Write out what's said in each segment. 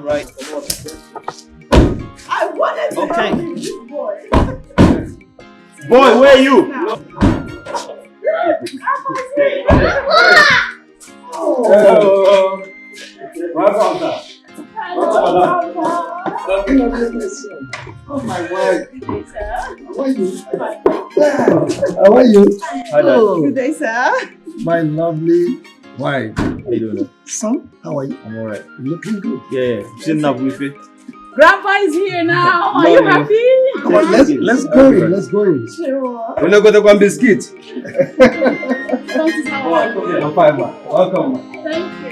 Alright. I wanted to help you, boy. Boy, where are you? Welcome, sir. Oh my word. How are you? Hi, Dad. Good day, sir. My lovely wife. How you doing? Son, how are you? I'm alright. Looking good. Yeah, sitting up with you. Grandpa is here now. Are you happy? Come on, let's go in. Let's go in. Sure. We're not going to go on biscuit. How are you? I'm fine, man. Welcome, man. Thank you.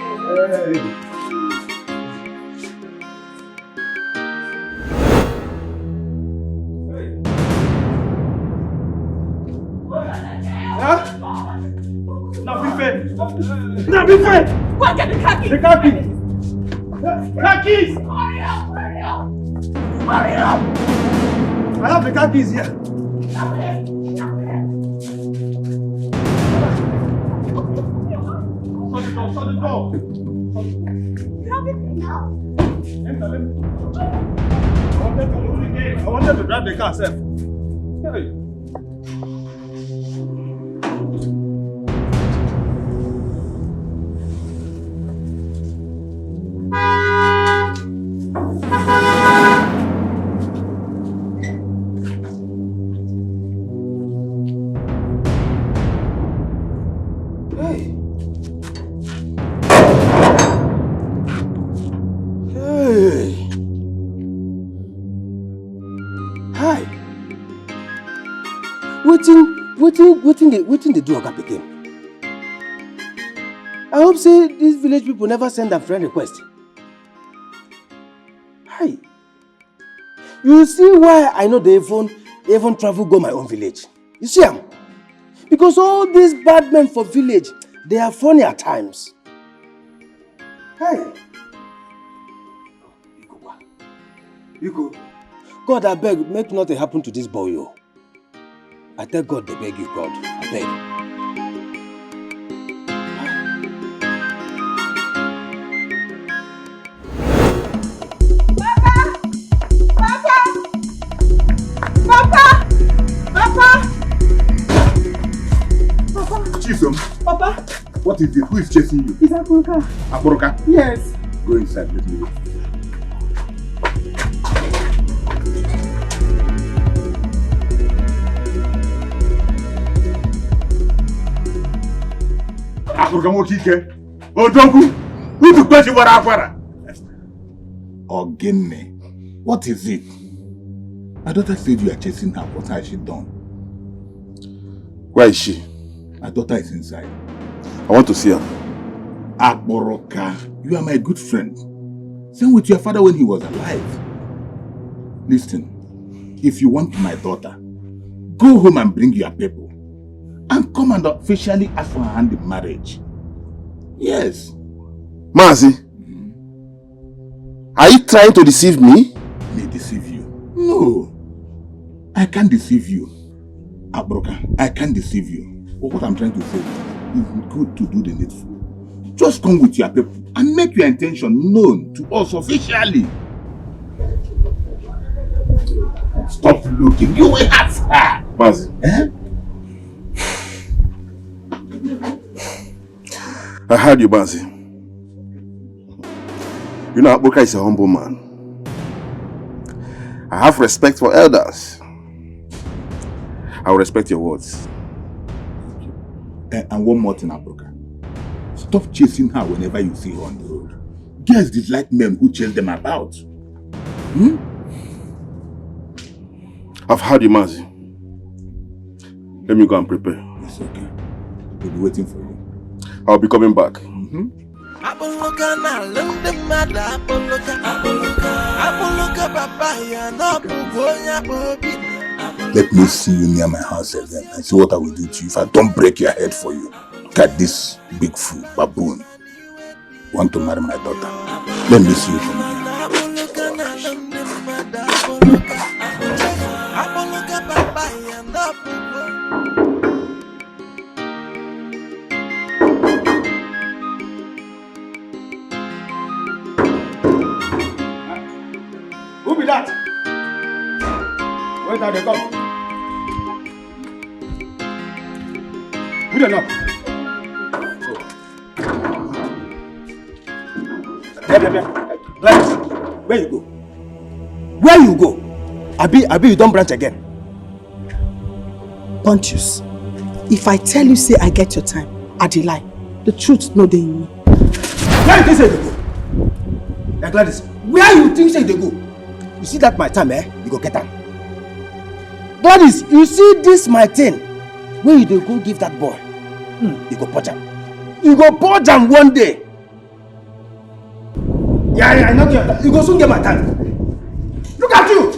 Hey. Go and get the car keys. The car keys. Car keys! Hurry up, hurry up. Hurry up. I have the car keys here. Shut the door. Grab it now. I wanted to drive the car, sir. Hey. Hi. Wetin they do Oga Pikin? I hope say these village people never send a friend request. Hi. You see why I know they even travel go my own village. You see am? Because all these bad men for village, they are funny at times. Hi. Iko. God, I beg, make nothing happen to this boy. Oh. I tell God, they beg you, God. I beg. Chisom. Papa. What is it? Who is chasing you? Is Akuruka? Akoroka? Yes. Go inside, let me go. Akoroka Mokike. Odogu. Who took place you for Akwara? Ogene, what is it? My daughter said you are chasing her. What has she done? Where is she? My daughter is inside. I want to see her. Akboroka, you are my good friend. Same with your father when he was alive. Listen, if you want my daughter, go home and bring your people. And come and officially ask for her hand in marriage. Yes. Mazi, are you trying to deceive me? May deceive you? No. I can't deceive you. Akboroka, I can't deceive you. But what I'm trying to say is, it's good to do the needful. Just come with your people and make your intention known to us officially. Stop looking. You will have her. Mazi. Eh? I heard you, Mazi. You know, Akboroka is a humble man. I have respect for elders. I will respect your words. And one more thing, Akboroka. Stop chasing her whenever you see her on the road. Girls dislike men who chase them about. I've heard you, Mazi. Let me go and prepare. It's okay. We'll be waiting for you. I'll be coming back. Let me see you near my house again and see what I will do to you if I don't break your head for you. Look at this big fool, baboon. Want to marry my daughter. Let me see you from here. better they come. Good enough. Gladys, where you go? Where you go? Abi, you don't branch again. Pontius, if I tell you say I get your time, I dey lie. The truth no dey in me. Where you think say they go? Hey, Gladys, where you think say they go? You see that my time, you go get am. Gladys, you see this my thing. Where you dey go give that boy? You go purge am. You go purge am one day. Yeah, I know your time. You go soon get my time. Look at you!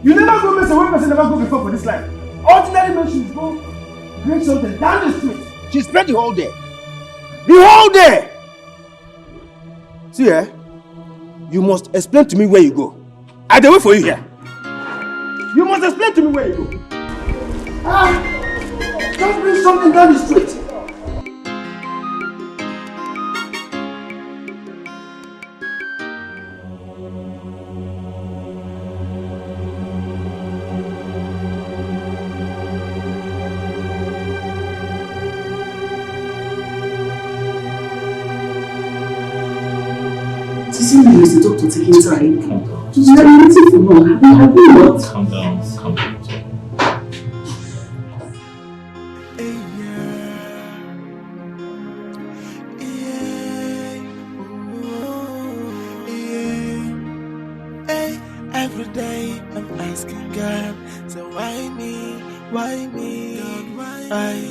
You never go mess away, person never go before for this life. Ordinary men should go bring something down the street. She spent the whole day. The whole day! See, you must explain to me where you go. I dey wait for you here. You must explain to me where you go. Just bring something down the street. Is the doctor taking time? You are waiting for long. Have you not? Calm down. Every day I'm asking God, so why me? Why me? Why?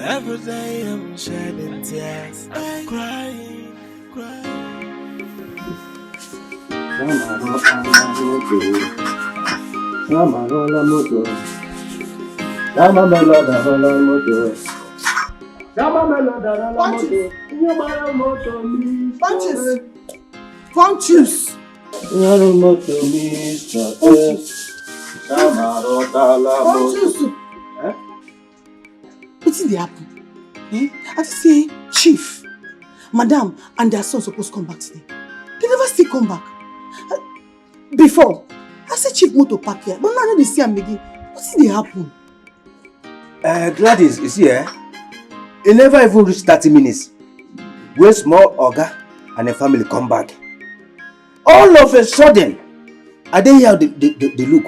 Every day I'm shedding tears, I'm crying. Pontius! What's in the happen? I just say, Chief, Madam, and their son supposed to come back today. They never still come back. Before, I said Chief motor park here, but now they see him again. What's in the happen? Gladys, you see, it never even reached 30 minutes. Where small Oga and the family come back. All of a sudden, I didn't hear they look.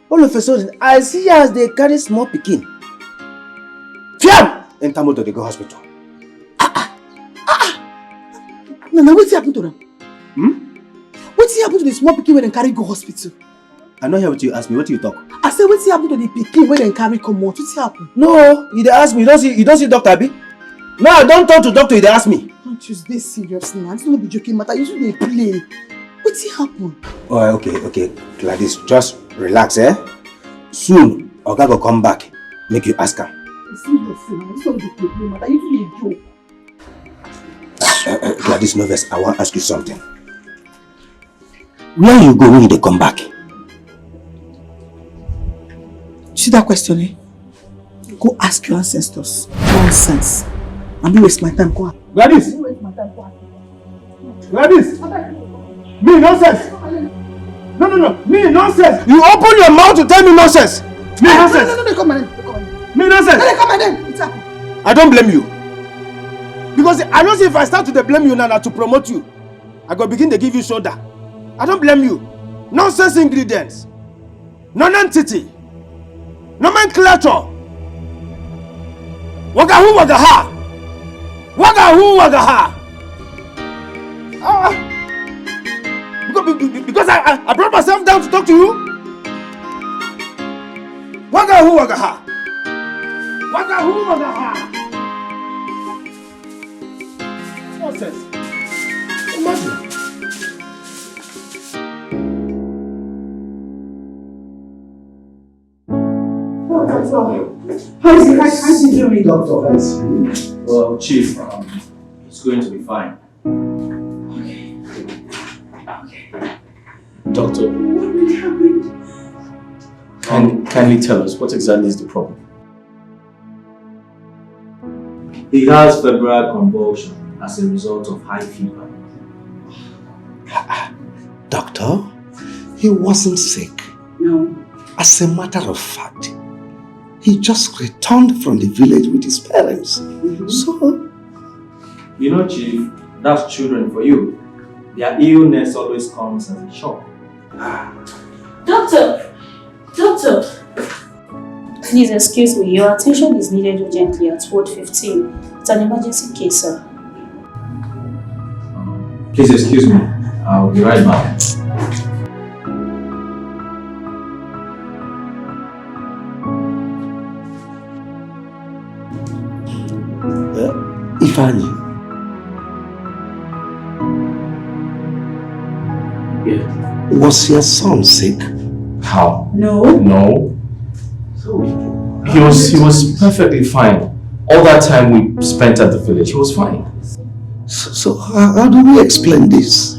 All of a sudden, I see as they carry small pikin. Fiam! Enter motor, they go hospital. No, what's happened to them? What's happened to the small pikin when they carry go hospital? I don't hear what you ask me. What do you talk? I said, what's happened to the pikin when they carry come out? What's happened? No, you dey ask me. You don't see Dr. Abi? No, I don't talk to doctor. You dey ask me. Don't you stay serious now? This don't be joking matter. You should play. What's happened? Oh, okay. Gladys, just relax, Soon, Oga go come back. Make you ask her. Serious now. This don't be play matter. You should joke. Gladys Noves, I want to ask you something. Where you go when they come back? See that question, Go ask your ancestors. Nonsense. I'll be waste my time. Go on. Gladys! Gladys! Me nonsense! No. Me nonsense! You open your mouth to tell me nonsense! Me nonsense! No, come on. Me nonsense! Come on. What's happening? I don't blame you. Because I know if I start to blame you now to promote you, I go begin to give you shoulder. I don't blame you. Nonsense ingredients. Non-entity. Nomenclature. Wagahu wagaha. Because I brought myself down to talk to you. Wagahu wagaha. Nonsense. Imagine. How's he doing? Doctor, well, Chief, it's going to be fine. Okay. Doctor, What really happened? kindly tell us what exactly is the problem? He has febrile convulsion as a result of high fever. Doctor, He wasn't sick. No. As a matter of fact, he just returned from the village with his parents. So, You know, Chief, that's children for you. Their illness always comes as a shock. Doctor! Doctor! Please excuse me, your attention is needed urgently at Ward 15. It's an emergency case, sir. Please excuse me. I'll be right back. Ifani. Yeah. Was your son sick? How? No. No. He was perfectly fine. All that time we spent at the village, he was fine. So how do we explain this?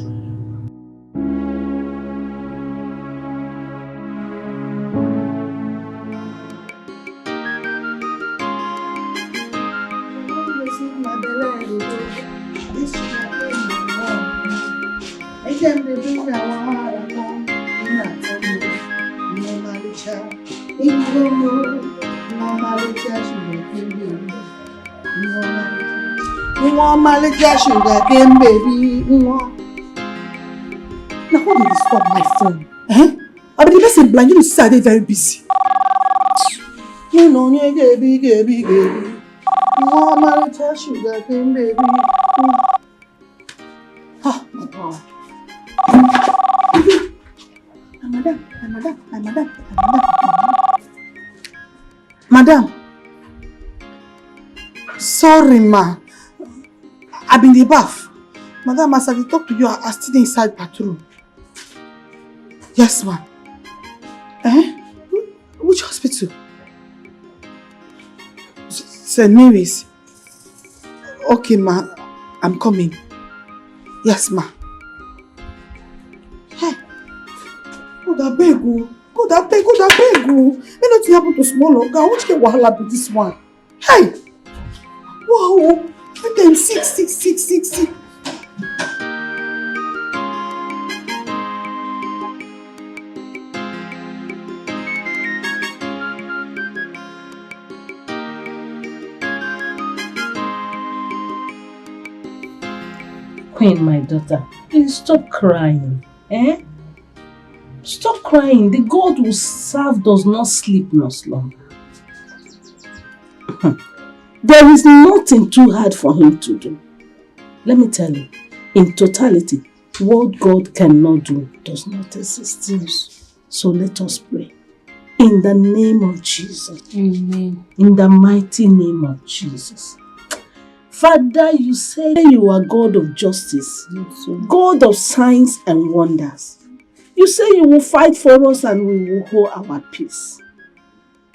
Sugar game, baby. Now, how did you stop my phone? Eh? I mean, the person blind, you say they're very busy. You know, you baby. Sugar game, baby. Ah, my God. Madam. Sorry, ma. I've been in the bath. Madam, as I talk to you, I still inside bathroom. Yes, ma'am. Eh? Which hospital? St. Mary's. Okay, ma. I'm coming. Yes, ma. Hey. God, I beg you. God, I beg you. May nothing happen to small girl. Which can wahala be this one? Hey. Wow. Let them sick. Queen, my daughter, please stop crying. Eh? Stop crying. The God who serve does not sleep nor slumber. There is nothing too hard for him to do. Let me tell you, in totality, what God cannot do does not exist. Yes. So let us pray. In the name of Jesus. Amen. In the mighty name of Jesus. Father, you say you are God of justice, God of signs and wonders. You say you will fight for us and we will hold our peace.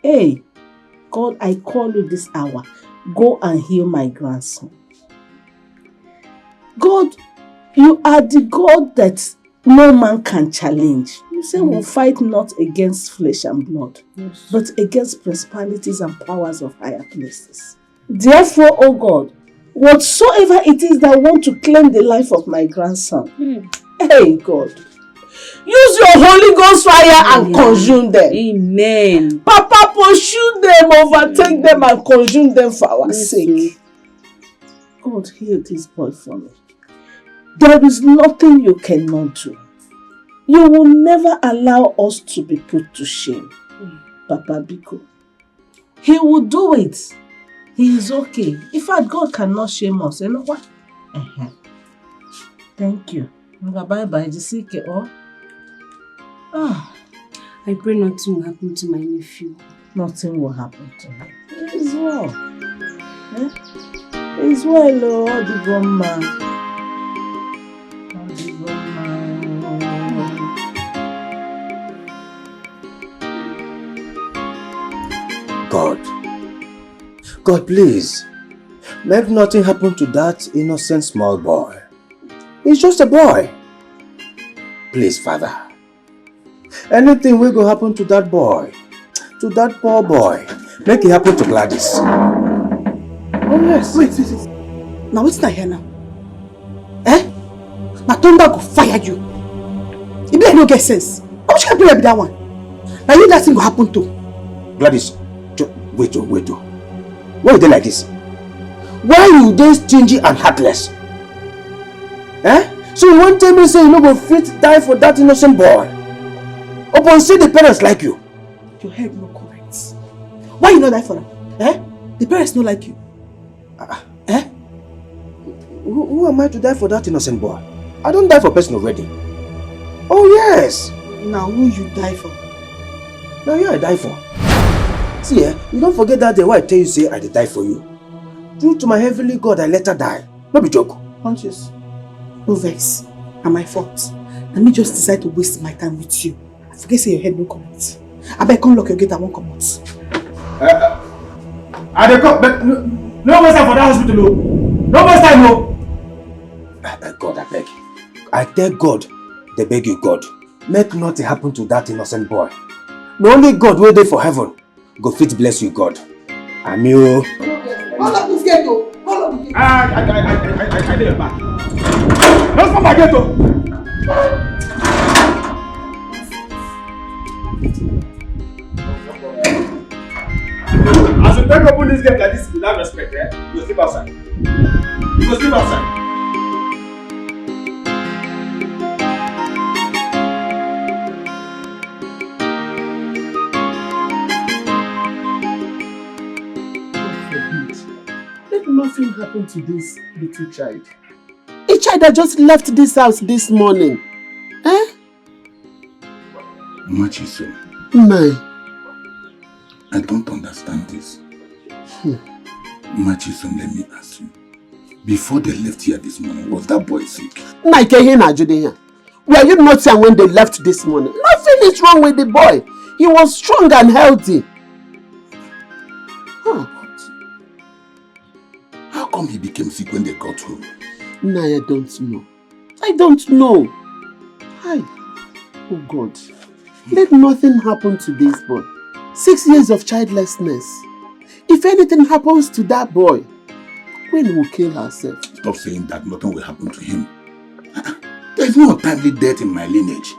Hey, God, I call you this hour. Go and heal my grandson. God, you are the God that no man can challenge. You say we'll fight not against flesh and blood, but against principalities and powers of higher places. Therefore, oh God, whatsoever it is that want to claim the life of my grandson, hey God, use your Holy Ghost fire and consume them. Amen. Papa, pursue them, overtake them and consume them for our sake. God, heal this boy for me. There is nothing you cannot do. You will never allow us to be put to shame. Papa Biko. He will do it. He is okay. In fact, God cannot shame us. You know what? Thank you. Bye-bye. I pray nothing will happen to my nephew. Nothing will happen to him. He is well. He is well, oh, the grandma. God, please, make nothing happen to that innocent small boy. He's just a boy. Please, Father, anything will go happen to that boy, to that poor boy, make it happen to Gladys. Oh yes. Wait. Now what's not here now? Eh? My thunder go fire you. You better no get sense. Which kind of prayer be that one? Now you that thing will happen to. Gladys, wait. Why are they like this? Why are you they stingy and heartless? Eh? So you won't tell me say you no go fit die for that innocent boy? Upon say the parents like you. Your head no correct. Why you not die for them? Eh? The parents don't like you. Eh? Who am I to die for that innocent boy? I don't die for person already. Oh yes. Now who you die for? Now you I die for. See, you don't forget that day why I tell you say I did die for you. Due to my heavenly God, I let her die. No be joke. Conscious. No vex. And my fault. Let me just decide to waste my time with you. I forget say your head no correct. I better come lock your gate and won't come out. I dey come, but no waste time for that hospital, no. No waste time, no. God, I beg. I tell God, they beg you, God. Make nothing happen to that innocent boy. The only God will there for heaven. Go fit bless you, God. Amio. Hold up this gate, though. Hold up this gate. I did your back. Don't come back, though. As you take open this gate like this without respect, you go sleep outside. You go sleep outside. Let nothing happen to this little child. A child that just left this house this morning. Eh? Machiso, My. I don't understand this. Machiso, let me ask you. Before they left here this morning, was that boy sick? Were you not here when they left this morning? Nothing is wrong with the boy. He was strong and healthy. How come he became sick when they got home? No, I don't know. I don't know. Hi. Oh God. Let nothing happen to this boy. 6 years of childlessness. If anything happens to that boy, Queen will kill herself. Stop saying that nothing will happen to him. There is no untimely death in my lineage.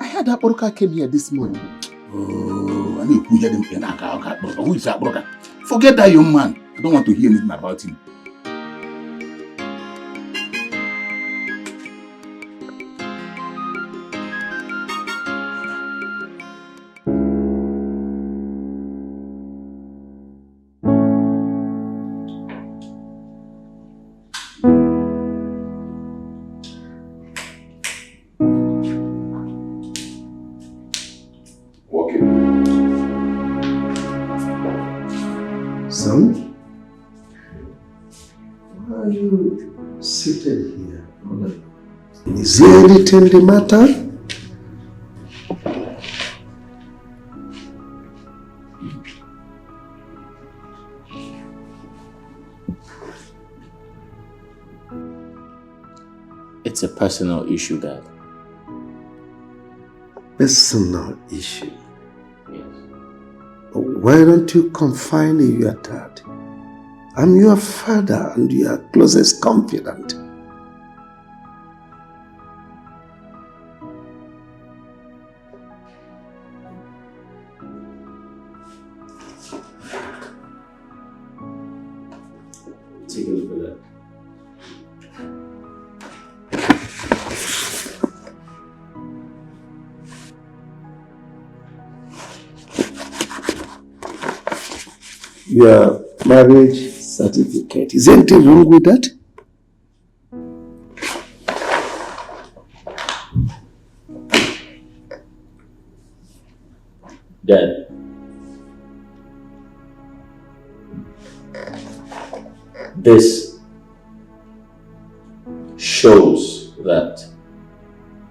I heard that Oroka came here this morning. Oh, I need to hear them. Who is that brother? Forget that young man. I don't want to hear anything about him. Son, why are you seated here? Is there anything the matter? It's a personal issue, Dad. Personal issue? Why don't you confide in your dad? I'm your father and your closest confidant. Take a look at that. Your marriage certificate. Is anything wrong with that? Dad, this shows that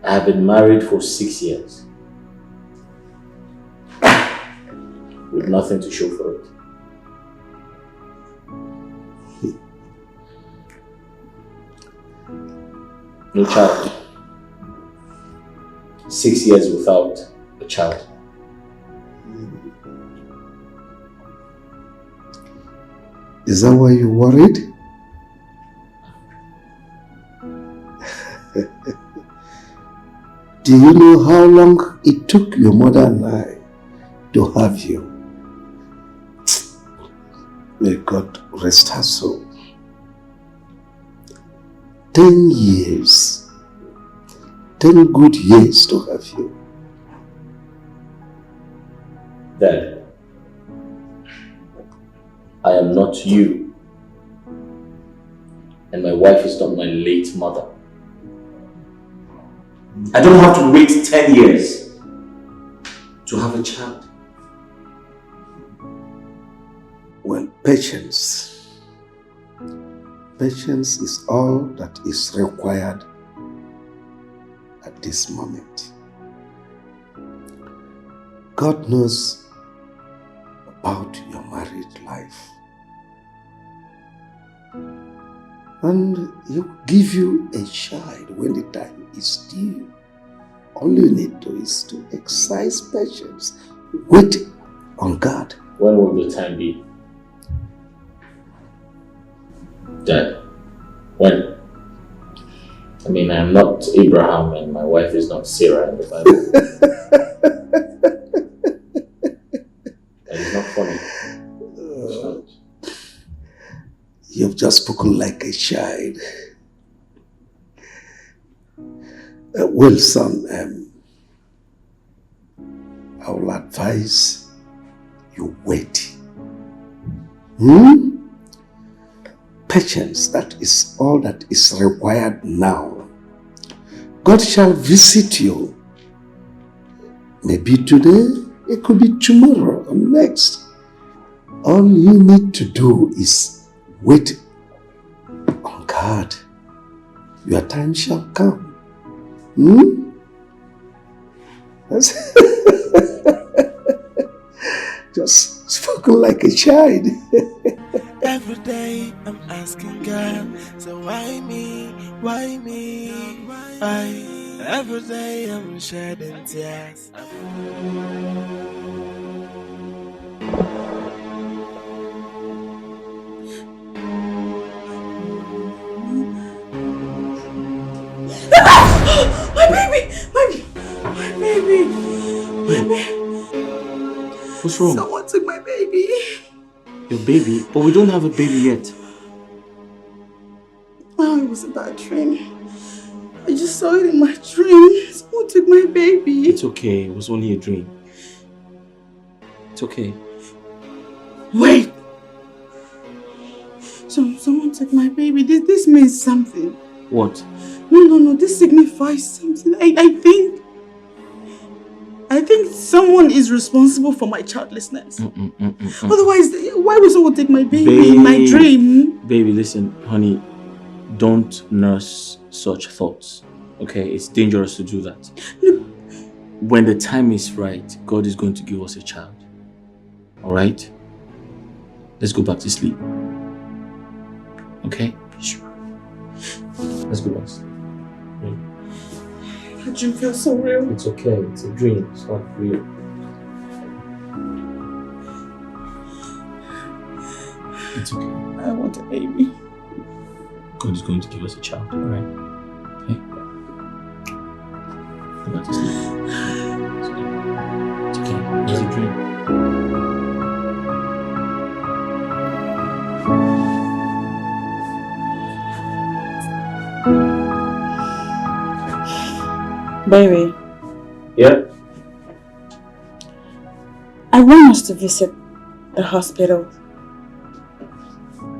I have been married for 6 years with nothing to show for it. No child. 6 years without a child. Is that why you're worried? Do you know how long it took your mother and I to have you? May God rest her soul. 10 years. 10 good years to have you. Dad, I am not you. And my wife is not my late mother. I don't have to wait 10 years to have a child. Well, patience. Patience is all that is required at this moment. God knows about your married life. And He will give you a child when the time is due. All you need to is to exercise patience. Wait on God. When will the time be? Dad, when? I mean, I am not Abraham and my wife is not Sarah in the Bible. That is not funny. It's not. You've just spoken like a child. Well, son, I will advise you wait. Patience, that is all that is required now. God shall visit you. Maybe today, it could be tomorrow or next. All you need to do is wait on God. Your time shall come. Just spoken like a child. Every day I'm asking God, so why me, why me, why? Every day I'm shedding tears. My baby! My baby! My baby! What's wrong? Someone took my baby. Your baby? But we don't have a baby yet. Oh, it was a bad dream. I just saw it in my dream. Someone took my baby. It's okay. It was only a dream. It's okay. Wait. Someone took my baby. This means something. What? No. This signifies something. I think someone is responsible for my childlessness. Otherwise, why would someone take my baby in my dream? Baby, listen, honey, don't nurse such thoughts. Okay, it's dangerous to do that. No. When the time is right, God is going to give us a child. All right? Let's go back to sleep. Okay? Sure. Let's go back to sleep. That dream feels so real. It's okay. It's a dream. It's not real. It's okay. I want a baby. God is going to give us a child. All right? Okay? Go back to sleep. It's okay. It's a dream. Baby. Yeah? I want us to visit the hospital.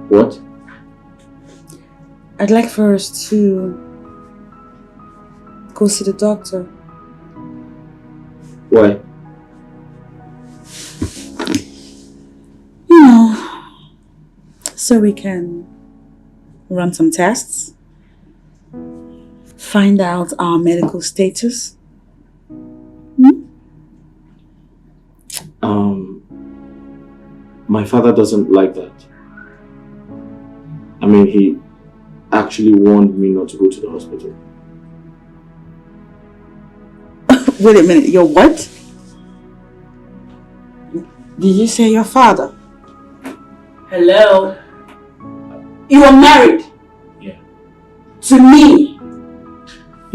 What? I'd like for us to go see the doctor. Why? You know, so we can run some tests, find out our medical status. My father doesn't like that. I mean, he actually warned me not to go to the hospital. Wait a minute, your what? Did you say your father? Hello? You are married? Yeah. To me?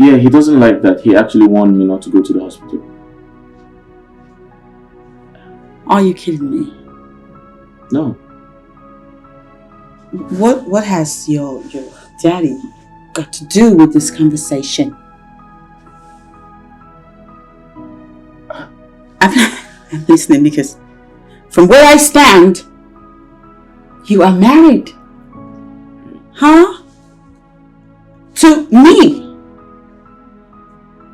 Yeah, he doesn't like that. He actually warned me not to go to the hospital. Are you kidding me? No. What has your daddy got to do with this conversation? I'm listening because from where I stand, you are married. Huh? To me.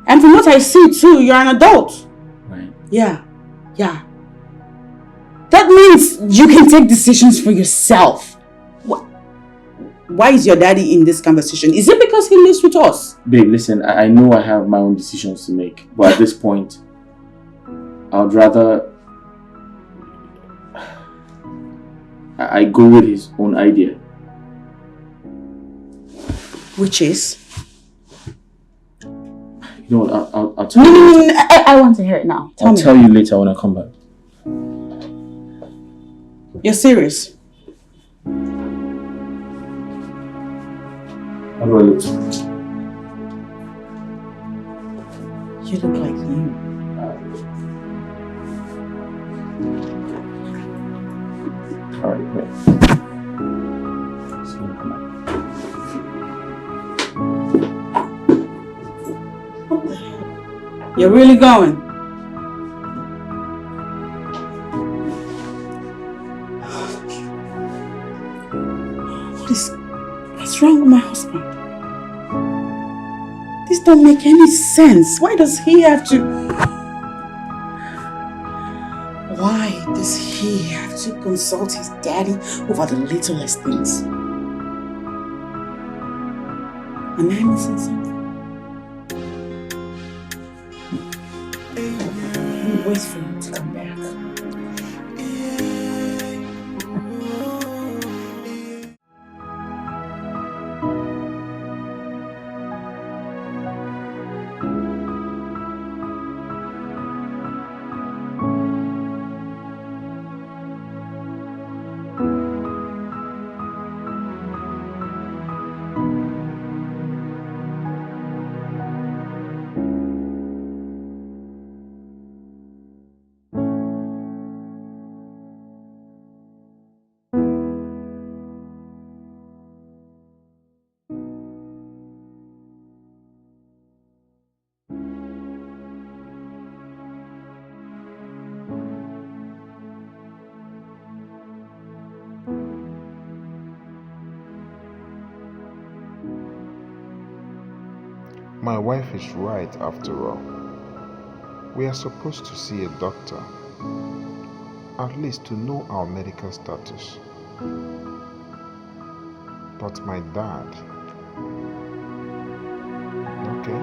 And from what I see too, you're an adult. Right. Yeah. That means you can take decisions for yourself. Why is your daddy in this conversation? Is it because he lives with us? Babe, listen, I know I have my own decisions to make. But at this point, I would rather I go with his own idea. Which is? You know what, I'll tell you later. I want to hear it now. I'll tell you later when I come back. You're serious? How do I look? You look like you. Alright, wait. See you come back. What the hell? You're really going? What's wrong with my husband? This don't make any sense. Why does he have to... Why does he have to consult his daddy over the littlest things? Am I missing something? I'm wait for him to come back. My wife is right after all. We are supposed to see a doctor, at least to know our medical status. But my dad... Okay.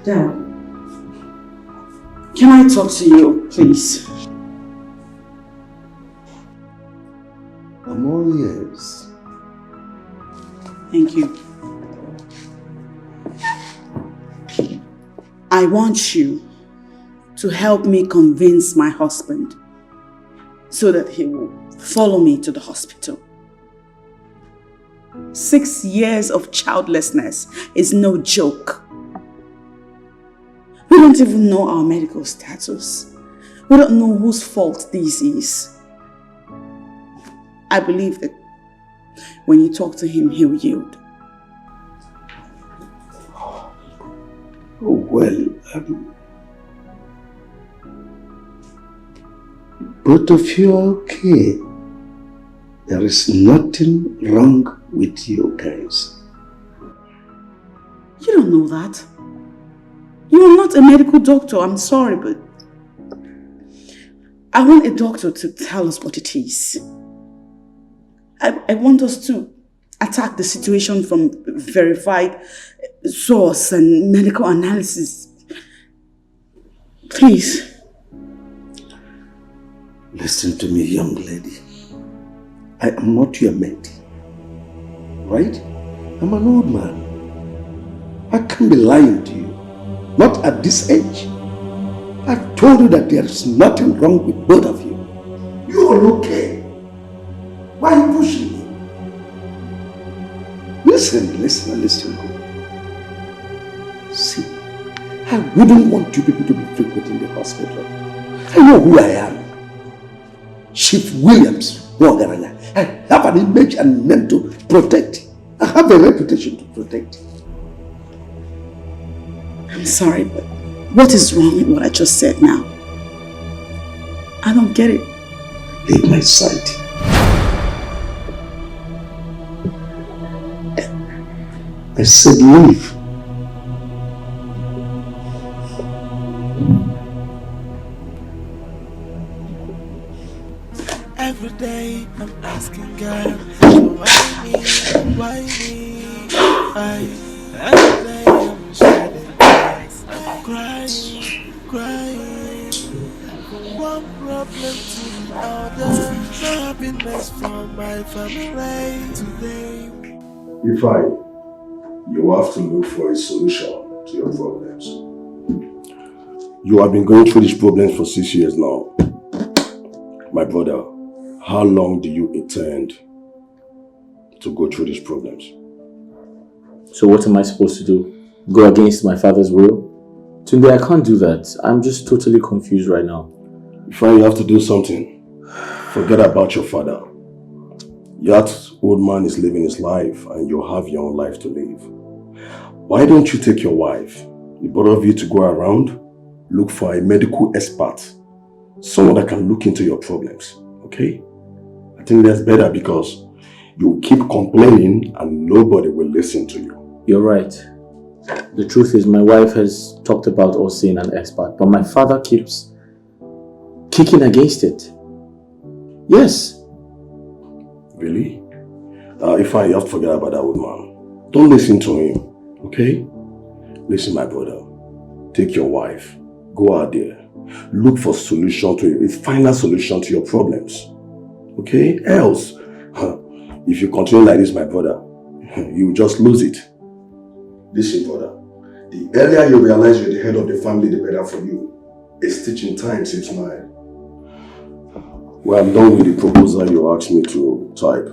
Dad, can I talk to you, please? I'm all ears. Thank you. I want you to help me convince my husband so that he will follow me to the hospital. 6 years of childlessness is no joke. We don't even know our medical status. We don't know whose fault this is. I believe that when you talk to him, he'll yield. Oh, well, both of you are okay. There is nothing wrong with you guys. You don't know that. You are not a medical doctor, I'm sorry, but I want a doctor to tell us what it is. I want us to attack the situation from verified source and medical analysis. Please. Listen to me, young lady. I am not your mate, right? I'm an old man. I can't be lying to you. Not at this age. I've told you that there is nothing wrong with both of you. You're okay. Why are you pushing me? Listen. See, I wouldn't want you people to be frequenting the hospital. I know who I am. Chief Williams Morgaranya. I have an image and name to protect. I have a reputation to protect. I'm sorry, but what is wrong with what I just said now? I don't get it. Leave my sight. I said leave. Every day I'm asking God, why me? Every day I'm shedding tears, crying. From one problem to the other, no happiness from my family today. You have to look for a solution to your problems. You have been going through these problems for 6 years now. My brother, how long do you intend to go through these problems? So what am I supposed to do? Go against my father's will? Tunde, I can't do that. I'm just totally confused right now. You have to do something. Forget about your father. That old man is living his life and you have your own life to live. Why don't you take your wife, the both of you, to go around, look for a medical expert, someone that can look into your problems, okay? I think that's better because you keep complaining and nobody will listen to you. You're right. The truth is my wife has talked about us seeing an expert, but my father keeps kicking against it. Yes. Really? You have to forget about that old man. Don't listen to him, okay? Listen, my brother. Take your wife. Go out there. Look for a final solution to your problems. Okay? Else, if you continue like this, my brother, you will just lose it. Listen, brother. The earlier you realize you're the head of the family, the better for you. A stitch in time saves nine. Well, I'm done with the proposal you asked me to type.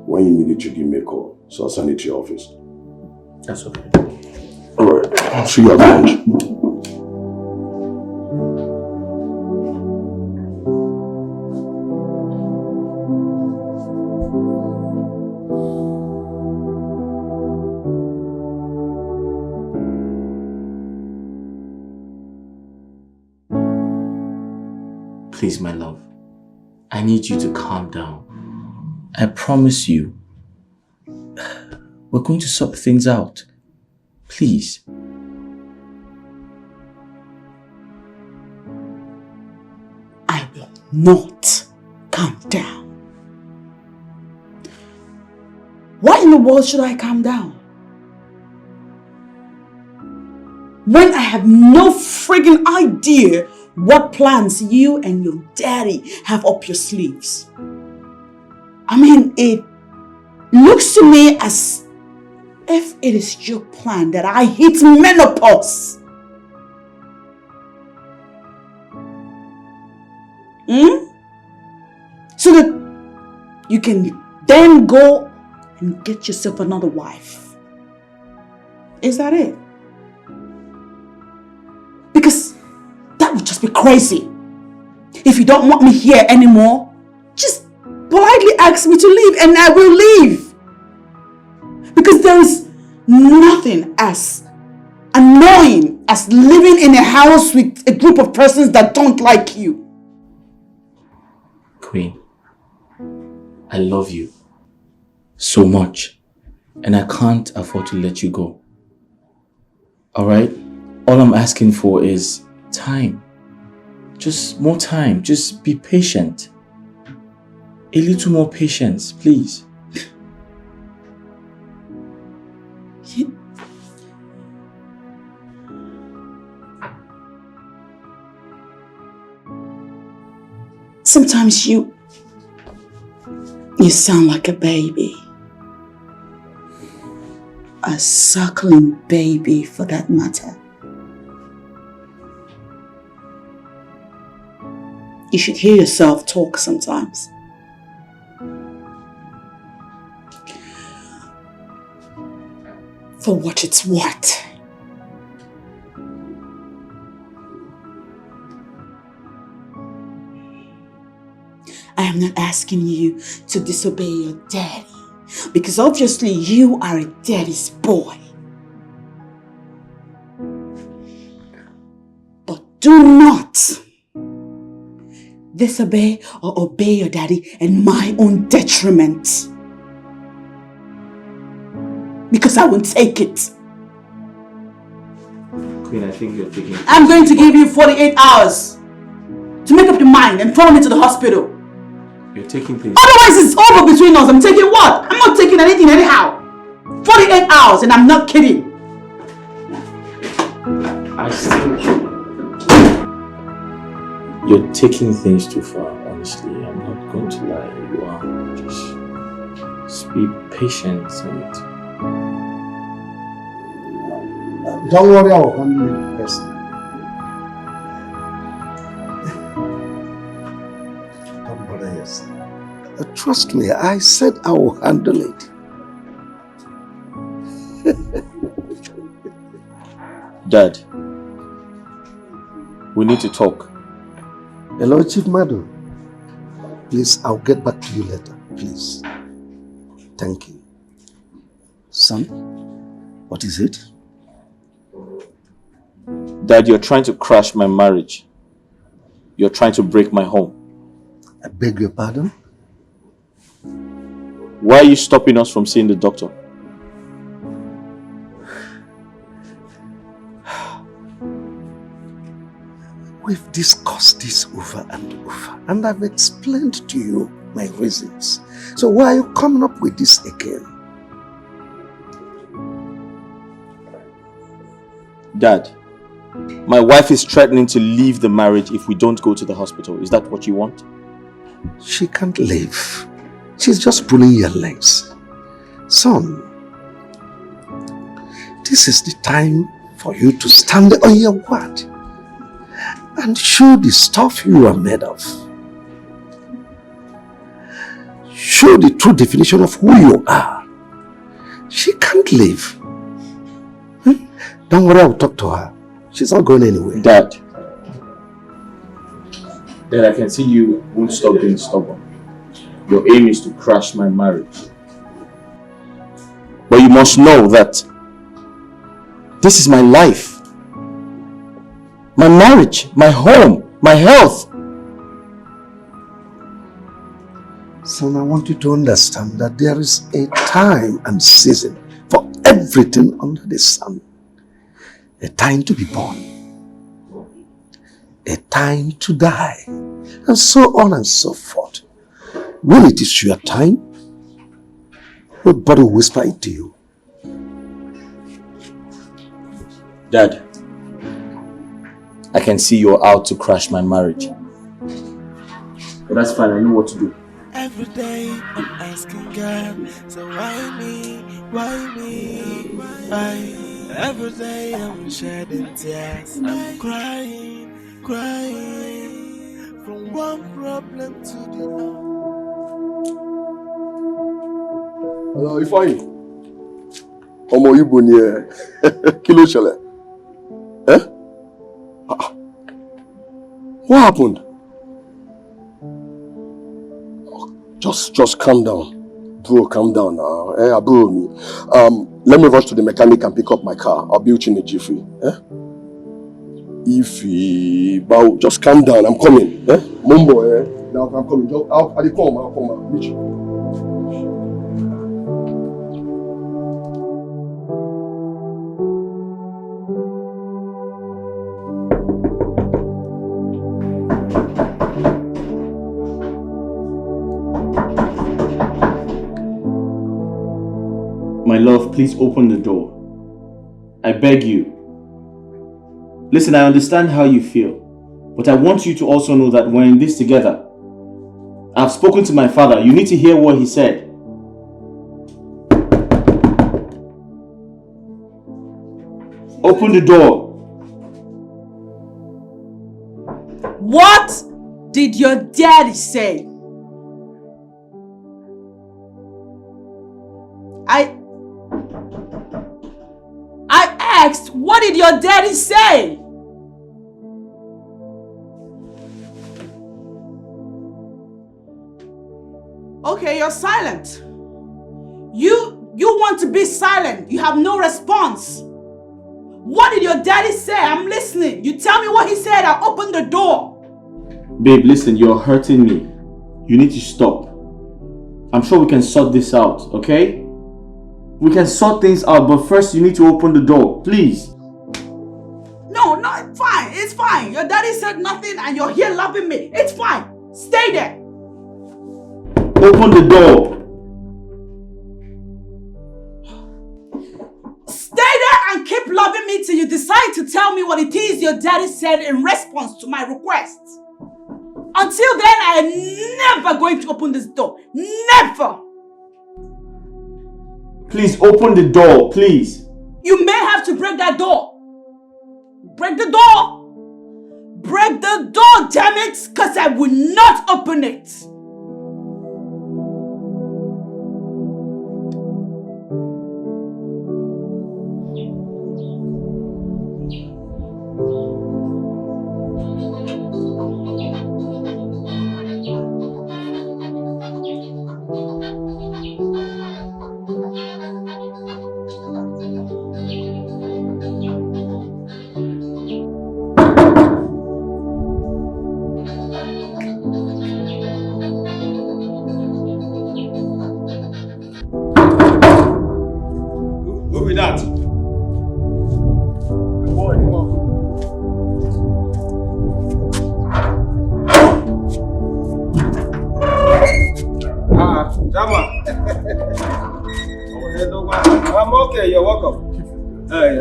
When you need it, you give me a call. So I'll send it to your office. That's okay. Alright, I'll see you at lunch. Please, my love, I need you to calm down. I promise you, we're going to sort things out. Please. I will not calm down. Why in the world should I calm down? When I have no friggin' idea what plans you and your daddy have up your sleeves. I mean, it looks to me as if it is your plan that I hit menopause. So that you can then go and get yourself another wife. Is that it? Because that would just be crazy. If you don't want me here anymore, just politely ask me to leave and I will leave. Because there is nothing as annoying as living in a house with a group of persons that don't like you. Queen, I love you so much and I can't afford to let you go. Alright? All I'm asking for is time. Just more time. Just be patient. A little more patience, please. Sometimes you sound like a baby. a suckling baby for that matter. You should hear yourself talk sometimes. For what it's worth. I am not asking you to disobey your daddy, because obviously you are a daddy's boy. But do not disobey or obey your daddy in my own detriment. Because I won't take it. Queen, I think you're taking... I'm going to give you 48 hours to make up your mind and follow me to the hospital. You're taking things... Otherwise it's over between us. I'm taking what? I'm not taking anything anyhow. 48 hours and I'm not kidding. I still... You're taking things too far, honestly. I'm not going to lie. You are. Just be patient and... Don't worry, I will handle it personally. Don't bother yourself. Trust me, I said I will handle it. Dad, we need to talk. Hello, Chief Madu. Please, I'll get back to you later. Please. Thank you. Son, what is it? Dad, you're trying to crash my marriage. You're trying to break my home. I beg your pardon? Why are you stopping us from seeing the doctor? We've discussed this over and over, and I've explained to you my reasons. So why are you coming up with this again? Dad, my wife is threatening to leave the marriage if we don't go to the hospital. Is that what you want? She can't leave. She's just pulling your legs. Son, this is the time for you to stand on your word and show the stuff you are made of. Show the true definition of who you are. She can't leave. Don't worry, I'll talk to her. She's not going anywhere. Dad, I can see you won't stop being stubborn. Your aim is to crash my marriage. But you must know that this is my life. My marriage, my home, my health. Son, I want you to understand that there is a time and season for everything under the sun. A time to be born, a time to die, and so on and so forth. When it is your time, nobody will whisper it to you. Dad, I can see you're out to crash my marriage. But that's fine, I know what to do. Every day I'm asking God, so why me, why me, why? Every day I'm shedding tears, I'm crying, crying, from one problem to the other. Hello, Ifeanyi. Ọmọ Igbo ni ẹ. Kí ló ṣẹlẹ̀? Eh? What happened? Just calm down. Bro, calm down now. Àbúrò mi. Let me rush to the mechanic and pick up my car. I'll be with you in a jiffy. Ify, just calm down. I'm coming. Mumbo, now I'm coming. I'll come. I'll meet you. My love, please open the door. I beg you. Listen, I understand how you feel, but I want you to also know that we're in this together. I've spoken to my father. You need to hear what he said. Open the door. What did your daddy say? I asked, what did your daddy say? Okay, you're silent. You want to be silent. You have no response. What did your daddy say? I'm listening. You tell me what he said. I'll open the door. Babe, listen, you're hurting me. You need to stop. I'm sure we can sort this out, okay? We can sort things out, but first you need to open the door, please. No, it's fine. It's fine. Your daddy said nothing and you're here loving me. It's fine. Stay there. Open the door. Stay there and keep loving me till you decide to tell me what it is your daddy said in response to my request. Until then, I am never going to open this door. Never! Please open the door, please. You may have to break that door. Break the door. Break the door, damn it, because I will not open it. Who be that? Boy, come on. Jama. I'm okay, you're welcome. Hey,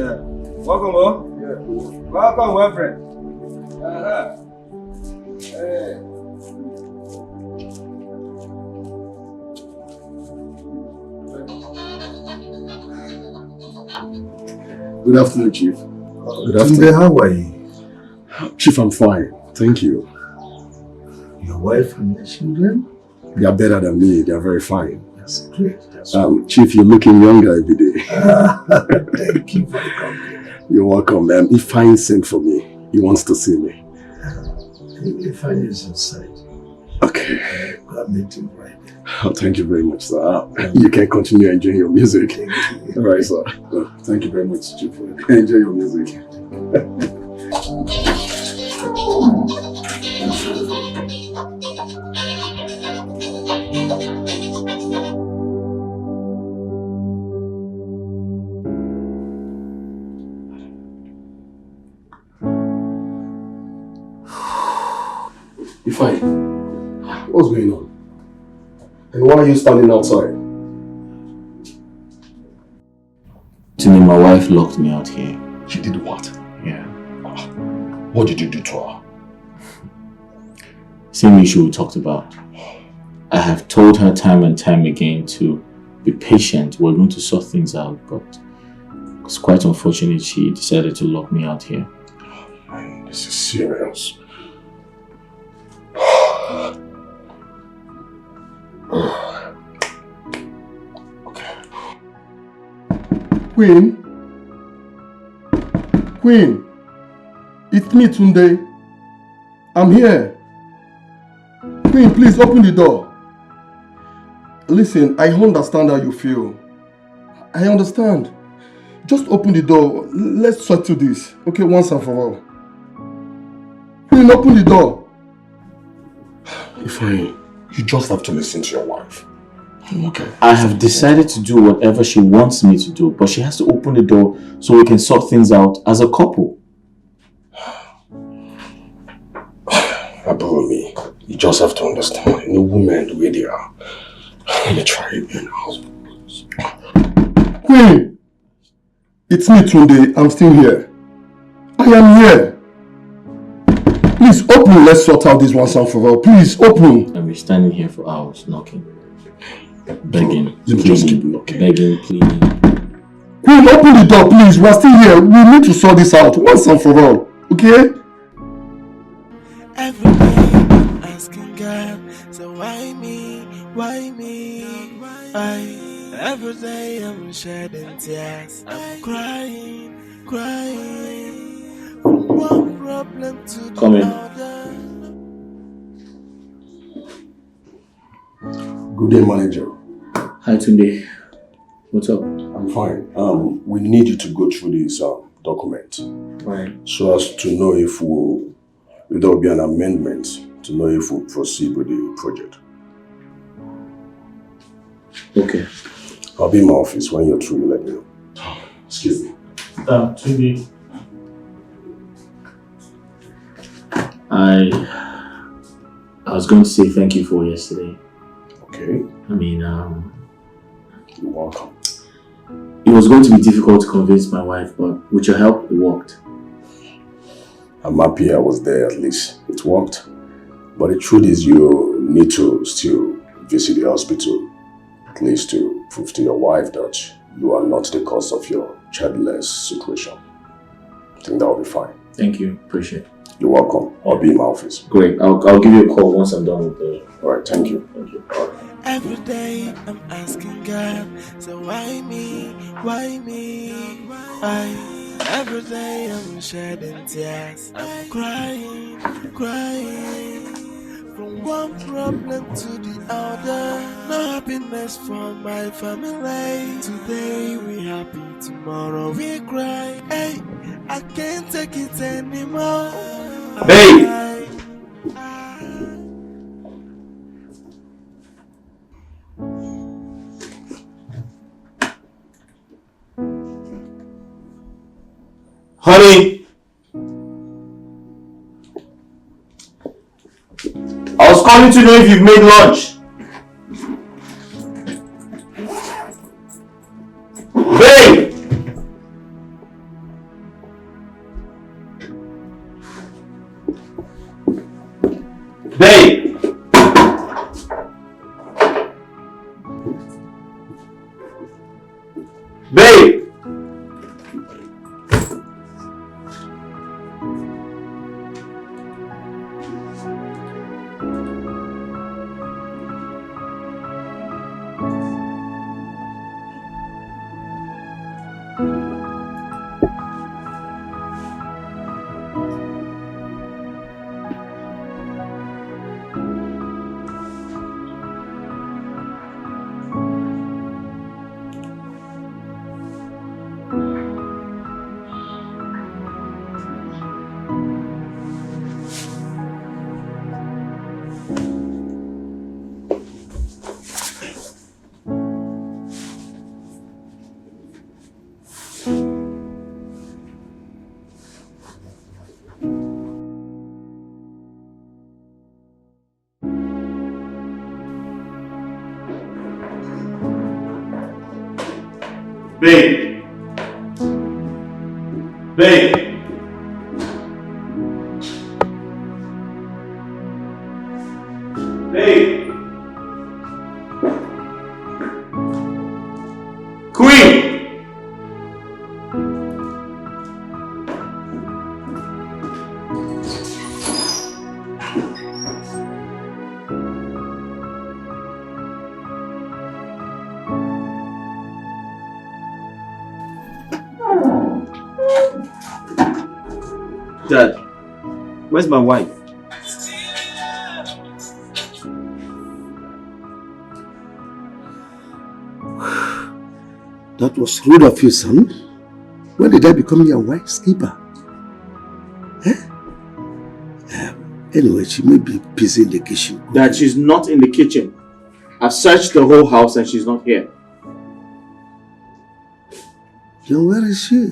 welcome, oh? Yeah. Welcome, my friend. Hey. Good afternoon, Chief. Good afternoon. How are you? Chief, I'm fine. Thank you. Your wife and your children? They are better than me. They are very fine. That's great. Chief, you're looking younger every day. Thank you for the compliment. You're welcome. Ifeanyi sent for me. He wants to see me. Ifeanyi is inside. Okay. I'll meet him right there. Oh, thank you very much, sir. You can continue enjoying your music. Thank you. All right, sir. Thank you very much, Chief. Enjoy your music. Ifeanyi, what's going on? And why are you standing outside? Tini, my wife locked me out here. She did what? Yeah. What did you do to her? Same issue we talked about. I have told her time and time again to be patient. We're going to sort things out, but it's quite unfortunate she decided to lock me out here. Man, this is serious. Okay. Queen? Queen? It's me, Tunde. I'm here. Queen, please open the door. Listen, I understand how you feel. I understand. Just open the door. Let's settle this. Okay, once and for all. Queen, open the door. Ifeanyi, you just have to listen to your wife. Okay. I have decided to do whatever she wants me to do, but she has to open the door so we can sort things out as a couple. About me, you just have to understand. No woman, the way they are. Let me try again. Queen! It's me, Tunde. I'm still here. I am here. Please open. Let's sort out this once and for all. Please open. I've been standing here for hours knocking. Begging. Let me just keep knocking. Begging, pleading. Queen, open the door, please. We're still here. We need to sort this out once and for all. Okay? Every day I'm asking God, so why me? Why me? Every day I'm shedding tears. I'm crying, crying. From one problem to the Come in. other. Good day, manager. Hi, Tunde. What's up? I'm fine. We need you to go through this document. Right. So as to know if there will be an amendment to know if we'll proceed with the project. Okay. I'll be in my office. When you're through, you let me know. Excuse me. Tunde. I was going to say thank you for yesterday. Okay. I mean, You're welcome. it was going to be difficult to convince my wife, but with your help, it worked. I'm happy I was there at least. It worked. But the truth is you need to still visit the hospital, at least to prove to your wife that you are not the cause of your childless situation. I think that will be fine. Thank you. Appreciate it. You're welcome. I'll be in my office. Great. I'll give you a call once I'm done with the... Alright, thank you. Thank you. Every day I'm asking God, so why me? Why me? Every day I'm shedding tears. I'm crying, crying. From one problem to the other. No happiness for my family. Today we happy, tomorrow we cry. Hey, I can't take it anymore. Hey! Honey! I was calling to know if you've made lunch. Babe! Babe! Babe! Babe! Babe! Babe! Queen! Dad, where's my wife? That was rude of you, son. When did I become your wife's keeper? Anyway, she may be busy in the kitchen. Dad, she's not in the kitchen. I've searched the whole house and she's not here. Then where is she?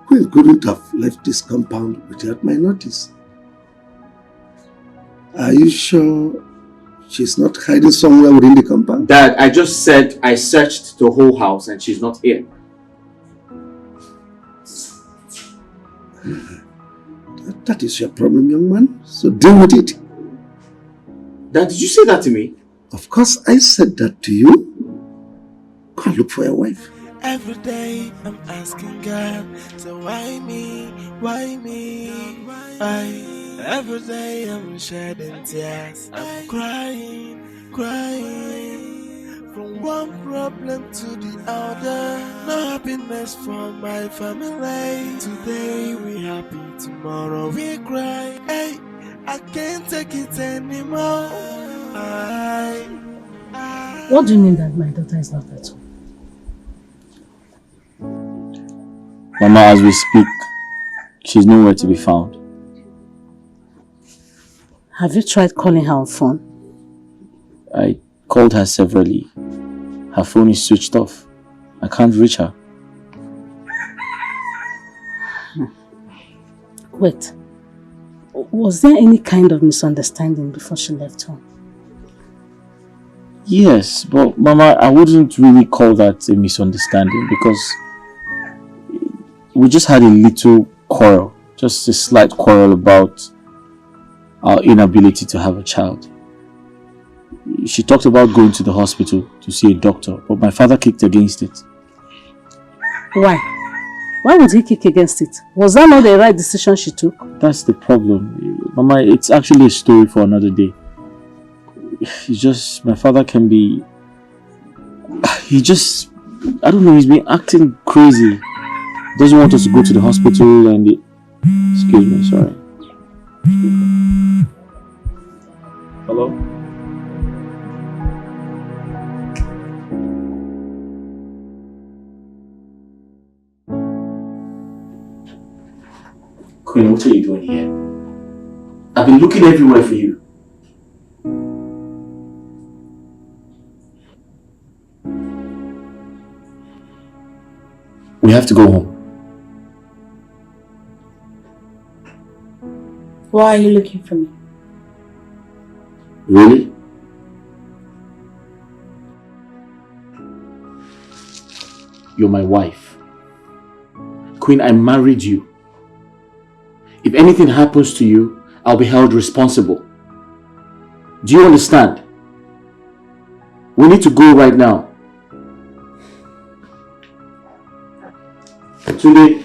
Queen couldn't have left this compound without my notice. Are you sure she's not hiding somewhere within the compound? Dad, I just said I searched the whole house and she's not here. That is your problem, young man. So deal with it. Dad, did you say that to me? Of course I said that to you. Go and look for your wife. Every day I'm asking God, so why me? Why me? Every day I'm shedding tears. I'm crying, crying. From one problem to the other. No happiness for my family. Today we happy, tomorrow we cry. Hey, I can't take it anymore. What do you mean that my daughter is not at home? Mama, as we speak, she's nowhere to be found. Have you tried calling her on phone? I called her severally. Her phone is switched off. I can't reach her. Wait. Was there any kind of misunderstanding before she left home? Yes, but Mama, I wouldn't really call that a misunderstanding because we just had a little quarrel, just a slight quarrel about our inability to have a child. She talked about going to the hospital to see a doctor, but my father kicked against it. Why? Why would he kick against it? Was that not the right decision she took? That's the problem. Mama, it's actually a story for another day. It's just, my father can be... I don't know, he's been acting crazy. Doesn't want us to go to the hospital and... Excuse me, sorry. Hello? Queen, what are you doing here? I've been looking everywhere for you. We have to go home. Why are you looking for me? Really? You're my wife. Queen, I married you. If anything happens to you, I'll be held responsible. Do you understand? We need to go right now. Today,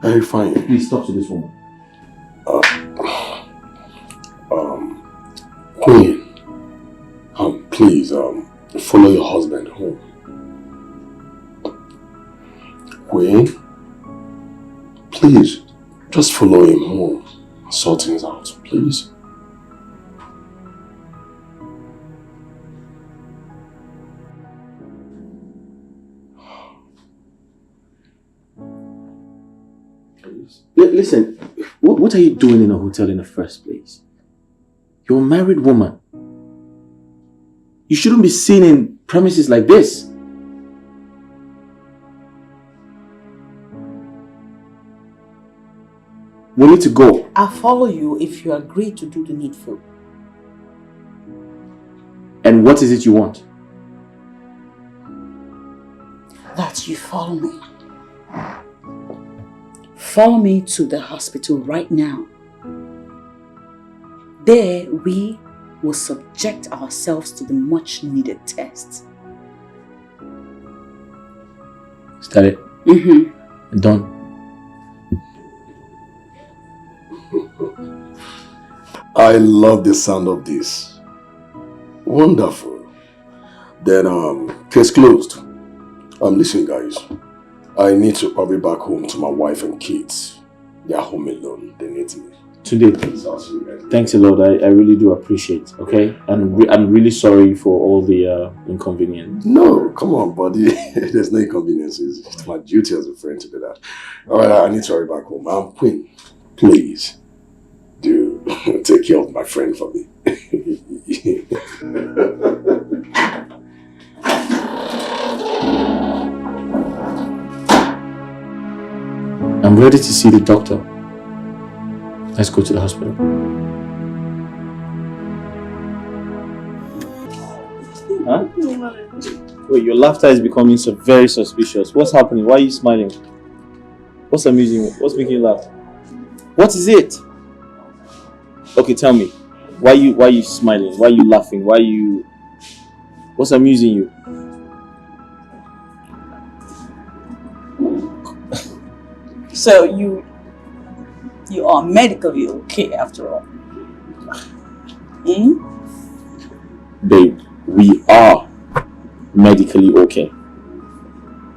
Hey, fine. please talk to this woman. Queen, please, follow your husband home. Queen, please, just follow him home. Sort things out, please. Listen, what are you doing in a hotel in the first place? You're a married woman. You shouldn't be seen in premises like this. We need to go. I'll follow you if you agree to do the needful. And what is it you want? That you follow me. Follow me to the hospital right now. There we will subject ourselves to the much needed test. Is that it? Mm-hmm. Done. I love the sound of this. Wonderful. Then, case closed. Listen guys, I need to hurry back home to my wife and kids. They are home alone, they need me. Today, thanks a lot. I really do appreciate, okay? And I'm really sorry for all the inconvenience. No, come on buddy. There's no inconveniences. It's my duty as a friend to do that. Alright, I need to hurry back home. Queen, please, do take care of my friend for me. I'm ready to see the doctor. Let's go to the hospital. Huh? Wait, your laughter is becoming so very suspicious. What's happening? Why are you smiling? What's amusing you? What's making you laugh? What is it? Okay, tell me. Why are you smiling? Why are you laughing? What's amusing you? So you are medically okay after all. Hmm? Babe, we are medically okay.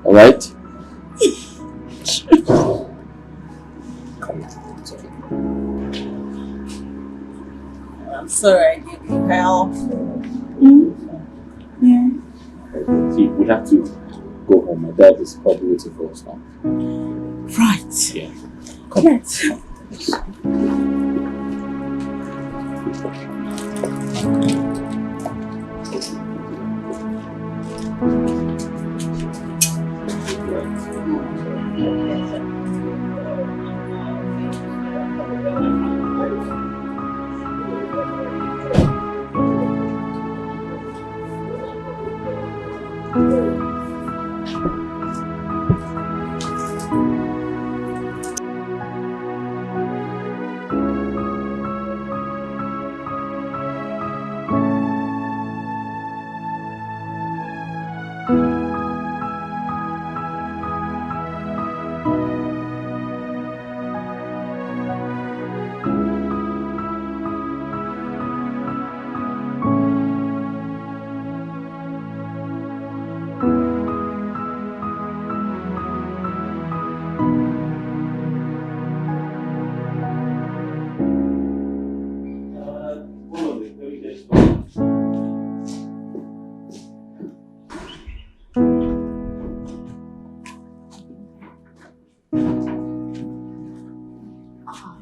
Alright? I'm sorry I gave you hell. Yeah. See, we have to go home. My dad is probably waiting for us now. Right. Yeah. Come on.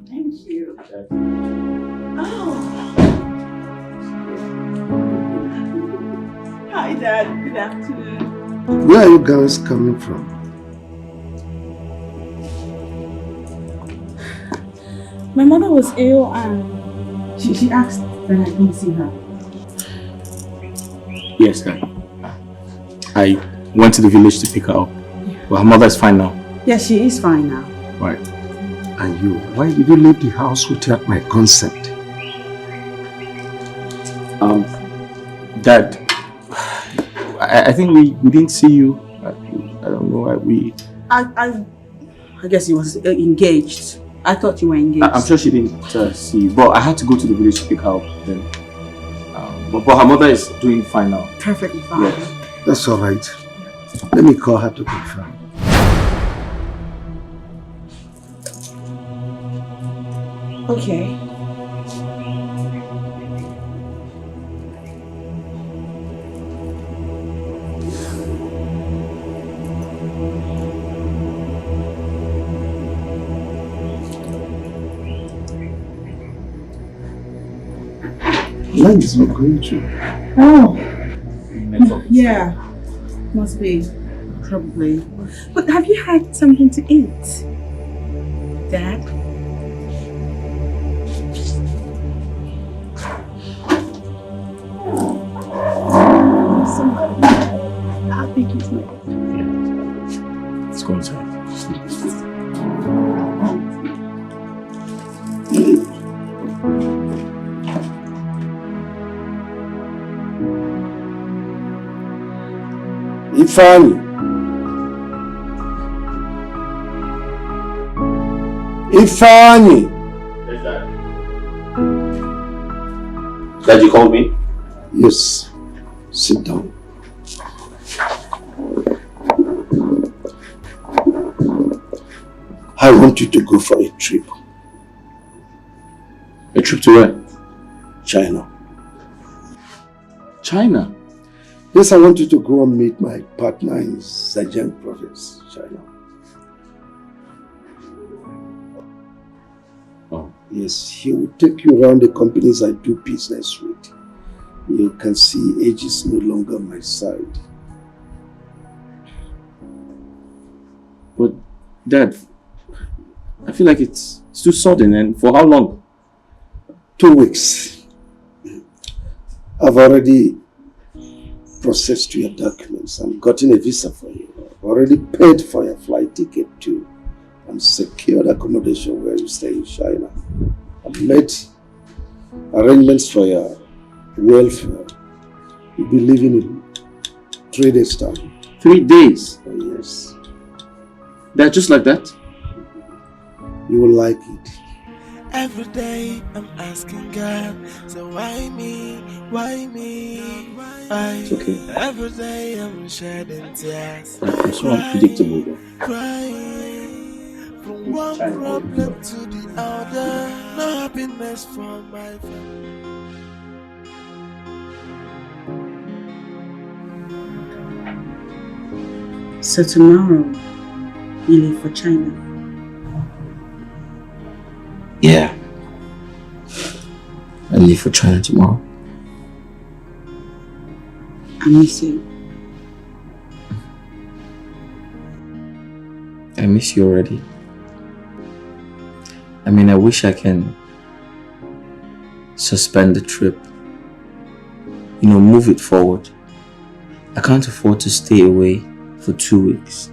Thank you. Oh. Hi, Dad. Good afternoon. Where are you guys coming from? My mother was ill and she asked that I come see her. Yes, Dad. I went to the village to pick her up. But her mother is fine now. Yes, she is fine now. Right. And you, why did you leave the house without my consent? Dad, I think we didn't see you. I don't know why I guess he was engaged. I thought you were engaged. I'm sure she didn't see you, but I had to go to the village to pick her up then. But her mother is doing fine now. Perfectly fine. Yes. That's all right. Let me call her to confirm. Okay. Line is not going through. Oh. Yeah. Must be. Probably. But have you had something to eat, Dad? I think he's not. Yeah. Let's go inside. Ifeanyi. Ifeanyi. Yes, Dad. Dad, you called me? Yes. Sit down. I want you to go for a trip. A trip to where? China. China? Yes, I want you to go and meet my partner in Zhejiang province, China. Oh. Yes, he will take you around the companies I do business with. You can see age is no longer on my side. But, Dad, I feel like it's too sudden, and for how long? 2 weeks. I've already processed your documents and gotten a visa for you. I've already paid for your flight ticket too and secured accommodation where you stay in China. I've made arrangements for your welfare. You'll be leaving in 3 days' time. 3 days? Oh, yes. Dad, just like that? You will like it. Every day I'm asking God, so why me? Why me? Why? It's okay. Every day I'm shedding tears. I'm so unpredictable though. Crying from one problem to the other. No happiness for my family. So tomorrow, you leave for China? Yeah. I leave for China tomorrow. I miss you. I miss you already. I mean, I wish I can suspend the trip. You know, move it forward. I can't afford to stay away for 2 weeks.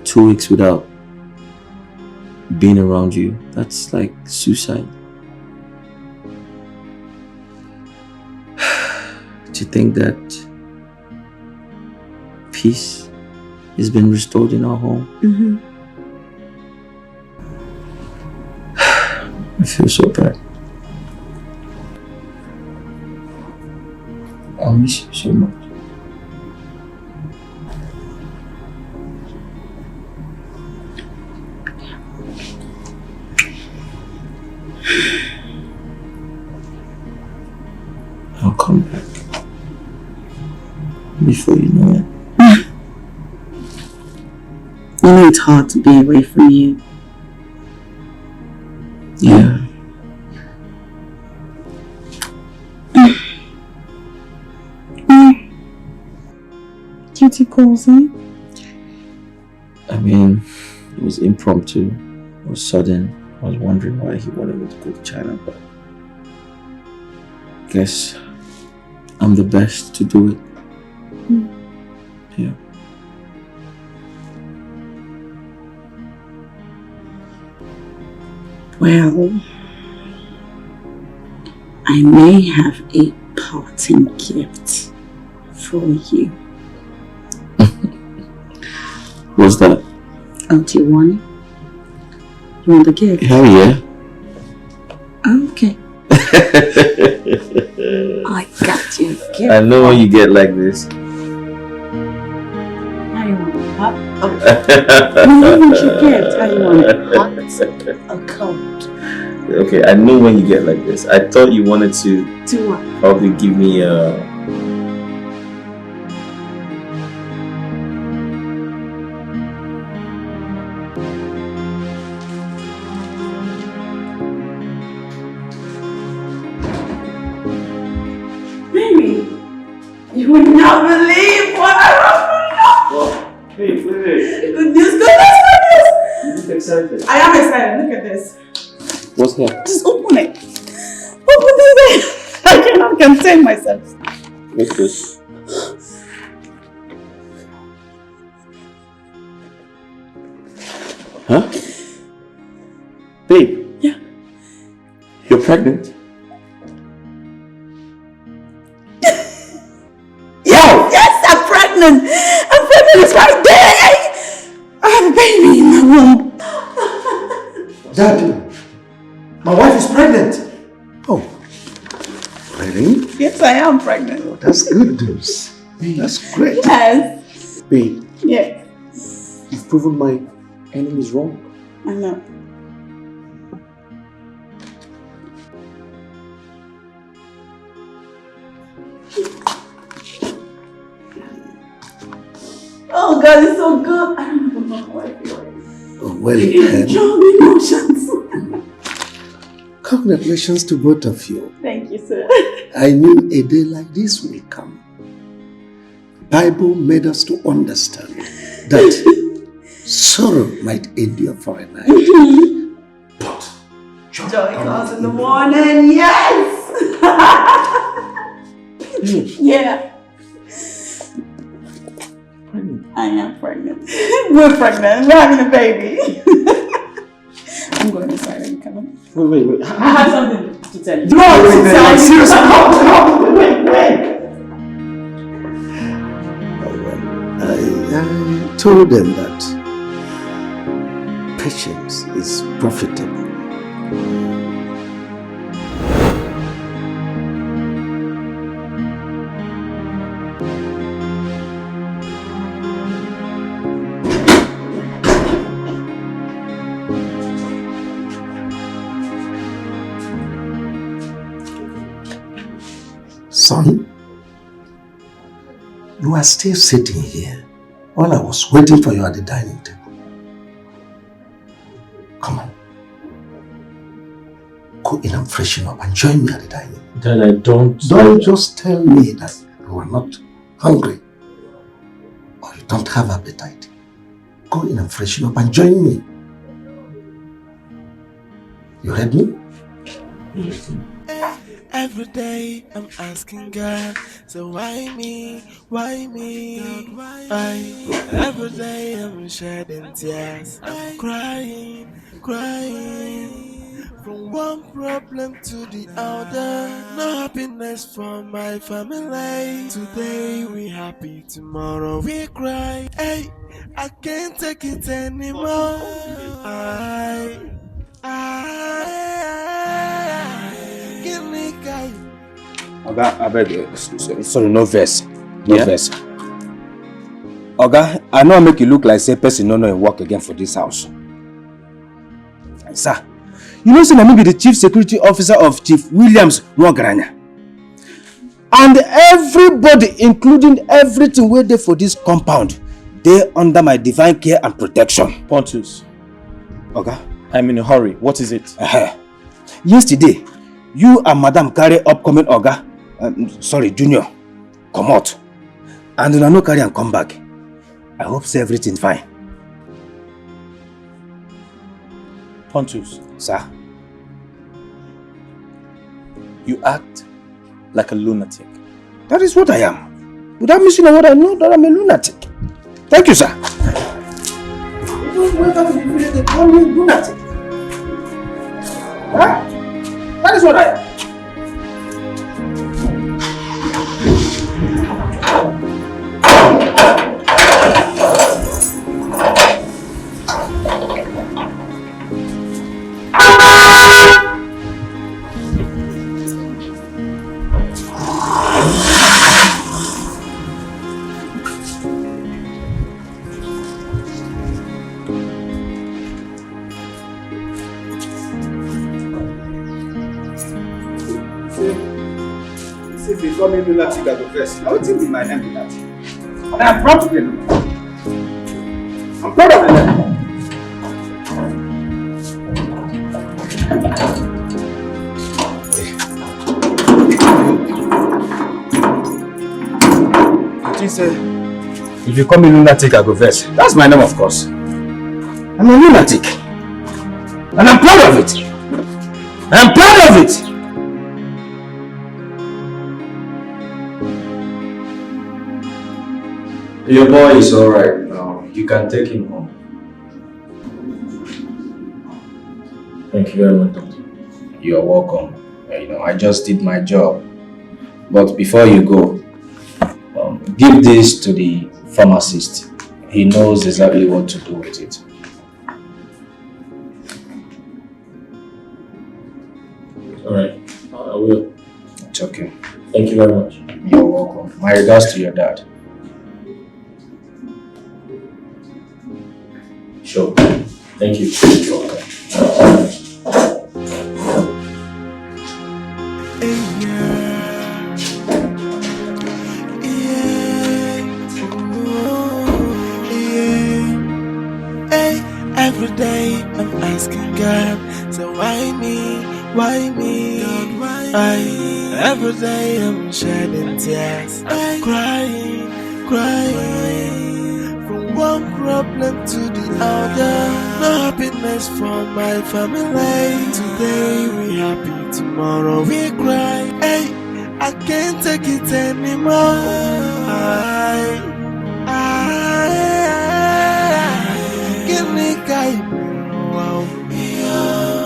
2 weeks without being around you. That's like suicide. Do you think that peace has been restored in our home? Mm-hmm. I feel so bad. I miss you so much. I'll come back before you know it. You know it's hard to be away from you. Yeah. Duty calls, eh? I mean, it was impromptu. It was sudden. I was wondering why he wanted me to go to China, but I guess I'm the best to do it. Yeah. Well, I may have a parting gift for you. What's that? Oh, do you want it? You want the gift? Hell yeah. Okay. I got you a gift. I know when you get like this. How you want it? Hot? Okay. No, what you get? How you want it? Hot or cold? Okay, I know when you get like this. I thought you wanted to Do what? probably give me a... Baby, you would not believe what I wrote for you. Hey, wait. Good news, good news, good news. You look excited. I am excited. Look at this. What's that? Just open it. Open it. I cannot contain myself. What's this? Huh? Babe. Yeah. You're pregnant? Yes, I'm pregnant. I'm pregnant. It's right there. I have a baby in my womb. Daddy, my wife is pregnant. Oh, really? Yes, I am pregnant. Oh, that's good news. That's great. Yes. Babe, Yes. you've proven my enemies wrong. I know. Oh God, it's so good. I don't even know how I feel. Oh, well, Strong emotions. congratulations to both of you. Thank you, sir. I knew a day like this will come. Bible made us to understand that sorrow might endure for a night. But joy comes in the morning. Yes. Yeah. I am pregnant. We're pregnant. We're having a baby. I'm going inside. Are you coming? Wait. I have something to tell you. No, wait, seriously. Wait. I told them that patience is profitable. Son, you are still sitting here while I was waiting for you at the dining table. Come on. Go in and freshen up and join me at the dining. Dad, I don't... Don't just tell me that you are not hungry or you don't have appetite. Go in and freshen up and join me. You heard me? Every day I'm asking God, so why me, why me? Every day I'm shedding tears, I'm crying, crying. From one problem to the other, no happiness for my family. Today we happy, tomorrow we cry. Hey, I can't take it anymore. Give me guy. Oga, I beg, sorry, no verse. No verse. Oga, I know I make you look like say person no know work again for this house. Sir, you know say I be the chief security officer of Chief Williams Nwagaranya. And everybody, including everything where they for this compound, they under my divine care and protection. Pontus. Oga, I'm in a hurry. What is it? Yesterday, you and Madam carry upcoming Oga, Junior, come out. And you no carry and come back. I hope say everything fine. Pontus. Sir? You act like a lunatic. That is what I am. Without missing a word, I know that I'm a lunatic. Thank you, sir. You don't wake up in the village, they call me lunatic. Huh? That is what I am. If you call me lunatic at the first, I would think be my name lunatic. And I'm proud to be lunatic. I'm proud of the name. If you call me lunatic, I go first. That's my name, of course. I'm a lunatic. And I'm proud of it. I'm proud of it. Your boy is alright now. You can take him home. Thank you very much, Doctor. You're welcome. I just did my job. But before you go, give this to the pharmacist. He knows exactly what to do with it. Alright, I will. It's okay. Thank you very much. You're welcome. My regards to your dad. Sure. Thank you. You're welcome. Every day I'm asking God, so why me, why me? God, why me? Every day I'm shedding tears, I'm crying, crying. From one problem to the other, no happiness for my family. Today we happy, tomorrow we cry. Hey, I can't take it anymore. Give me guy, wow.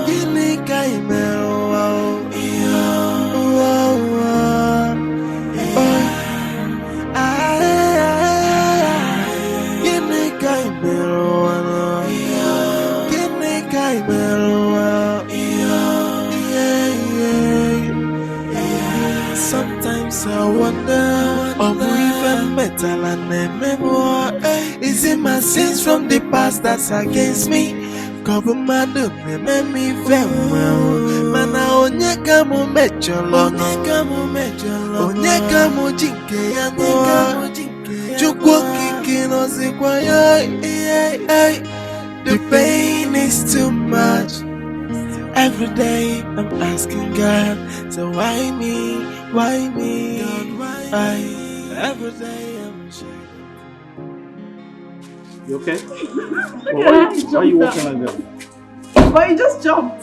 Give me guy, wow. Give me guy, give me I wonder, even metal and memoir. Is it my sins from the past that's against me? Couple man do me very well. Mana onyeka mo mecholo, onyeka mo jinke yango, chukwo kiki no zikwayo. The pain is too much. Every day I'm asking God, so why me, why me? God, why? Every day I'm shaking. You okay? Why are you walking like that? But you just jumped.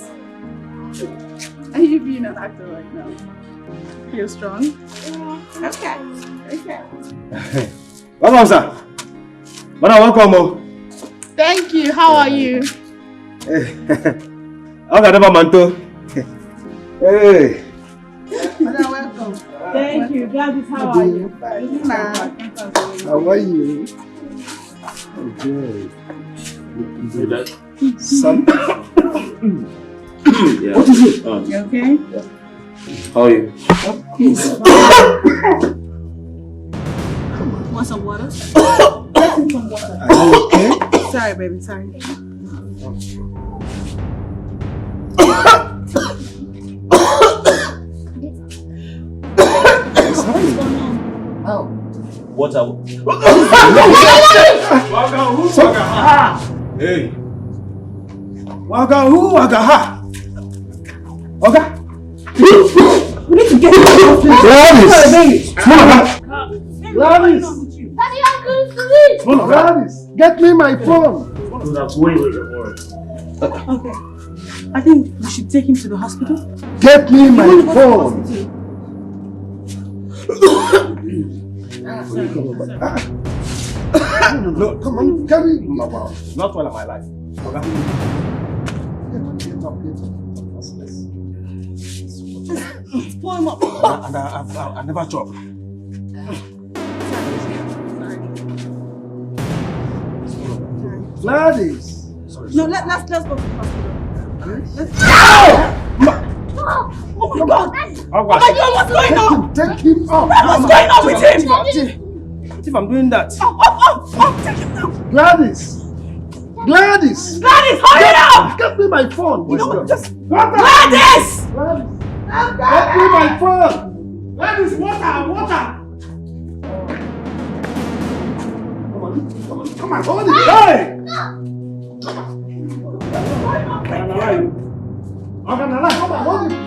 And you being an actor right now. Feel strong? Yeah. Okay. Welcome, sir. Welcome. Thank you. How are you? Okay, never manto. Hey. Welcome. Thank you. Gladys, how are you? How are you? Okay. Son. Yeah. What is it? You okay? How are you? He's want some water? Get him some water. Are you okay? Sorry, baby. Sorry. How? What's up? Hey. Waga who? Waga ha? Waga? We need to get him out of this. Gladys! Daddy, I'm going to leave. Gladys! Get me my phone! Okay. I think we should take him to the hospital. Get me my phone! No, come on, carry him about. Not one of my life. Waga. Get up. Pull him up. And I never chop. Gladys! No, let's go to the hospital. Oh my God! Oh my God, what's going on? Take him up! What's going on with him? If I'm doing that. Take him down! Gladys! Gladys, hurry up! Get me my phone! You know what? Just Water! Gladys! Get me my phone! Gladys, water! Come on, hold it! Hey! Come on, hold it!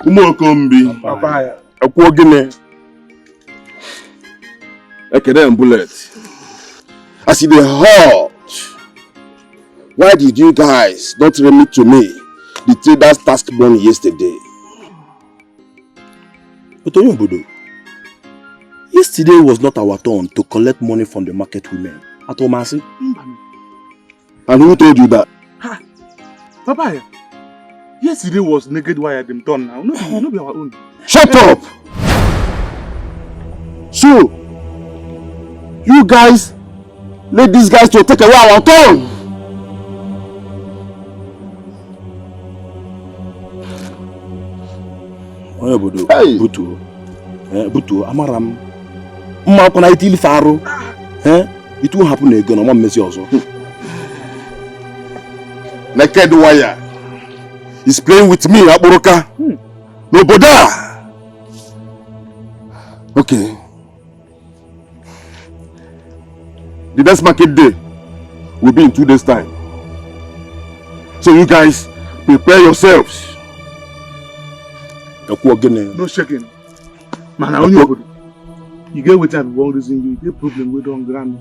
Umuokombi. Akwo gine. Ekede bullet. I see the hurt. Why did you guys not remit to me the trader's task money yesterday? But Oyombodo, yesterday was not our turn to collect money from the market women at Omasi. And who told you that? Papa, yesterday was naked wire them turn now. No be our own. Shut up! So, you guys let these guys to take away our turn. Oyombodo, Hey. Butu, Amaram. Mma kona itili faro. It won't happen again. I'm messy also. Naked wire is playing with me, Aburoka. No bother. Okay. The next market day will be in 2 days' time. So you guys prepare yourselves. No shaking. Man, I only open. You get with one reason you get problem with on ground.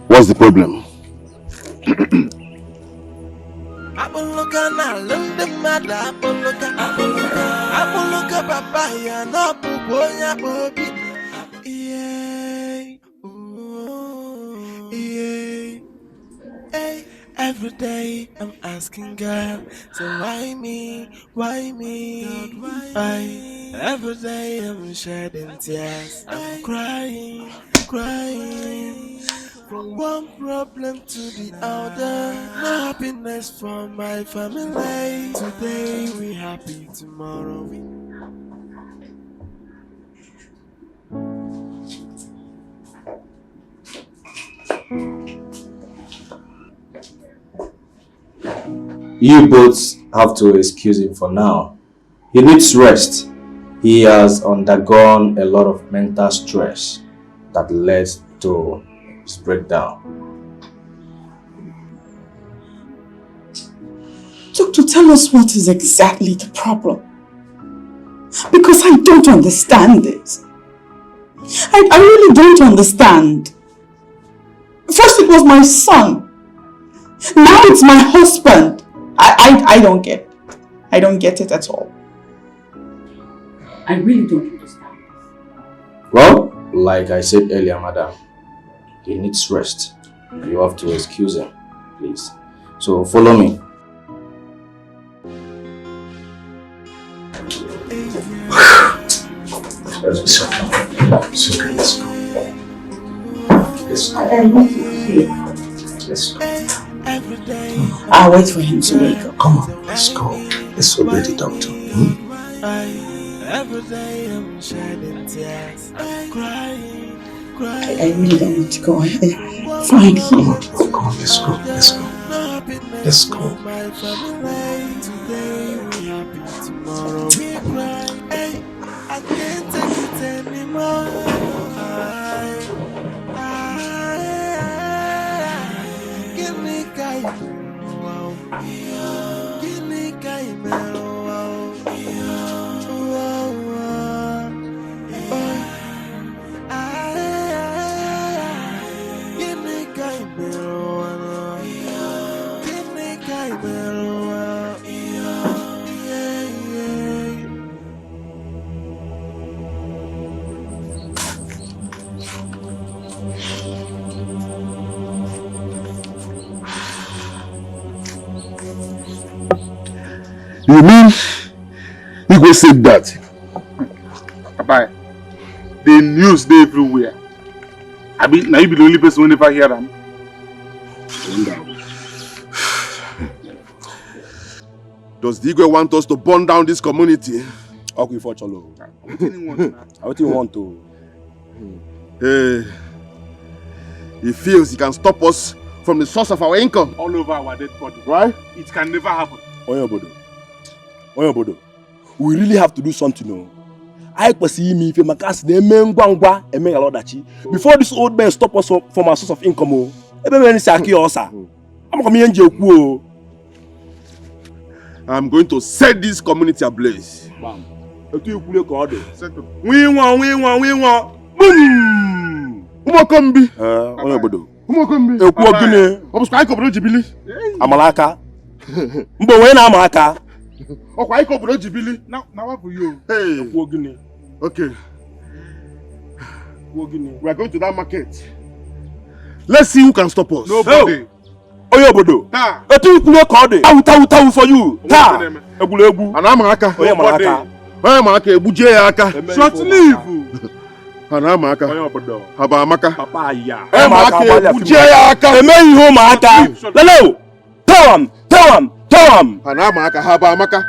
What's the problem? Apoloka na London mad apoloka papaya no puponya bobi. Every day I'm asking God, so why me, why me, God, why? Every day I'm shedding tears, I'm crying. crying. From one problem to the other, no happiness for my family. Today we happy, tomorrow we. You both have to excuse him for now. He needs rest. He has undergone a lot of mental stress that led to his breakdown. Doctor, tell us what is exactly the problem. Because I don't understand it. I really don't understand. First it was my son. Now it's my husband. I don't get it. I don't get it at all. I really don't understand. Well, like I said earlier, madam, he needs rest. You have to excuse him, please. So follow me. It's okay, let's go. Let's go. I want to see. Let's go. I'll wait for him to wake up. Come on, let's go. Let's obey the doctor. Every day I'm shedding tears. I'm crying, crying. I really don't want to go. Fine. Come on, let's go. Let's go. Let's go. My family. Today we happy, tomorrow we cry. Hey, I can't take it anymore. Give me guy. Give me guy. You mean Igwe said that? Papa, the news dey everywhere. I mean, now you be the only person who never hear them. Does the Igwe want us to burn down this community? Okay, for Cholo. I don't want to. Hey, he feels he can stop us from the source of our income. All over our dead body. Right? It can never happen. Oyobodo, we really have to do something. No? I perceive me if Makas de Mengwangwa and Mengalodachi before this old man stop us from our source of income. I'm going to set this community ablaze. Bam. We want. Boom! Umokombi. Oyobodo. Umokombi. Gine. Obuska iko bro jibili. Amalaka. Mbo we na amaka. Okwa iko bro jibili. Now what for you? Hey. Gine. Okay. We are going to that market. Let's see who can stop us. Nobody. Oyobodo. Etu ikule ko de. Awutawu for you. Ta. Egulegu. Ana amaka. Oyamaka. Oyamaka ebuje ya aka. Short leave. Ana amaka. Oyobodo. Haba amaka. Papa ya. Amaka ebuje ya aka. Emeyi ho ma aka. Lelo. Tell him. Ana amaka haba amaka.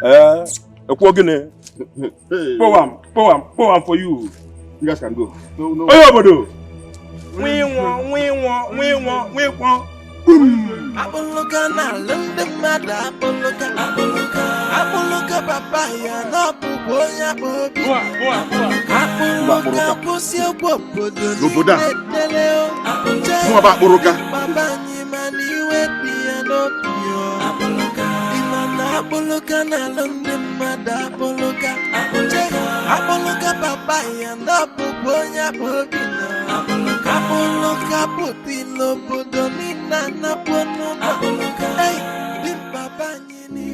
Gine. Pour am for you. You guys can go. No. Oyobodo. We want. Apologa na lende mada apologa papaya na puponya bobi apologa posi obodo Loboda. teleo Mo ba apologa baba ni mani wedi anopio imana apologa na lende mada apologa papaya na puponya bobi apologa poti lobodo ni na pono hey di baba ni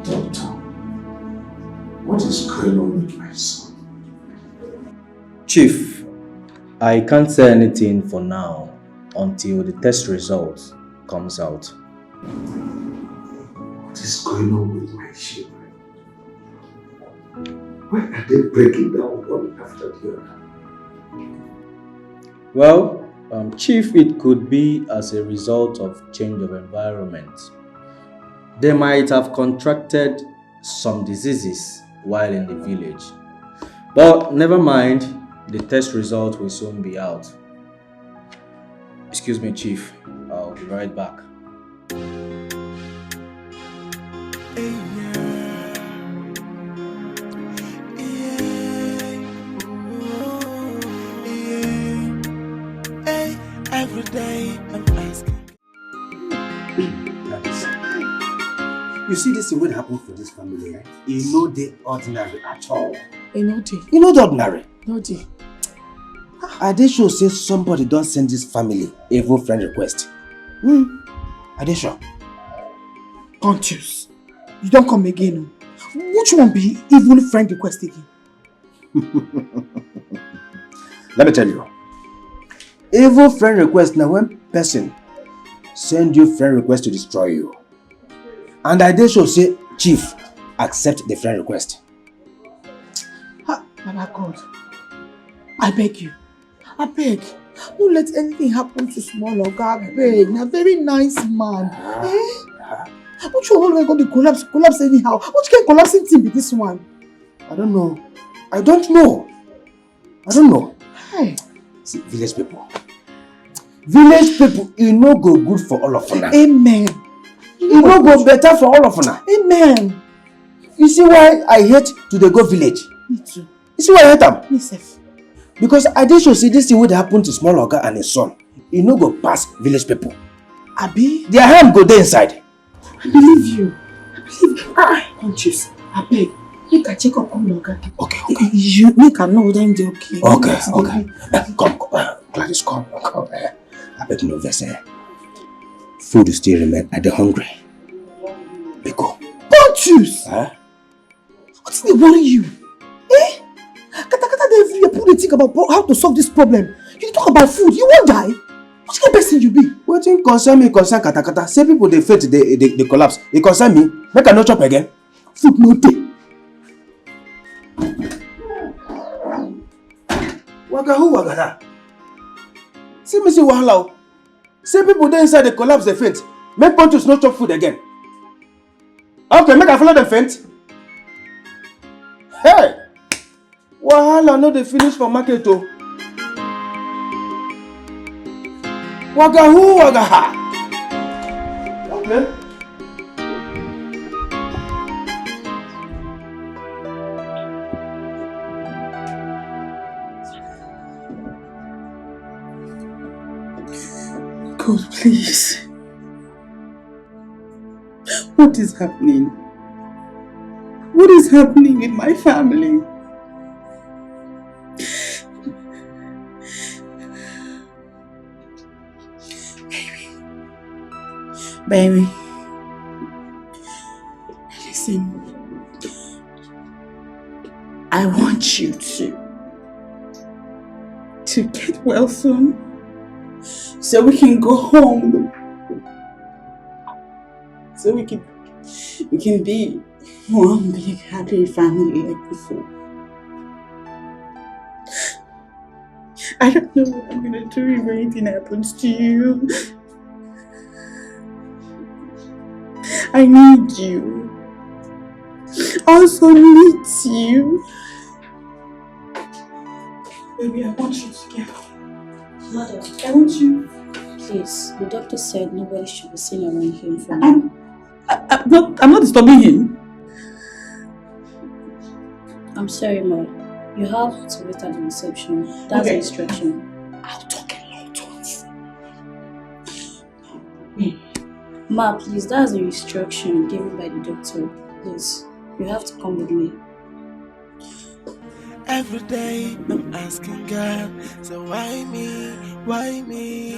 Doctor, what is going on with my son? Chief, I can't say anything for now until the test results comes out. What is going on with my children? Why are they breaking down one after the other? Well, Chief, it could be as a result of change of environment. They might have contracted some diseases while in the village. But never mind, the test result will soon be out. Excuse me, Chief. I'll be right back. Every day I'm asking. You see this thing what happened for this family, eh? You know the ordinary at all. You know the. You know the ordinary. No the. Are they sure say somebody don't send this family evil friend request? Are they sure? Pontius, you don't come again. Which one be evil friend request again? Let me tell you. Evil friend request now when person send you friend request to destroy you. And I did sure say, Chief, accept the friend request. Baba God, I beg you. I beg. Don't let anything happen to small Oga. I beg. Now very nice man. Which one going to collapse anyhow? Which kind of collapsing thing be this one? I don't know. I don't know. Hey. See, village people. Village people, it no go good for all of us. Amen. It no go better for all of us. Amen. You see why I hate to the go village? Me too. You see why I hate them? Me self. Because I did show see this thing would happen to small Oga and his son. It no go past village people. Abi? Their hand go there inside. I believe you. Conscious. I beg. Make a check up on Oga. Okay. You make a know then they okay. Okay. Come. Gladys, come. I beg no vex. Food still remain. I dey hungry. Biko. Pontius! What's the worry you? Kata they put the think about how to solve this problem. You talk about food, you won't die. What kind of person you be? Wetin concern me concern kata. Say people they faint, they collapse. It concern me. Make I no chop again. Food no dey. Waga who waga that? See me see wahala. Say people there inside they collapse, they faint. Make Pontius no chop food again. Okay, make I follow them faint. Hey! Wahala no dey finish for market o. Waga who waga ha? Okay. God, please. What is happening? What is happening with my family? Baby. Listen. I want you to get well soon. So we can go home. So we can be one big happy family like before. I don't know what I'm gonna do if anything happens to you. I need you. I also need you. Baby, I want you to get home. Mother, I want you. Please, the doctor said nobody should be seen around him for now. I'm not disturbing him. I'm sorry, Ma. You have to wait at the reception. That's the instruction. I'll talk a lot once. Ma, please, that's the instruction given by the doctor. Please, you have to come with me. Every day I'm asking God, so why me, why me?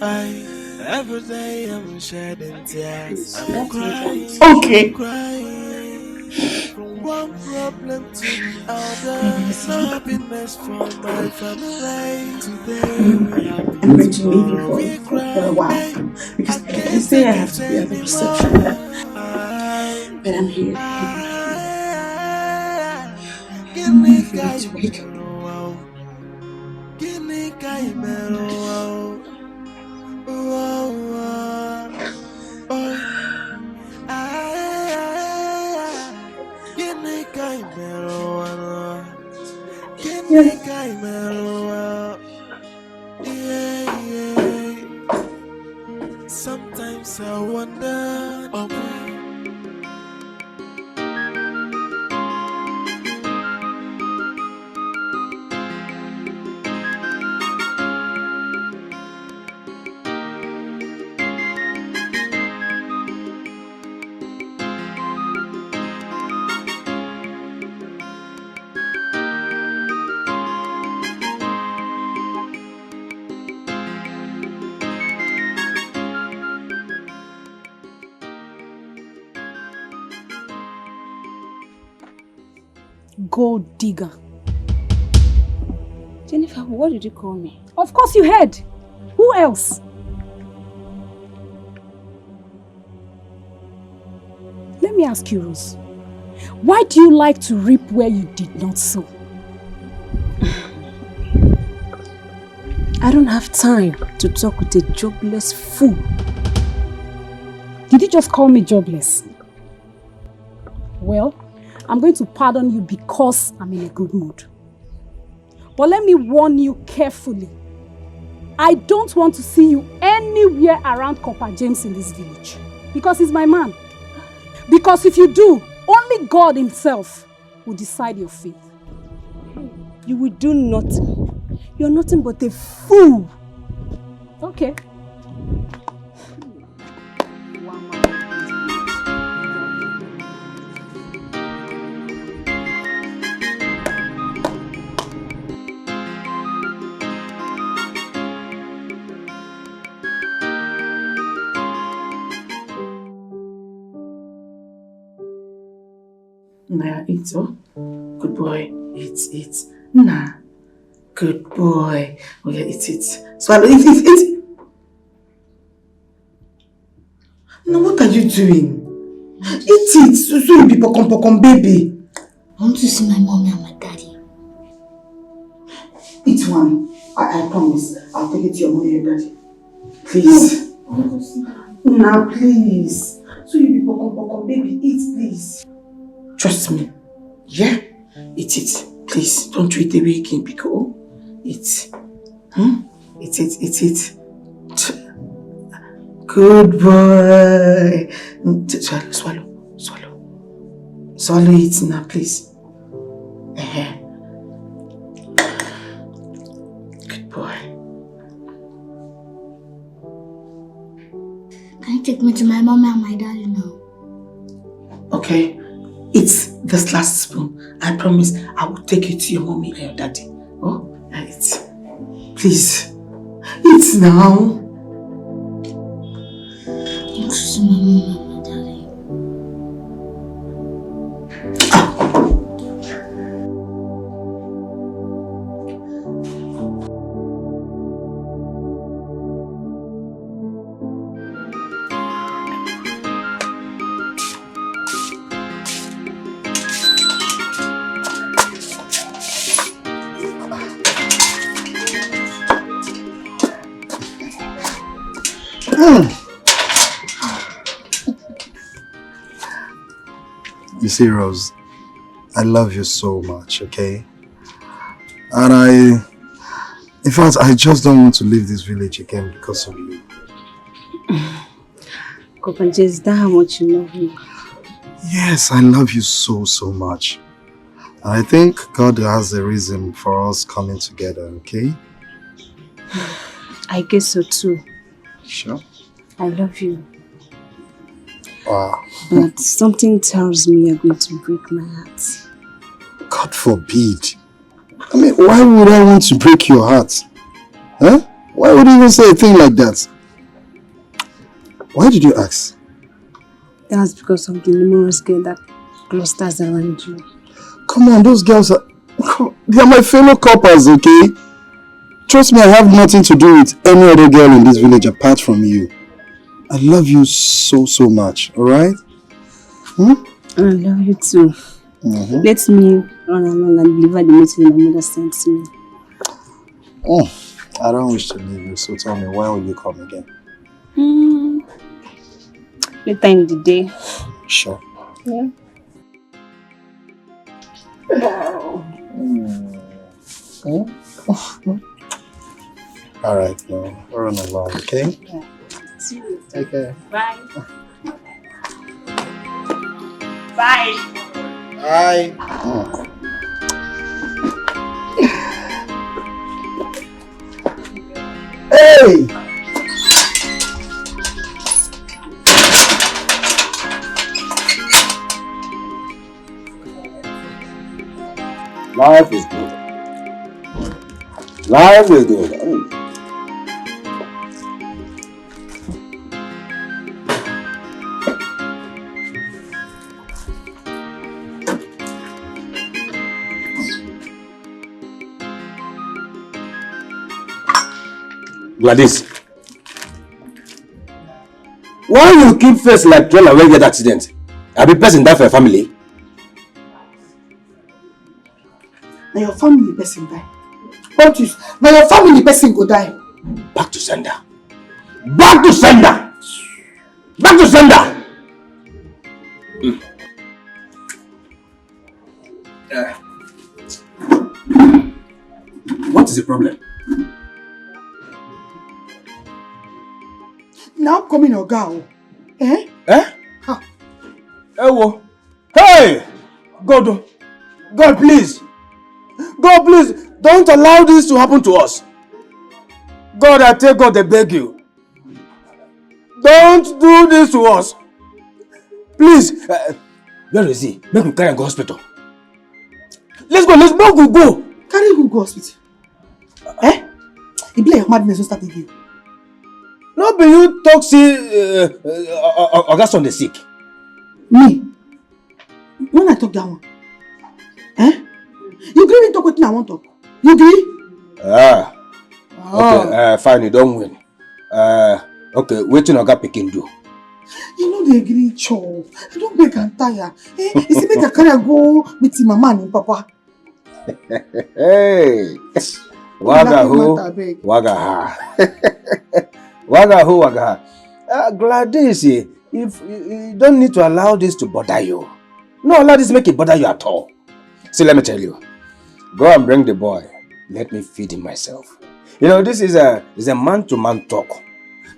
Every day I'm shedding tears, I'm crying, Okay. crying. From one problem to the other, happiness for my family. Today I'm going to leave you for a while because they say I have to be at the reception. But I'm here. Sometimes I wonder, oh boy. Gold digger. Jennifer, what did you call me? Of course you heard. Who else? Let me ask you, Rose. Why do you like to reap where you did not sow? I don't have time to talk with a jobless fool. Did you just call me jobless? Well, I'm going to pardon you because I'm in a good mood. But let me warn you carefully. I don't want to see you anywhere around Copper James in this village. Because he's my man. Because if you do, only God himself will decide your fate. You will do nothing. You're nothing but a fool. Okay. Nah, eat, oh. Good boy. Eat. Nah. Good boy. Oh yeah, eat. Swallow, eat. Now what are you doing? Eat it. So you be pokon, baby. I want to see my mommy and my daddy. Eat one. I promise. I'll take it to your mommy and your daddy. Please. I want to see them. Nah, please. So you be pokon, baby. Eat, please. Trust me. Yeah? Eat it. Please, don't throw it away again, because eat. Eat. Good boy. Swallow it now, please. Good boy. Can you take me to my mom and my daddy now? Okay. Eat this last spoon. I promise I will take it to your mommy and your daddy. Oh, eat. Please. Eat now. I want to see my mom and my daddy. You see, Rose, I love you so much, okay? And in fact, I just don't want to leave this village again because of you. Kopanje, is that how much you love me? Yes, I love you so much. And I think God has a reason for us coming together, okay? I guess so too. Sure? I love you. Wow. But something tells me you're going to break my heart. God forbid. I mean, why would I want to break your heart? Huh? Why would you even say a thing like that? Why did you ask? That's because of the numerous girls that clusters around you. Come on, those girls are... They are my fellow coppers, okay? Trust me, I have nothing to do with any other girl in this village apart from you. I love you so much, alright? I love you too. Let me run along and deliver the meeting my mother sent me. Oh, I don't wish to leave you, so tell me, when will you come again? Later in the day. Sure. Yeah. All right, now run along, okay? Yeah. See you. Take care. Bye. Bye. Bye. Hey! Life is good. Life is good. Gladys, why you keep face like trailer when get accident? I be person die for your family. Now your family person die. What is? Now your family person go die. Back to sender. Back to sender. Back to sender. What is the problem? Now coming your girl. Eh? Eh? Ewo. Hey! God, God, please. God, please, don't allow this to happen to us. God, I tell God, I beg you. Don't do this to us. Please. Where is he? Make him carry him go hospital. Let's go, go. Carry him go hospital. Eh? It be like madness will start again. No, but you talk, see, August on the sick. Me? When I talk that one? Eh? You agree with talk with me, I won't talk. You agree? Okay, fine, you don't win. Okay, waiting Oga Pikin do. You know they agree, Cho. I don't beg and tire. Eh? You see, make a carry go meet him mama and him papa. Hey! Waga who? Waga ha. Waga who? Waga ha. Gladys, if you don't need to allow this to bother you. No, allow this to make it bother you at all. See, let me tell you. Go and bring the boy. Let me feed him myself. You know, this is a man-to-man talk.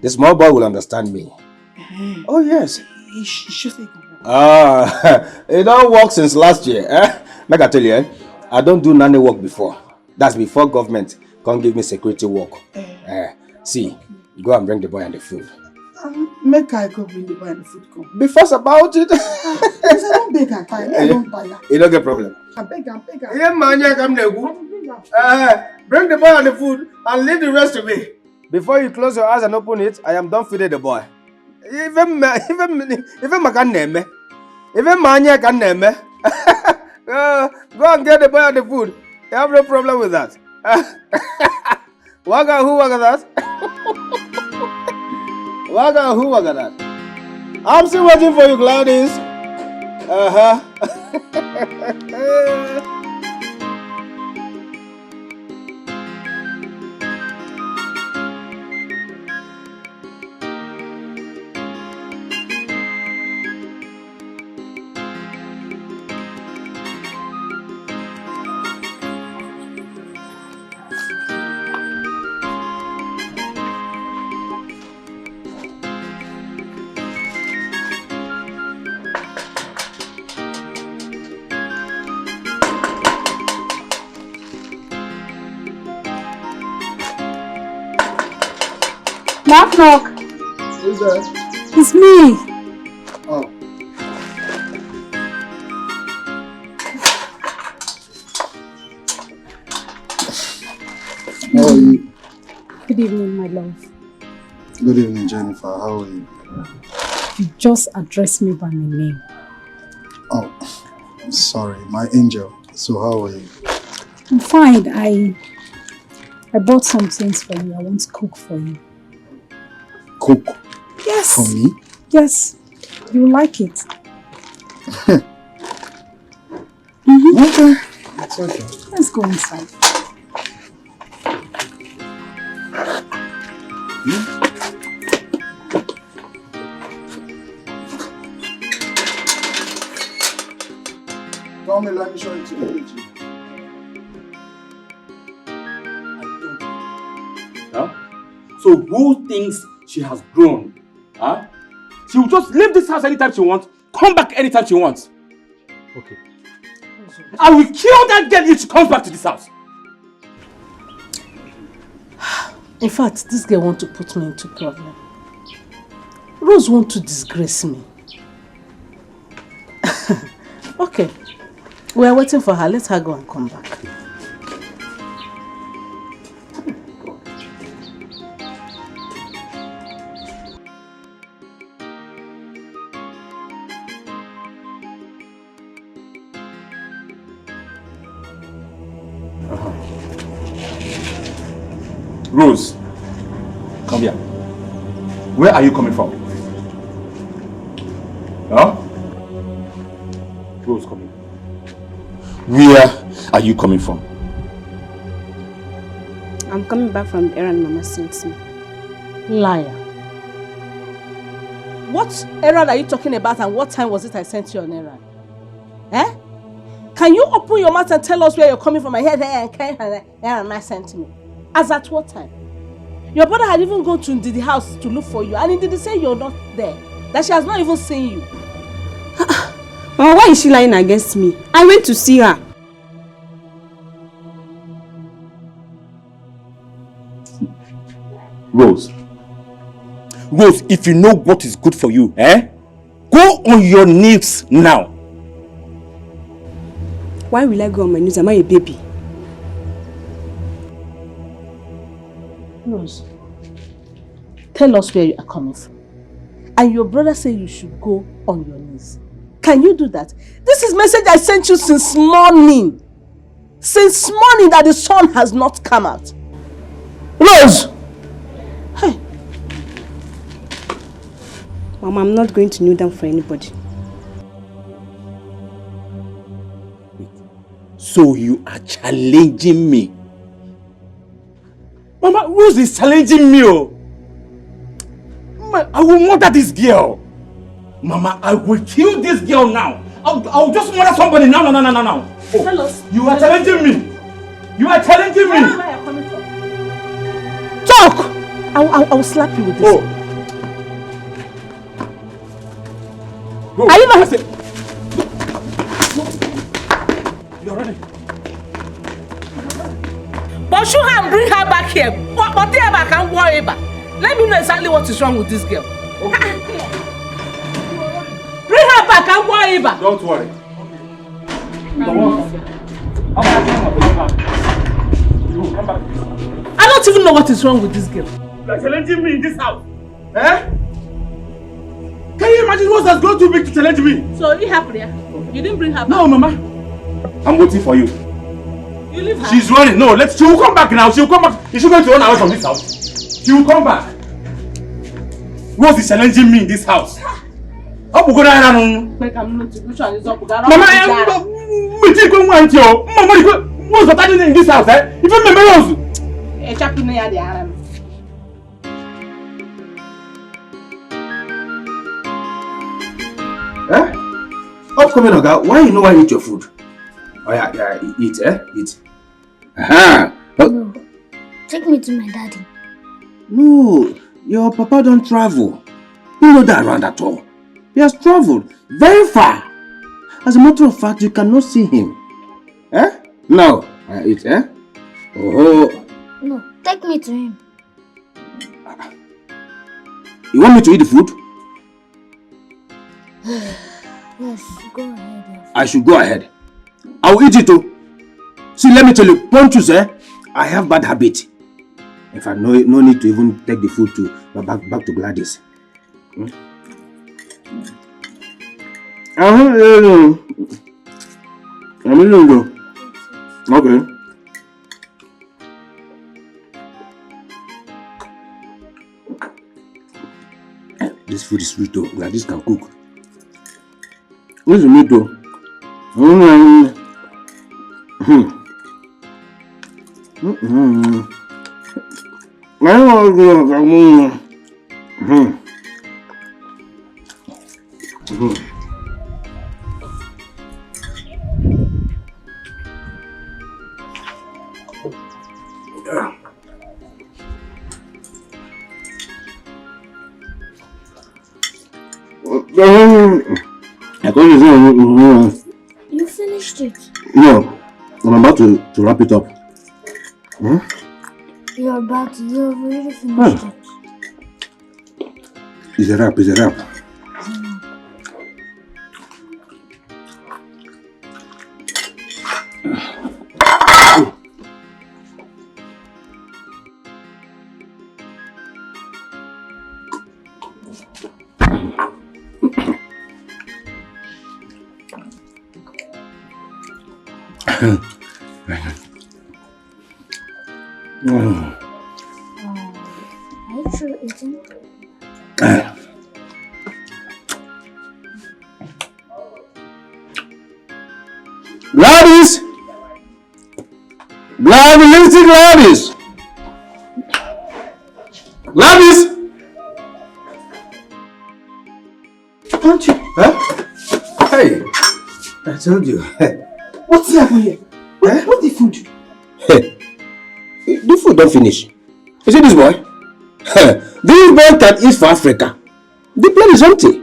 The small boy will understand me. Oh, yes. He should say It don't work since last year. Make I tell you, I don't do nanny work before. That's before government can't give me security work. See, go and bring the boy and the food. Make I go bring the boy and the food come. Be fast about it. I don't beg and tire. I don't tire. You don't get problem. I beg and beg and Yeah, man, you come there. Bring the boy and the food and leave the rest to me. Before you close your eyes and open it, I am done feeding the boy. Even man can name me. Even man can name me. Go and get the boy and the food. You have no problem with that. Waga who waga that? Waga who waga that? I'm still waiting for you, Gladys. Knock, knock. Who's that? It's me. Oh. How are you? Good evening, my love. Good evening, Jennifer. How are you? You just addressed me by my name. Oh, sorry, my angel. So how are you? I'm fine. I bought some things for you. I want to cook for you. Cook? Yes. For me? Yes. You like it. Okay. It's okay. Let's go inside. Tell me, let me show you to the kitchen. Huh? So who thinks she has grown? Huh? She will just leave this house anytime she wants, come back anytime she wants. Okay. I will kill that girl if she comes back to this house. In fact, this girl wants to put me into problem. Rose wants to disgrace me. Okay. We are waiting for her. Let her go and come back. Rose, come here. Where are you coming from? Huh? Rose, come here. Where are you coming from? I'm coming back from the errand Mama sent me. Liar. What errand are you talking about and what time was it I sent you on errand? Eh? Can you open your mouth and tell us where you're coming from? I heard and errand Mama sent me. As at what time? Your brother had even gone to the house to look for you and he didn't say you're not there. That she has not even seen you. Mama, why is she lying against me? I went to see her. Rose, if you know what is good for you, go on your knees now. Why will I go on my knees? Am I a baby? Rose, tell us where you are coming from. And your brother said you should go on your knees. Can you do that? This is message I sent you since morning. Since morning that the sun has not come out. Rose! Hey. Mama, I'm not going to kneel down for anybody. So you are challenging me? Mama, Rose is challenging me. Oh. I will murder this girl. Mama, I will kill this girl now. I'll just murder somebody now. Oh, tell us. You are challenging me. You are challenging me. Tell us where you're coming from. Talk! I will slap you with this. Oh. Go. Are you not? You're ready. Pursue her and bring her back here. Whatever can worry about. Let me know exactly what is wrong with this girl. Okay. Bring her back and worry about. Don't worry. I don't even know what is wrong with this girl. You are challenging me in this house. Eh? Can you imagine what has gone too big to challenge me? So you happy? You didn't bring her back? No, Mama. I'm waiting for you. You leave her? She's running. No, she will come back now. She will come back. Is she going to run away from this house? She will come back. Rose is challenging me in this house. Mama, I am Mama, what's happening in this house? Even remember Rose. Upcoming Oga, why you know I eat your food? Oh yeah, eat, eat. Aha! No, take me to my daddy. No, your papa don't travel. You know that around at all. He has traveled very far. As a matter of fact, you cannot see him. No, eat, Oh. No, take me to him. You want me to eat the food? Yes, go ahead. I should go ahead. I will eat it too. See, let me tell you, Ponchus, I have bad habit. In fact, no need to even take the food to back to Gladys. Okay. This food is sweet though. Gladys can cook. Where's the meat though? You finished it. No, I'm about to wrap it up. You're already finished it. It's a wrap, it's a wrap. Are you sure eating? Gladys! Gladys! Gladys! Don't you? Huh? Hey, I told you. What's happening here? What's the food? Hey, the food don't finish. You see this boy? This boy can eat for Africa. The plate is empty.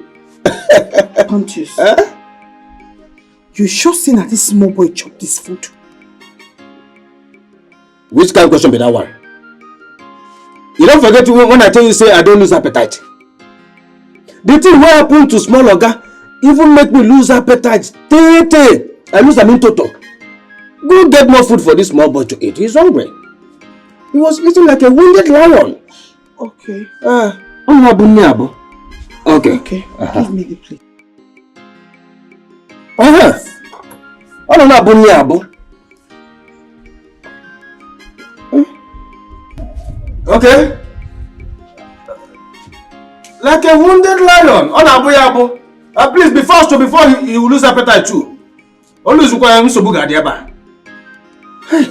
Pontius. You sure seen that this small boy chop this food? Which kind of question be that one? You don't forget when I tell you say I don't lose appetite. The thing what happened to small Oga even make me lose appetite. I lose them in total. Go get more food for this small boy to eat. He's hungry. He was eating like a wounded lion. Okay. Okay. Okay. Give me the plate. Okay. Like a wounded lion. Please be fast before he will lose appetite too. Always require him. Hey,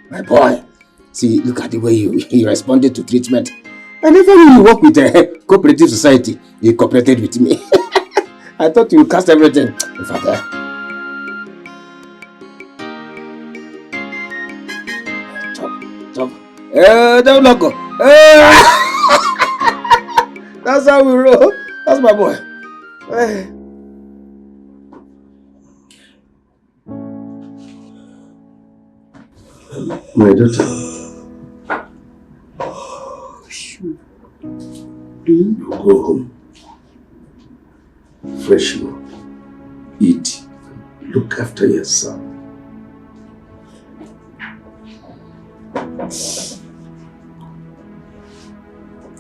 my boy. See, look at the way he responded to treatment. I never knew you work with a cooperative society. He cooperated with me. I thought you would cast everything. In fact, Chop. Don't look. That's how we roll. That's my boy. My daughter. You go home. Freshen up. Eat. Look after yourself.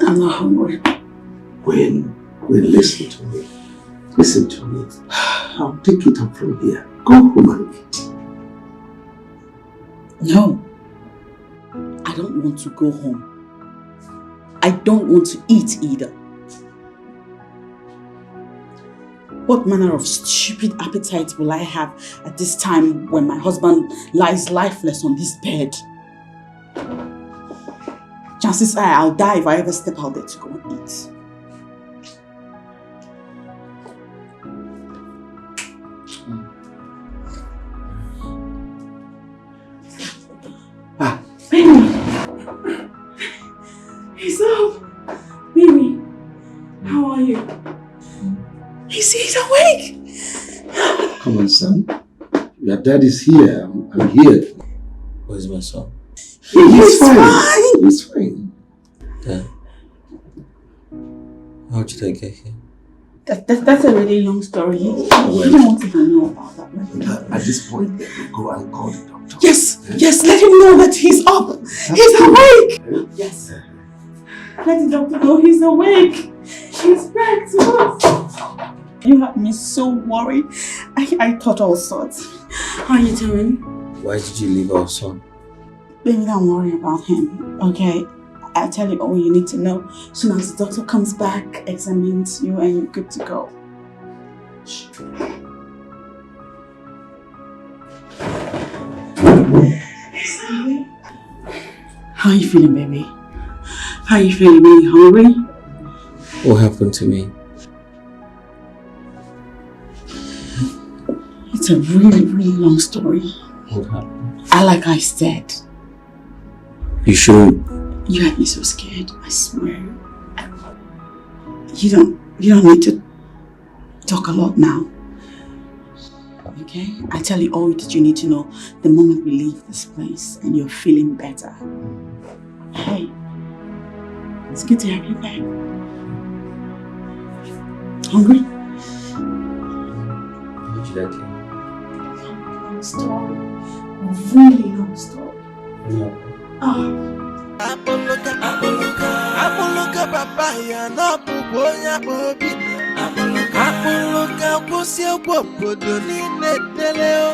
I'm not hungry. When listen to me. Listen to me. I'll take it up from here. Go home and eat. No. I don't want to go home. I don't want to eat either. What manner of stupid appetite will I have at this time when my husband lies lifeless on this bed? Chances are I'll die if I ever step out there to go and eat. Baby! He's up! Baby, how are you? He's awake! Come on, son. Your dad is here. I'm here. Where's my son? He's fine. He's fine. Dad, how did I get here? That's a really long story. You don't want to know about that. Right? At this point, go and call the doctor. Yes, let him know that he's up. He's awake. Yes. Let the doctor know he's awake. He's back to us. You had me so worried. I thought all sorts. How are you doing? Why did you leave our son? Baby, don't worry about him, okay? I'll tell you all you need to know. Soon as the doctor comes back, examines you, and you're good to go. Shh. How are you feeling, baby? How are you feeling? Are you hungry? What happened to me? It's a really, really long story. What happened? Like I said, You shouldn't. you had me so scared, I swear. You don't need to talk a lot now. Okay? I tell you all that you need to know the moment we leave this place and you're feeling better. Hey, it's good to have you back. Hungry? What should I do? Long story. A really long story. Yeah. Apoloka papaya no puponya bobi. Apoloka kusia bobodo ni neteleo.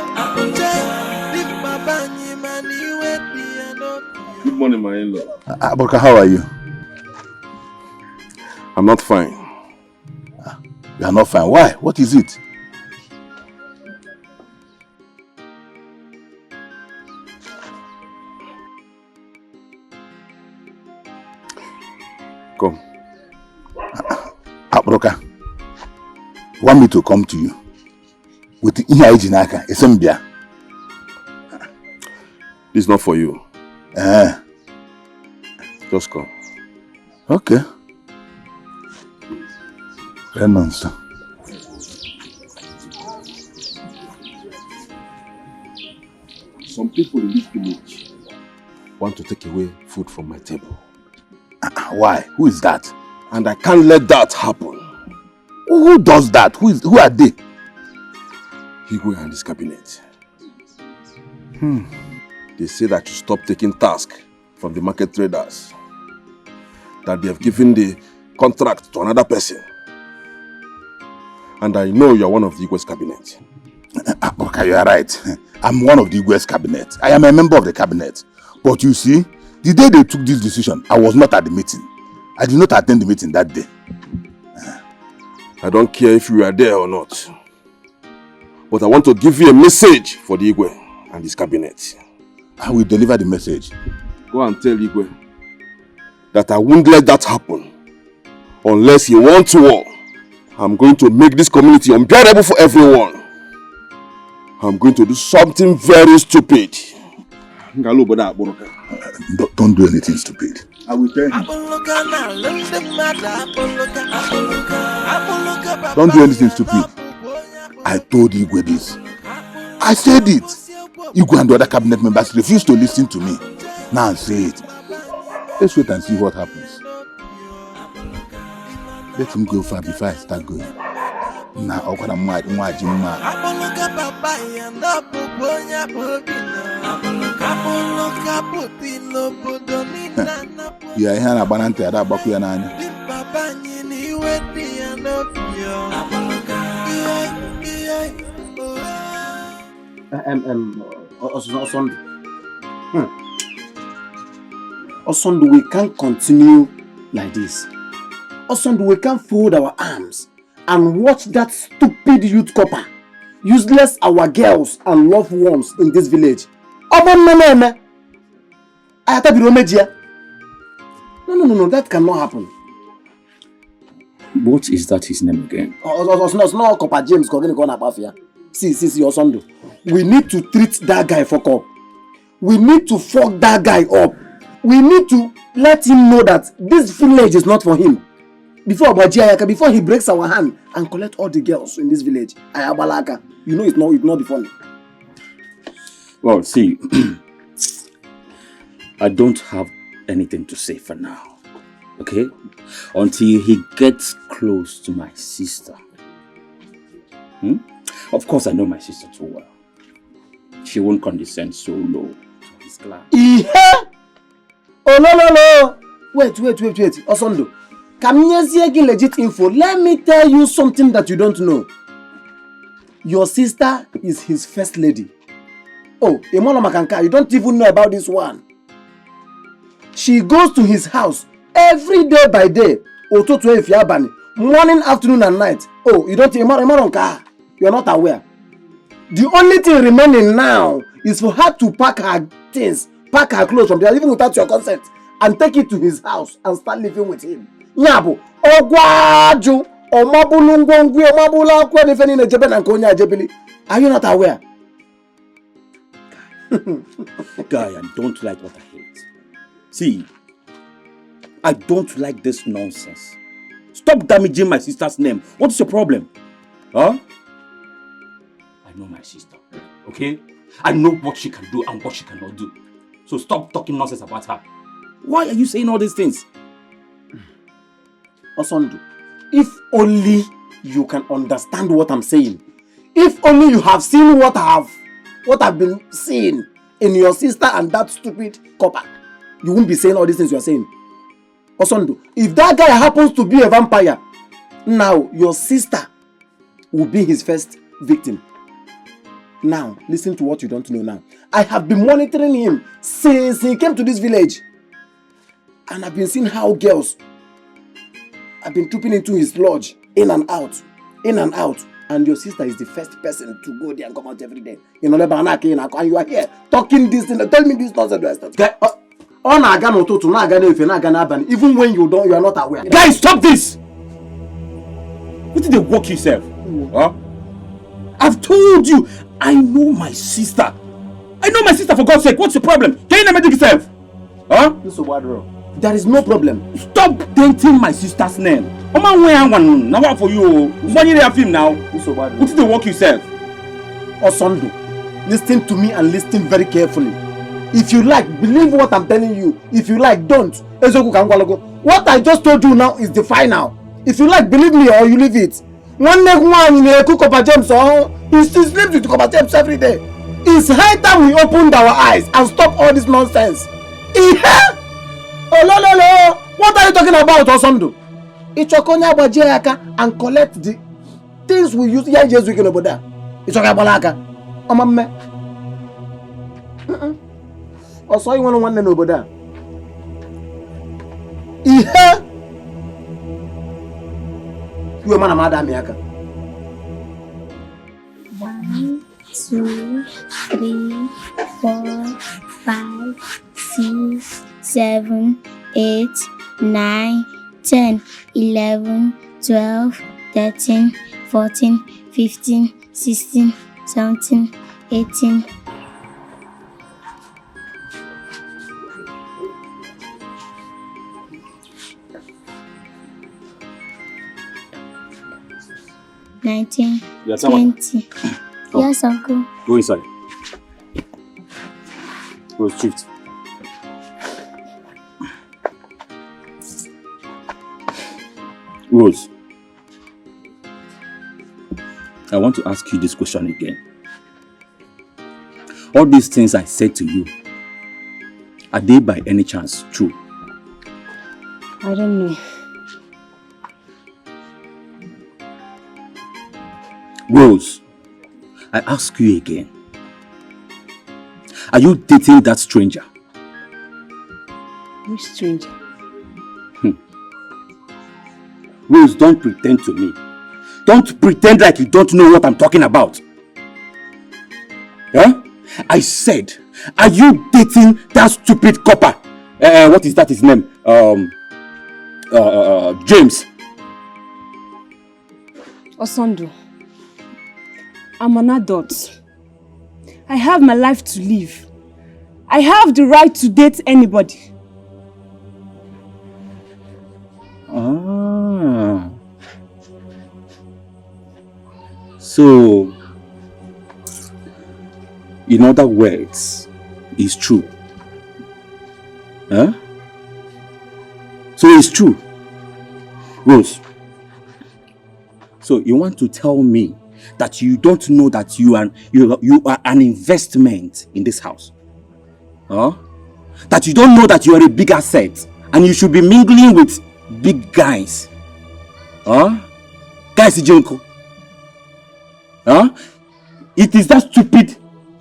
Good morning, my in-law. Abuka, how are you? I'm not fine. You are not fine. Why? What is it? Come. Abuka, you want me to come to you with the Jinaka, Esembia? This is not for you. Just come. Okay. Very nice. Some people in this village want to take away food from my table. Why? Who is that? And I can't let that happen. Who does that? Who are they? Igwe and his cabinet. They say that you stop taking tasks from the market traders. That they have given the contract to another person. And I know you are one of the Igwe's cabinet. Okay, you are right. I'm one of the Igwe's cabinet. I am a member of the cabinet. But you see, the day they took this decision, I was not at the meeting. I did not attend the meeting that day. I don't care if you are there or not. But I want to give you a message for the Igwe and his cabinet. I will deliver the message. Go and tell Igwe that I won't let that happen unless he wants war. I'm going to make this community unbearable for everyone. I'm going to do something very stupid. Don't do anything stupid. I will tell you. Don't do anything stupid. I told Igwe this. I said it. Igwe and the other cabinet members refused to listen to me. Now I say it. Let's wait and see what happens. Let him go far before I start going. Now I'm going to watch him. You are here na banante ada baku ya nani. Osondu, we can't continue like this. Osondu, we can't fold our arms and watch that stupid youth copper useless our girls and loved ones in this village. No, that cannot happen. What is that his name again? It's not Copper James. See, Osondu. We need to treat that guy fuck up. We need to fuck that guy up. We need to let him know that this village is not for him. Before he breaks our hand and collect all the girls in this village. You know it's not be funny. Well, see, I don't have anything to say for now. Okay? Until he gets close to my sister. Of course, I know my sister too well. She won't condescend so low to his class. Oh, no. Wait. Osondu. Kamnyezi legit info. Let me tell you something that you don't know. Your sister is his first lady. Oh, Emono Makanka, you don't even know about this one. She goes to his house every day by day. Morning, afternoon, and night. Oh, you don't Emono. You're not aware. The only thing remaining now is for her to pack her things, pack her clothes from there, even without your consent, and take it to his house and start living with him. Nyabo, Ogwaju, Omabulungongwe, Omabula, Kwenifeni, Jeben, and Konya Jebili. Are you not aware? Guy, I don't like what I hate. See, I don't like this nonsense. Stop damaging my sister's name. What is your problem? Huh? I know my sister, okay? I know what she can do and what she cannot do. So stop talking nonsense about her. Why are you saying all these things? Osondu, if only you can understand what I'm saying. If only you have seen what I've been seeing in your sister and that stupid copper, you won't be saying all these things you are saying. Osondu, if that guy happens to be a vampire, now your sister will be his first victim. Now, listen to what you don't know now. I have been monitoring him since he came to this village. And I've been seeing how girls have been trooping into his lodge, in and out. And your sister is the first person to go there and come out every day. You know, and you are here talking this thing. Tell me this nonsense. Even when you are not aware. Guys, stop this! What did they work yourself? Huh? I've told you, I know my sister. I know my sister, for God's sake. What's the problem? Can you not make yourself? Huh? There is no problem. Stop denting my sister's name. Now what for you? What you have him now? What did they work yourself? Osondu, listen to me and listen very carefully. If you like, believe what I'm telling you. If you like, don't. What I just told you now is the final. If you like, believe me or you leave it. One leg one in a cook Copper James, he still sleeps with Copper James every day. It's high time we opened our eyes and stop all this nonsense. Oh, what are you talking about, Osondu? Ichokonya Bajiaka and collect the things we use. Yeah, just weekend over there. Ichokabalaka. Omame. Also, you want to know over there. You are man madam yaka. 1, 2, 3, 4, 5, 6, 7, 8, 9, 10, 11, 12, 13, 14, 15, 16, 17, 18. Nineteen, yes, 20. Yes, uncle. Go inside. Go shift. Rose, I want to ask you this question again. All these things I said to you, are they by any chance true? I don't know. Rose, I ask you again. Are you dating that stranger? Which stranger? Rose, don't pretend to me. Don't pretend like you don't know what I'm talking about. Huh? I said, are you dating that stupid copper? What is that his name? James. Osondu, I'm an adult. I have my life to live. I have the right to date anybody. Ah. So, in other words, it's true. Huh? So it's true. Rose, so you want to tell me that you don't know that you are an investment in this house? Huh? That you don't know that you are a big asset and you should be mingling with big guys? Huh? Guys, Junko. Huh? It is that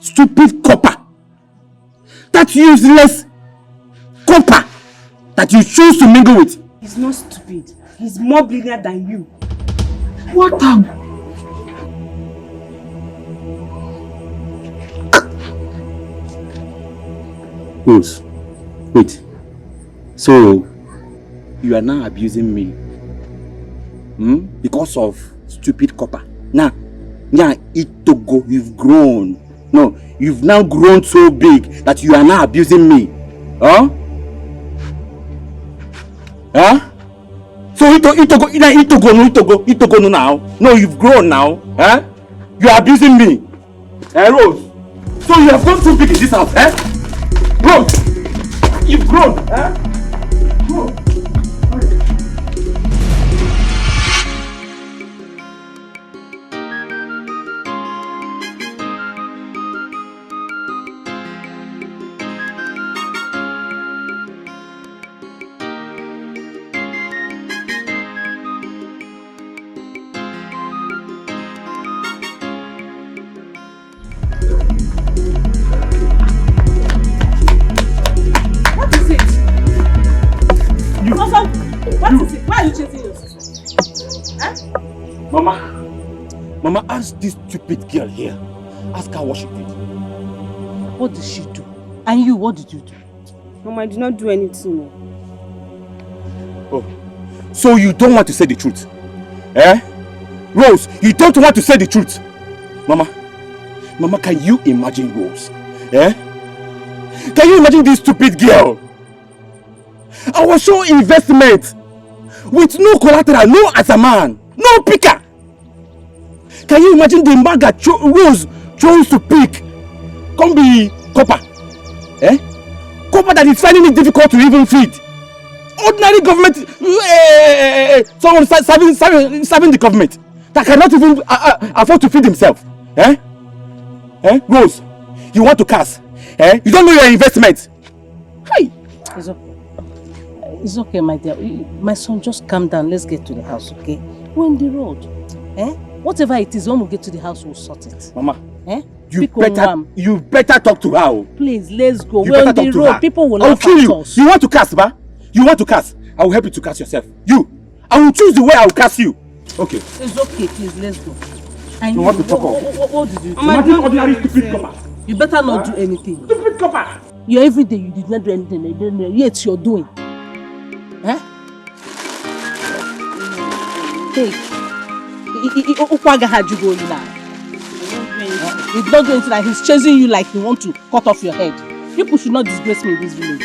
stupid copper, that useless copper that you choose to mingle with. He's not stupid. He's more brilliant than you. What Rose, wait. So, you are now abusing me? Because of stupid copper. Now, Itogo, you've grown. No, you've now grown so big that you are now abusing me. Huh? Huh? So Itogo now. No, you've grown now. Huh? You are abusing me. Rose. So you have gone too big in this house, eh? Rose, you've grown, eh? Grown. Mama, ask this stupid girl here. Ask her what she did. What did she do? And you, what did you do? Mama, I did not do anything. Oh, so you don't want to say the truth? Eh? Rose, you don't want to say the truth? Mama, can you imagine Rose? Eh? Can you imagine this stupid girl? Our show investment with no collateral, no as a man, no picker. Can you imagine the man that Rose chose to pick? Come be copper. Eh? Copper that is finding it difficult to even feed. Ordinary government, someone serving the government that cannot even afford to feed himself. Eh? Eh? Rose, you want to cast? Eh? You don't know your investment. Hey. It's okay. It's okay, my dear. My son, just calm down. Let's get to the house, okay? We're on the road. Eh? Whatever it is, when we get to the house, we'll sort it. Mama, eh? you better talk to her. Please, let's go. We're on the road. People will laugh kill at you. us. You want to cast, ba? You want to cast? I will help you to cast yourself. I will choose the way I will cast you. Okay. It's okay, please, let's go. And you want to talk off? What did you do? Imagine ordinary stupid copper. You better not do anything. Stupid copper. You every day you did not do anything, yet you're doing. Eh? Hey. He did not do anything like he's chasing you like he want to cut off your head. People should not disgrace me in this village.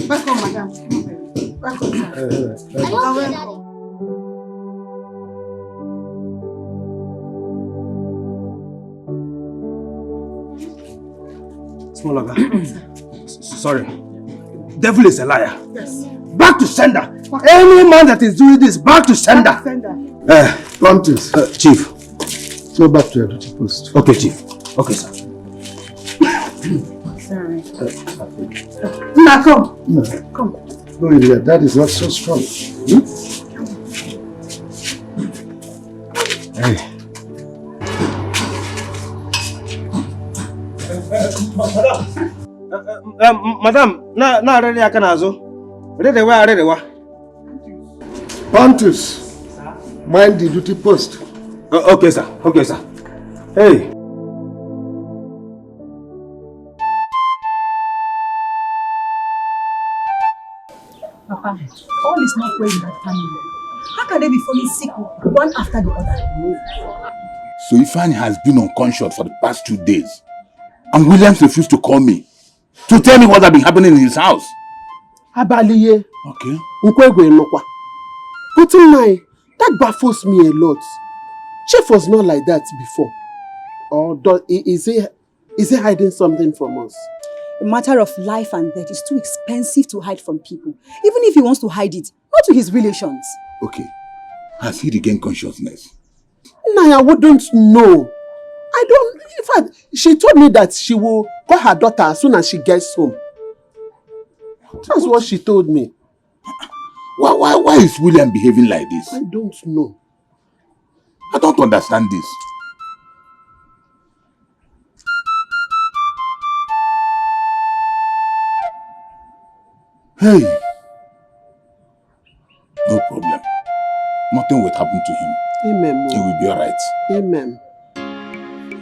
Welcome, madam. Welcome, sir. Small Oga. Sorry. Devil is a liar. Yes. Back to sender. Any man that is doing this, back to sender. Pontus. Chief. Go back to your duty post. Okay, Chief. Okay, sir. Sorry. Now come. No. Come. No, that is not so strong. Hey. Madam, na ready aka nazo. Ready wa. Pontus. Mind the duty post. Okay, sir. Okay, sir. Hey. Papa, all is not well in that family. How can they be falling sick one after the other? So Ifeanyi has been unconscious for the past 2 days. And Williams refused to call me to tell me what had been happening in his house. Abaliye. Okay. Ukwegwe Nokwa. But in mind, that baffles me a lot. Chief was not like that before. Or is he hiding something from us? a matter of life and death. It's too expensive to hide from people. Even if he wants to hide it, not to his relations. Okay. Has he regained consciousness? Naya wouldn't know. I don't... In fact, she told me that she will call her daughter as soon as she gets home. That's what she told me. Why is William behaving like this? I don't know. I don't understand this. Hey. No problem. Nothing will happen to him. Amen. He will be alright. Amen.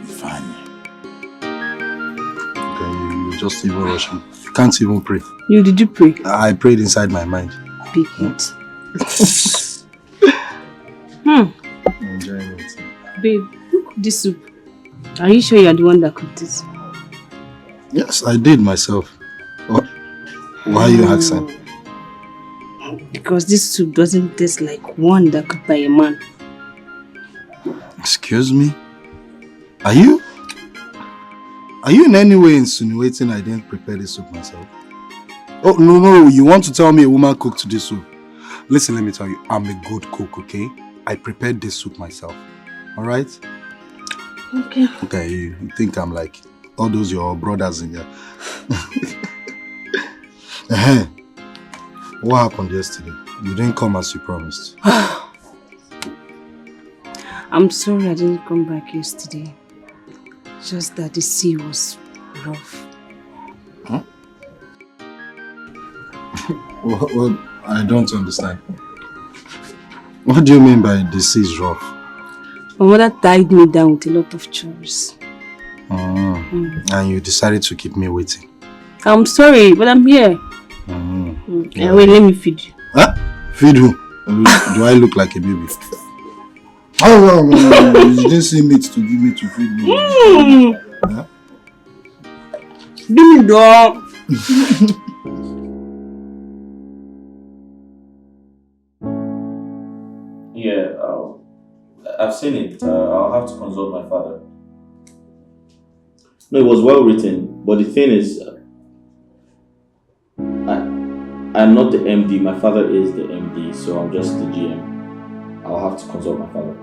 Fine. Okay, you just even rush me. Can't even pray. Did you pray? I prayed inside my mind. Big head. Enjoying it. Babe, who cooked this soup? Are you sure you are the one that cooked it? Yes, I did myself. Why are you asking? Because this soup doesn't taste like one that cooked by a man. Excuse me? Are you in any way insinuating I didn't prepare this soup myself? Oh, no, you want to tell me a woman cooked this soup? Listen, let me tell you, I'm a good cook, okay? I prepared this soup myself, alright? Okay. Okay, you think I'm like all those your brothers in there. What happened yesterday? You didn't come as you promised. I'm sorry I didn't come back yesterday. Just that the sea was rough. Huh? Well, I don't understand. What do you mean by the sea is rough? My mother tied me down with a lot of chores. And you decided to keep me waiting. I'm sorry, but I'm here. Yeah. Wait, let me feed you. Huh? Feed who? Do I look like a baby? Oh, no. You didn't see meat to give me to feed me. Huh? Give me dog. Yeah, I've seen it. I'll have to consult my father. No, it was well written, but the thing is, I'm not the MD. My father is the MD, so I'm just the GM. I'll have to consult my father.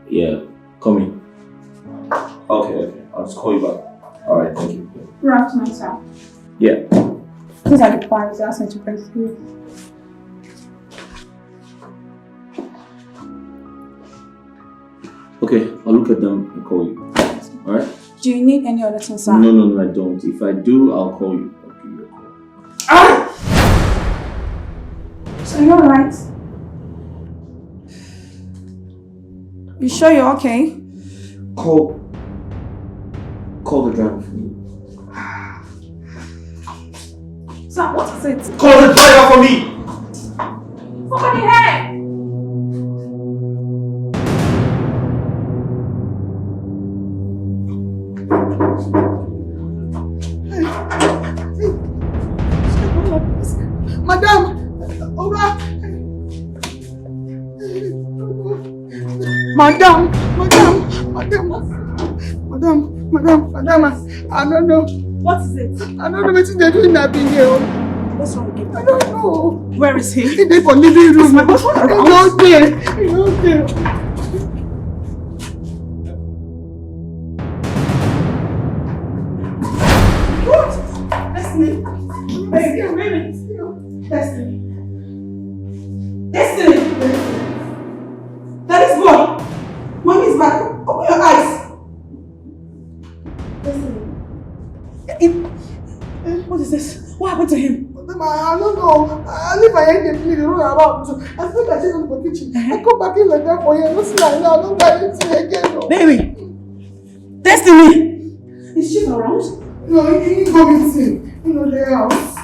Yeah, come in. Okay. I'll just call you back. Alright, thank you. Good afternoon, sir. Yeah. These are the files you asked me to bring through. Okay, I'll look at them and call you. Alright? Do you need any other things, sir? No, I don't. If I do, I'll call you. I'll give you a call. Ah! So you're alright? You sure you're okay? Call the driver for me. Sir, what is it? Call the driver for me! Somebody here! Madam! Over! Madam! I don't know. What is it? I don't know what they're doing that being here. What's wrong with him? I don't know. Where is he? He's there for living room. Is my husband around? He's not there. What? Destiny. Baby. Destiny. That is boy. Mommy is back. Open your eyes. What is this? What happened to him? I don't know. I leave my head and the room about. I think I check on the kitchen. I come back in like that for you. I don't see like that. I don't buy anything again. No. Baby! Destiny! Is she around? No, he didn't go missing. You know, their house.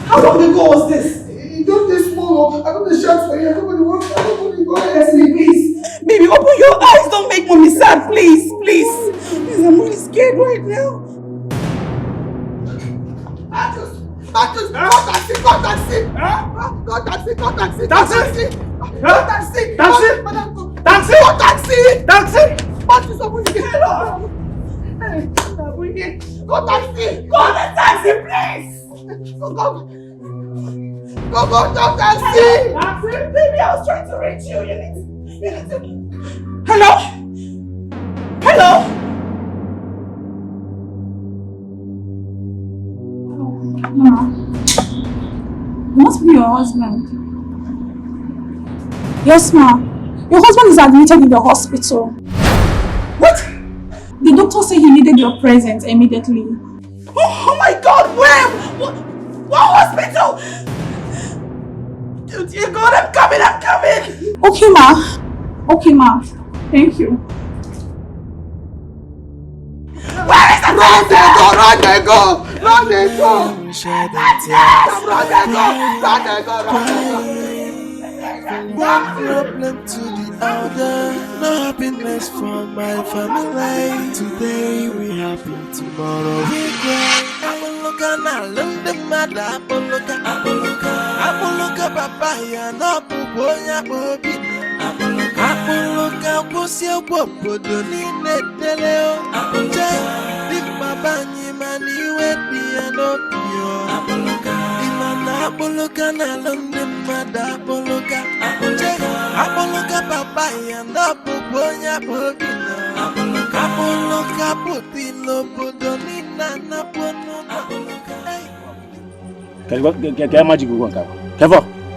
How long ago was this? He don't this small. I got the shots for you. Nobody wants to. Nobody go ahead. Destiny, please. Baby, open your eyes. Don't make mommy sad, please. Please, I'm really scared right now. Taxi! Go taxi! Taxi! What is up with you? Go taxi! Go on the taxi, please! Go taxi! Taxi, baby, I was trying to reach you. You need to... Hello? Hello? Mama, it must be your husband. Yes, ma. Your husband is admitted in the hospital. What? The doctor said he needed your presence immediately. Oh my God, where? What hospital? Dear God, I'm coming! Okay, ma. Okay, ma. Thank you. Where is the Run, they go! Run, they go! From one problem to the other, no happiness for my family. Today we happy, tomorrow we cry. Apoloka na lunde mada, apoloka papaya no puponya bobi. Apoloka kusio popodo ni neteleo. Dima banyi mani wedi anopio. Apoloka na lunde mada, apoloka papaya no puponya bobi. Apoloka putilo podo ni nana pono. Kevin,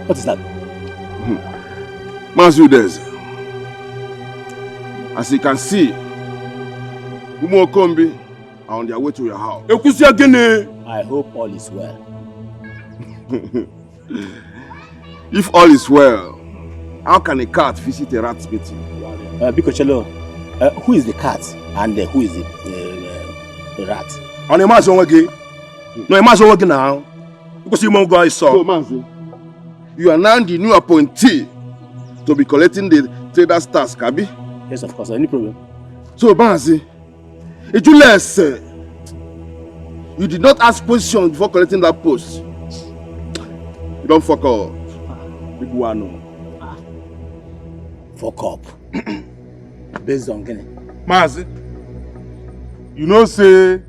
what is that? Mazudez, as you can see, Umo Kombi are on their way to your house. I hope all is well. If all is well, how can a cat visit a rat's meeting? Bikochelo, who is the cat and who is the rat? On a mass again. No, a mass again now. Because you won't go so. You are now the new appointee to be collecting the trader's task, Abi? Yes, of course. Any problem? So, Banzi, you did not ask position before collecting that post. You don't fuck up. People want to know. Fuck up. Based on Guinea. Mazi, you know say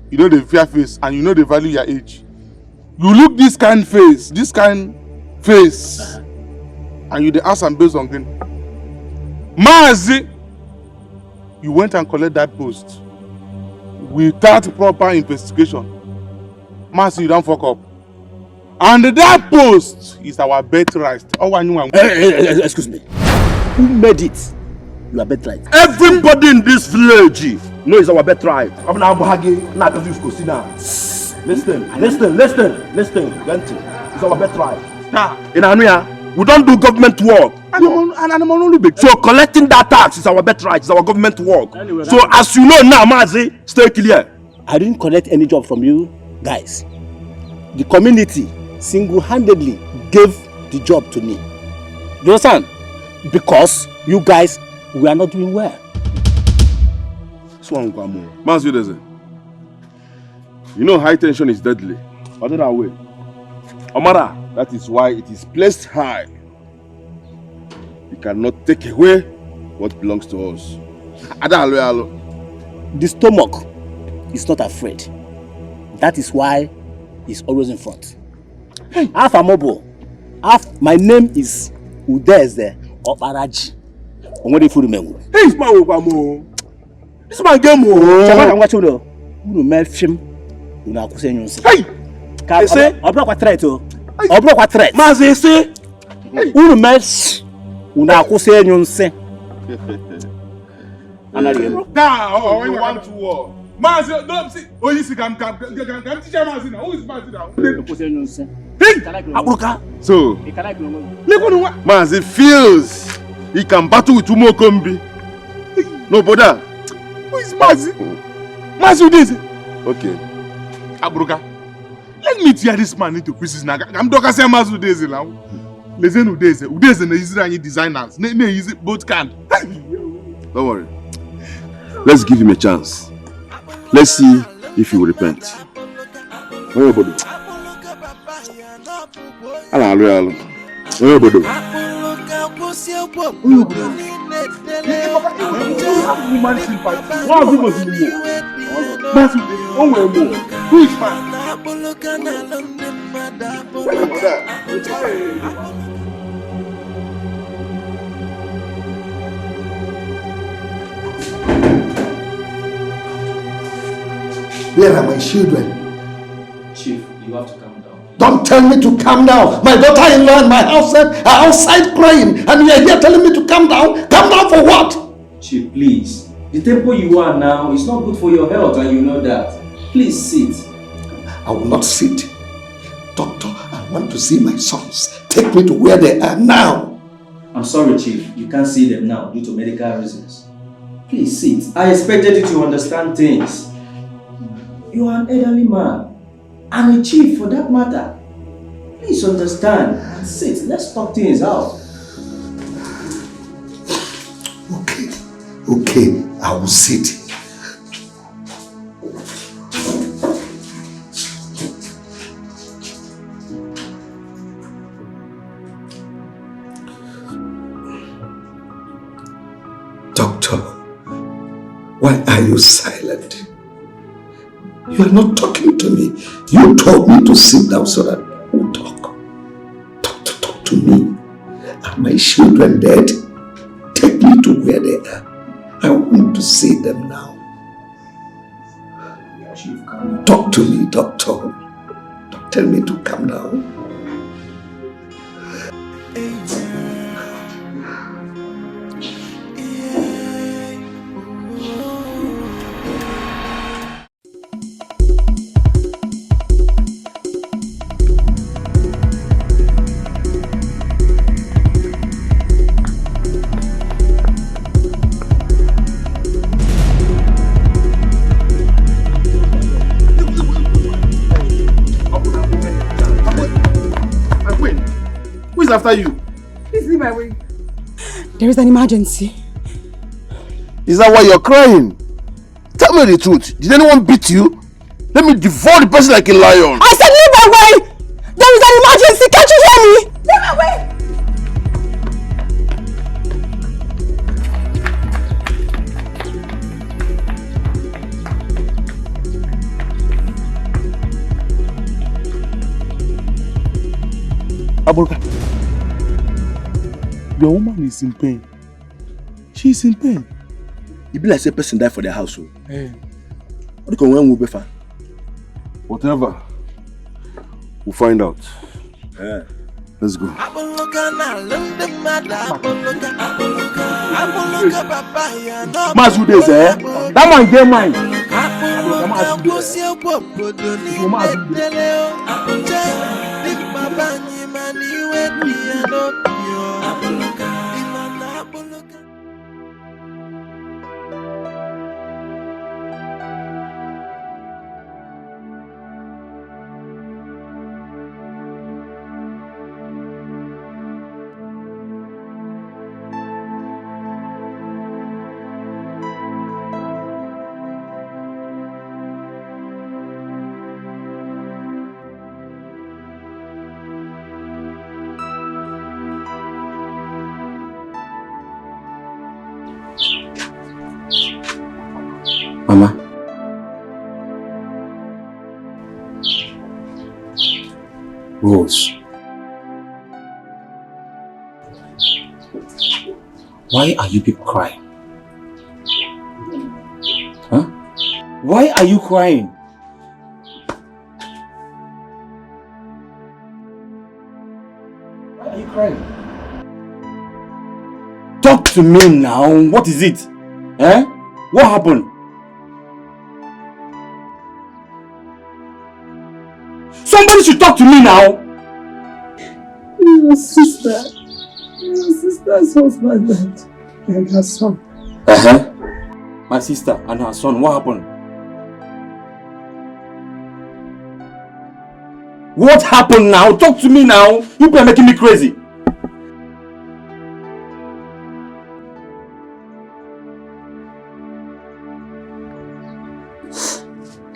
you know the fair face and you know the value your age. You look this kind face, and you the ask and based on Guinea. Mazi, you went and collect that post without proper investigation. Mazi, you don't fuck up. And that post is our birthright. Excuse me. Who made it? You are birthright. Everybody in this village knows our birthright. Listen. It's our birthright. In Anuya, we don't do government work. So collecting that tax is our birthright, it's our government work. Anyway, so as you know now, Mazi, stay clear. I didn't collect any job from you guys. The community single-handedly gave the job to me. You understand? Because you guys were not doing well. Mazi, you know high tension is deadly. Other that way. Amara, that is why it is placed high. We cannot take away what belongs to us. The stomach is not afraid. That is why it's always in front. Half a mobile. My name is Udeze Oparaji. Hey, it's my Obamo. This is my game. Hey! Hey! Say? Obro threat. Obro threat. Mazi say? Unu mes una akuse nyunse. Now, you want to war. Mazi, don't see. Oh, you see, come teacher Mazi now. Who is Mazi now? Hey! Aburuka. So, Mazi feels he can battle with Umo Kombi. No bother. Who is Mazi? Mazi Udeze. Okay. Aburuka. Let me tear this man into pieces now. I'm talking about Mazi Udeze now. Listen Udeze. Udeze na Israeli designers. Ne easy both can. Don't worry. Let's give him a chance. Let's see if he will repent. Everybody. Woman sympathy. What have you got to do? Massive, one way more. Who is man? Where are my children? Chief, you have to calm down. Don't tell me to calm down. My daughter-in-law and my house are outside crying, and you are here telling me to calm down. Calm down for what? Chief, please. The tempo you are now is not good for your health, and you know that. Please sit. I will not sit. Doctor, I want to see my sons. Take me to where they are now. I'm sorry, Chief. You can't see them now due to medical reasons. Please sit. I expected you to understand things. You are an elderly man. And a chief for that matter. Please understand and sit. Let's talk things out. Okay, I will sit. Doctor, why are you silent? You are not talking to me. You told me to sit down so that we'll talk. Doctor, talk to me. Are my children dead? Take me to where they are. I want to see them now. Talk to me, doctor. Don't tell me to calm down. After you. Please leave my way. There is an emergency. Is that why you're crying? Tell me the truth. Did anyone beat you? Let me devour the person like a lion. I said leave my way! There is an emergency! Can't you hear me? Leave my way! Abulka. Your woman is in pain. She is in pain. It be like a person died for their household. Hey. What do you when we'll be fine? Whatever. We'll find out. Yeah. Let's go. Mas who this, eh? That man get mine. Mama. Rose. Why are you people crying? Huh? Why are you crying? Why are you crying? Talk to me now. What is it? Eh? What happened? Somebody should talk to me now. Your sister's husband and her son. My sister and her son, what happened? What happened now? Talk to me now. You people are making me crazy.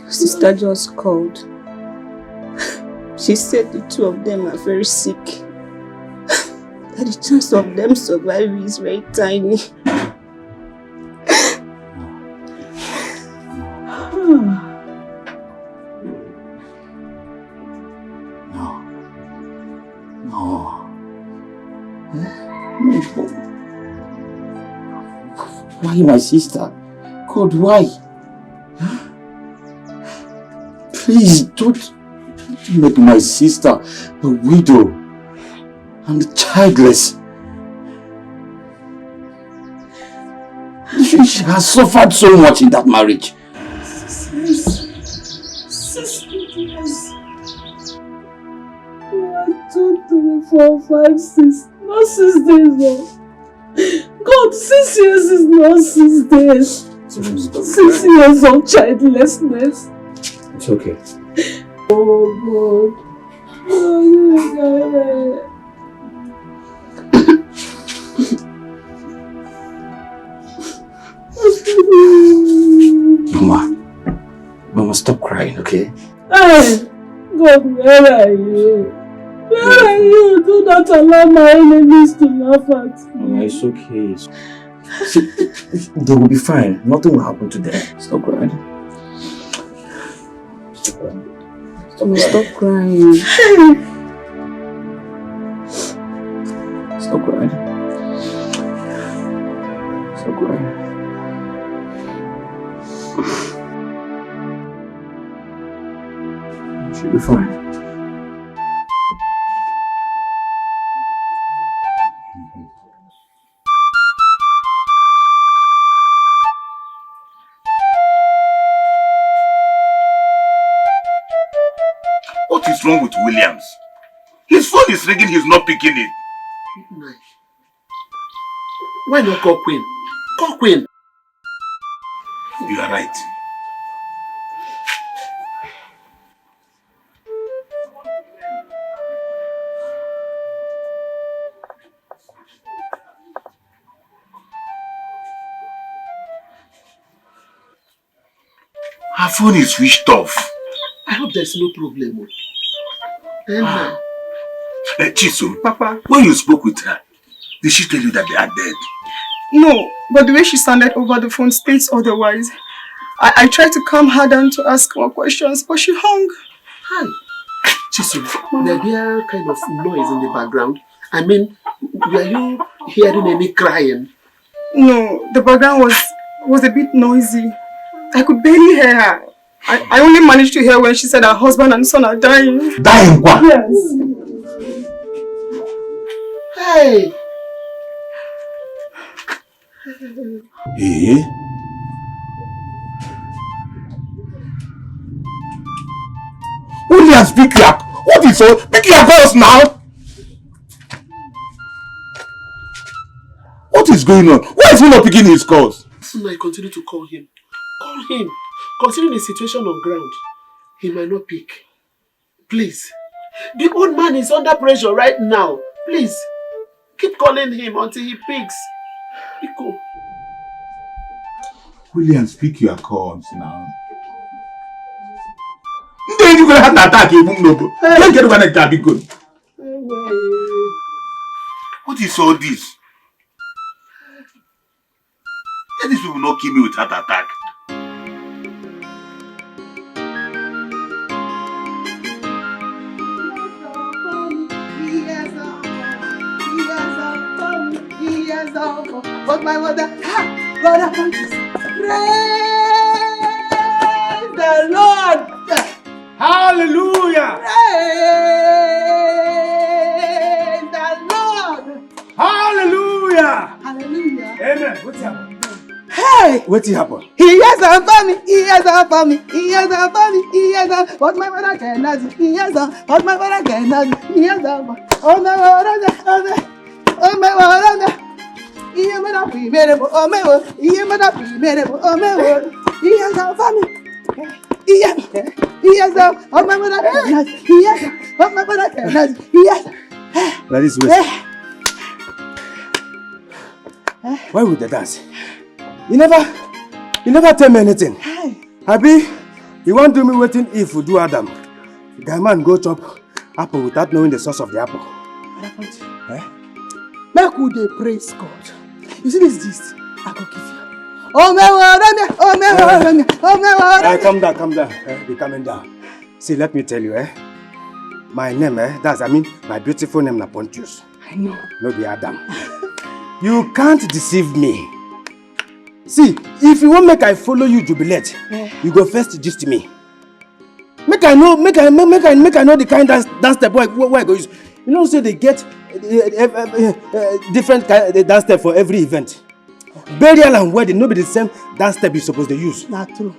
Sister just called. She said the two of them are very sick. That the chance of them surviving is very tiny. Why my sister? God, why? Please don't make my sister a widow and childless. She has suffered so much in that marriage. Sisters. 1, 2, 3, 4, 5, 6. Not 6 days, no. God, 6 years is not 6 days. 6 years of childlessness. It's okay. Oh God. Oh, Mama, stop crying, okay? Hey, God, where are you? Where are you? Do not allow my enemies to laugh at me. Mama, it's okay. See, they will be fine. Nothing will happen to them. Stop crying. Stop crying. Stop crying. Stop crying. Stop crying. She'll be fine. What is wrong with Williams? His phone is ringing, he's not picking it. Why not call Queen? Call Queen. You are right. Her phone is switched off. I hope there's no problem. Chisom, Papa, when you spoke with her, did she tell you that they are dead? No, but the way she sounded over the phone states otherwise. I tried to calm her down to ask more questions, but she hung. Hi. Chisom, were there kind of noise in the background? I mean, were you hearing any crying? No, the background was a bit noisy. I could barely hear her. I only managed to hear when she said her husband and son are dying. Dying what? Yes. Hey! Hey? Williams, pick you up. What is all? Pick your calls now. What is going on? Why is he not picking his calls? I continue to call him. Call him. Considering the situation on ground, he might not pick. Please. The old man is under pressure right now. Please. Keep calling him until he picks. Pico. Williams, pick your calls now. Then you're going to have an attack. Don't get one attack. What is all this? Let these people not kill me with heart attack. But my mother, God of praise the Lord. Hallelujah. Praise the Lord. Hallelujah. Hallelujah. Amen. What's happening? Hey! What's happening? He has done for me. He has done for me. He has done for me. He has done what my mother cannot do. He has done what my mother cannot do. He has done oh my word, oh my word. He has done for me. Oh my word. He has done for me. Oh my word. He has done for me. He has done what my mother cannot do. He has done what my mother cannot do. He has done. That is wait. Why would they dance? You never tell me anything. Abi, you want do me waiting if you do Adam. The man go chop apple without knowing the source of the apple. What happened? Make we dey praise God. You see this gist? I go give you. Oh my word, oh my word, oh my word. Calm down. Be coming down. See, let me tell you, my name, my beautiful name na Pontius. I know. No be Adam. You can't deceive me. See, if you want make I follow you jubilate, you go first gist me. Make I know the kind dance step where I go use. You know, say they get different kind dance step for every event. Burial and wedding, no be the same dance step you supposed to use. Not true.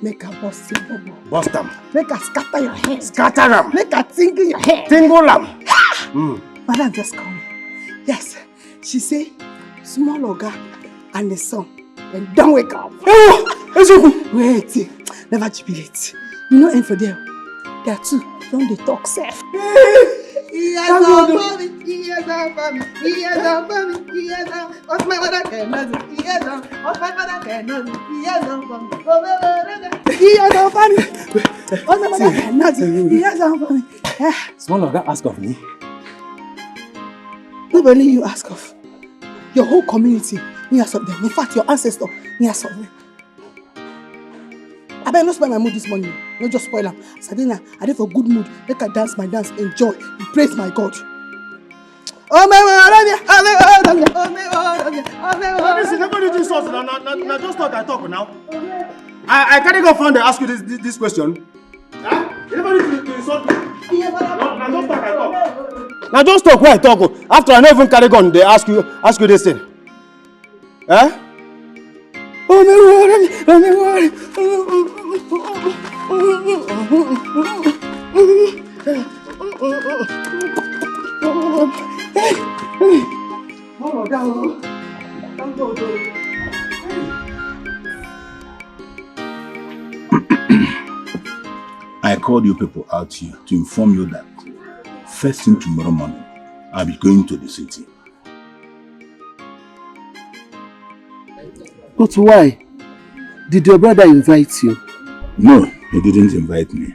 Make a bust your bubble. Bust them. Make a scatter your head. Scatter them. Make a tingle your head. Tingle them. Madam just called me. Yes. She say, small oga and the son. And don't wake up. Wait. Never jubilate. You know, and for them, there are two. Don't they talk safe? He has all for me. He has all for me. He has all for me. He has all. What's my mother cannot do? He has all. What's my mother cannot do? He has all for me. He has all for me. What's my mother cannot do? He has all for me. Small of that ask of me. Not only you ask of. Your whole community, you ask of them. In fact, your ancestor, you ask of them. I better not spoil my mood this morning. Not just spoil them. Sadina, I did for good mood. Make I dance my dance, enjoy, and praise my God. Oh my God! Listen, nobody do something. Now just talk. I talk now. I can't go find and ask you this question. Huh? Anybody do insult me? Now just talk. I talk. Now just talk where I talk. After I never even carry gun, they ask you this thing. Huh? Oh my God! I called you people out here to inform you that first thing tomorrow morning, I'll be going to the city. But why? Did your brother invite you? No, he didn't invite me.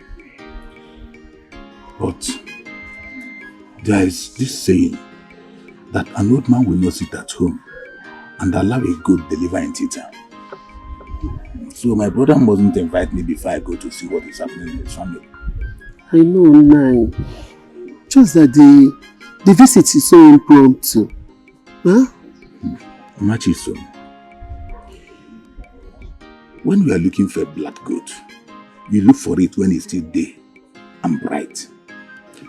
But there is this saying that an old man will not sit at home and allow a goat deliver in theater. So my brother mustn't invite me before I go to see what is happening in his family. I know, Nine. Just that the visit is so impromptu. Huh? Machiso, when you are looking for a black goat, you look for it when it's still day and bright.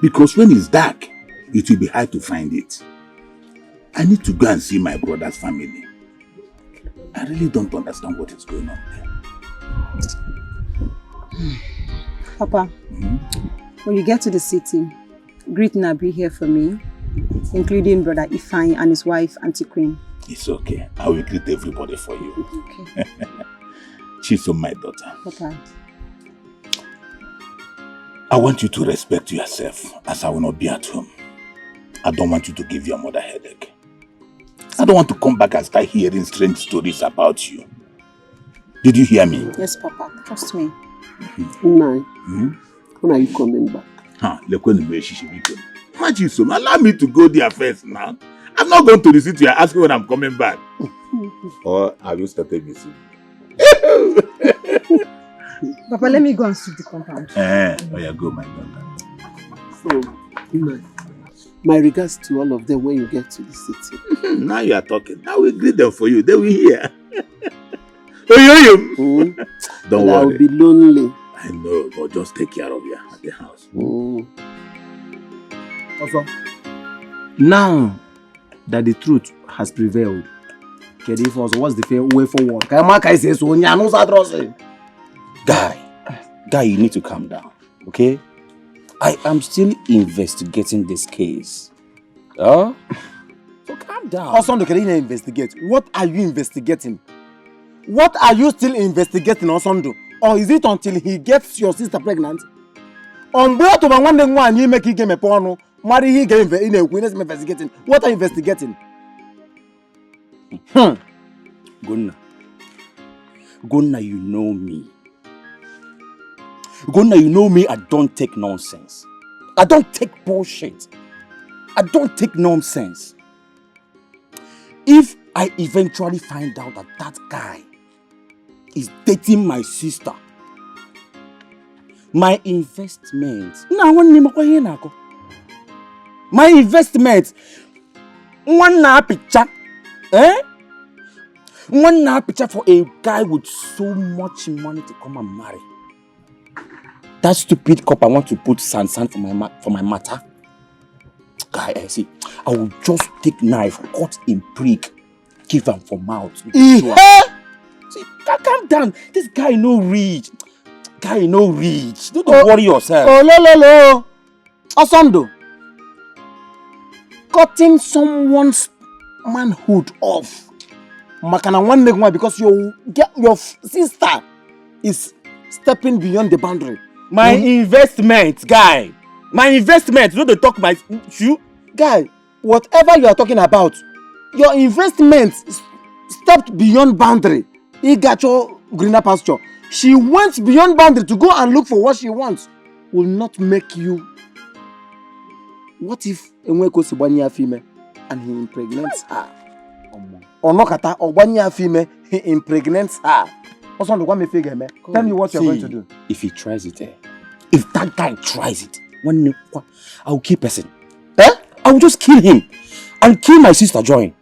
Because when it's dark, it will be hard to find it. I need to go and see my brother's family. I really don't understand what is going on there. Papa, when you get to the city, greet Nabi here for me, including Brother Ifeanyi and his wife, Auntie Queen. It's okay. I will greet everybody for you. Okay. She's my daughter. Papa. I want you to respect yourself, as I will not be at home. I don't want you to give your mother a headache. I don't want to come back and start hearing strange stories about you. Did you hear me? Yes, Papa. Trust me. Nine. When are you coming back? Allow me to go there first now. I'm not going to the city and ask you when I'm coming back. Or have you started missing? Papa, let me go and sweep the compound. Oh yeah, go, my daughter. So, my regards to all of them when you get to the city. Now you are talking. Now we greet them for you. They will hear. Don't worry. I will be lonely. I know, but just take care of you at the house. Also, now that the truth has prevailed, what's the way forward? Guy, you need to calm down, okay? I am still investigating this case. So calm down. Osondo, can you investigate? What are you investigating? What are you still investigating, Osondo? Or is it until he gets your sister pregnant? On board of one you make him a porno, marry he gave in a witness investigating. What are you investigating? Gunna, you know me. Gunna, you know me, I don't take nonsense. I don't take bullshit. I don't take nonsense. If I eventually find out that that guy is dating my sister, my investment, One now picture for a guy with so much money to come and marry. That stupid cop I want to put sand for my matter. Guy, I see. I will just take knife, cut him prick, give him for mouth. See, calm down. This guy no rich. Don't worry yourself. Oh, Osando. Cutting someone's manhood off. Makana one leg one because your sister is stepping beyond the boundary. My investment, guy. My investment. You know they talk my shoe? Guy, whatever you are talking about, your investment stepped beyond boundary. He got your greener pasture. She went beyond boundary to go and look for what she wants. Will not make you. What if Enweko Sibanya female and he impregnates her? Or Nokata or Banya female, he impregnates her. Also, the one me figure, man. Tell me what you're going to do. If he tries it, if that guy tries it, I will kill person. I will just kill him and kill my sister join.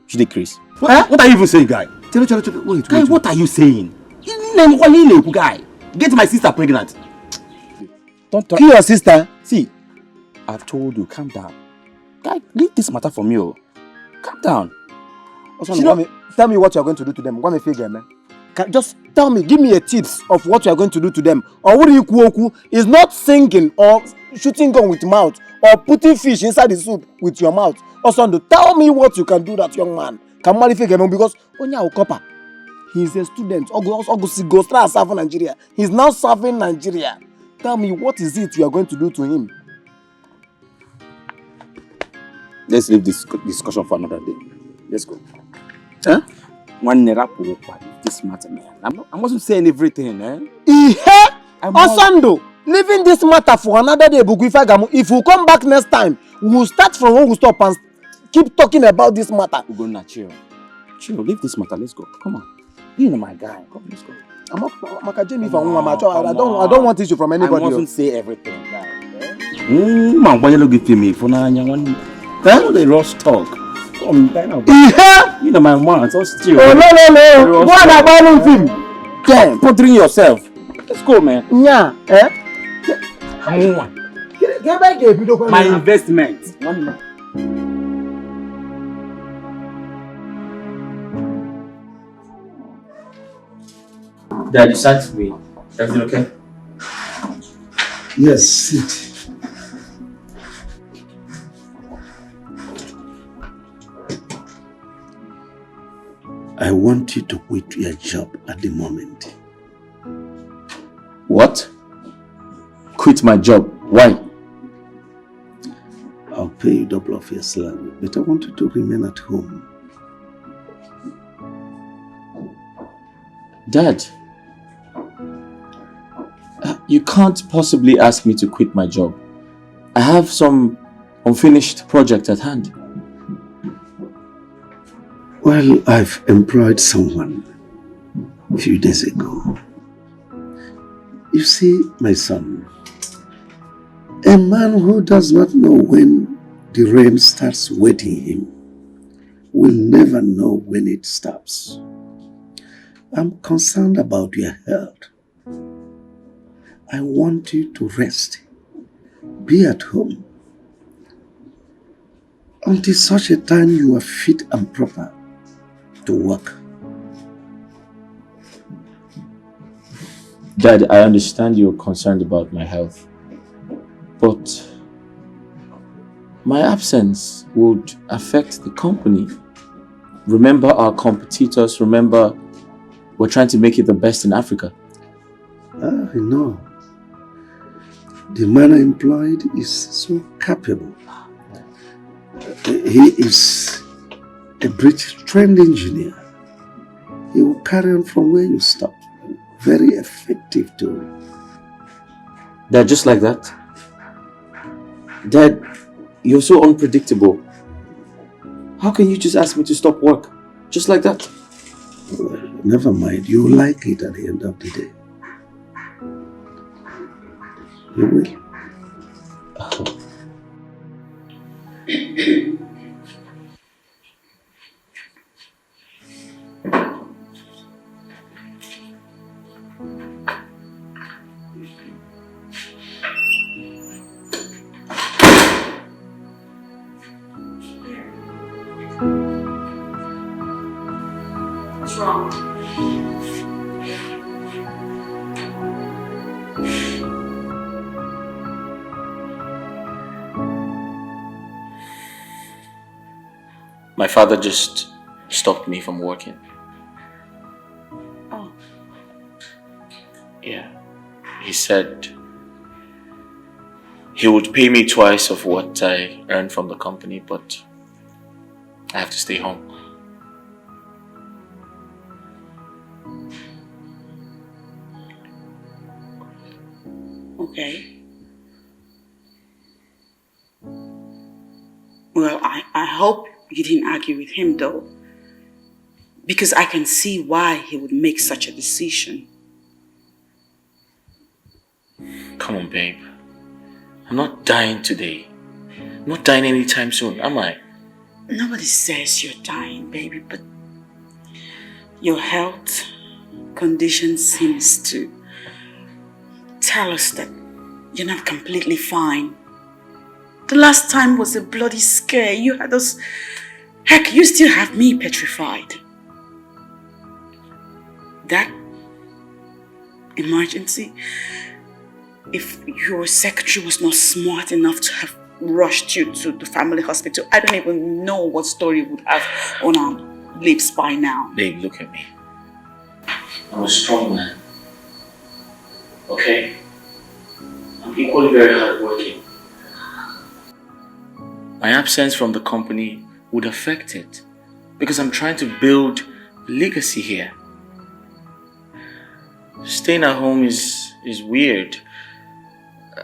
She did Chris. What are you even saying, guy? Wait. Guy, what are you saying? Guy, get my sister pregnant. Don't kill your sister. See, I've told you, calm down. Guy, leave this matter from you. Calm down. Tell me what you're going to do to them. What me figure, man. Just tell me, give me a tips of what you're going to do to them. Or what you is not singing or shooting gun with mouth or putting fish inside the soup with your mouth. Osando, tell me what you can do that young man. Can marry figure because Onya Okopa, he's a student. Go start serving Nigeria. He's now serving Nigeria. Tell me what is it you are going to do to him? Let's leave this discussion for another day. Let's go. Huh? One naira this matter, man. I wasn't saying everything, Osando, leaving this matter for another day, if we come back next time, we'll start from where we stop and keep talking about this matter. We're going to chill. Leave this matter. Let's go. Come on. You know my guy. Come, let's go. I don't want issue from anybody. I mustn't say everything, guy. Man, why you look at me for now? The rush talk. Come down. You know my man. So still. Oh no. What about him? Damn. Putting yourself. Let's go, man. Yeah. My investment. Dad, you sat to me. Everything okay? Yes, sit. I want you to quit your job at the moment. What? Quit my job? Why? I'll pay you double of your salary, but I want you to remain at home. Dad, you can't possibly ask me to quit my job. I have some unfinished project at hand. Well, I've employed someone a few days ago. You see, my son, a man who does not know when the rain starts wetting him will never know when it stops. I'm concerned about your health. I want you to rest. Be at home until such a time you are fit and proper to work. Dad, I understand you're concerned about my health, but my absence would affect the company. Remember our competitors, remember we're trying to make it the best in Africa. I know. The man I employed is so capable. He is a British-trained engineer. He will carry on from where you stop. Very effective too. Dad, just like that? Dad, you're so unpredictable. How can you just ask me to stop work? Just like that? Well, never mind. You will like it at the end of the day. You will. Oh. What's wrong? My father just stopped me from working. Oh. Yeah. He said he would pay me twice of what I earned from the company, but I have to stay home. Okay. Well, I hope you didn't argue with him though. Because I can see why he would make such a decision. Come on, babe. I'm not dying today. I'm not dying anytime soon, am I? Nobody says you're dying, baby, but your health condition seems to tell us that you're not completely fine. The last time was a bloody scare. You had us... Heck, you still have me petrified. That emergency, if your secretary was not smart enough to have rushed you to the family hospital, I don't even know what story would have on our lips by now. Babe, look at me. I'm a strong man. Okay? I'm equally very hardworking. My absence from the company would affect it because I'm trying to build legacy here. Staying at home is weird.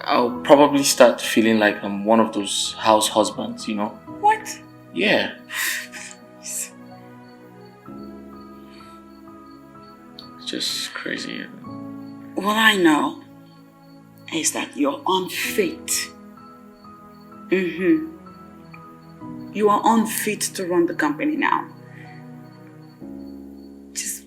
I'll probably start feeling like I'm one of those house husbands, you know? What? Yeah. It's just crazy. What I know is that you're unfit. You are unfit to run the company now. Just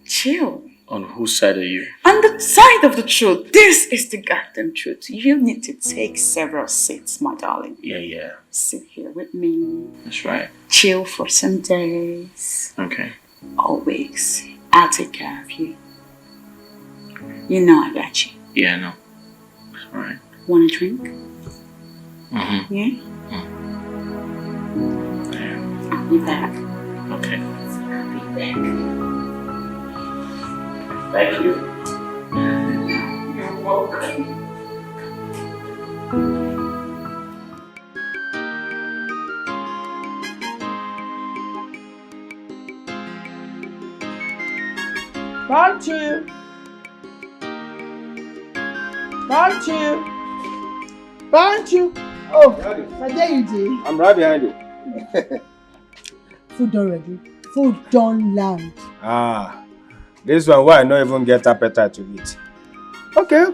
chill. On whose side are you? On the side of the truth. This is the goddamn truth. You need to take several seats, my darling. Yeah. Sit here with me. That's right. Chill for some days. Okay. Always. I'll take care of you. You know I got you. Yeah, I know. That's right. Want a drink? Yeah? I'll be back. Okay. I'll be back. Thank you. You're welcome. Bantu! Bantu! Bantu! Oh, there you did. I'm right behind you. Food done ready. Food done land. Ah, this one why I don't even get appetite to eat. Okay.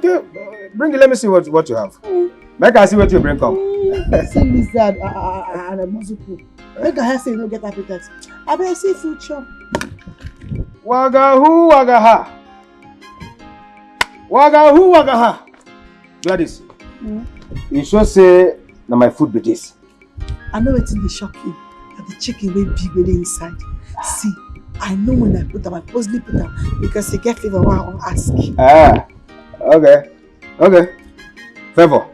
Bring it, let me see what you have. Make I see what you bring come. See lizard and a Wazico. Make I say you don't get appetite. I better see food chop. Wagahu wagaha. Wagahu wagaha. Gladys, you sure say na my food be this? I know it's in the shocking. That the chicken will big with the inside. See, I know when I put them, I purposely put them because they get fever while I'm asking. Ah, okay. Favor.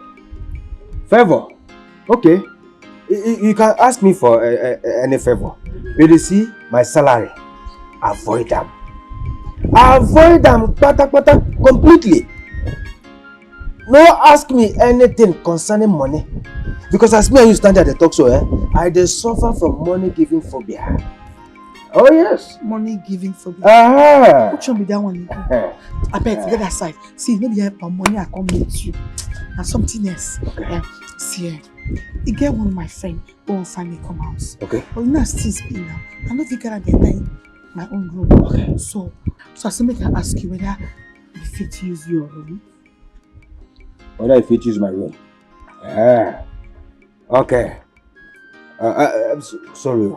Okay. You can ask me for any favor. But you see, my salary, avoid them. Avoid them completely. No ask me anything concerning money. Because as me and you stand at the talk show, I dey suffer from money giving phobia. Oh yes. Money giving phobia. Which one be that one? I bet forget that side. See, no be help money I come meet you. And something else. Okay. See, you get one of my friends who won't find me come house. Okay. But you know I still speak now. I know if you can get my own room. Okay. So I still make her ask you whether you fit use your room. Whether I fit use my room. Okay. I'm sorry.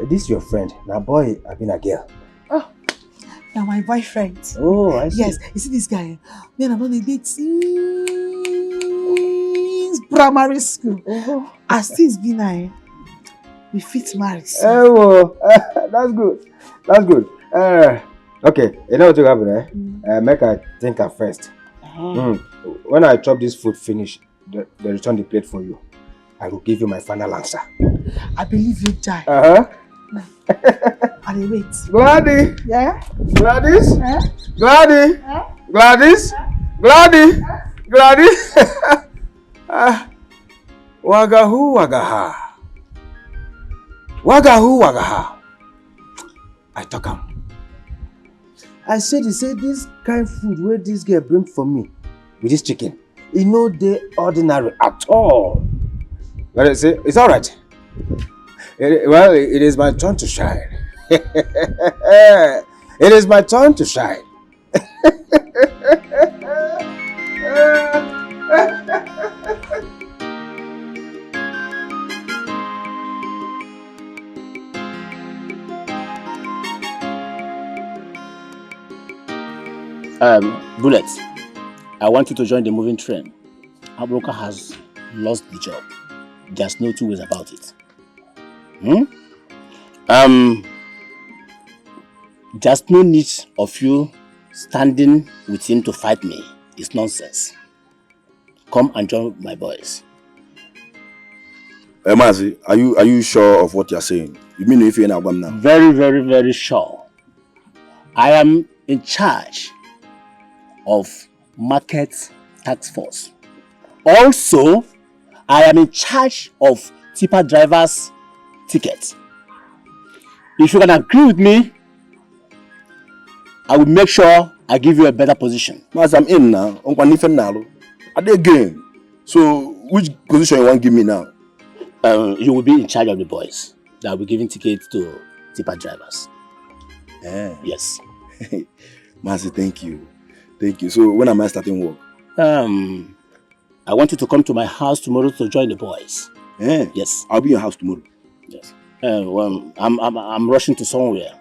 This is your friend. Now boy, I've been a girl. Oh, You're my boyfriend. Oh, I see. Yes, you see this guy? Me and I'm on a date since primary school. As things be now, we fit marry. Oh, that's good. That's good. Okay, you know what will happen, eh? Make I think at first. When I chop this food finish, they return the plate for you. I will give you my final answer. I believe you die. I wait. Gladys! Yeah? Gladys! Eh? Gladys! Eh? Gladys! Gladys! Gladys! Wagahu wagaha. Wagahu wagaha. I talk am. I said this kind of food where this girl bring for me with this chicken, it no dey ordinary at all. But I say it's all right. Well, it is my turn to shine. It is my turn to shine. Bullet, I want you to join the moving train. Our broker has lost the job. There's no two ways about it. There's no need of you standing with him to fight me. It's nonsense. Come and join my boys. Mazi, are you sure of what you're saying? You mean if you're in Agam now? Very, very, very sure. I am in charge of market task force. Also, I am in charge of tipper drivers' tickets. If you can agree with me, I will make sure I give you a better position. Mas I'm in now. Are they game? So which position you want to give me now? You will be in charge of the boys that will be giving tickets to tipper drivers. Yes. Mazi, thank you. Thank you. So when am I starting work? I want you to come to my house tomorrow to join the boys. Yes. I'll be in your house tomorrow. Yes. I'm rushing to somewhere.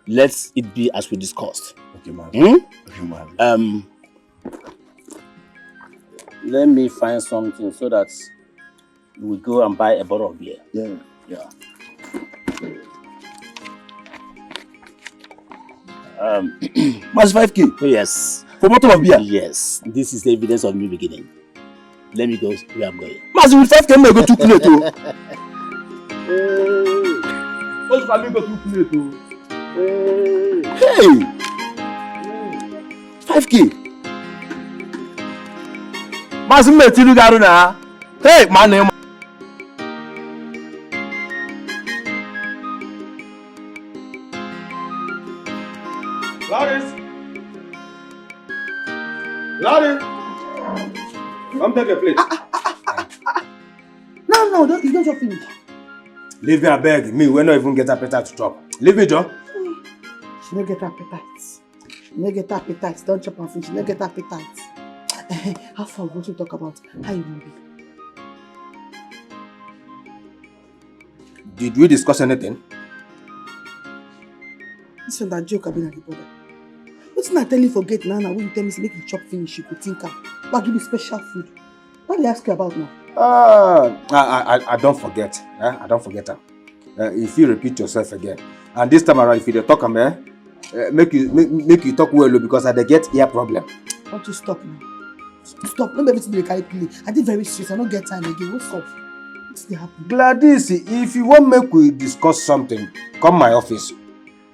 Let it be as we discussed. Okay, man. Okay, man. Let me find something so that we go and buy a bottle of beer. Yeah. Mas 5K? Yes. For bottle of beer? Yes. This is the evidence of me beginning. Let me go where I'm going. Mas with 5K, I go too late too. What's going go too late too? Hey! 5K. Mas me tiru garu na. Hey, man. Gladys! Come take a plate. No, you don't just finish. Leave me, I beg. Me, we not even get appetite to chop. Leave me, Joe. She no get appetite. Don't chop and finish. She no get appetite. How far we want to talk about how you will be? Did we discuss anything? This one that joke I've been at the border. What's not tell you forget now when you tell me to make you chop finish, you could think of. But give you special food. What do they ask you about now? I don't forget. I don't forget them. If you repeat yourself again, and this time around, if you talk, make you talk well because I get ear problem. Don't you stop now? Stop. Don't everything they carry play. I did very serious. I don't get time again. What's up? What's the happen? Gladys, if you want make we discuss something, come my office.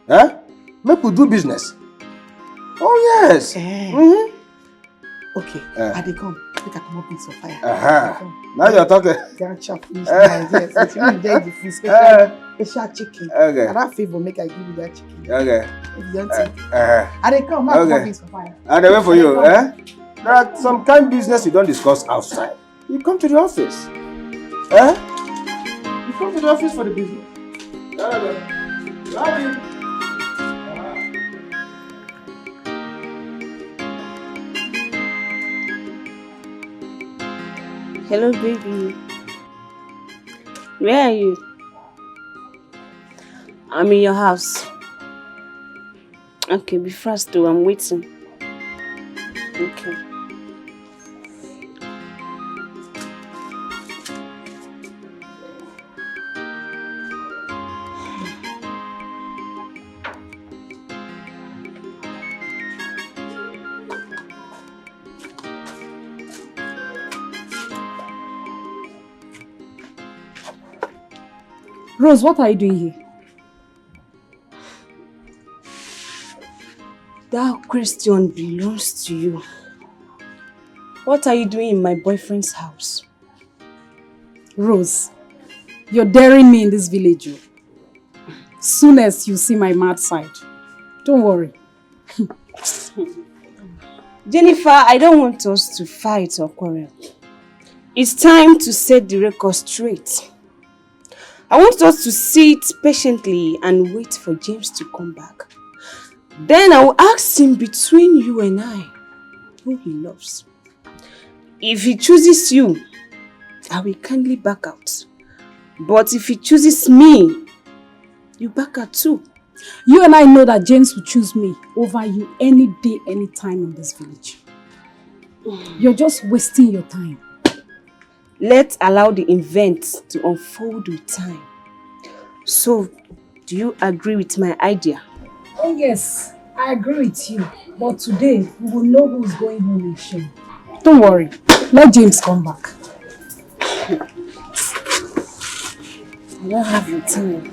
Make we do business. Oh yes. Okay. I dey come. Make I come up with some fire. Now you're talking. Can't chop finish now. Yes. If you get the food, special chicken. Okay. And that favor make I give you that chicken. Okay. If you don't take. I dey come. Make I come up with some fire. I dey wait for you. There are some kind of business you don't discuss outside. You come to the office. You come to the office for the business. Hello, baby. Where are you? I'm in your house. Okay, be fast though, I'm waiting. Okay. Rose, what are you doing here? That question belongs to you. What are you doing in my boyfriend's house? Rose, you're daring me in this village. Soon as you see my mad side. Don't worry. Jennifer, I don't want us to fight or quarrel. It's time to set the record straight. I want us to sit patiently and wait for James to come back. Then I will ask him between you and I who he loves. If he chooses you, I will kindly back out. But if he chooses me, you back out too. You and I know that James will choose me over you any day, any time in this village. You're just wasting your time. Let's allow the event to unfold with time. So, do you agree with my idea? Oh yes, I agree with you. But today, we will know who's going home in shame. Don't worry, let James come back. I don't have your time.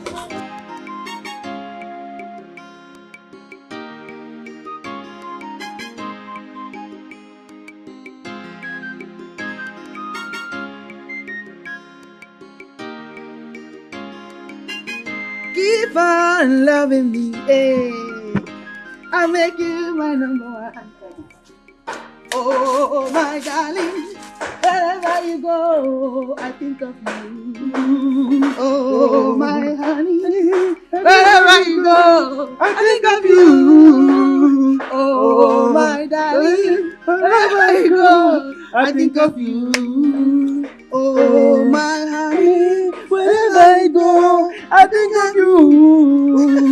Keep on loving me, eh? I'll make you my number one. Oh, my darling, wherever you go, I think of you. Oh, my honey, wherever you go, I think of you. Oh, my darling, wherever you go, I think of you. Oh, my honey, wherever I go, I think of you.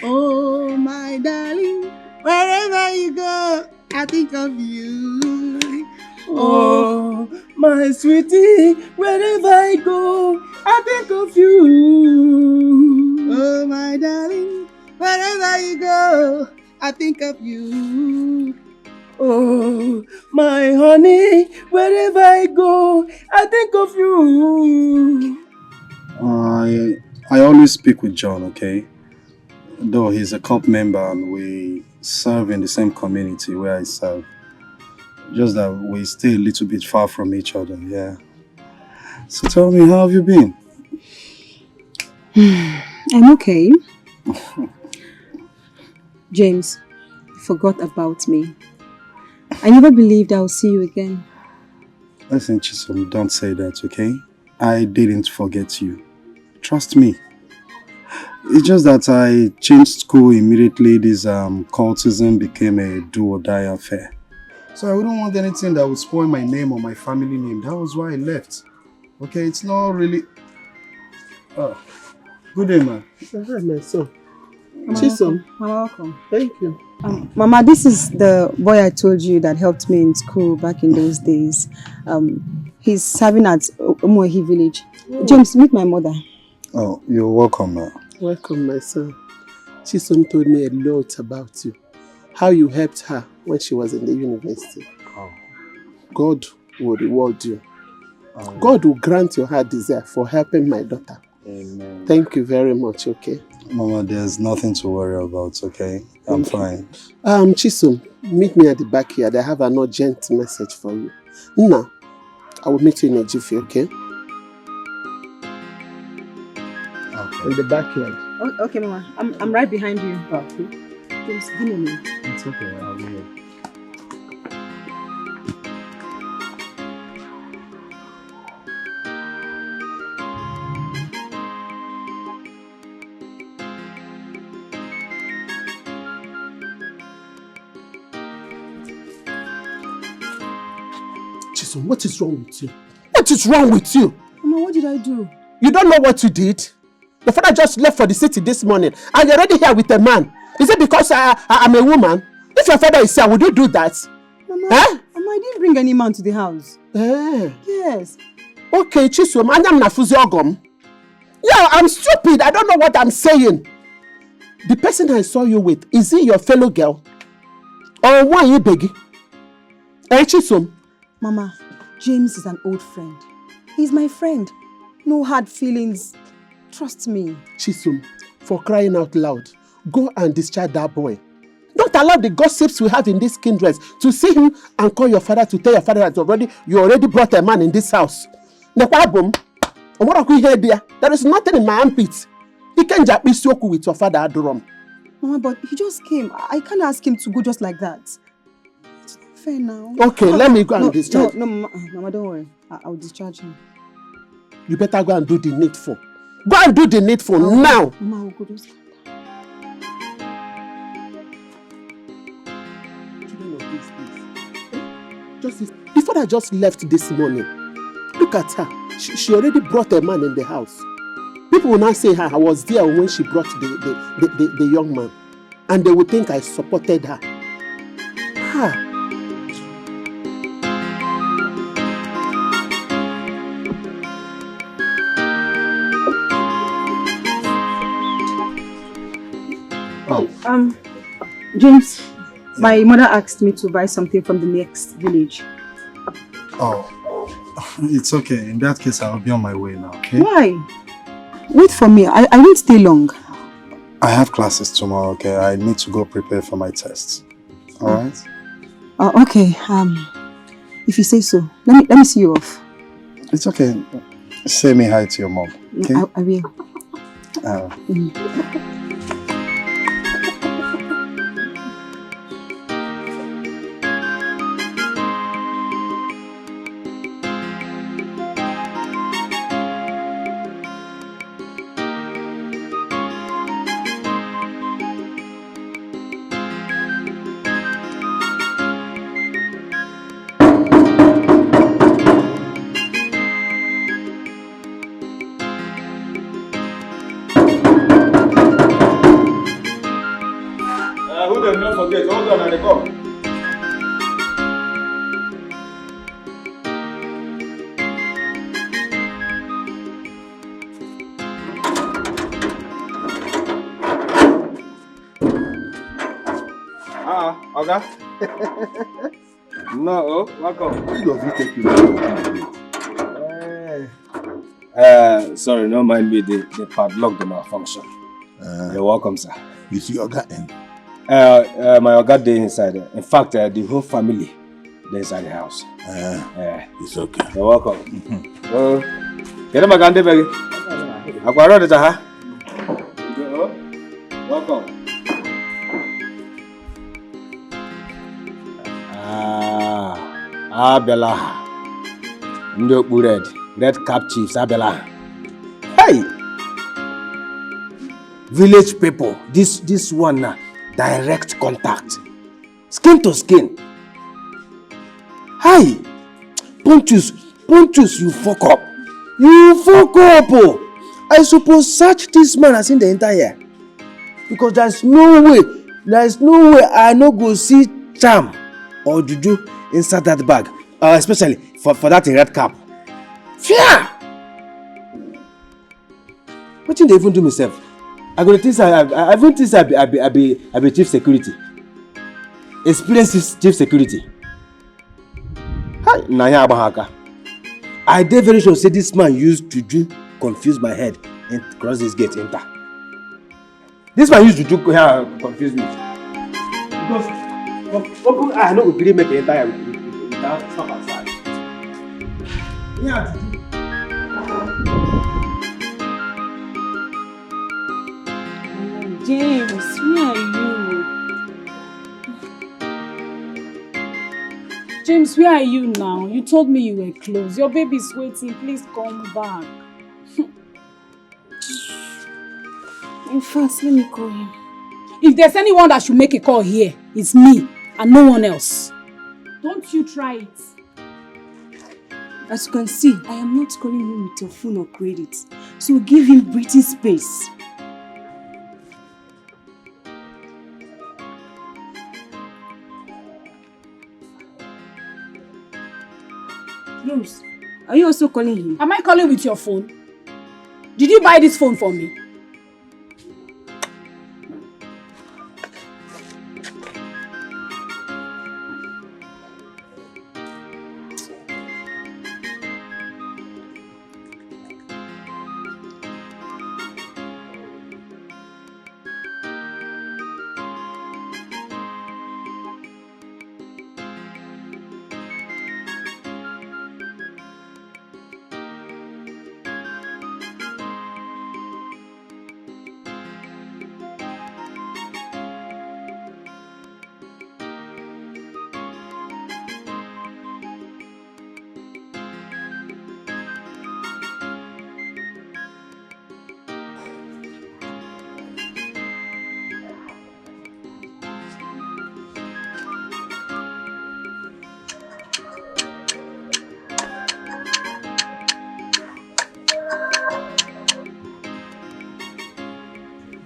Oh, my darling, wherever you go, I think of you. Oh, my sweetie, wherever I go, I think of you. Oh, my darling, wherever you go, I think of you. Oh, my honey, wherever I go, I think of you. I always speak with John, okay? Though he's a COP member and we serve in the same community where I serve. Just that we stay a little bit far from each other, yeah. So tell me, how have you been? I'm okay. James, you forgot about me. I never believed I would see you again. Listen, Chisom, don't say that, okay? I didn't forget you. Trust me. It's just that I changed school immediately. This cultism became a do-or-die affair. So I wouldn't want anything that would spoil my name or my family name. That was why I left. Okay, it's not really... Oh, good day, man. Hi, my son. Chisom. Mama, welcome. Thank you. Mama, this is the boy I told you that helped me in school back in those days. He's serving at Umuehi village. Oh. James, meet my mother. Oh, you're welcome, man. Welcome, my son. Chisom told me a lot about you. How you helped her when she was in the university. Oh. God will reward you. God will grant your heart desire for helping my daughter. Amen. Thank you very much, okay? Mama, there's nothing to worry about, okay? I'm fine. Chisom, meet me at the backyard. I have an urgent message for you. Now, I will meet you in a jiffy, okay? In the backyard. Oh, okay, Mama. I'm right behind you. Okay. James, give me a minute. It's okay, I'll be here. Chisom, what is wrong with you? What is wrong with you? Mama, what did I do? You don't know what you did? Your father just left for the city this morning and you're already here with a man. Is it because I'm a woman? If your father is here, would you do that? Mama, Mama, I didn't bring any man to the house. Yes. Okay, Chisom, I'm nafuzi ogom. Yeah, I'm stupid. I don't know what I'm saying. The person I saw you with, is he your fellow girl? Or why you begging? Chisom? Mama, James is an old friend. He's my friend. No hard feelings. Trust me. Chisom, for crying out loud, go and discharge that boy. Don't allow the gossips we have in this kindred to see him and call your father to tell your father that you already brought a man in this house. There is nothing in my armpit. He can't just be so cool with your father, Adoram. Mama, but he just came. I can't ask him to go just like that. It's not fair now. Okay, let me go and discharge. No, Mama, don't worry. I'll discharge him. You better go and do the needful. Go and do the needful now. Mama, I'll go do something. The father just left this morning. Look at her. She already brought a man in the house. People will now say I was there when she brought the young man. And they will think I supported her. James, my mother asked me to buy something from the next village. Oh, it's okay. In that case, I'll be on my way now, okay? Why? Wait for me. I won't stay long. I have classes tomorrow, okay? I need to go prepare for my tests. Alright? Okay. If you say so. Let me see you off. It's okay. Say me hi to your mom, okay? I will. Don't forget, hold on and they come. Okay. No, welcome. Who does it take you? Sorry, no mind me, the padlock the malfunction. You're welcome, sir. You see Oga in? My Oga dey inside. In fact, the whole family dey inside the house. It's okay. You're welcome. Get him again, baby. Akwaro de ha. Welcome. Abela. Ndị okpu red cap chiefs Abela. Hey! Village people, this one now, direct contact. Skin to skin. Hi! Pontius, you fuck up. You fuck up! Oh. I suppose search this man as in the entire. Because there's no way I no go see charm or juju inside that bag. Especially for that red cap. Fear! What did they even do myself? I go to think I even think I be chief security. Experienced chief security. Hi, Naya Abahaka. I dey very sure say this man used juju confuse my head and cross this gate enter. This man used juju confuse me. Because open eye no go gree make enter without stop outside. Yeah. James, where are you? James, where are you now? You told me you were close. Your baby's waiting. Please come back. In fact, let me call him. If there's anyone that should make a call here, it's me and no one else. Don't you try it. As you can see, I am not calling him with your phone or credit. So give him breathing space. Rose, are you also calling him? Am I calling with your phone? Did you buy this phone for me?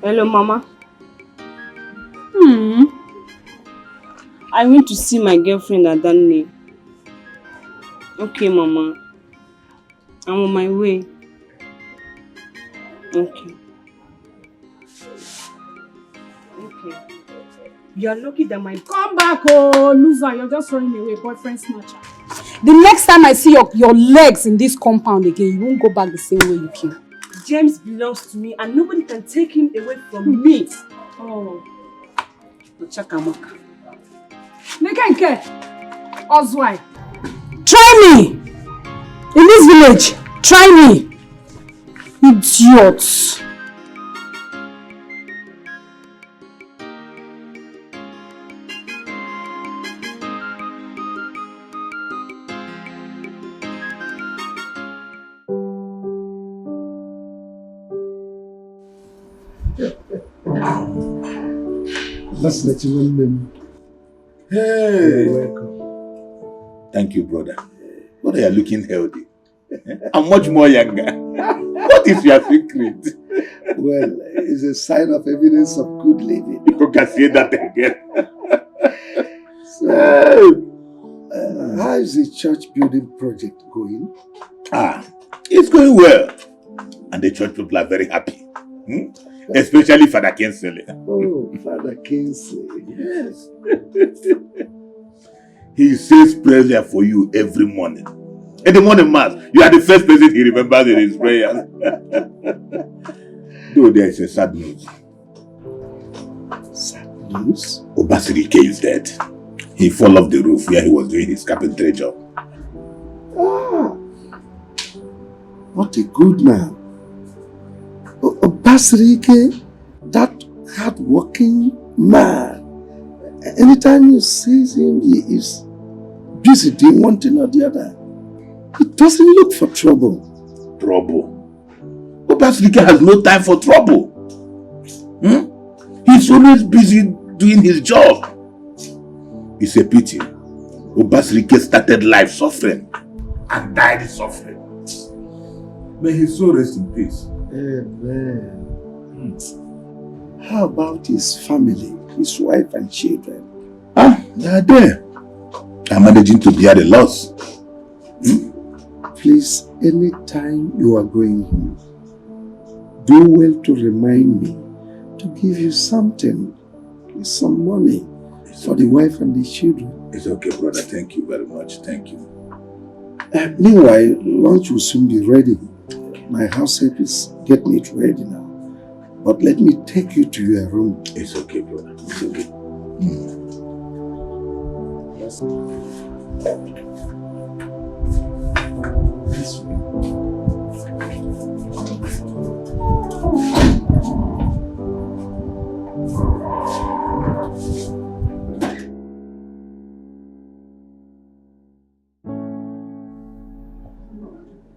Hello, Mama. I went to see my girlfriend at that name. Okay, Mama. I'm on my way. Okay. Okay. You are lucky that my... Come back, oh, loser. You're just running away, boyfriend snatcher. The next time I see your legs in this compound again, you won't go back the same way you came. James belongs to me and nobody can take him away from me. Oh. Chakamaka. Nekenke. Ozwai. Try me! In this village. Try me. Idiots. Let's let you win them. Hey! You're welcome. Thank you, brother. Brother, you're looking healthy. I'm much more younger. What is your secret? Well, it's a sign of evidence of good living. You can say that again. So, how is the church building project going? It's going well. And the church people are very happy. Especially Father Kinsley. Oh, Father Kinsley. Yes. He says prayers there for you every morning. In the morning mass, you are the first person he remembers in his prayers. Though there is a sad news. Sad news? Obasirike is dead. He fell off the roof where he was doing his carpentry job. What a good man. Obasirike, that hard-working man. Anytime you see him, he is busy doing one thing or the other. He doesn't look for trouble. Trouble? Obasirike has no time for trouble. He's always busy doing his job. It's a pity. Obasirike started life suffering and died suffering. May his soul rest in peace. Amen. How about his family, his wife and children? They are there. I'm managing to bear the loss. Please, anytime you are going home, do well to remind me to give you something, some money for the wife and the children. It's okay, brother. Thank you very much. Thank you. Meanwhile, lunch will soon be ready. My house help is getting it ready now. But let me take you to your room. It's okay, brother. It's okay. Yes.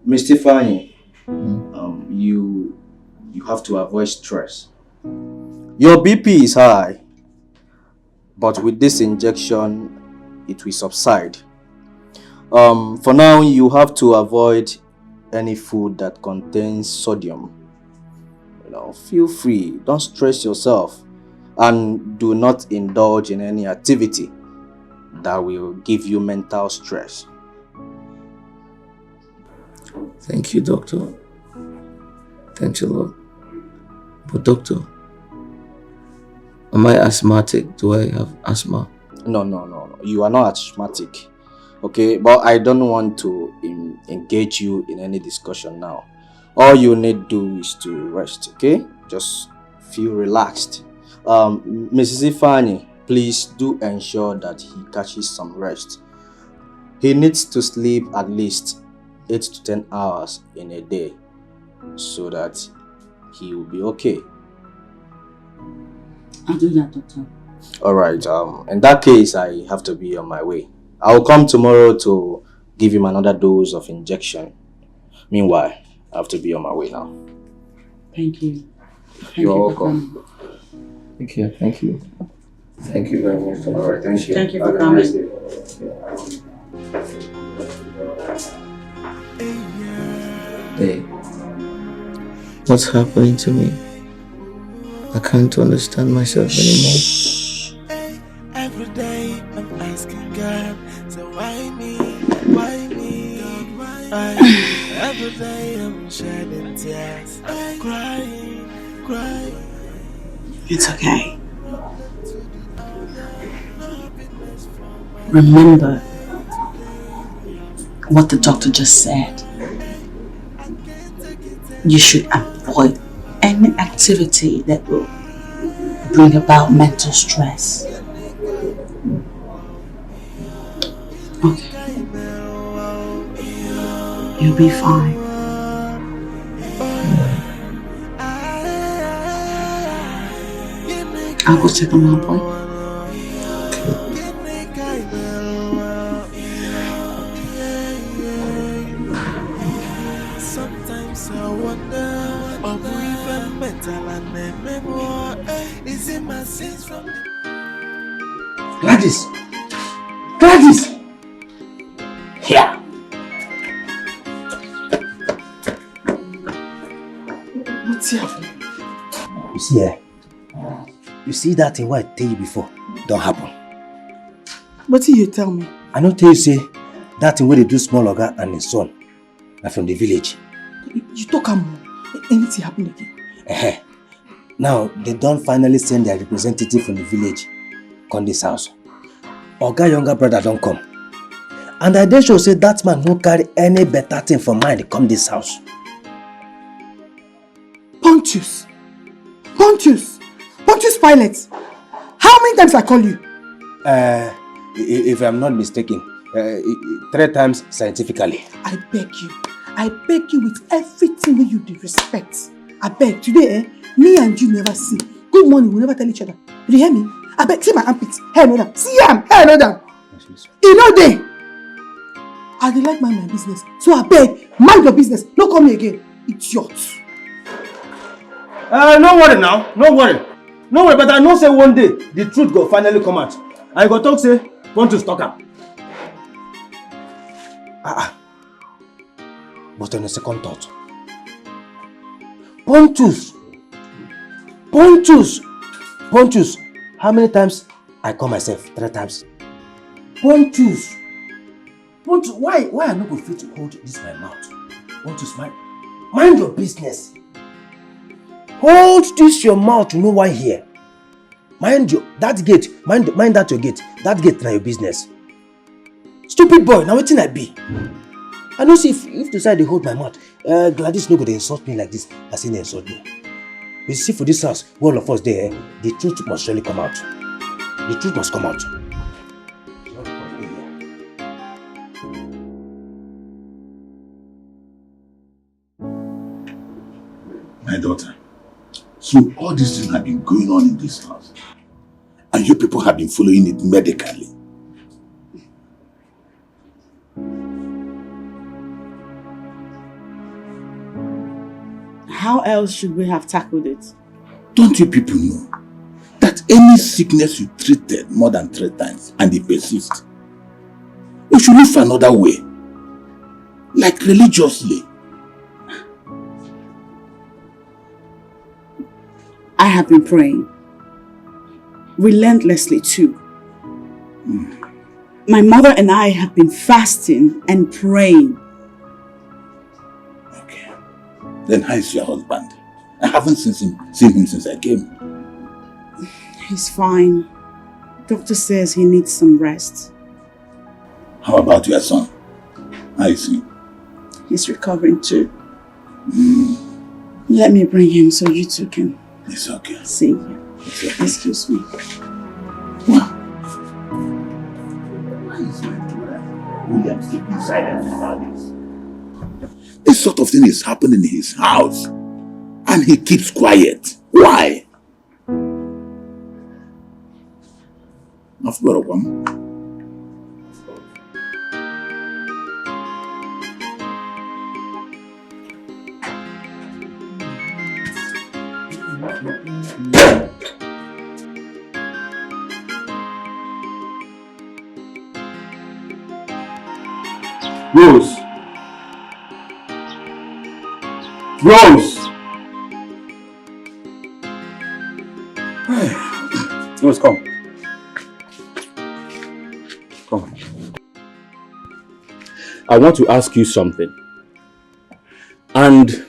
Mr. Fanny, you have to avoid stress. Your BP is high, but with this injection, it will subside. For now, you have to avoid any food that contains sodium. Feel free. Don't stress yourself. And do not indulge in any activity that will give you mental stress. Thank you, doctor. Thanks a lot. But doctor, am I asthmatic? Do I have asthma? No. You are not asthmatic. Okay, but I don't want to engage you in any discussion now. All you need to do is to rest, okay? Just feel relaxed. Mrs. Ifani, please do ensure that he catches some rest. He needs to sleep at least 8 to 10 hours in a day so that he will be okay. I'll do that, doctor. Alright, in that case, I have to be on my way. I'll come tomorrow to give him another dose of injection. Meanwhile, I have to be on my way now. Thank you. You're welcome. Thank you. Thank you very much. Alright, thank you. Thank you for coming. Hey, what's happening to me? I can't understand myself anymore. Every day I'm asking God, so why me? Why me? Every day I'm shedding tears, crying. It's okay. Remember what the doctor just said. You should avoid any activity that will bring about mental stress. Okay. You'll be fine. I'll go check on my boy. Sometimes I wonder, are we even mental and memoir? Is it my sins from the Gladys! Here! What's happening? You see, you see that thing what I tell you before don't happen. What did you tell me? I don't tell you, say, that thing where they do small oga and his son are from the village. You talk more. Anything happen again? Now, they don't finally send their representative from the village come this house. Oga younger brother don't come. And I did sure say that man won't carry any better thing for mind come this house. Pontius Pilate. How many times I call you? If I'm not mistaken, 3 times scientifically. I beg you with everything that you respect. I beg, today, me and you never see. Good morning, we never tell each other. You hear me? I beg, see my armpits, hair no down. See hair no down. You know they. I dey like mind my business. So I beg, mind your business. Don't call me again. Idiot. No worry now. No worry, but I know say one day the truth go finally come out. I go talk say, want to stalk am. But on a second thought, Pontius, how many times I call myself? 3 times. Pontius, why I no go fit to hold this my mouth? Pontius, mind your business. Hold this your mouth, you know why here. Mind that gate, mind that your gate. That gate na your business. Stupid boy, now wetin I be? I know see if you decide to hold my mouth, Gladys no go dey insult me like this as he dey insult me. You see for this house, all of us there, the truth must surely come out. The truth must come out. My daughter, so all these things have been going on in this house, and you people have been following it medically. How else should we have tackled it? Don't you people know that any sickness you treated more than 3 times and it persists, You should look for another way. Like religiously. I have been praying. Relentlessly too. My mother and I have been fasting and praying. Okay. Then how is your husband? I haven't seen him since I came. He's fine. Doctor says he needs some rest. How about your son? How is he? He's recovering too. Let me bring him so you two can It's okay. see him. It's okay. Excuse me. Wow. Why is my brother William keeping silent about this? This sort of thing is happening in his house. And he keeps quiet. Why? I've got a woman. Rose. Rose. Rose, come. Come. I want to ask you something. And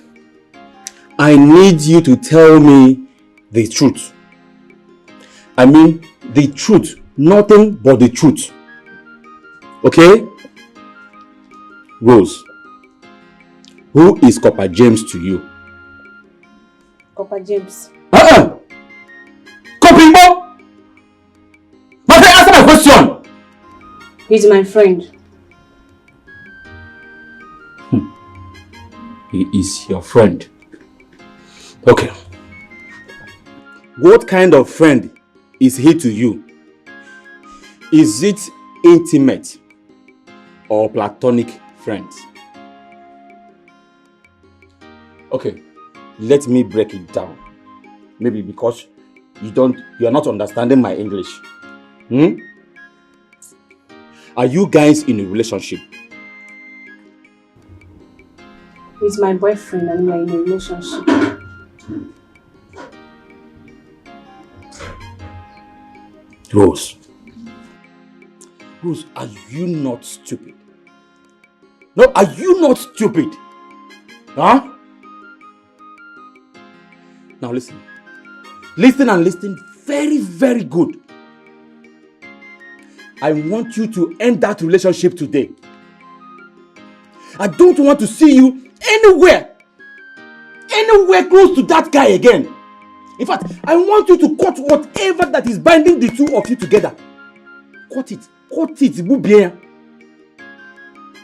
I need you to tell me the truth. I mean, the truth. Nothing but the truth. Okay? Rose, who is Copper James to you? Papa James. Copimbo! But answer my question! He's my friend. He is your friend. Okay. What kind of friend is he to you? Is it intimate or platonic friends? Okay, let me break it down. Maybe because you are not understanding my English. Are you guys in a relationship? He's my boyfriend and we're in a relationship. Rose, are you not stupid? No, are you not stupid? Huh? Now listen. Listen and listen very, very good. I want you to end that relationship today. I don't want to see you anywhere close to that guy again. In fact, I want you to cut whatever that is binding the two of you together. Cut it, Bubien.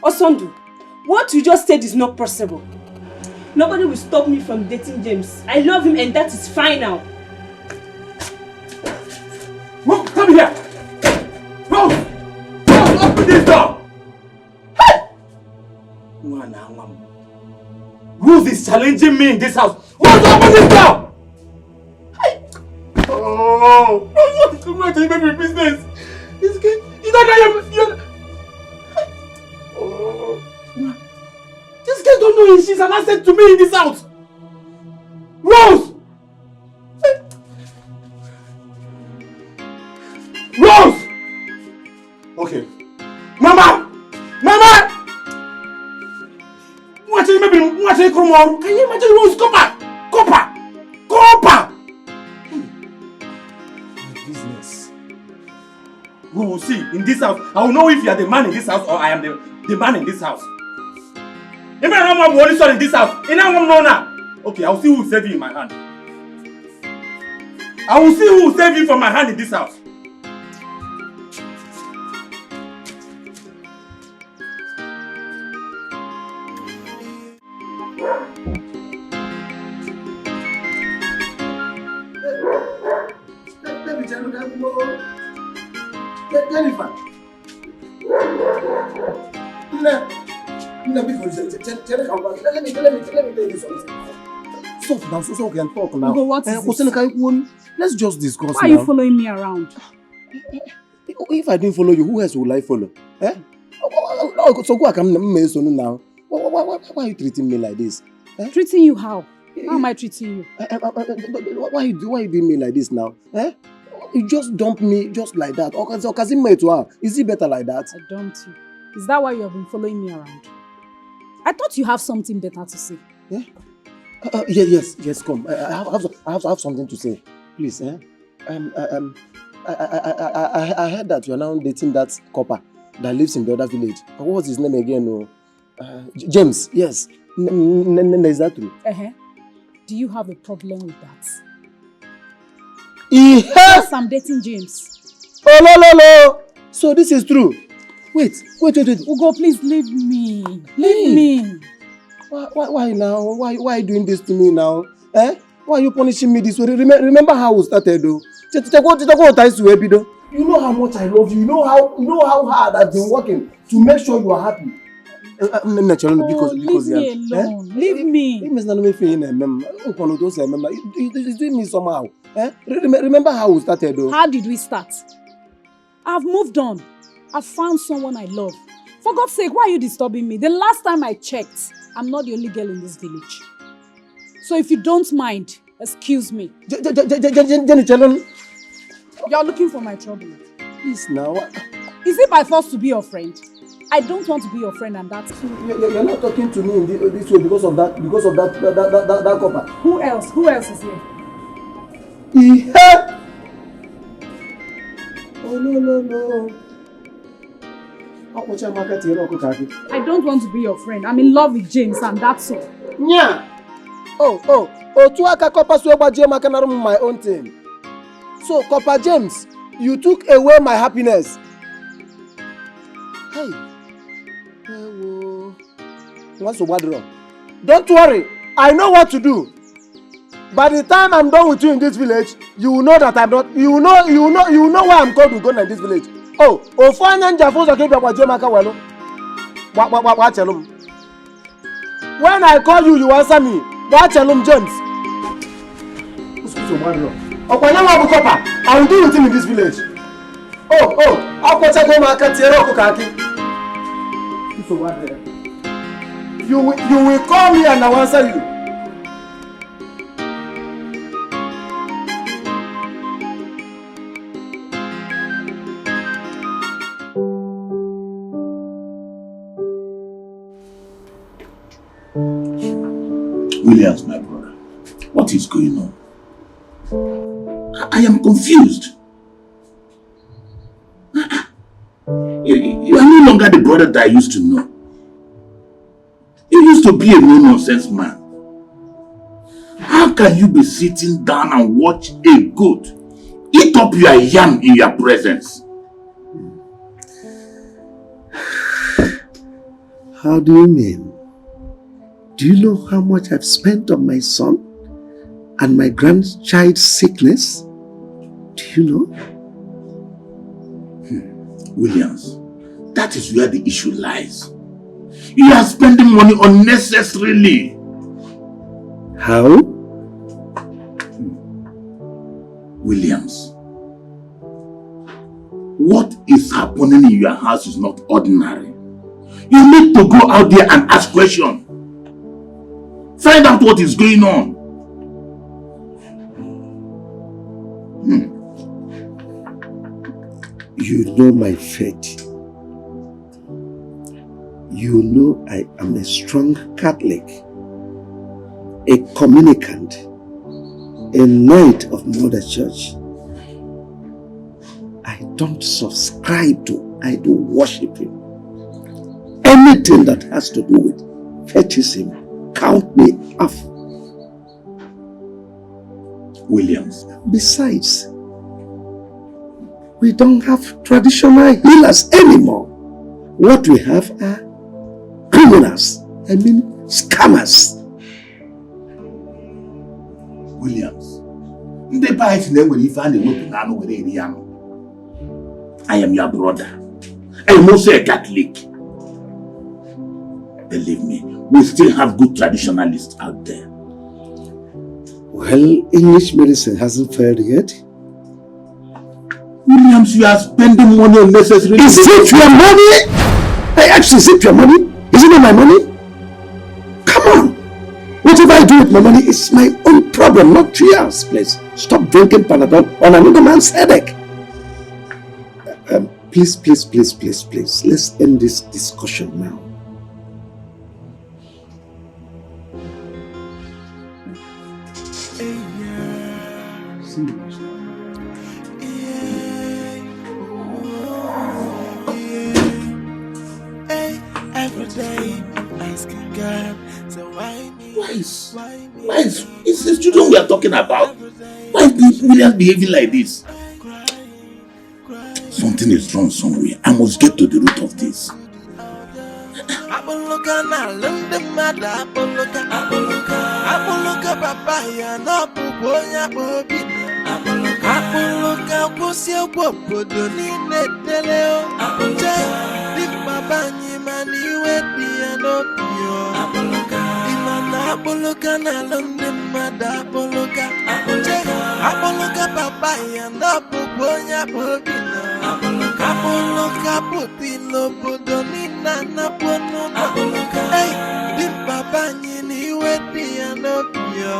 Osondu, what you just said is not possible. Nobody will stop me from dating James. I love him and that is fine now. Rose, come here! Rose, open this door! Hey! Rose is challenging me in this house. Rose, open this door! Hey! Oh, what is going to make me business? This guy, you don't know Oh. This guy don't know she's an asset to me in this house. Rose! Rose! Okay. Mama! Can you imagine Rose? Copper! Business. We will see in this house. I will know if you are the man in this house or I am the man in this house. If I don't want one son in this house, and I won't know now. Okay, I will see who will save you in my hand. I will see who will save you from my hand in this house. Jennifer. Let me tell you something. Stop now, so we can talk now. Ugo, what is this? Let's just discuss. Why are you following me around? If I didn't follow you, who else will I follow? So go now. Why are you treating me like this? Eh? Treating you how? How am I treating you? Why are you doing me like this now? Eh? You just dump me just like that. Is it better like that? I dumped you. Is that why you have been following me around? I thought you have something better to say. Yeah? Yes, come. I have something to say. Please, eh? I heard that you are now dating that copper that lives in the other village. What was his name again? James, yes. Is that true? Do you have a problem with that? Yes, I'm dating James. Oh, no. So this is true. Wait. Ugo, please leave me. Leave me. Why now? Why are you doing this to me now? Eh? Why are you punishing me this way? Remember how we started though? You know how much I love you. You know how hard I've been working to make sure you are happy. Leave me alone. Leave me. It's doing me somehow. Eh? Remember how we started though? How did we start? I've moved on. I've found someone I love. For God's sake, why are you disturbing me? The last time I checked, I'm not the only girl in this village. So if you don't mind, excuse me. You're looking for my trouble. Please now. Is it by force to be your friend? I don't want to be your friend, and that's You're not talking to me in this way because of that copper. Who else? Who else is here? Oh no. I don't want to be your friend. I'm in love with James, and that's all. Yeah. Oh, Tuaka Copper my own thing. So, Copper James, you took away my happiness. Hey. What's the word? Don't worry, I know what to do. By the time I'm done with you in this village, you will know that I'm not. You know why I'm called to go in this village. Oh, when I call you, you answer me. James. I will do with him in this village. You will call me and I will answer you. Williams, my brother, what is going on? I am confused. You are no longer the brother that I used to know. You used to be a no-nonsense man. How can you be sitting down and watch a goat eat up your yam in your presence? How do you mean? Do you know how much I've spent on my son and my grandchild's sickness? Do you know? Williams, that is where the issue lies. You are spending money unnecessarily. How? Williams, what is happening in your house is not ordinary. You need to go out there and ask questions. Find out what is going on. You know my faith. You know I am a strong Catholic, a communicant, a knight of Mother Church. I don't subscribe to idol worshiping. Anything that has to do with fetishism, count me off. Williams. Besides, we don't have traditional healers anymore. What we have are criminals. I mean, scammers. Williams. I am your brother. I am also a Catholic. Believe me, we still have good traditionalists out there. Well, English medicine hasn't failed yet. Williams, you are spending money unnecessarily. Is it your money? I I asked, is it your money? Is it not my money? Come on. Whatever I do with my money is my own problem, not yours, please. Stop drinking Panadol on another man's headache. Please. Let's end this discussion now. Every day I'm asking God, so why me? Why is the children we are talking about? Why is William behaving like this? Something is wrong somewhere. I must get to the root of this. Apoloka na lunde mada apoloka papaya no puponya bobi apoloka kusia popodo ni neteleo apoloka dimma banyi mani wedi anopio imana apoloka na lunde mada apoloka papaya no puponya bobi apoloka putilo podo ni nana pono hey, dimpa banyi ni wedi anopio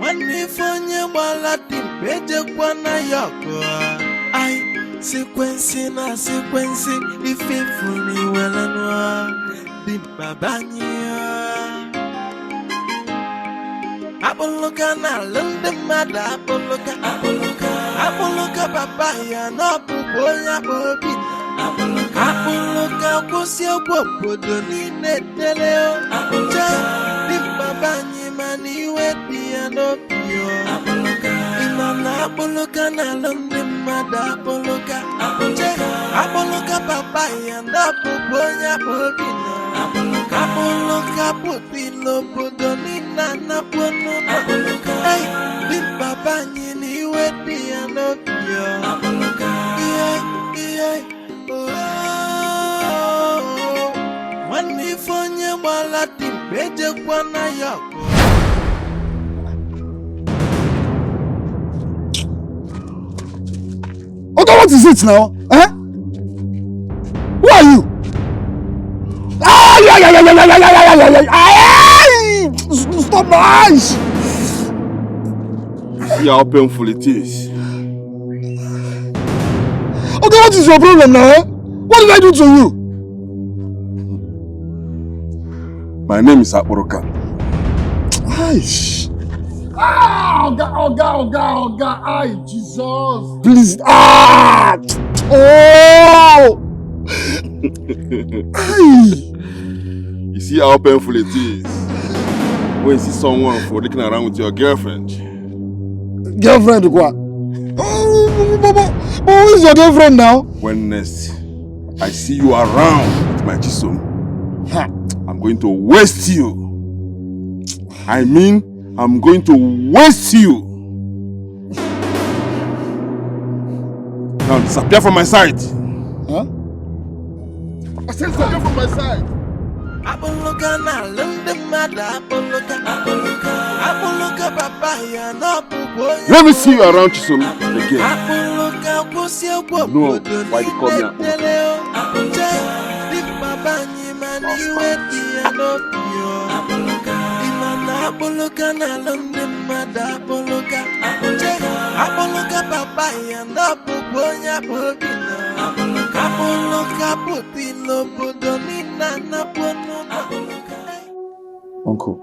wanifonye wala timpeje kwa na yoko ai sequence na sequence ifefuni wala noa dimpa banyi apoloka na lunde mada apoloka papaya no puponya bobi apoloka kusia popodo ni neteleo dimpa banyi mani wedi anopio imana apoloka na lunde mada apoloka papaya no puponya bobi apoloka pupilo podo ni nana pono hey dimpa banyi ni wedi anopio wanifonye wala timpeje kwa na yoko. Okay, what is it now? Eh? Who are you? Stop my eyes! See how painful it is. Okay, what is your problem now? Eh? What did I do to you? My name is Akboroka. Aish. Oga, ay, Jesus. Please, oh! You see how painful it is when you see someone for looking around with your girlfriend. Girlfriend, what? But who is your girlfriend now? When next I see you around with my chisom, I'm going to waste you. I mean, I'm going to waste you. Now disappear from my sight. Huh? I said disappear from my sight. Apoloka na lunde mada apoloka papaya no puponya. Let me see you around Chisom again. Apoloka kusia No, why they call me Apoloka? Dimpa banyi mani wedi anopio. Imana apoloka na lunde mada apoloka papaya no puponya bobina. Apoloka putilo podoni nana pono. Uncle,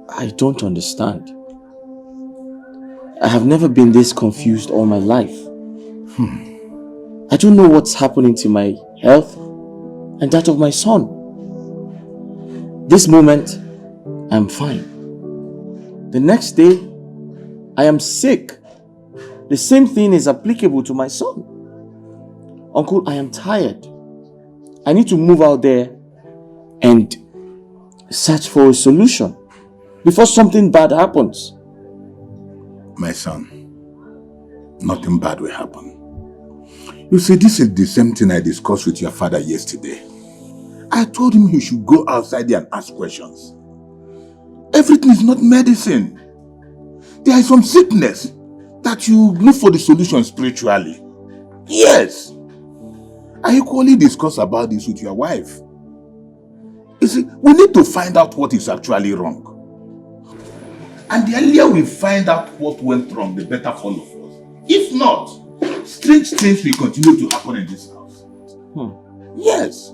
I don't understand. I have never been this confused all my life. I don't know what's happening to my health and that of my son. This moment, I'm fine. The next day, I am sick. The same thing is applicable to my son. Uncle, I am tired. I need to move out there and search for a solution before something bad happens. My son, nothing bad will happen. You see, this is the same thing I discussed with your father yesterday. I told him he should go outside there and ask questions. Everything is not medicine. There is some sickness that you look for the solution spiritually. Yes. I equally discuss about this with your wife. You see, we need to find out what is actually wrong. And the earlier we find out what went wrong, the better for all of us. If not, strange things will continue to happen in this house. Yes.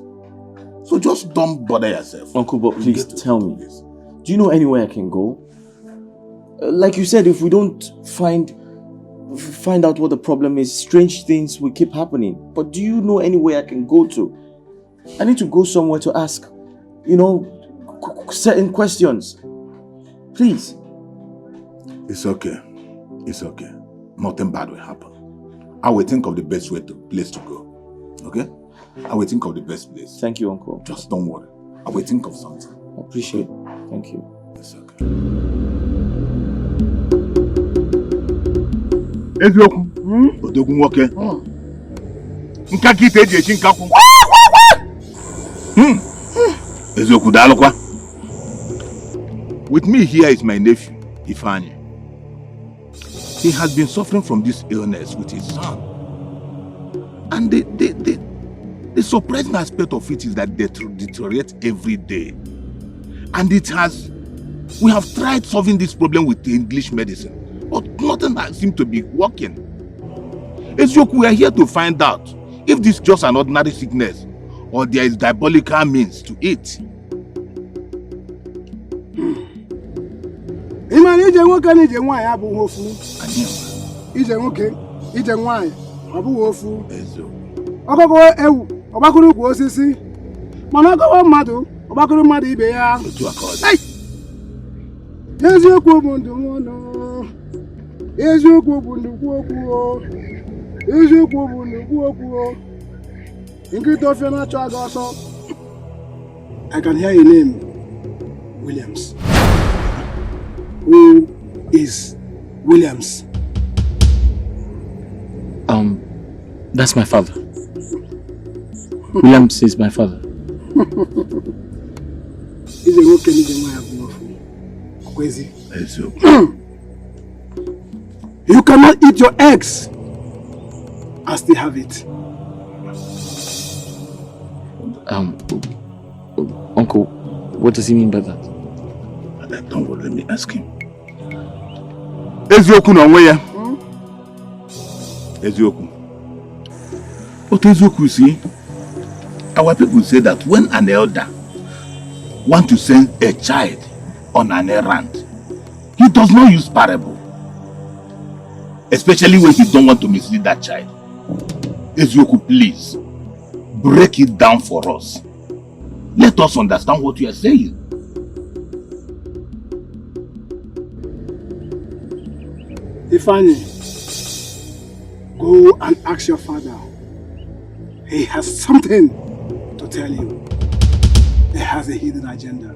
So just don't bother yourself. Uncle, but please tell me. Do you know anywhere I can go? Like you said, if we don't find out what the problem is, strange things will keep happening. But do you know anywhere I can go to? I need to go somewhere to ask, certain questions. Please. It's okay. It's okay. Nothing bad will happen. I will think of the best place to go. Okay? I will think of the best place. Thank you, Uncle. Just don't worry. I will think of something. I appreciate it. Thank you. It's okay. Eziokwu. Odogwu nwoke. Nka kite eji echi nkakwu. Eziokwu daalụkwa. With me here is my nephew, Ifeanyi. He has been suffering from this illness with his son. And the surprising aspect of it is that they deteriorate every day. And we have tried solving this problem with the English medicine, but nothing seems to be working. Ezioku, we are here to find out if this is just an ordinary sickness or there is diabolical means to it. Imani ije nwoke na ije nwaanyị abụghị ofu. Ije nwoke, ije nwaanyị abụghị ofu. Ọkụkọ ewu, ọgbakụrụ ukwu osisi. Mana ọkụkọ mmadụ, ọgbakụrụ mmadụ ibe ya. Eziokwu bụ ndụmọdụ. Eziokwu bụ nnukwu okwu. Eziokwu bụ nnukwu okwu. Nkịta ofe na-achọ aga ọsọ. I can hear your name, Williams. Who is Williams? That's my father. Williams is my father. He's a worker, he's a man. Crazy. You cannot eat your eggs and still have it. Uncle, what does he mean by that? Don't worry, let me ask him. Ezioku no onwe ya. Ezioku. What Ezioku see? Our people say that when an elder wants to send a child on an errand, he does not use parable. Especially when he don't want to mislead that child. Ezioku, please, break it down for us. Let us understand what you are saying. Ifeanyi, go and ask your father. He has something to tell you. He has a hidden agenda.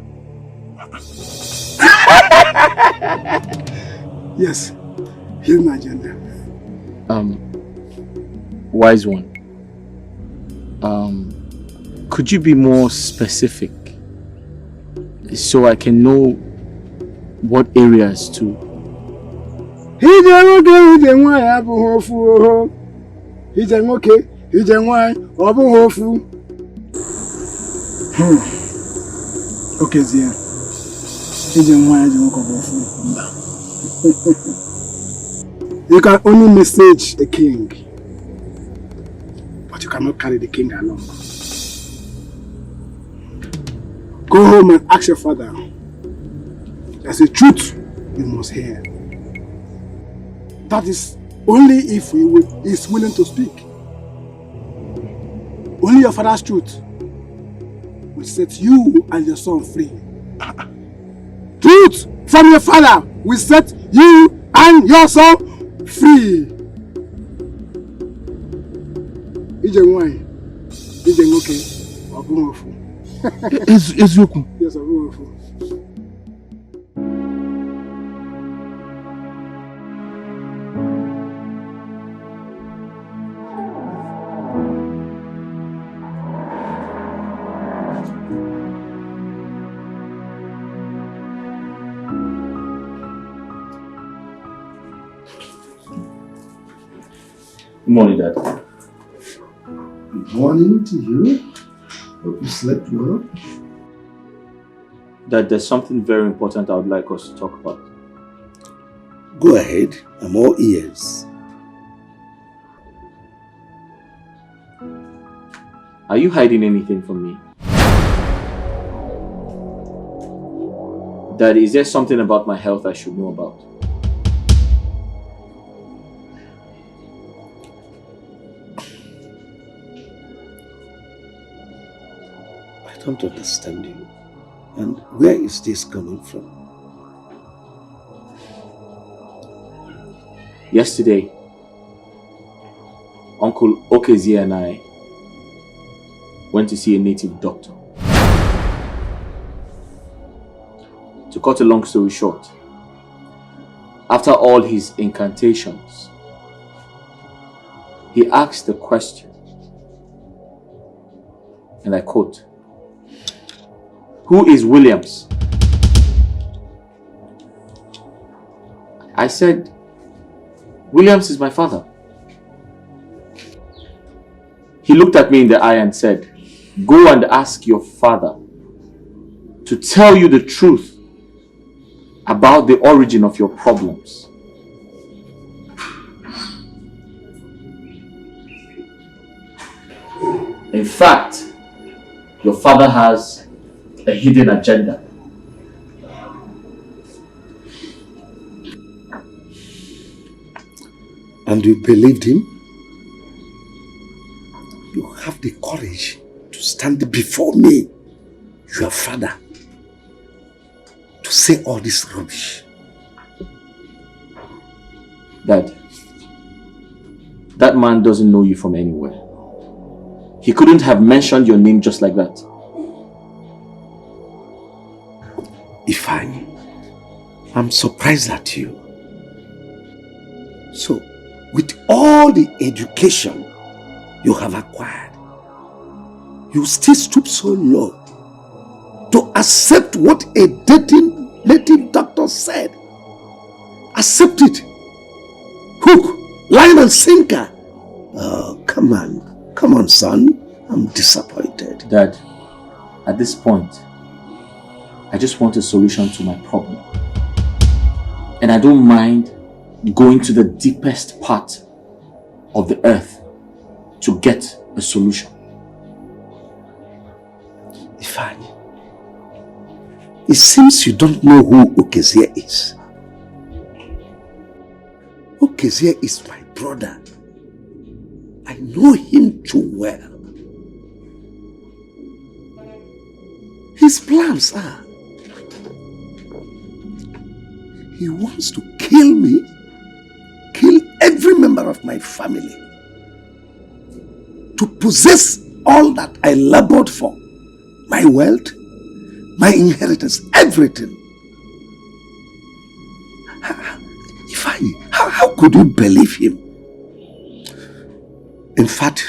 Yes, hidden agenda. Wise one. Could you be more specific so I can know what areas to? Ije nwoke, ije nwaanyị abụghị ofu oho. Ije nwoke, ije nwaanyị ọ bụghị ofu. Okezie. Ije nwaanyị ije nwoke ọ bụ ofu. You can only message a king, but you cannot carry the king along. Go home and ask your father. There's a truth you must hear. That is only if he is willing to speak. Only your father's truth will set you and your son free. Truth from your father will set you and your son free. Ije nwaanyị, ije nwoke, ọ bụghị ofu. Ezioku. Yes, ọ bụghị ofu. Good morning, Dad. Good morning to you. Hope you slept well. Dad, there's something very important I would like us to talk about. Go ahead. I'm all ears. Are you hiding anything from me? Dad, is there something about my health I should know about? I don't understand you. And where is this coming from? Yesterday, Uncle Okezie and I went to see a native doctor. To cut a long story short, after all his incantations, he asked the question, and I quote, "Who is Williams?" I said, "Williams is my father." He looked at me in the eye and said, "Go and ask your father to tell you the truth about the origin of your problems." In fact, your father has a hidden agenda. And you believed him? You have the courage to stand before me, your father, to say all this rubbish. Dad, that man doesn't know you from anywhere. He couldn't have mentioned your name just like that. Ifeanyi, I'm surprised at you. So, with all the education you have acquired, you still stoop so low to accept what a dating native doctor said. Accept it. Hook, line and sinker. Oh, come on, son. I'm disappointed. Dad, at this point, I just want a solution to my problem. And I don't mind going to the deepest part of the earth to get a solution. Ifeanyi, it seems you don't know who Okezie is. Okezie is my brother. I know him too well. His plans are, he wants to kill me, kill every member of my family, to possess all that I labored for, my wealth, my inheritance, everything. Ifeanyi, how could you believe him? In fact,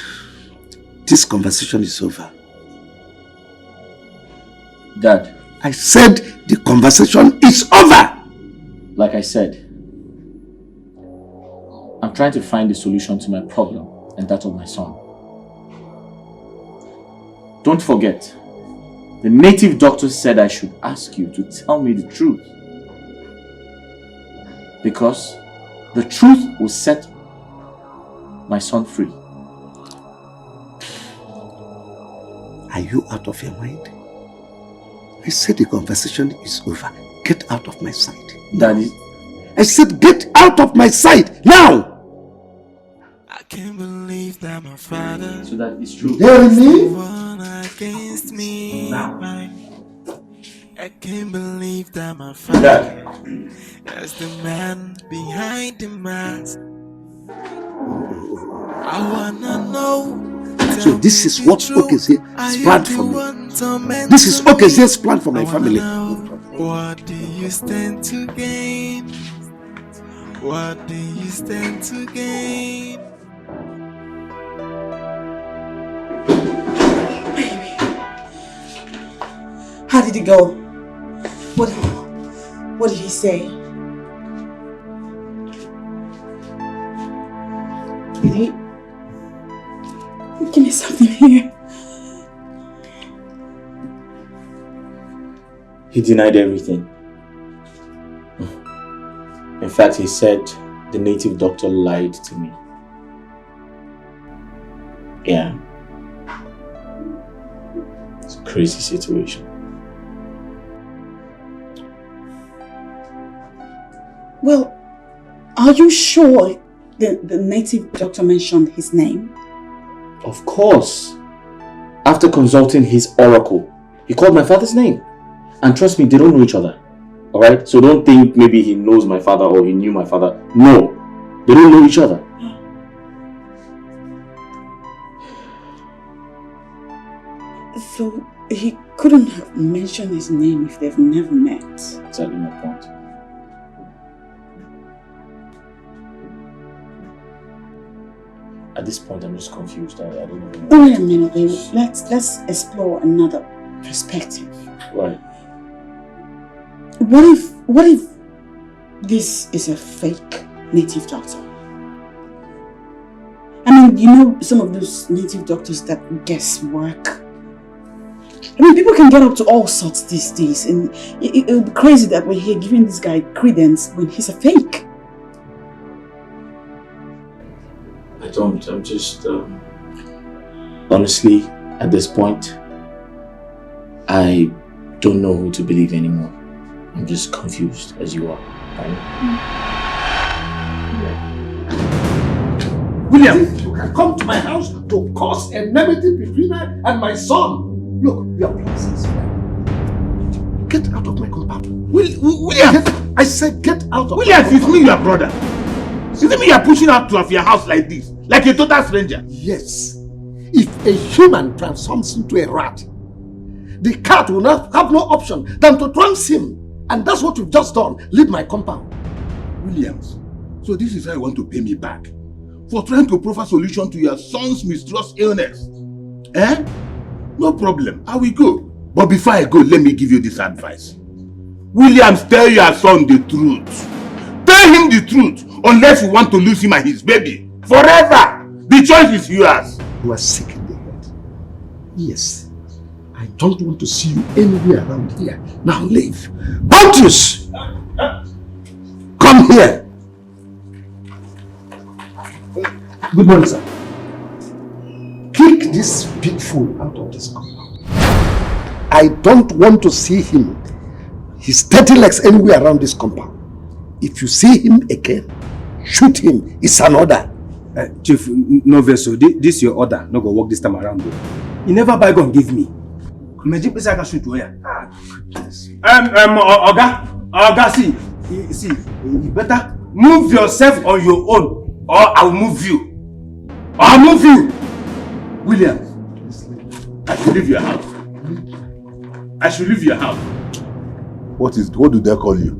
this conversation is over. Dad, I said the conversation is over. Like I said, I'm trying to find a solution to my problem and that of my son. Don't forget, the native doctor said I should ask you to tell me the truth. Because the truth will set my son free. Are you out of your mind? I said the conversation is over. Get out of my sight. Daddy. I said get out of my sight now! I can't believe that my father. So that is true. Hear me? One against me. Now. I can't believe that my father is the man behind the mask. I wanna know. So this is what Okezie has planned for me. This is Okezie's plan for my family. What do you stand to gain? What do you stand to gain? How did it go? What did he say? Give me something here. He denied everything. In fact, he said the native doctor lied to me. Yeah. It's a crazy situation. Well, are you sure the native doctor mentioned his name? Of course. After consulting his oracle, he called my father's name. And trust me, they don't know each other. Alright? So don't think maybe he knows my father or he knew my father. No. They don't know each other. So he couldn't have mentioned his name if they've never met. Exactly my point. At this point, I'm just confused. I don't even know. Wait a minute, baby. Let's explore another perspective. Right. What if this is a fake native doctor? I mean, you know some of those native doctors that guess work. I mean, people can get up to all sorts these days, and it would be crazy that we're here giving this guy credence when he's a fake. I'm just, honestly, at this point, I don't know who to believe anymore. I'm just confused, as you are. William, you can come to my house to cause enmity between her and my son. Look, we are brothers. Get out of my compound. William! I said get out of William, my it's compound. me, your brother. Isn't me you're pushing out of your house like this? Like a total stranger? Yes. If a human transforms into a rat, the cat will not have no option than to trance him. And that's what you've just done. Leave my compound. Williams, so this is how you want to pay me back? For trying to provide solution to your son's mysterious illness? Eh? No problem, I will go. But before I go, let me give you this advice. Williams, tell your son the truth. Tell him the truth, unless you want to lose him and his baby. Forever! The choice is yours. You are sick in the head. Yes. I don't want to see you anywhere around here. Now leave. Pontius! Come here. Good morning, sir. Kick this big fool out of this compound. I don't want to see him, his dirty legs anywhere around this compound. If you see him again, shoot him. It's an order. Chief, no vessel. This your order. No go work this time around. You never buy gun give me. Imagine place I can shoot where. Oga, see, you better move yourself on your own, or I'll move you. William, I should leave your house. I should leave your house. What do they call you?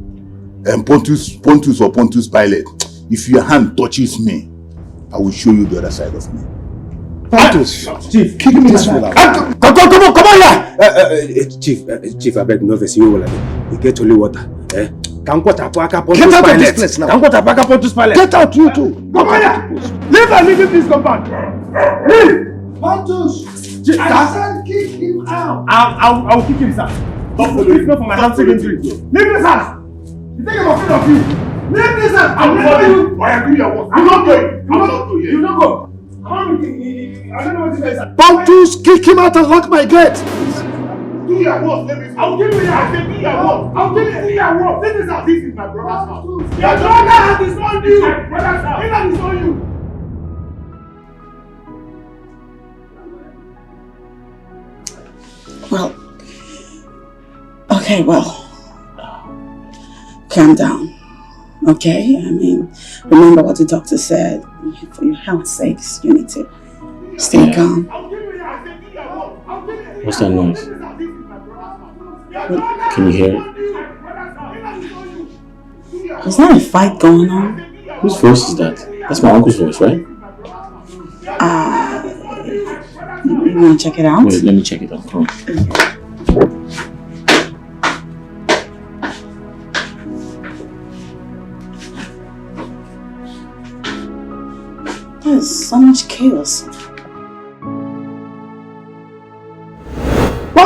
Pontius or Pontius Pilate. If your hand touches me, I will show you the other side of me. Pontius, Chief, kick this fool out. Come on here! Chief, I beg no vessel. You get holy water. Get out of this place now. Get out, you two. Come on here! Leave this compound. Leave! Pontius, I said kick him out. I will kick him, sir. But please not for my hand secondary. Leave this house! You think I'm afraid of you? Leave this house! I'm not you! I agree your work. I'm not going. You don't go. I don't know what this is. Pontius, kick him out and lock my gate. Do your work. I'll give you that. Do your work. I'll give you your work. This is my brother's house. Your brother has disowned you. My brother's house. He has disowned you. Well, okay, calm down, okay? I mean, remember what the doctor said. For your health's sakes, you need to stay calm. What's that noise? Can you hear it? Is there a fight going on? Whose voice is that? That's my uncle's voice, right? You want to check it out? Wait, let me check it out. Come on. There's so much chaos.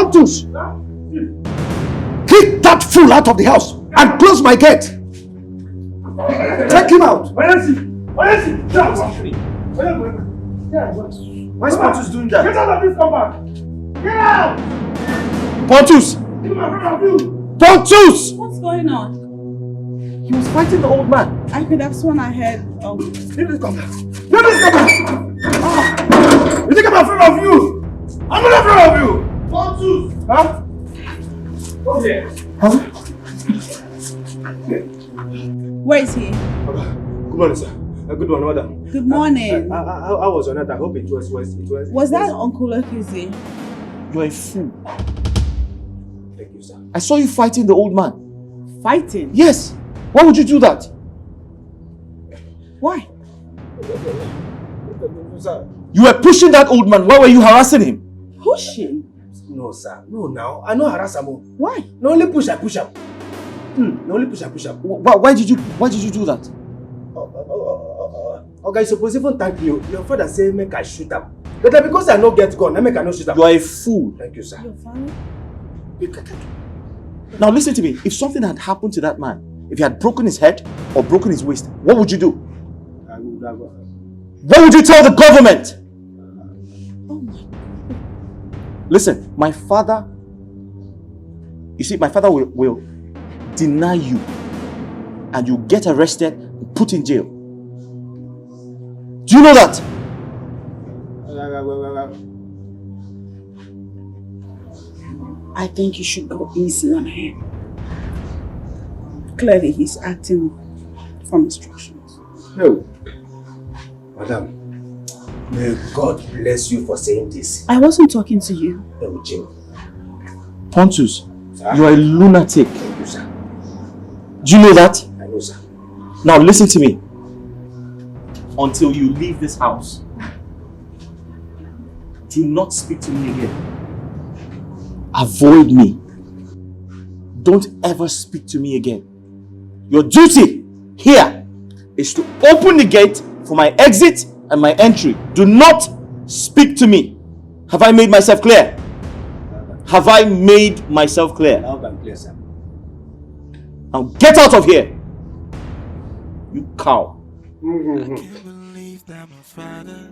Pontus! Kick that fool out of the house and close my gate! Take him out! Why is he? Why is Pontus doing that? Get out of this compound! Get out! Pontus! Pontus! What's going on? He was fighting the old man. I could have sworn I heard. Leave this compound! Leave this compound! You think I'm afraid of you? I'm not afraid of you! Pontus! Huh? Come here. Huh? Where is he? Good morning, sir. Good morning, madam. Good morning. How was your night? I hope it was. Was that Uncle Okuzi? You're a fool. Thank you, sir. I saw you fighting the old man. Fighting? Yes. Why would you do that? Why? Sir. You were pushing that old man. Why were you harassing him? Pushing? No, sir. No, now. I know harass him. Why? No, only push, I push up. No, only push, I push up. Why did you do that? Okay, suppose even thank you. Your father say make I shoot up. But because I no get gun, I make I no shoot up. You are a fool. Thank you, sir. Your father? Now listen to me. If something had happened to that man, if he had broken his head or broken his waist, what would you do? What would you tell the government? Oh my. Listen, my father, you see, my father will deny you and you get arrested and put in jail. Do you know that? I think you should go easy on him. Clearly, he's acting from instructions. No. Madam, may God bless you for saying this. I wasn't talking to you. No, Jim. Pontus, sir? You are a lunatic. Thank you, sir. Do you know that? I know, sir. Now listen to me. Until you leave this house, do not speak to me again. Avoid me. Don't ever speak to me again. Your duty here is to open the gate for my exit and my entry. Do not speak to me. Have I made myself clear? Have I made myself clear? Loud and clear, sir. Now get out of here, you cow. I can't believe that my father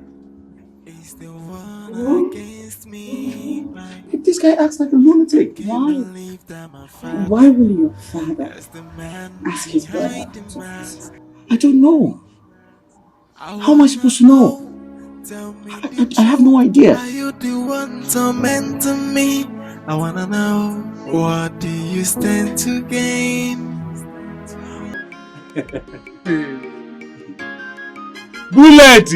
is the one against me. This guy acts like a lunatic. Why? Why will your father ask his brother to this? I don't know. How am I supposed to know? I have no idea. Are you the one tormenting me? I wanna know, what do you stand to gain? Bullet!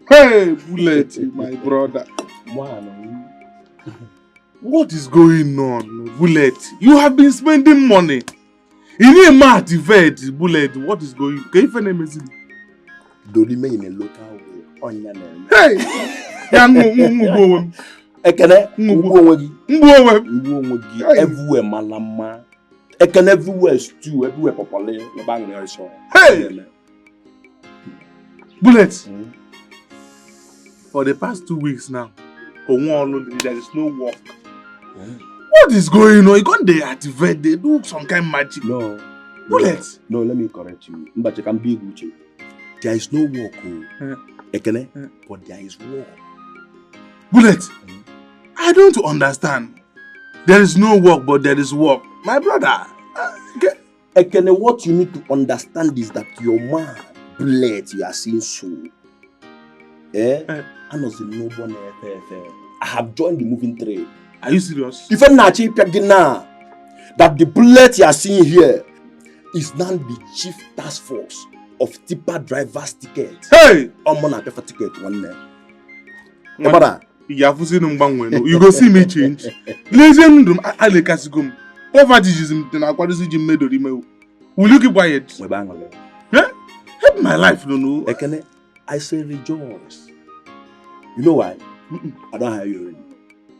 Hey, Bullet, my brother. What is going on, Bullet? You have been spending money. In a mat event, Bullet, what is going on? Can you find a message? Dorime in a local way. Onya name. Hey! Ekene, Mbuonwegi. Everywhere malama. Ekene everywhere stew, everywhere popole. Hey! Bullet. For the past 2 weeks now, there is no work. What is going on? You can't deactivate, they do some kind of magic. No. Bullet. No, let me correct you. But you can be Gucci. There is no work. Ekene, but there is work. Bullet. I don't understand. There is no work, but there is work. My brother. Ekene, what you need to understand is that your man, Bullet, you are seeing so. I was in no one. I have joined the moving trade. Are you serious? If I'm not cheap, that the Bullet you are seeing here is now the chief task force of tipper drivers ticket. Hey! I'm gonna pay for ticket one day. You go see me change. Legend, I like us go. Povertyism, then I got to see you made. Will you keep quiet? Help my life, no. I say rejoice. You know why? I don't hire you already.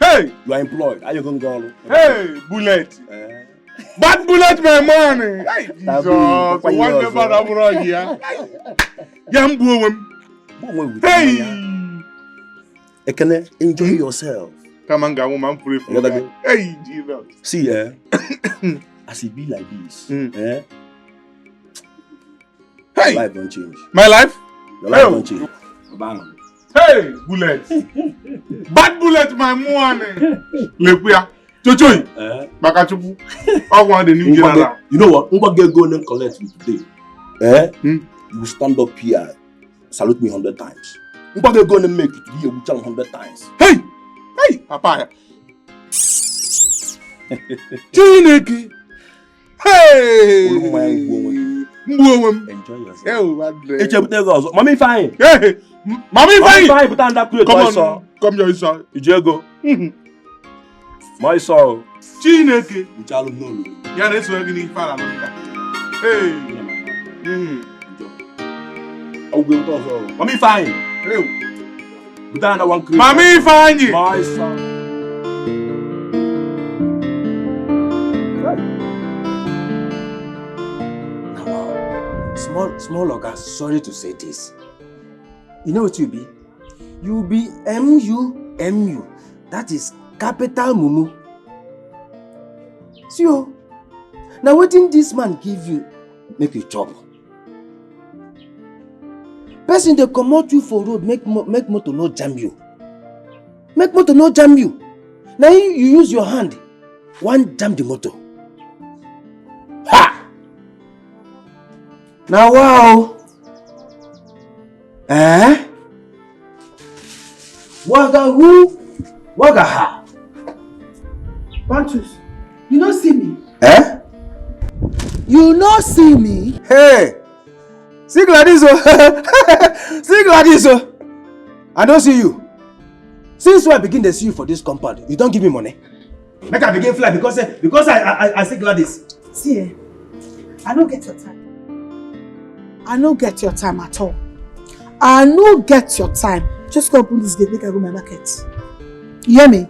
Hey! You are employed. Are you going to go? Hey, Bullet. Bad Bullet, my man. Hey, Jesus. One never abroad here. Young woman. Hey! Ekene, enjoy yourself. Come on, go woman, pray for you. Hey, Jesus. See, as it be like this, Hey, your life don't change. My life? Your life don't change. Bang. Hey, bullet. Bad bullet, my man. Lepuya. Chochoy. Makachubu. I want the new general. You know what? I'm going to go and collect you today. You stand up here, salute me 100 times. I'm going to go and make it here 100 times. Hey! Hey, Papa. Chineke. Hey! Enjoy yourself. Mommy fine. Hey! Mommy fine. Come here, son. Ijego. My soul. Chineke. Uchalo no. Ya na eso gini fara no. Hey. Mommy fine. Hey. Mommy fine. My son. Small Oga, sorry to say this. You know what you be? You be MU. That is capital Mumu. See you. Now what did this man give you? Make you chop. Person they come out you for road, make motor no jam you. Make motor no jam you. Now you use your hand. One jam the motor. Ha! Now wow. Waga who? Waga ha. Pontus, you don't see me. You not see me? Hey! See Gladys, see Gladys, I don't see you. Since I begin to see you for this compound, you don't give me money. Make I begin fly because I see Gladys. See, I don't get your time. I don't get your time at all. I don't get your time. Just come open this gate, make I go my market. You hear me?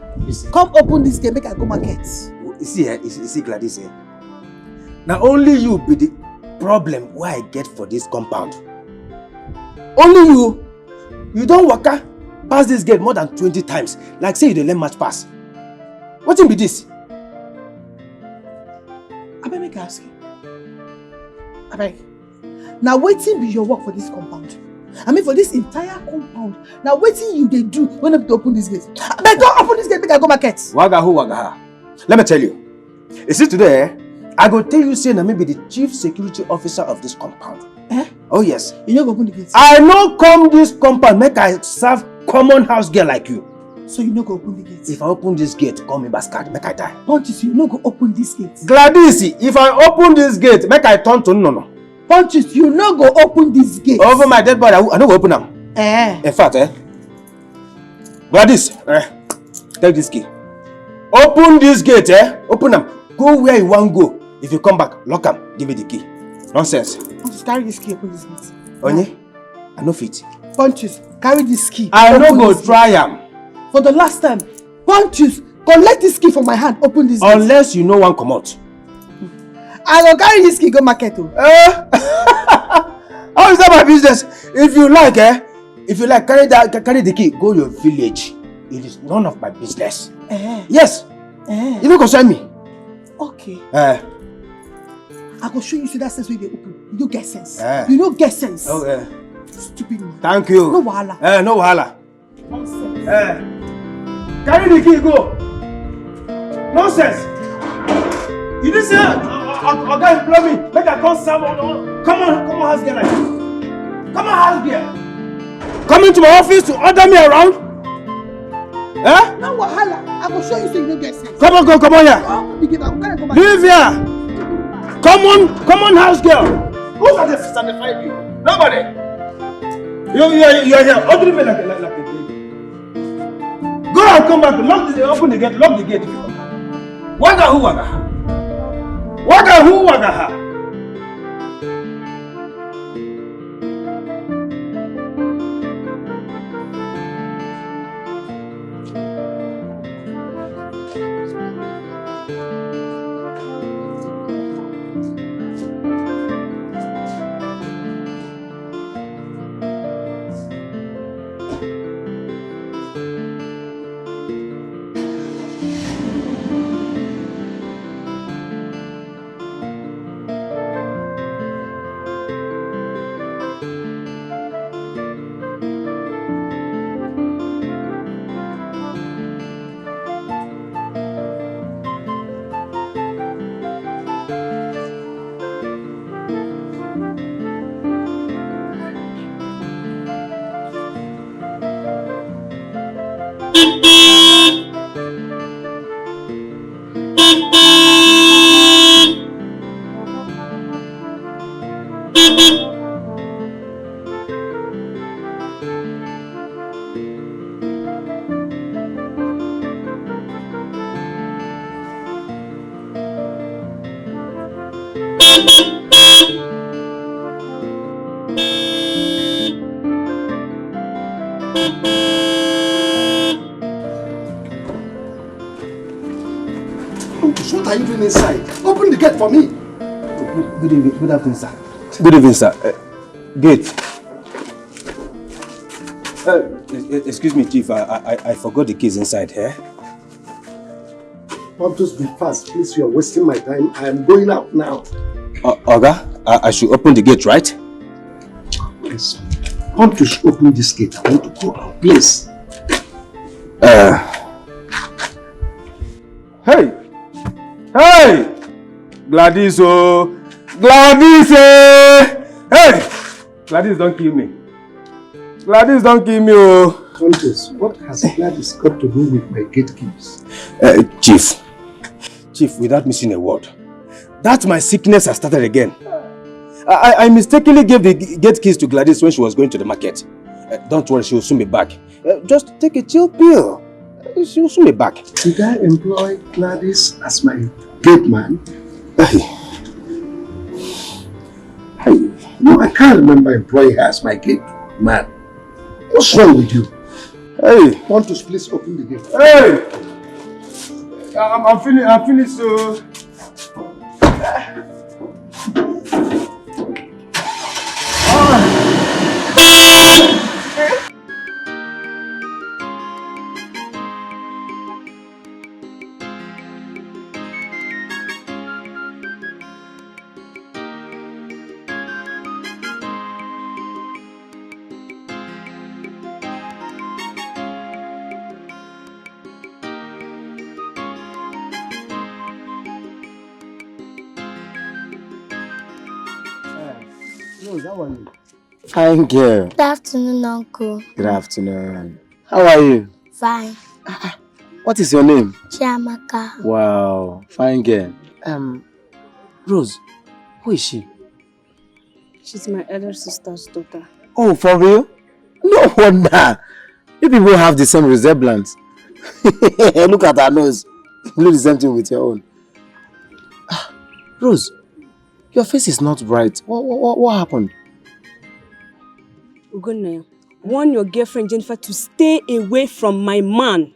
Come open this gate, make I go market. You see Gladys, Now only you be the problem why I get for this compound. Only you. You don't waka pass this gate more than 20 times. Like say you don't let match pass. What be this? I beg make I ask you. I beg. Now waiting be your work for this compound. I mean for this entire compound. Now waiting you they do when I open this gate. I beg don't open this gate, make I go market. Waga who waga ha. Let me tell you. You see today, I go tell you say na me be the chief security officer of this compound. Oh yes. You no go open the gate? I no come this compound make I serve common house girl like you. So you no go open the gate? If I open this gate, call me bastard, make I die. Pontus, you no go open this gate? Gladys, if I open this gate, make I turn to no. Pontus, you no go open this gate? Over my dead body, I no go open them. In fact, Gladys, take this key. Open this gate, open them. Go where you want go. If you come back, lock them. Give me the key. Nonsense. Pontus, carry this key, open this gate. Onye, I no fit. Pontus, carry this key. I no go try am. For the last time, Pontus, collect this key from my hand, open this gate. Unless you no one come out. I go carry this key, go market. How is that my business? If you like, carry the key, go your village. It is none of my business. Yes. You don't concern me. Okay. I go show you see that sense where they open. You don't get sense. You don't get sense. Okay. Stupid man. Thank you. No wahala. No wahala. Nonsense. Carry the key, go. Nonsense. You didn't say, okay, employ me. Make I come serve. Come on, house girl. Come on, house girl. Come into my office to order me around. No wahala. I go show you so you don't get sense. Come on here. Leave here. Come on, house girl. Who's at the sanctified you? Nobody. You're here. Open the like a baby. Go and come back. Open the gate. Lock the gate. Waga who waga ha. Waga who waga ha. What are you doing inside? Open the gate for me. Good evening. Good afternoon, sir. Good evening, sir. Gate. Excuse me, Chief. I forgot the keys inside here. Pontus, be fast. Please, you are wasting my time. I am going out now. Oga, I should open the gate, right? Yes. Pontus, open this gate. I want to go out. Please. Hey! Hey! Gladys, oh! Gladys, hey! Gladys, don't kill me. Gladys, don't kill me, oh! Pontus, what has Gladys got to do with my gate keys? Chief, without missing a word, that my sickness has started again. I mistakenly gave the gate keys to Gladys when she was going to the market. Don't worry, she will soon be back. Just take a chill pill. She will soon be back. Did I employ Gladys as my gate man? No, I can't remember employing her as my gate man. What's wrong with you? Hey! Pontus, please open the gate. Hey! I'm finished, so... Fine girl. Good afternoon, Uncle. Good afternoon. How are you? Fine. What is your name? Chiamaka. Wow, fine girl. Rose, who is she? She's my elder sister's daughter. Oh, for real? No wonder. You people have the same resemblance. Look at her nose. You do the same thing with your own. Rose, your face is not bright. What happened? Ugonne, warn your girlfriend Jennifer to stay away from my man.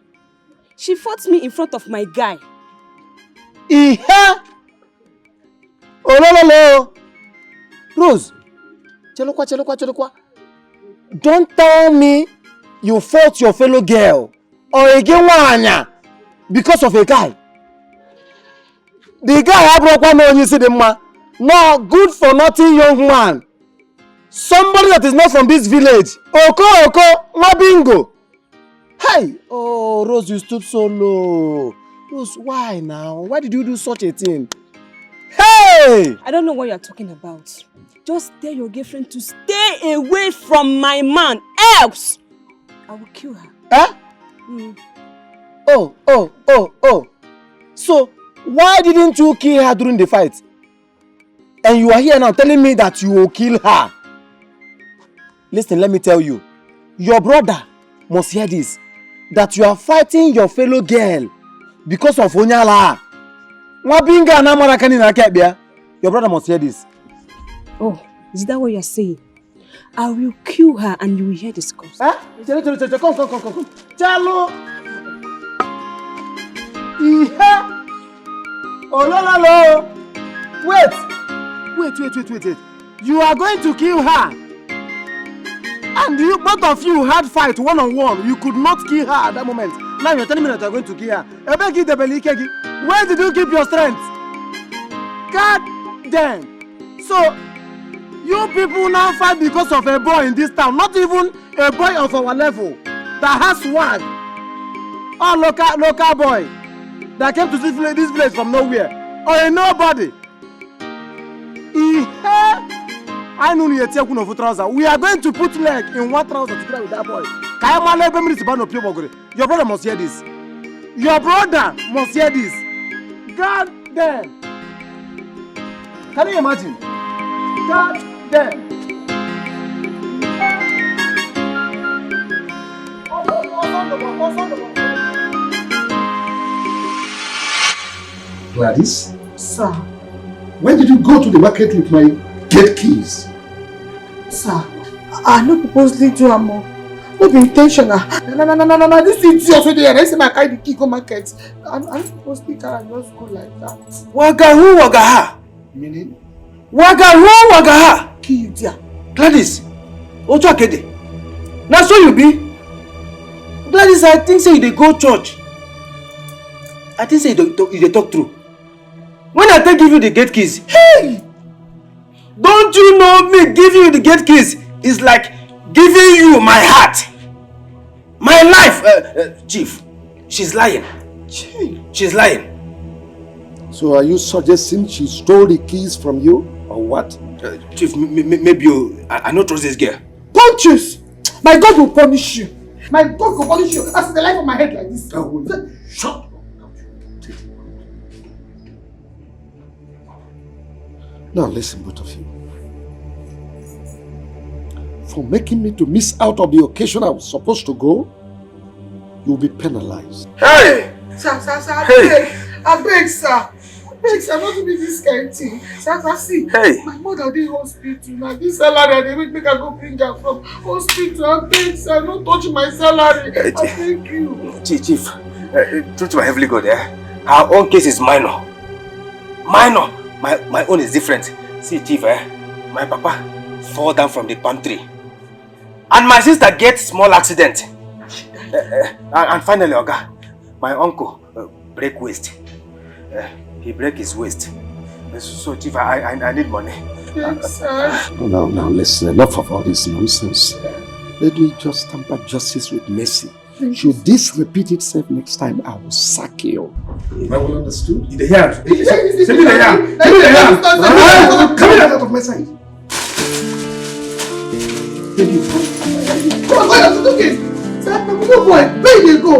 She fought me in front of my guy. Iha! Oh, no. Rose, chelokwa. Don't tell me you fought your fellow girl or again wanya because of a guy. The guy I broke one on you see the man. No good for nothing young man. Somebody that is not from this village. Oko, mabingo. Hey! Oh, Rose, you stood so low. Rose, why now? Why did you do such a thing? Hey! I don't know what you're talking about. Just tell your girlfriend to stay away from my man. Else, I will kill her. Huh? Oh. So, why didn't you kill her during the fight? And you are here now telling me that you will kill her. Listen, let me tell you. Your brother must hear this. That you are fighting your fellow girl because of Onyala. Your brother must hear this. Oh, is that what you're saying? I will kill her and you will hear this course. Huh? Come. Chalo. Iha. Oh, no. Wait. You are going to kill her. And you, both of you had fight one-on-one. You could not kill her at that moment. Now you're telling me that you're going to kill her. Where did you keep your strength? God damn. So, you people now fight because of a boy in this town. Not even a boy of our level. That has swag. Or local boy. That came to this village from nowhere. Or a nobody. I know you take one of trouser. We are going to put leg in one trouser together with that boy. Your brother must hear this. God damn. Can you imagine? God damn. Gladys? Sir. When did you go to the market with my gate keys? Sir, I no purposely do amo. Not be intentional. No. This is also there. I say my carry the key go market. I'm supposed to carry and just go like that. Wagahu wagaha. Meaning? Wagahu wagaha. Key you there. Gladys. Ocho akede. Now so you be. Gladys, I think say you dey go church. I think say you dey talk true. When I give you the gate keys, hey! Don't you know me giving you the gate keys is like giving you my heart, my life, Chief. She's lying. She's lying. So are you suggesting she stole the keys from you or what? Chief, maybe you. I don't trust this girl. Punches! My God will punish you. My God will punish you. As the life of my head like this. Shut up. Now listen, both of you. For making me to miss out on the occasion I was supposed to go, you'll be penalized. Hey! Sir, I beg, sir. Not to be this kind of thing. Sir, see. Hey. My mother did hospital. Now this salary, they make I go bring her from hospital. I beg, sir. Don't touch my salary. I beg you. Chief, true to my heavenly God, our own case is minor. Minor. My own is different. See, Chief, my papa fall down from the palm tree. And my sister gets small accident. And finally, Oga, my uncle break waist. He break his waist. So, Chief, I need money. Thanks, sir. Now, listen, enough of all this nonsense. Let me just tamper justice with mercy. Should this repeat itself next time, I will sack you. I will understood? The hair. Send me the hair. Come out of my sight. Come on, go ahead. Sir, no boy. Where you go?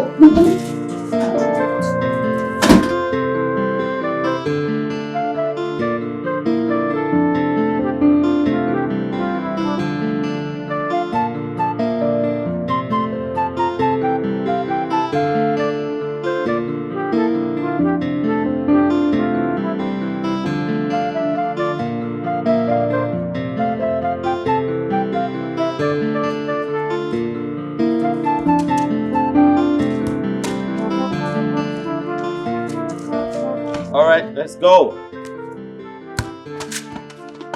Alright, let's go.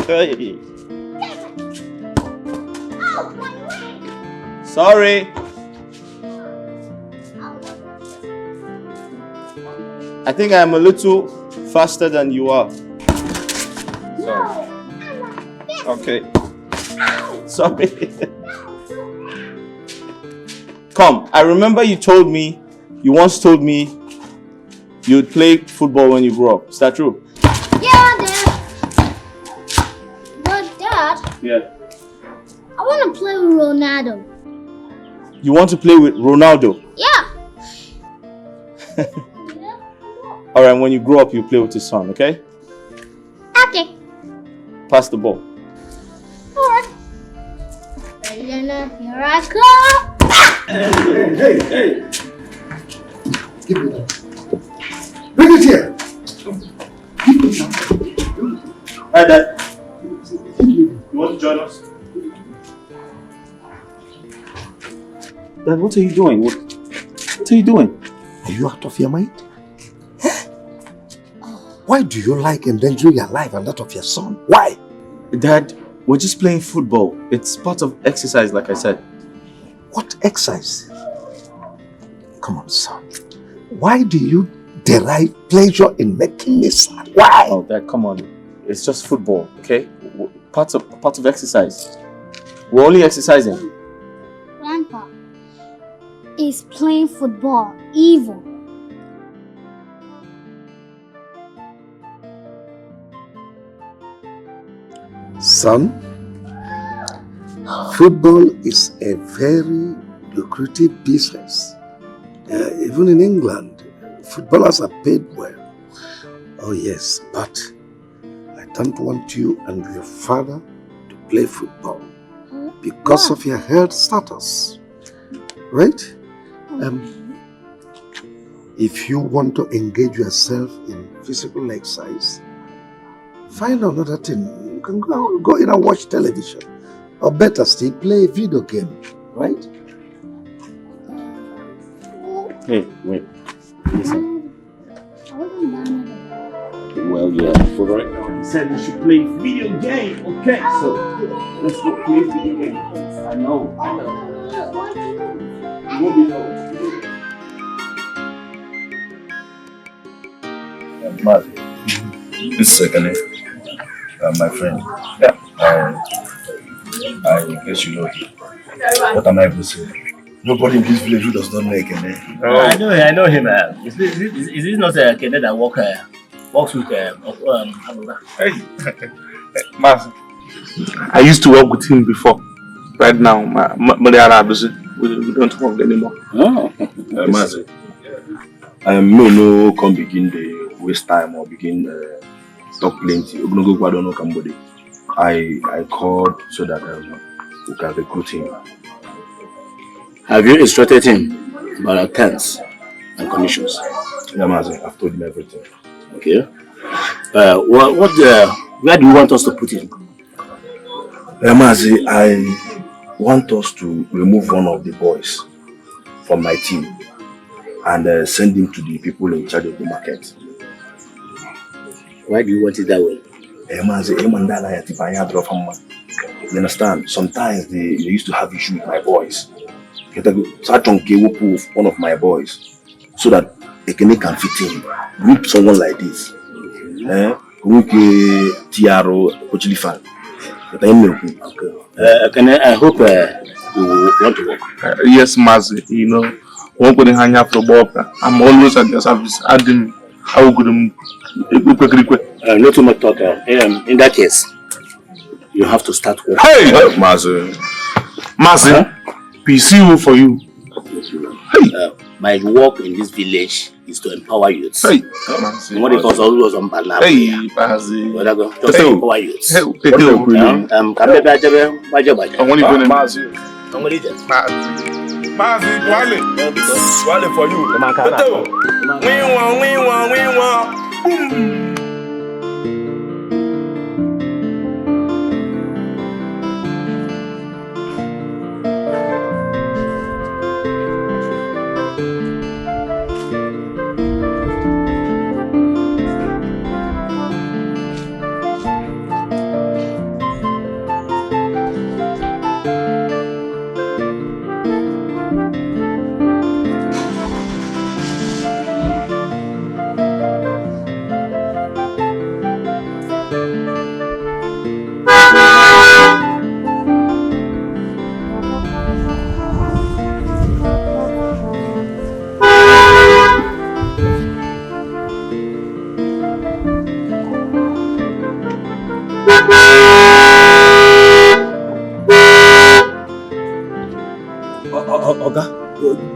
Hey. Sorry. I think I'm a little faster than you are. Sorry. Okay. Sorry. Come, I remember you once told me you'd play football when you grow up. Is that true? Yeah, Dad. But Dad, Yeah. I want to play with Ronaldo. You want to play with Ronaldo? Yeah. Alright, when you grow up, you play with his son, okay? Okay. Pass the ball. Alright. Here I go. Hey. Give me that. Bring it here. Hi, Dad. You want to join us? Dad, what are you doing? What are you doing? Are you out of your mind? Why do you like endangering your life and that of your son? Why? Dad, we're just playing football. It's part of exercise, like I said. What exercise? Come on, son. Why do you derive pleasure in making me sad? Why? Oh, Dad, come on. It's just football, okay? Part of exercise. We're only exercising. Grandpa, is playing football evil? Son, football is a very lucrative business. Even in England, footballers are paid well. Oh yes, but I don't want you and your father to play football because of your health status, right? If you want to engage yourself in physical exercise, find another thing. You can go in and watch television. Or better still, play a video game, right? Hey, wait. Listen. Well, yeah, for right now, he said we should play video game. Okay, so let's go play video game. I know. You won't be long. Mark, this second, my friend. Yeah. I guess you know him. What am I able to say? Nobody in this village who does not know Ekene. Oh. I know him. Is this not a Ekene that works with Abuga? Hey, Mas, I used to work with him before. Right now, we don't work anymore. Oh, Mas, no, come begin the waste time or begin talk plenty. I called so that we can recruit him. Have you instructed him about our terms and conditions? Yeah, Mazi, I've told him everything. Okay. Where do you want us to put him? Yeah, Mazi, I want us to remove one of the boys from my team and send him to the people in charge of the market. Why do you want it that way? You understand? Sometimes they used to have issue with my boys. One of my boys, so that Ekene can fit in. Group someone like this. Tiaro, Ochilifan. I hope you want to work. Yes, Mazi, you know, I'm always at your service. Adim, how good not too much talk. In that case, you have to start work. Hey, Mazi, PCU for you. My work in this village is to empower youths. Hey, what it was always on Bala. Hey, Mazi. Just to empower youths. Mazi, Wale for you. We want.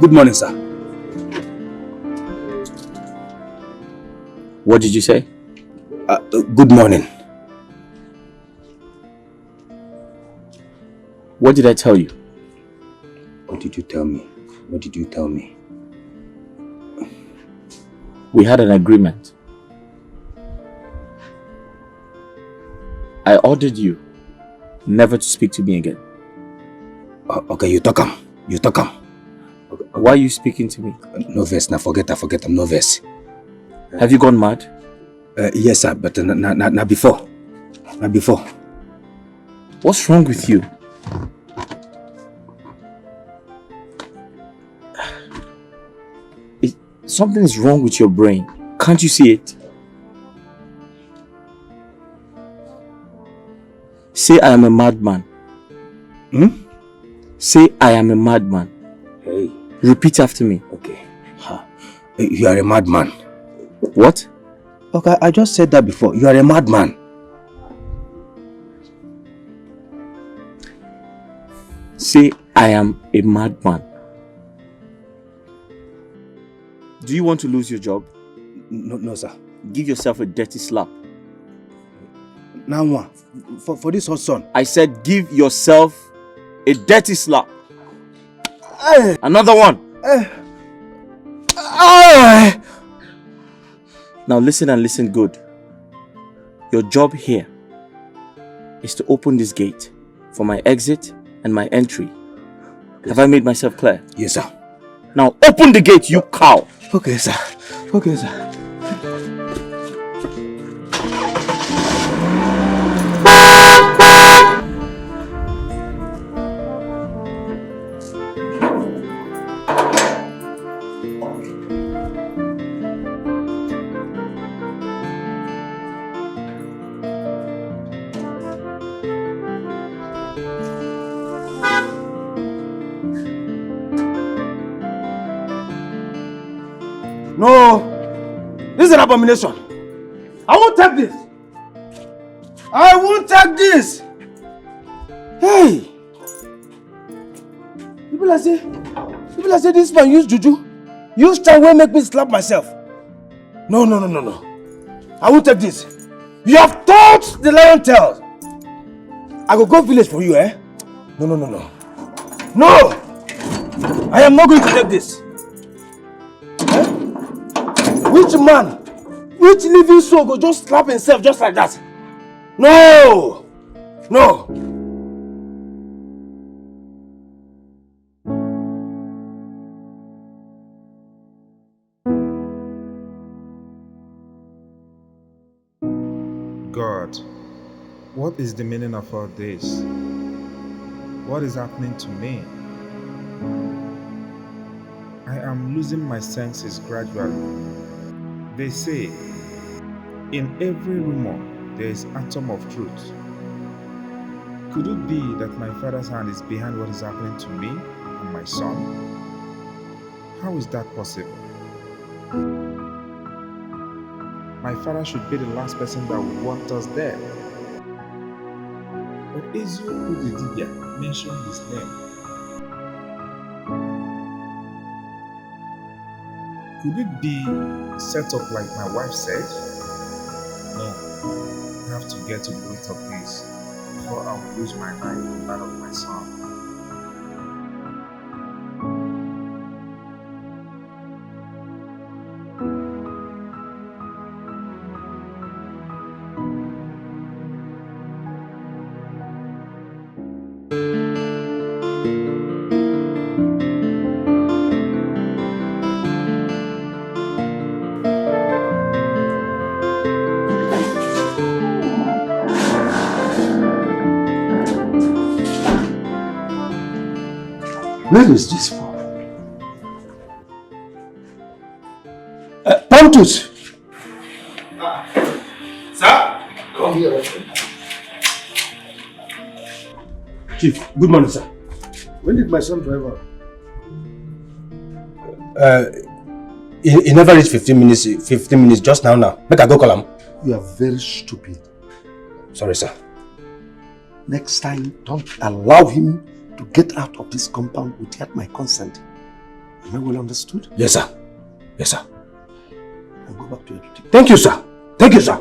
Good morning, sir. What did you say? Good morning. What did I tell you? What did you tell me? What did you tell me? We had an agreement. I ordered you never to speak to me again. Okay, you talk 'em. You talk 'em. Why are you speaking to me? No verse, now forget, I'm no verse. Have you gone mad? Yes, sir, but not before. Not before. What's wrong with you? Something is wrong with your brain. Can't you see it? Say I am a madman. Say I am a madman. Hey. Repeat after me. Okay. You are a madman. What? Okay, I just said that before. You are a madman. Say I am a madman. Do you want to lose your job? No, sir. Give yourself a dirty slap. Now what? For this hot sun. I said give yourself a dirty slap. Another one. Now listen and listen good. Your job here is to open this gate for my exit and my entry. Have I made myself clear? Yes, sir. Now open the gate, you cow. Okay, sir. Okay, sir. No, this is an abomination. I won't take this. I won't take this. Hey, people say this man use juju. Use charm will make me slap myself. No. I won't take this. You have touched the lion tail. I will go village for you, eh? No. No! I am not going to take this. Which man, which living soul go just slap himself just like that? No! God, what is the meaning of all this? What is happening to me? I am losing my senses gradually. They say, in every rumor, there is an atom of truth. Could it be that my father's hand is behind what is happening to me and my son? How is that possible? My father should be the last person that would want us dead. But Ezio Udidibia mentioned his name. Could it be set up like my wife said? No, I have to get to the root of this before I will lose my life and that of my son. Where is this for? Pontus! Sir? Come here. Chief, good morning, sir. When did my son drive out? He never reached 15 minutes just now. Make I go call him. You are very stupid. Sorry, sir. Next time, don't allow him to get out of this compound without my consent. Am I well understood? Yes, sir. Yes, sir. I'll go back to your duty. Thank you, sir. Thank you, sir.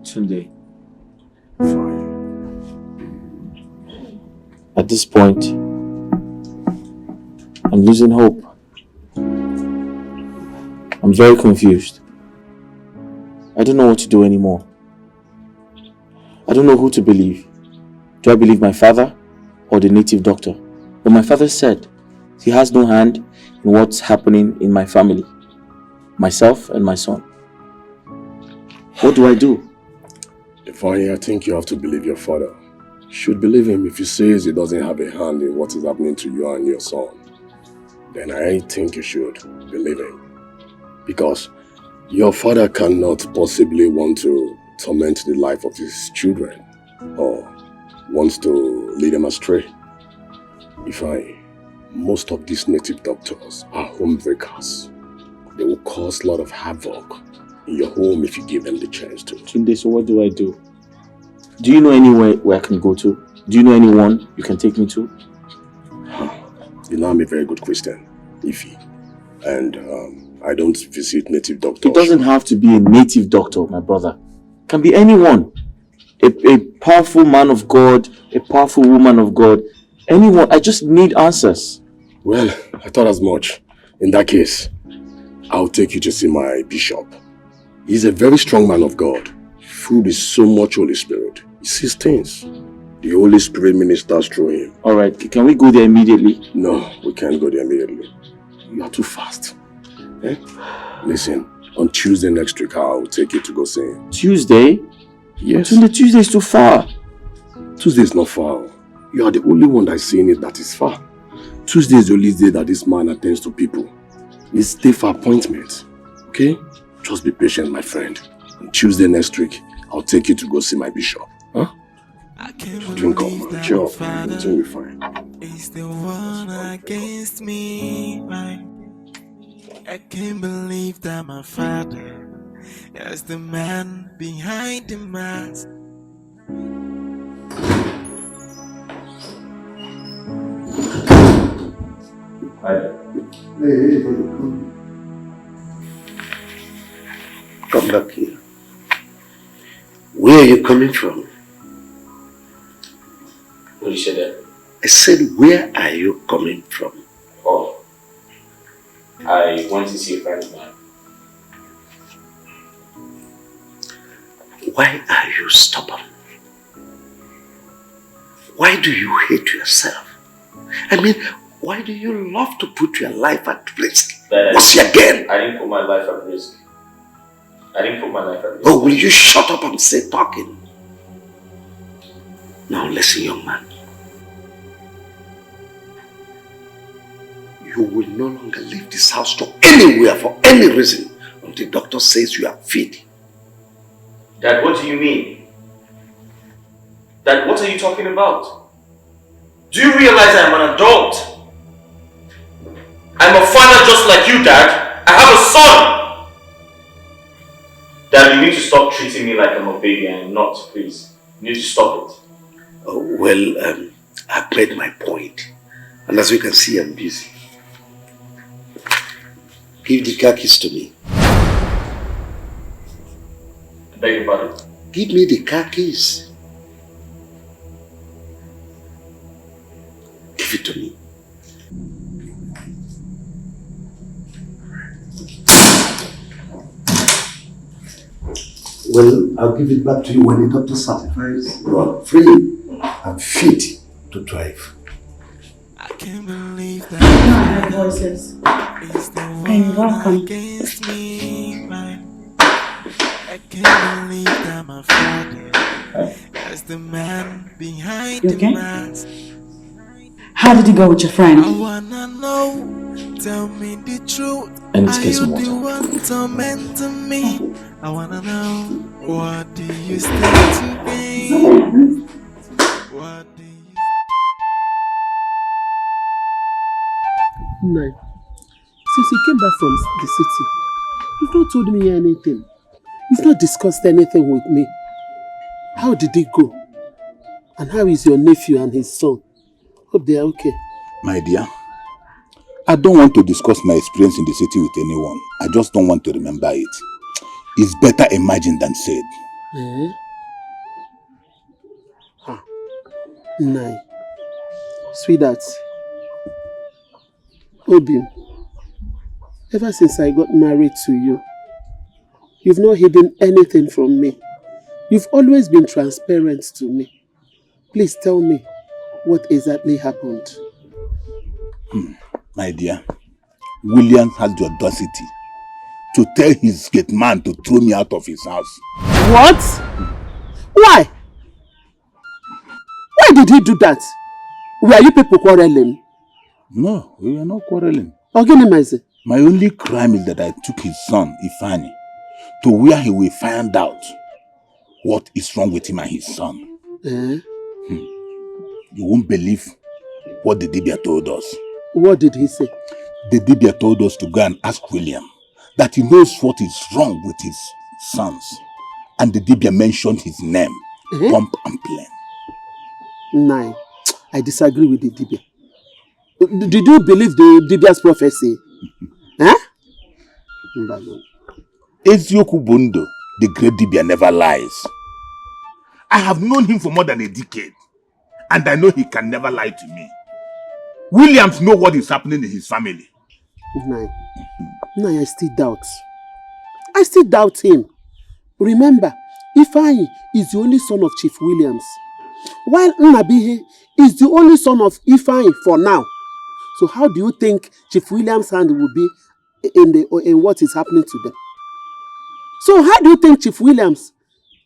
Tunde. At this point, I'm losing hope. I'm very confused. I don't know what to do anymore. I don't know who to believe. Do I believe my father or the native doctor? But my father said he has no hand in what's happening in my family, myself and my son. What do I do? Ifeanyi, I think you have to believe your father. You should believe him if he says he doesn't have a hand in what is happening to you and your son. Then I think you should believe him. Because your father cannot possibly want to torment the life of his children or wants to lead them astray. Most of these native doctors are homebreakers. They will cause a lot of havoc in your home if you give them the chance to. Tunde, so what do I do? Do you know anywhere where I can go to? Do you know anyone you can take me to? You know I'm a very good Christian, Ify. And I don't visit native doctors. It doesn't have to be a native doctor, my brother. It can be anyone. A powerful man of God, a powerful woman of God. Anyone. I just need answers. Well, I thought as much. In that case, I'll take you to see my bishop. He's a very strong man of God, full with so much Holy Spirit. He sees things. The Holy Spirit ministers through him. Alright, can we go there immediately? No, we can't go there immediately. You are too fast. Eh? Listen, on Tuesday next week, I'll take you to go see him. Tuesday? Yes. But Tuesday is too far. Tuesday is not far. You are the only one that's seeing it that is far. Tuesday is the only day that this man attends to people. It's day for appointment. Okay? Just be patient, my friend. On Tuesday next week, I'll take you to go see my bishop. Huh? Drink up, man. Cheer up. Everything will be fine. It's the one against me. I can't believe that my father is the man behind the mask. Hey, come back here. Where are you coming from? What did you say there? I said, where are you coming from? Oh. I want to see a friend of mine. Why are you stubborn? Why do you hate yourself? I mean, why do you love to put your life at risk? What's your game? I didn't put my life at risk. I didn't put my life at risk. Oh, will you shut up and stay talking? Now listen, young man. You will no longer leave this house to anywhere for any reason until the doctor says you are fit. Dad, what do you mean? Dad, what are you talking about? Do you realize I'm an adult? I'm a father just like you, Dad. I have a son! Dad, you need to stop treating me like I'm a baby. I'm not, please. You need to stop it. Oh, well, I've made my point. And as you can see, I'm busy. Give the car keys to me. I beg your pardon? Give me the car keys. Give it to me. Well, I'll give it back to you when the doctor certifies you are free and fit to drive. I can't believe that voices. is the And one welcome. against me. I can't believe that my father is the man behind You the okay? mask. How did it go with your friend? I wanna know, tell me the truth. I need to get Are some you the water. one tormenting me? I wanna know, what do you stand to gain? What do you... No. Since he came back from the city, you've not told me anything. You've not discussed anything with me. How did it go? And how is your nephew and his son? Hope they are okay. My dear, I don't want to discuss my experience in the city with anyone. I just don't want to remember it. It's better imagined than said. Eh? Ah. Nine. Sweetheart. Obi, ever since I got married to you, you've not hidden anything from me. You've always been transparent to me. Please tell me what exactly happened. My dear, William has the audacity to tell his gate man to throw me out of his house. What? Why? Why did he do that? Were you people quarreling? No, we are not quarreling. My only crime is that I took his son, Ifani, to where he will find out what is wrong with him and his son. Eh? You won't believe what the Dibia told us. What did he say? The Dibia told us to go and ask William that he knows what is wrong with his sons. And the Dibia mentioned his name, Pump and Plain. Nine. I disagree with the Dibia. Did you believe the Dibia's prophecy? Huh? Ezioku Bondo, the great Dibia, never lies. I have known him for more than a decade, and I know he can never lie to me. Williams knows what is happening in his family. No, I still doubt. I still doubt him. Remember, Ifeanyi is the only son of Chief Williams, while Nnabihe is the only son of Ifeanyi for now. So how do you think Chief Williams' hand will be in what is happening to them? So how do you think Chief Williams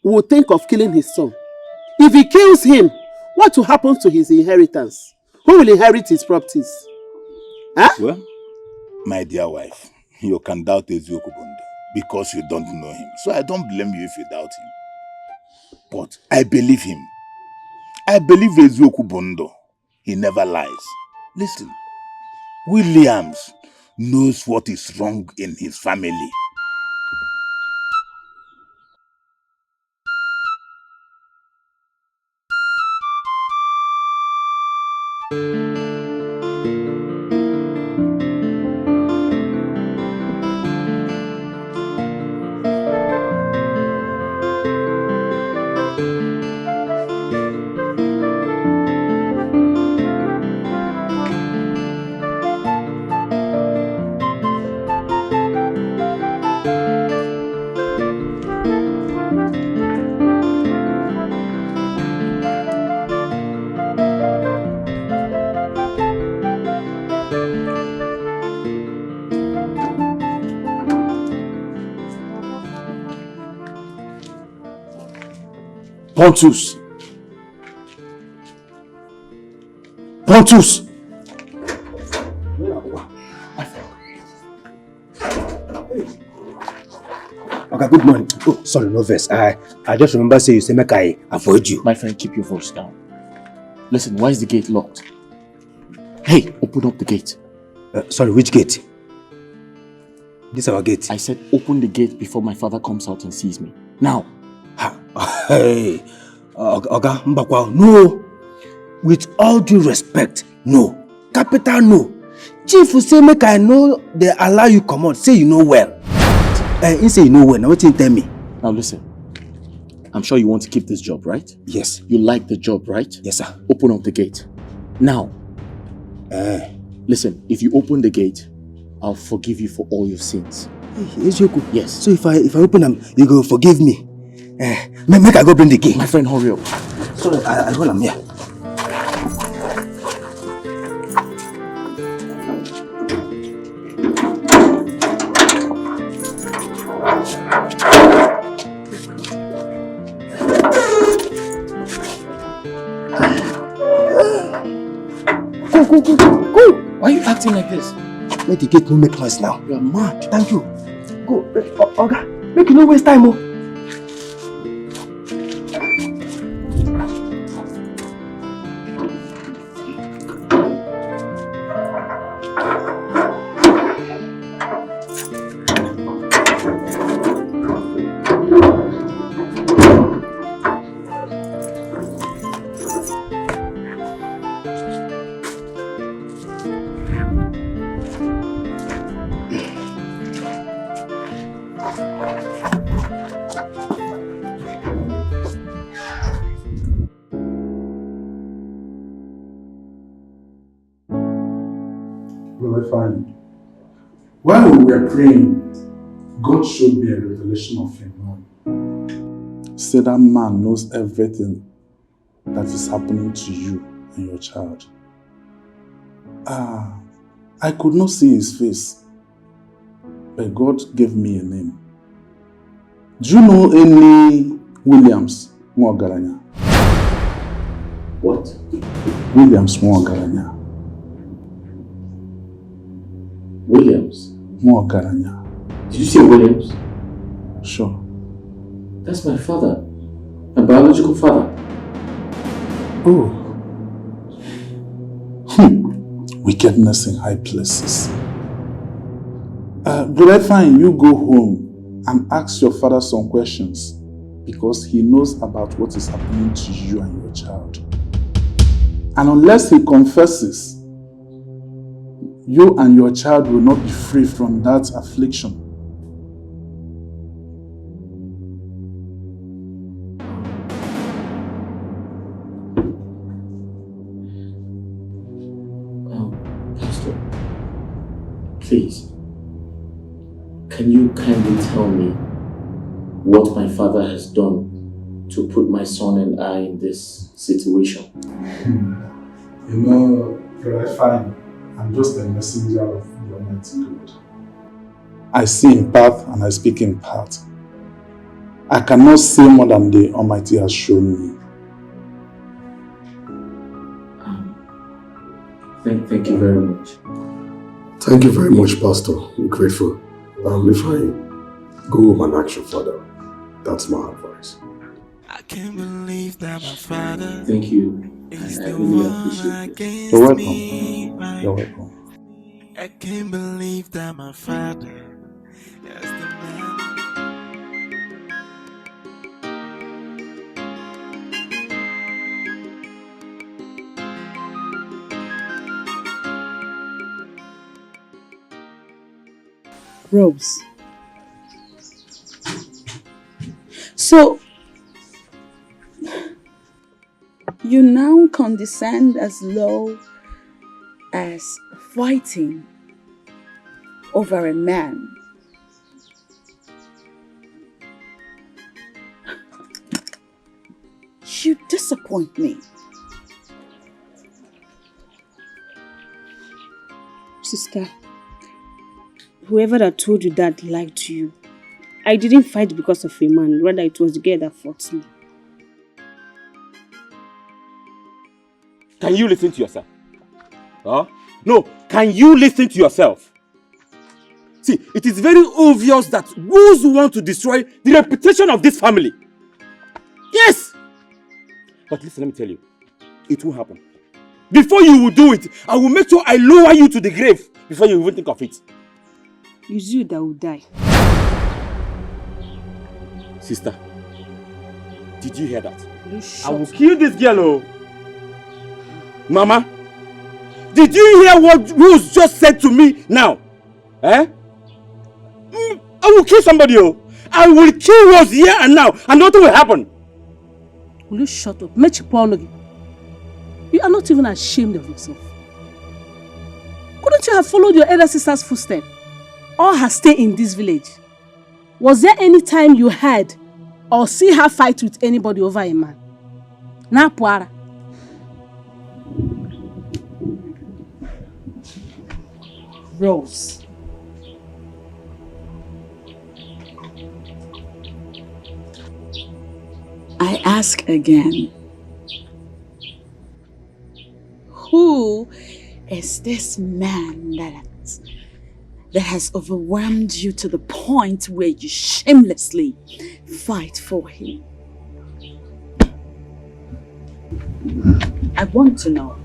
will think of killing his son? If he kills him, what will happen to his inheritance? Who will inherit his properties? Huh? Well, my dear wife, you can doubt Ezioku Bondo because you don't know him. So I don't blame you if you doubt him. But I believe him. I believe Ezioku Bondo. He never lies. Listen, Williams knows what is wrong in his family. Pontus! Pontus! Okay, good morning. Oh, sorry, no verse. I just remember saying you say make I avoid you. My friend, keep your voice down. Listen, why is the gate locked? Hey, open up the gate. Sorry, which gate? This is our gate. I said open the gate before my father comes out and sees me. Now. Hey, Oga Mbakwa, no. With all due respect, no. Capital no. Chief will say make I know they allow you come out. Say you know well. He say you know well. Now what you tell me? Now listen. I'm sure you want to keep this job, right? Yes. You like the job, right? Yes, sir. Open up the gate. Now. Listen, if you open the gate, I'll forgive you for all your sins. Ezioku. Yes. So if I open them, you go forgive me. Make I go bring the key. My friend, hurry up. Sorry, I hold them here. Go. Why are you acting like this? Let the gate no make noise now. You are mad. Thank you. Go. Oga, make you no waste time. While we were praying, God showed me a revelation of Him. He said that man knows everything that is happening to you and your child. I could not see his face, but God gave me a name. Do you know any Williams Mwagaranya? What? Williams Mwagaranya. Williams? Mwagaranya. Did you say Williams? Sure. That's my father. My biological father. Oh. Wickedness in high places. But I find you go home and ask your father some questions because he knows about what is happening to you and your child. And unless he confesses, you and your child will not be free from that affliction Please, can you kindly tell me what my father has done to put my son and I in this situation? You know, you're fine. I'm just a messenger of the Almighty God. I see in part and I speak in part. I cannot say more than the Almighty has shown me. Thank you very much. Thank you very much, Pastor. I'm grateful. If I go home and ask your father, that's my advice. I can't believe that my father Thank you. is I the really one appreciate it. against You're welcome. me. You're welcome. I can't believe that my father is the man. Rose. So, you now condescend as low as fighting over a man. You disappoint me. Sister, whoever that told you that lied to you. I didn't fight because of a man, rather it was the girl that fought me. Can you listen to yourself? Huh? No, can you listen to yourself? See, it is very obvious that those who want to destroy the reputation of this family. Yes! But listen, let me tell you, it will happen. Before you will do it, I will make sure I lower you to the grave before you even think of it. It's you that will die. Sister, did you hear that? I will kill this girl, oh. Mama, did you hear what Rose just said to me now? Eh? I will kill somebody, oh. I will kill Rose here and now, and nothing will happen. Will you shut up? You are not even ashamed of yourself. Couldn't you have followed your elder sister's footsteps? Or her stay in this village? Was there any time you heard or see her fight with anybody over a man? Na puara. Rose. I ask again. Who is this man that has overwhelmed you to the point where you shamelessly fight for him? I want to know.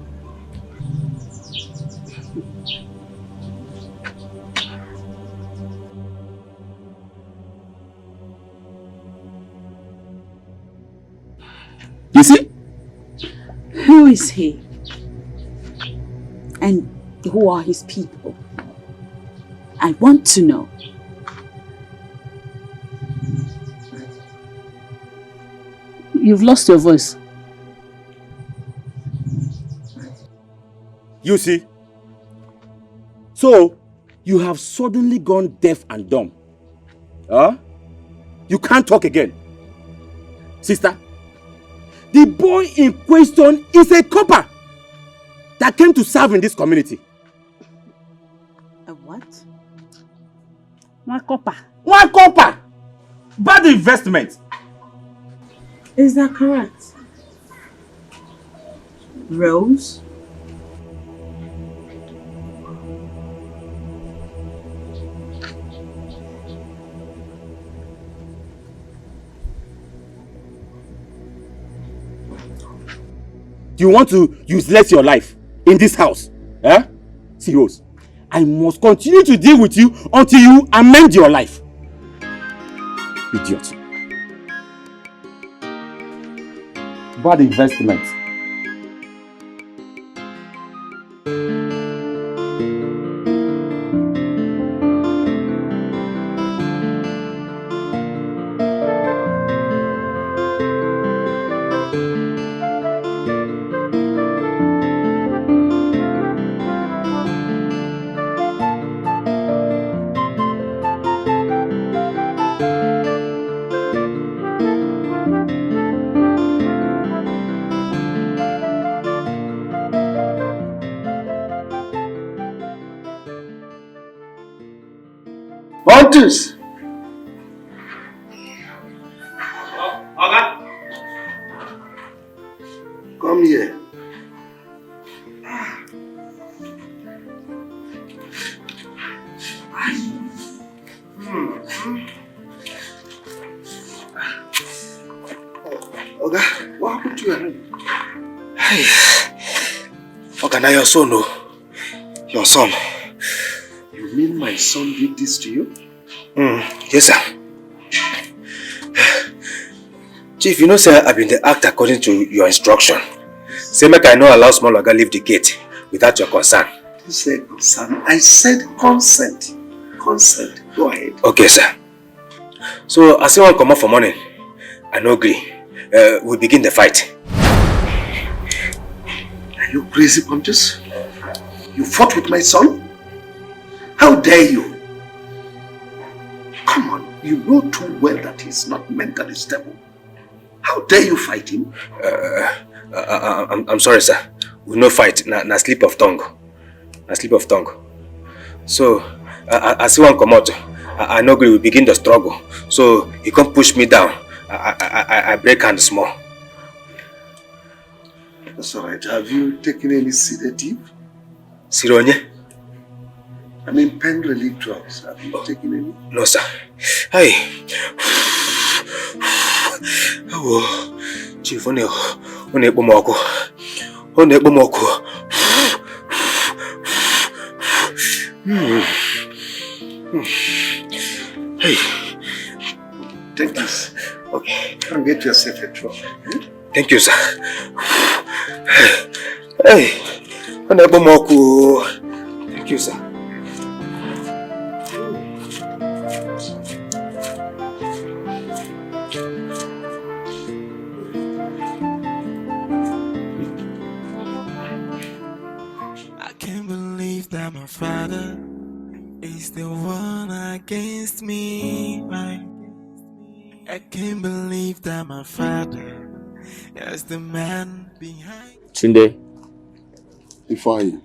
You see? Who is he? And who are his people? I want to know. You've lost your voice. You see? So, you have suddenly gone deaf and dumb. Huh? You can't talk again. Sister, the boy in question is a copper that came to serve in this community. A what? One copper. One copper! Bad investment. Is that correct? Rose? You want to useless your life in this house? Eh? See, Rose, I must continue to deal with you until you amend your life. Idiot. Bad investment. this? Come here. Oga, what happened to your ring? Hey. Okay, now your son, no. Your son. You mean my son did this to you? Yes, sir. Chief, you know, sir, I've been the act according to your instruction. Say, make I not allow small Oga leave the gate without your consent. You said consent. I said consent. Consent. Go ahead. Okay, sir. So, as someone come up for morning, I no agree. We begin the fight. Are you crazy, Pontus? You fought with my son? How dare you? Come on, you know too well that he's not mentally stable. How dare you fight him? I'm sorry, sir. We no fight. Na slip of tongue. Na slip of tongue. So, as someone come out, I no agree. We begin the struggle. So he come push me down. I break hand small. That's alright. Have you taken any sedative? Sironye? I mean, pain relief drugs. Have you taken any? No, sir. Hey. Oh, Chief, one ekpomọkụ. One ekpomọkụ. Hey. Take this. Okay. Come get yourself a drug. Thank you, sir. Hey. One ekpomọkụ. Thank you, sir. That my father is the one against me. I can't believe that my father is the man behind. Tunde, Ifeanyi.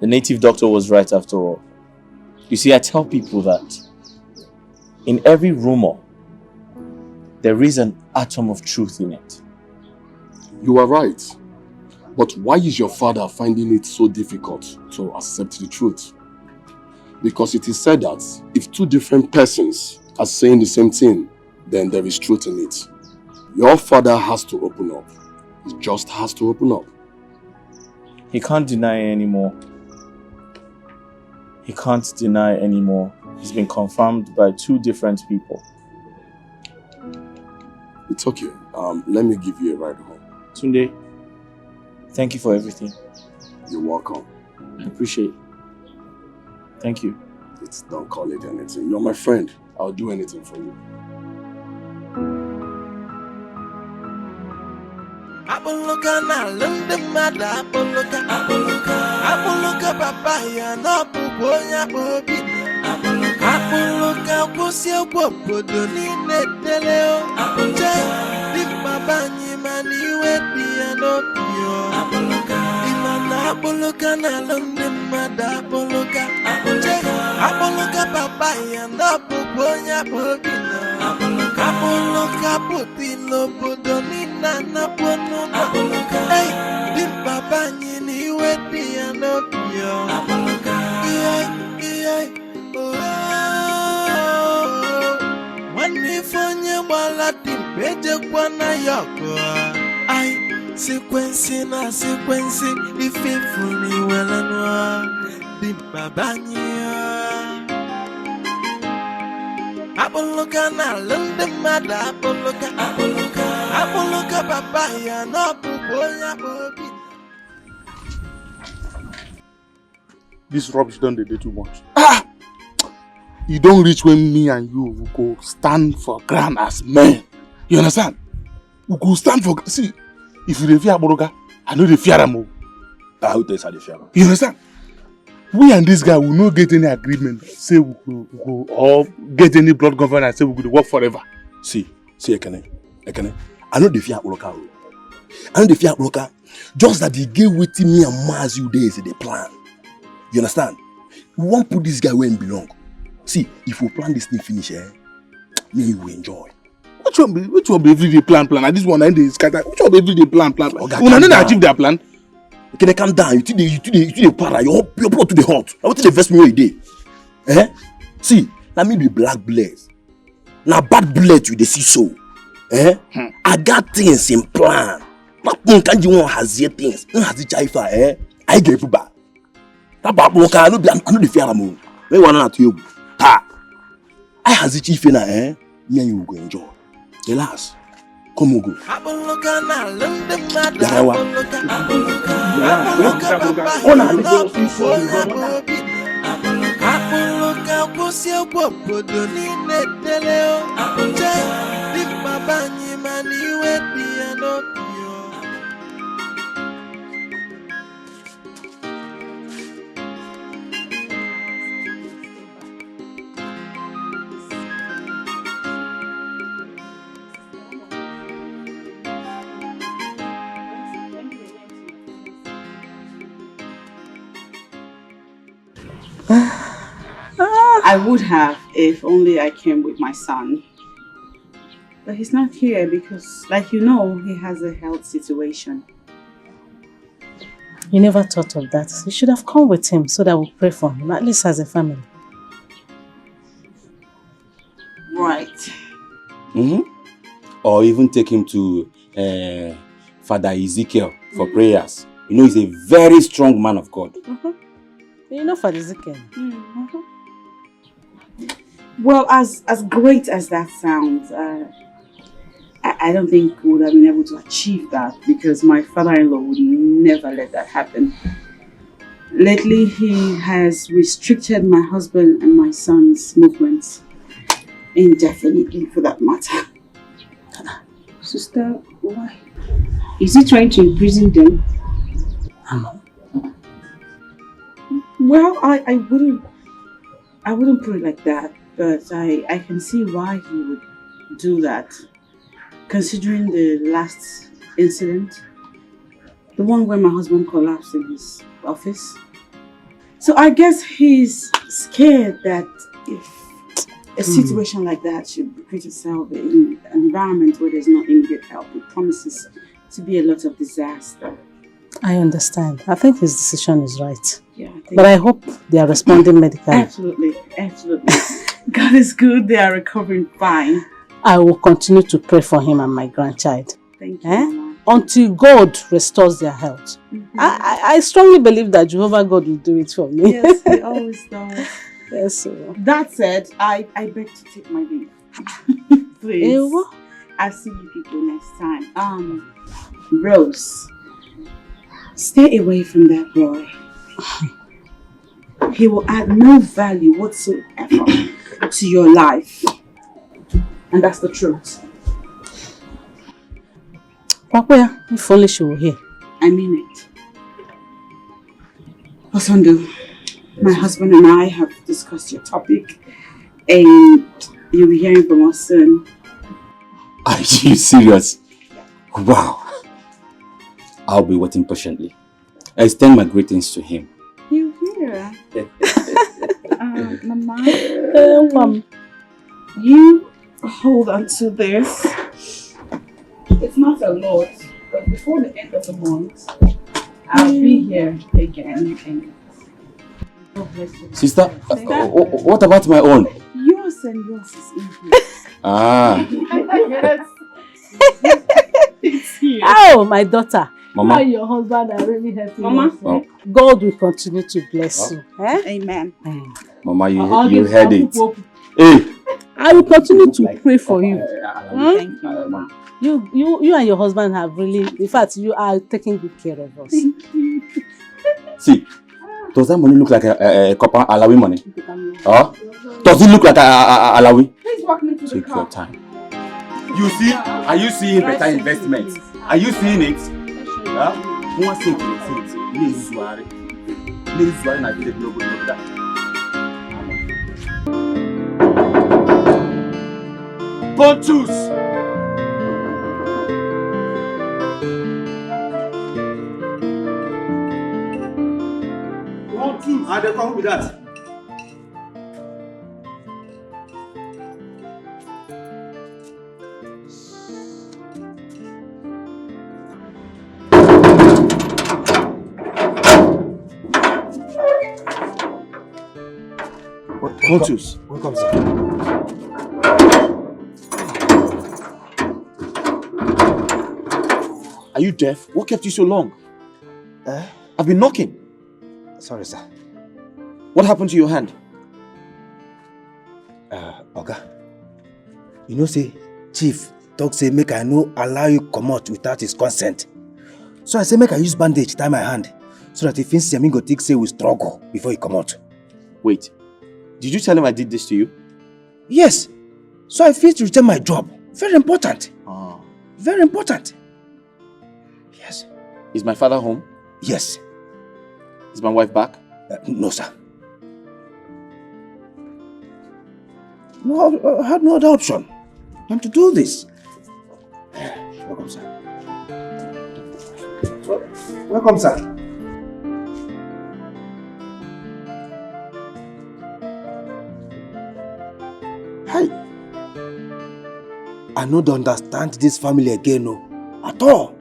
the native doctor was right after all. You see, I tell people that in every rumor, there is an atom of truth in it. You are right. But why is your father finding it so difficult to accept the truth? Because it is said that if two different persons are saying the same thing, then there is truth in it. Your father has to open up. He just has to open up. He can't deny it anymore. He can't deny anymore. He's been confirmed by two different people. It's okay. Let me give you a ride home. Tunde, thank you for everything. You're welcome. I appreciate it. Thank you. Don't call it anything. You're my friend. I'll do anything for you. Apoloka na lunde mada apoloka papaya no puponya bobi apoloka kusia popodo ni neteleo apoloka dimma banyi mani wedia no pio imana apoloka na lunde mada apoloka papaya no puponya bobi apoloka potilo podo ni nana pono hey dimma banyi ni wedia no pio Wanifonye wala timpeje kwa na yako ai sequence na sequence ifefuni wala noa dimbabanya apoloka na lunde mada apoloka papaya no puponya bobi. This rubbish done they do too much. You don't reach when me and you will go stand for ground as men. You understand? We go stand for. See, if you fear Boroga, I know they fear them. How they say they fear them? You understand? We and this guy will not get any agreement. Say we go or get any blood governance. Say we go work forever. See, Ekene. I know they fear Boroga. I know they fear Boroga. Just that they gave with me and Maz you days in the plan. You understand? We won't put this guy where he belong. See, if we plan this thing finish, me you will enjoy. Which one be everyday plan? And this one and they scatter. Which one be everyday plan? Okay, When they achieve their plan. Okay, they calm down. You think they para. Your blood to the hot. I want to invest me where you dey. See, let me be black blood. Now bad blood you dey see so. I got things in plan. Can't you want has here things? Has it jaifa? I gave you back. That bad boy I know the fear mo. Me wanna to you. Ha. I has it chief na Me and you will go enjoy. Relax. Come on go. Yarawa. I would have if only I came with my son. But he's not here because, like you know, he has a health situation. You never thought of that. You should have come with him so that we'll pray for him, at least as a family. Right. Or even take him to Father Ezekiel for prayers. You know, he's a very strong man of God. You know Father Ezekiel. Well, as great as that sounds, I don't think we would have been able to achieve that because my father-in-law would never let that happen. Lately, he has restricted my husband and my son's movements indefinitely, for that matter. Sister, why? Is he trying to imprison them? Well, I wouldn't put it like that, but I can see why he would do that. Considering the last incident, the one where my husband collapsed in his office. So I guess he's scared that if a situation like that should repeat itself in an environment where there's no immediate help, it promises to be a lot of disaster. I understand. I think his decision is right. Yeah, but I hope they are responding medically. Absolutely. God is good. They are recovering fine. I will continue to pray for him and my grandchild. Thank you. Until God restores their health. I strongly believe that Jehovah God will do it for me. Yes, he always does. Yes, sir. That said, I beg to take my leave. Please. I'll see you people next time. Rose, stay away from that boy. He will add no value whatsoever to your life. And that's the truth. Papa, if only she were here. I mean it. Osando, my husband and I have discussed your topic and you'll be hearing from us soon. Are you serious? Wow. I'll be waiting patiently. I extend my greetings to him. You here? Mama? Mom. You hold on to this. It's not a lot, but before the end of the month, I'll be here again. And God bless you. Sister, what about my own? Yours and yours is in here. Yes. It's here. Oh, my daughter. Mama. Now your husband are really helping Mama. us. God will continue to bless you. Amen. Mama, you heard it. Hey. I will continue to pray for you. Thank you, Mama. You and your husband have really, in fact, you are taking good care of us. See, does that money look like a copper Alawi money? Does it look like a Alawi? Please walk me to the Take car. your time. You see? Are you seeing better investments? Are you seeing it? One thing to it. Pontus! One, two, and they come with that. Pontius. Welcome, sir. Are you deaf? What kept you so long? Eh? I've been knocking. Sorry, sir. What happened to your hand? Oga, you know say, Chief talk say make I no allow you come out without his consent. So I say make I use bandage tie my hand so that if he see me go think say we struggle before he come out. Wait, did you tell him I did this to you? Yes. So I feel to return my job. Very important. Ah. Very important. Yes. Is my father home? Yes. Is my wife back? No, sir. No, I had no other option than to do this. Welcome, sir. Welcome, sir. Hi. I no dey understand this family again, no, at all.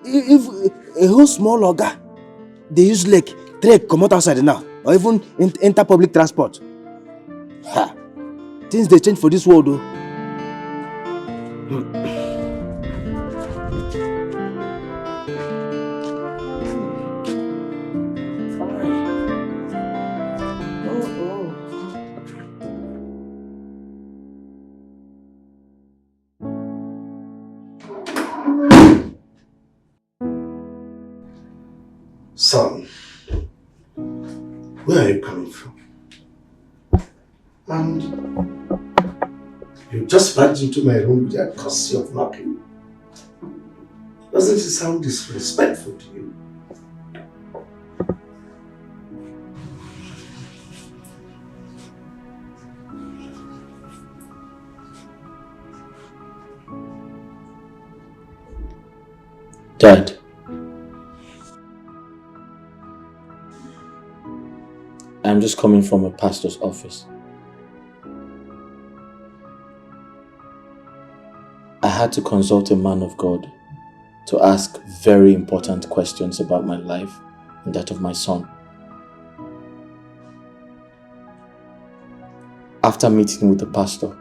If a whole small oga, they use leg, trek come out outside now, or even enter public transport. Ha! Things they change for this world, though. Son, where are you coming from? And you just barged into my room with the courtesy of knocking. Doesn't it sound disrespectful to you? Dad, I'm just coming from a pastor's office. I had to consult a man of God to ask very important questions about my life and that of my son. After meeting with the pastor,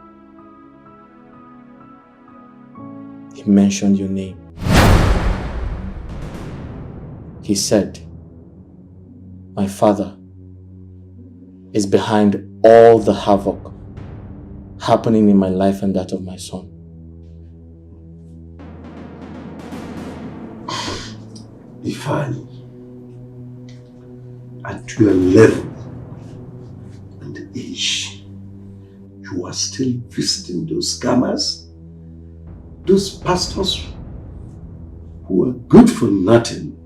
he mentioned your name. He said, my father is behind all the havoc happening in my life and that of my son. Ifeanyi, at your level and age, you are still visiting those scammers, those pastors who are good for nothing,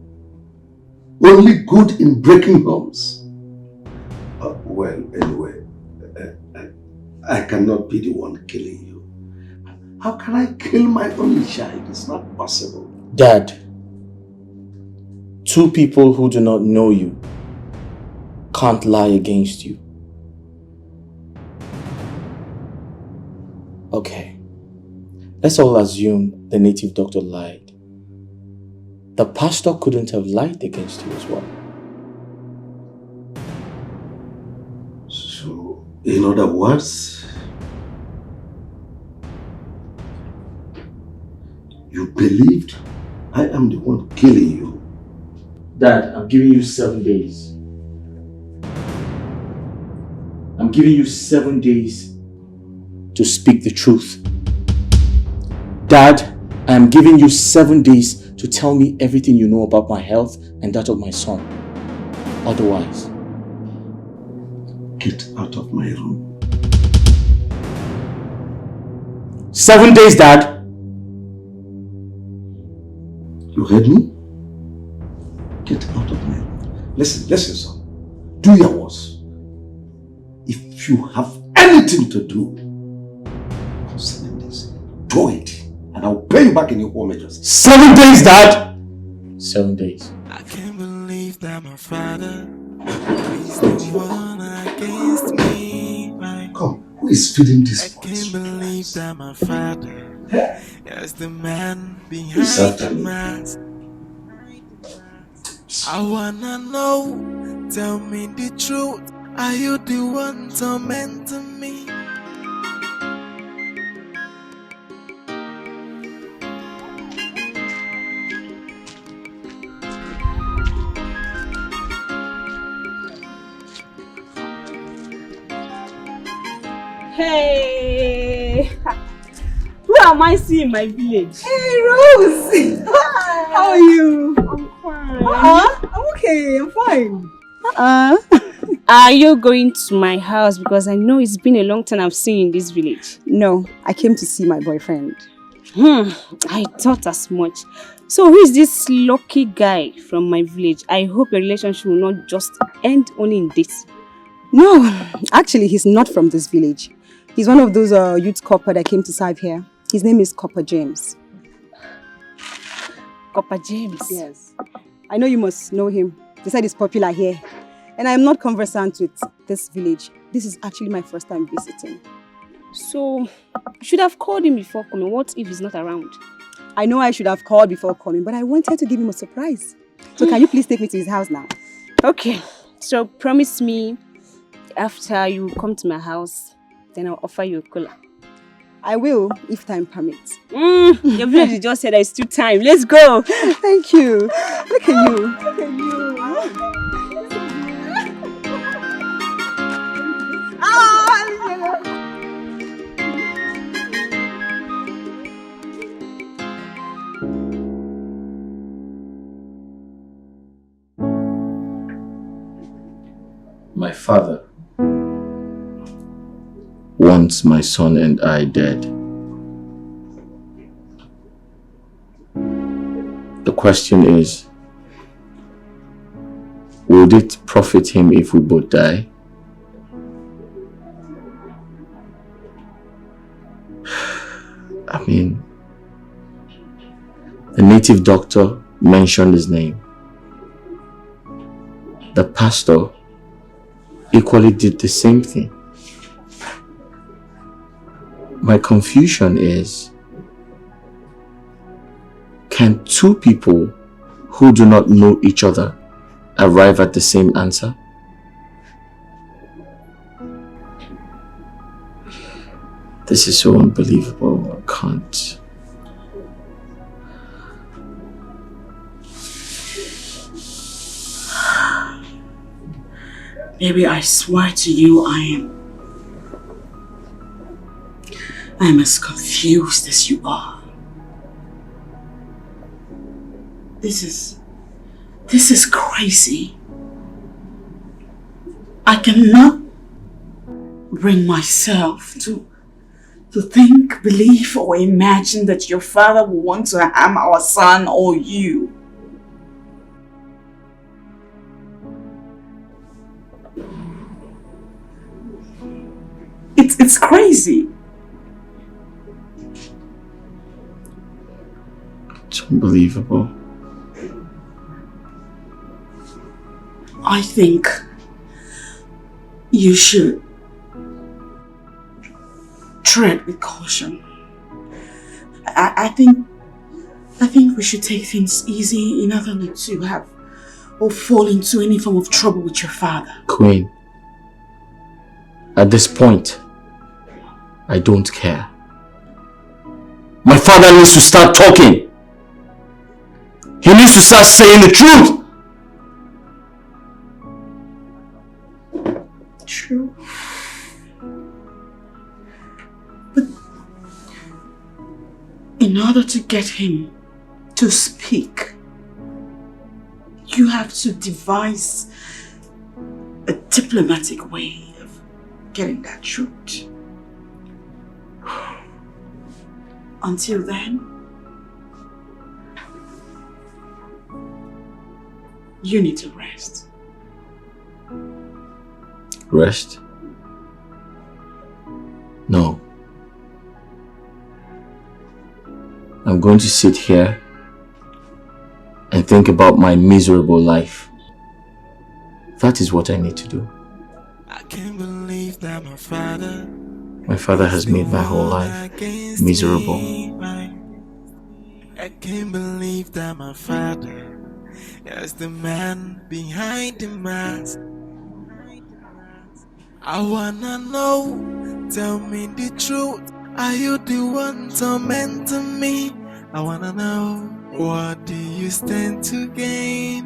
only good in breaking homes. Well, anyway, I cannot be the one killing you. How can I kill my only child? It's not possible. Dad, two people who do not know you can't lie against you. Okay, let's all assume the native doctor lied. The pastor couldn't have lied against you as well. So, in other words, you believed I am the one killing you. Dad, I'm giving you 7 days. I'm giving you 7 days to speak the truth. Dad, I am giving you 7 days to tell me everything you know about my health and that of my son. Otherwise, get out of my room. 7 days, Dad. You heard me? Get out of my room. Listen, son. Do your worst. If you have anything to do concerning this, do it. And I'll pay you back in your home address. 7 days, Dad! 7 days. I can't believe that my father is the one against me. Come, who is feeding this I can't believe that my father is the man behind Who's after the me? mask. I wanna know, tell me the truth. Are you the one tormenting me? Hey! Who am I seeing in my village? Hey, Rose! How are you? I'm fine. I'm okay, I'm fine. Are you going to my house? Because I know it's been a long time I've seen you in this village. No, I came to see my boyfriend. I thought as much. So who is this lucky guy from my village? I hope your relationship will not just end only in this. No, actually he's not from this village. He's one of those youth corps that came to serve here. His name is Copper James. Copper James? Yes. I know you must know him. They said he's popular here. And I'm not conversant with this village. This is actually my first time visiting. So, you should have called him before coming. What if he's not around? I know I should have called before coming, but I wanted to give him a surprise. So can you please take me to his house now? Okay. So promise me after you come to my house, then I'll offer you a cola. I will, if time permits. Your village just said it's still time. Let's go. Thank you. Look at you. Look at you. My father wants my son and I dead. The question is, would it profit him if we both die? I mean, the native doctor mentioned his name. The pastor equally did the same thing. My confusion is, can two people who do not know each other arrive at the same answer? This is so unbelievable. I can't. Baby, I swear to you, I am as confused as you are. This is crazy. I cannot bring myself to think, believe, or imagine that your father will want to harm our son or you. It's crazy. It's unbelievable. I think you should tread with caution. I think we should take things easy in order not to have or fall into any form of trouble with your father. Queen, at this point, I don't care. My father needs to start talking. He needs to start saying the truth. True. But in order to get him to speak, you have to devise a diplomatic way of getting that truth. Until then, you need to rest. Rest? No. I'm going to sit here and think about my miserable life. That is what I need to do. I can't believe that my father has made my whole life miserable. I can't believe that my father is the man behind the mask. I wanna know, tell me the truth. Are you the one tormenting me? I wanna know, what do you stand to gain?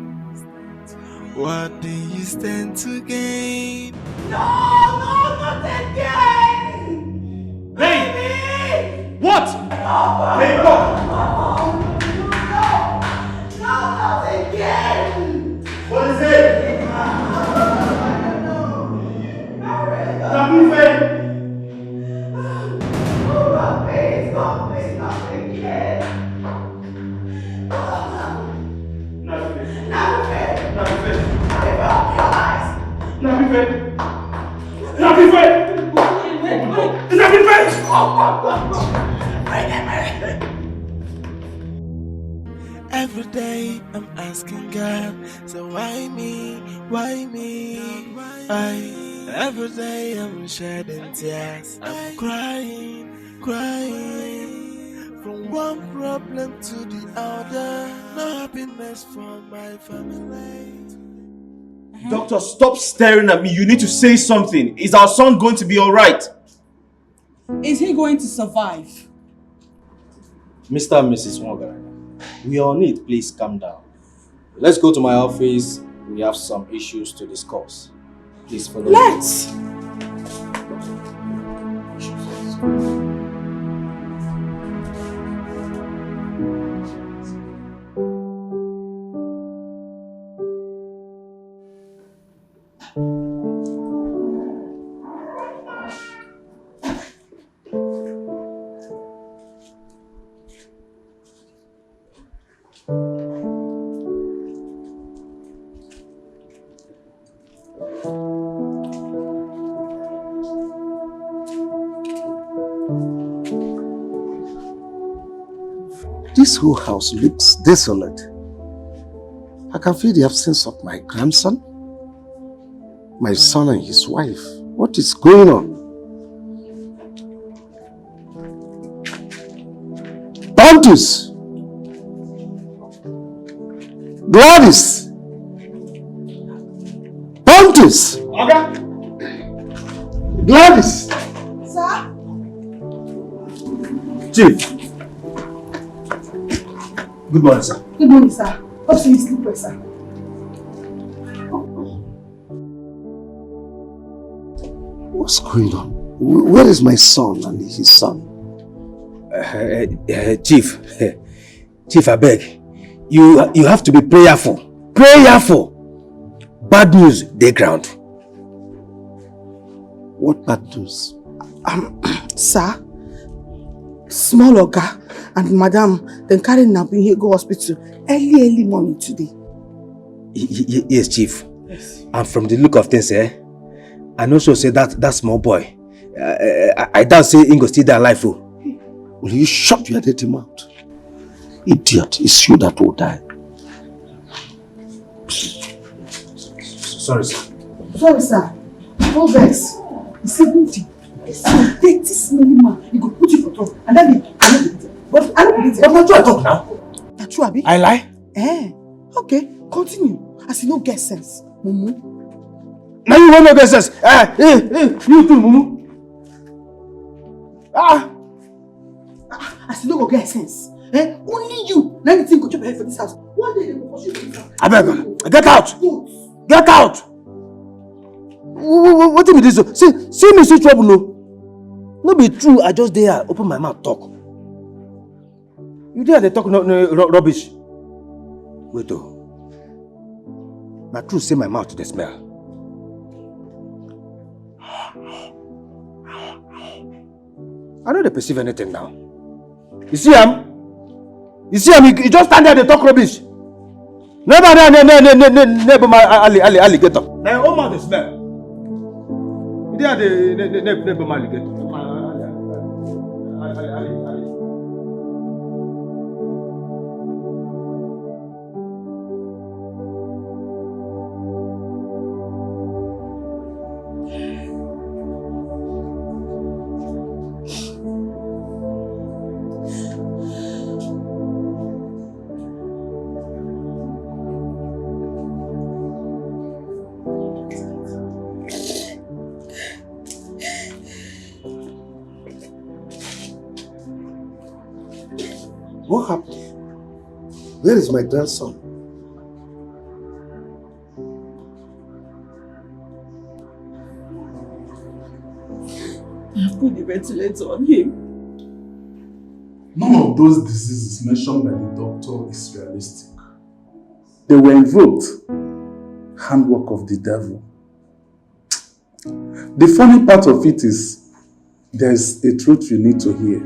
What do you stand to gain? No, not again! Baby! What? Baby, what? No, not again! What is it? Every day I'm asking God, so why me? Why me? Every day I'm shedding tears, I'm crying, crying. From one problem to the other, no happiness for my family. Doctor, stop staring at me. You need to say something. Is our son going to be alright? Is he going to survive? Mr. and Mrs. Morgan, we all need, please calm down. Let's go to my office. We have some issues to discuss. Please follow me. Let's! This whole house looks desolate. I can feel the absence of my grandson, my son and his wife. What is going on? Pontus! Gladys! Pontus! Okay. Gladys! Sir? Chief! Good morning, sir. Good morning, sir. Hope you sleep well, sir. What's going on? Where is my son and his son? Chief, Chief, I beg. You have to be prayerful. Prayerful! Bad news, dey ground. What bad news? Sir, small Oga and Madam then carry Nabi here go hospital early morning today. Yes, Chief. Yes. And from the look of things, I know so say that small boy. I doubt say he go still die alive. Will you shut your dirty mouth? Idiot, it's you that will die. Sorry, sir. Sorry, sir. No vex. You see, Bunty, it's a dirty, smelly man. He go put you for trouble. And then he cannot believe it. But I don't believe it. But not true I talk now. That's true, Abi. I lie? Okay, continue. As you no get sense, Mumu. Now you won't no get sense. You too, Mumu. As you no go get sense. Only you. Now you think go chop your head for this house. One day they will push you to this house. I beg, get out. Get out. What do you mean this? See me see trouble, no? No be true, I just there open my mouth talk. You there they talk no rubbish. Wait oh. Na true say my mouth dey smell. I don't perceive anything now. You see him? You see him? He just stand there they talk rubbish. Never my alligator. Now your own mouth dey smell. You there the my alligator. What happened? Where is my grandson? I have put the ventilator on him. None of those diseases mentioned by the doctor is realistic. They were invoked. Handwork of the devil. The funny part of it is, there's a truth you need to hear.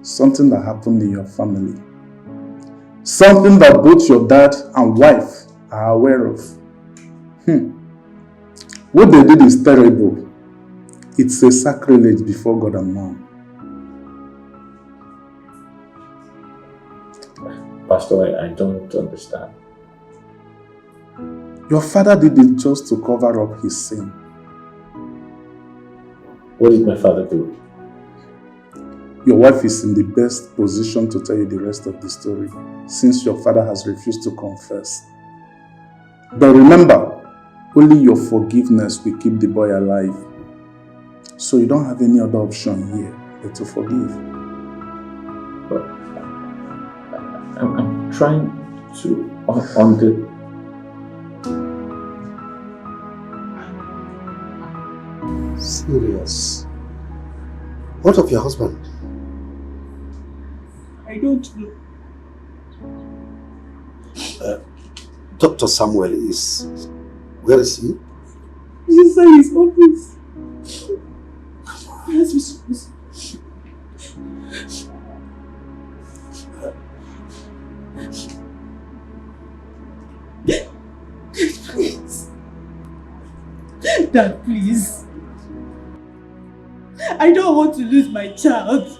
Something that happened in your family. Something that both your dad and wife are aware of. What they did is terrible. It's a sacrilege before God and man. Pastor, I don't understand. Your father did it just to cover up his sin. What did my father do? Your wife is in the best position to tell you the rest of the story, since your father has refused to confess. But remember, only your forgiveness will keep the boy alive. So you don't have any other option here but to forgive. But I'm trying to under. Serious. What of your husband? I don't know. Dr. Samuel is... Where is he? He's inside his office. Yes, please. Dad, please. I don't want to lose my child.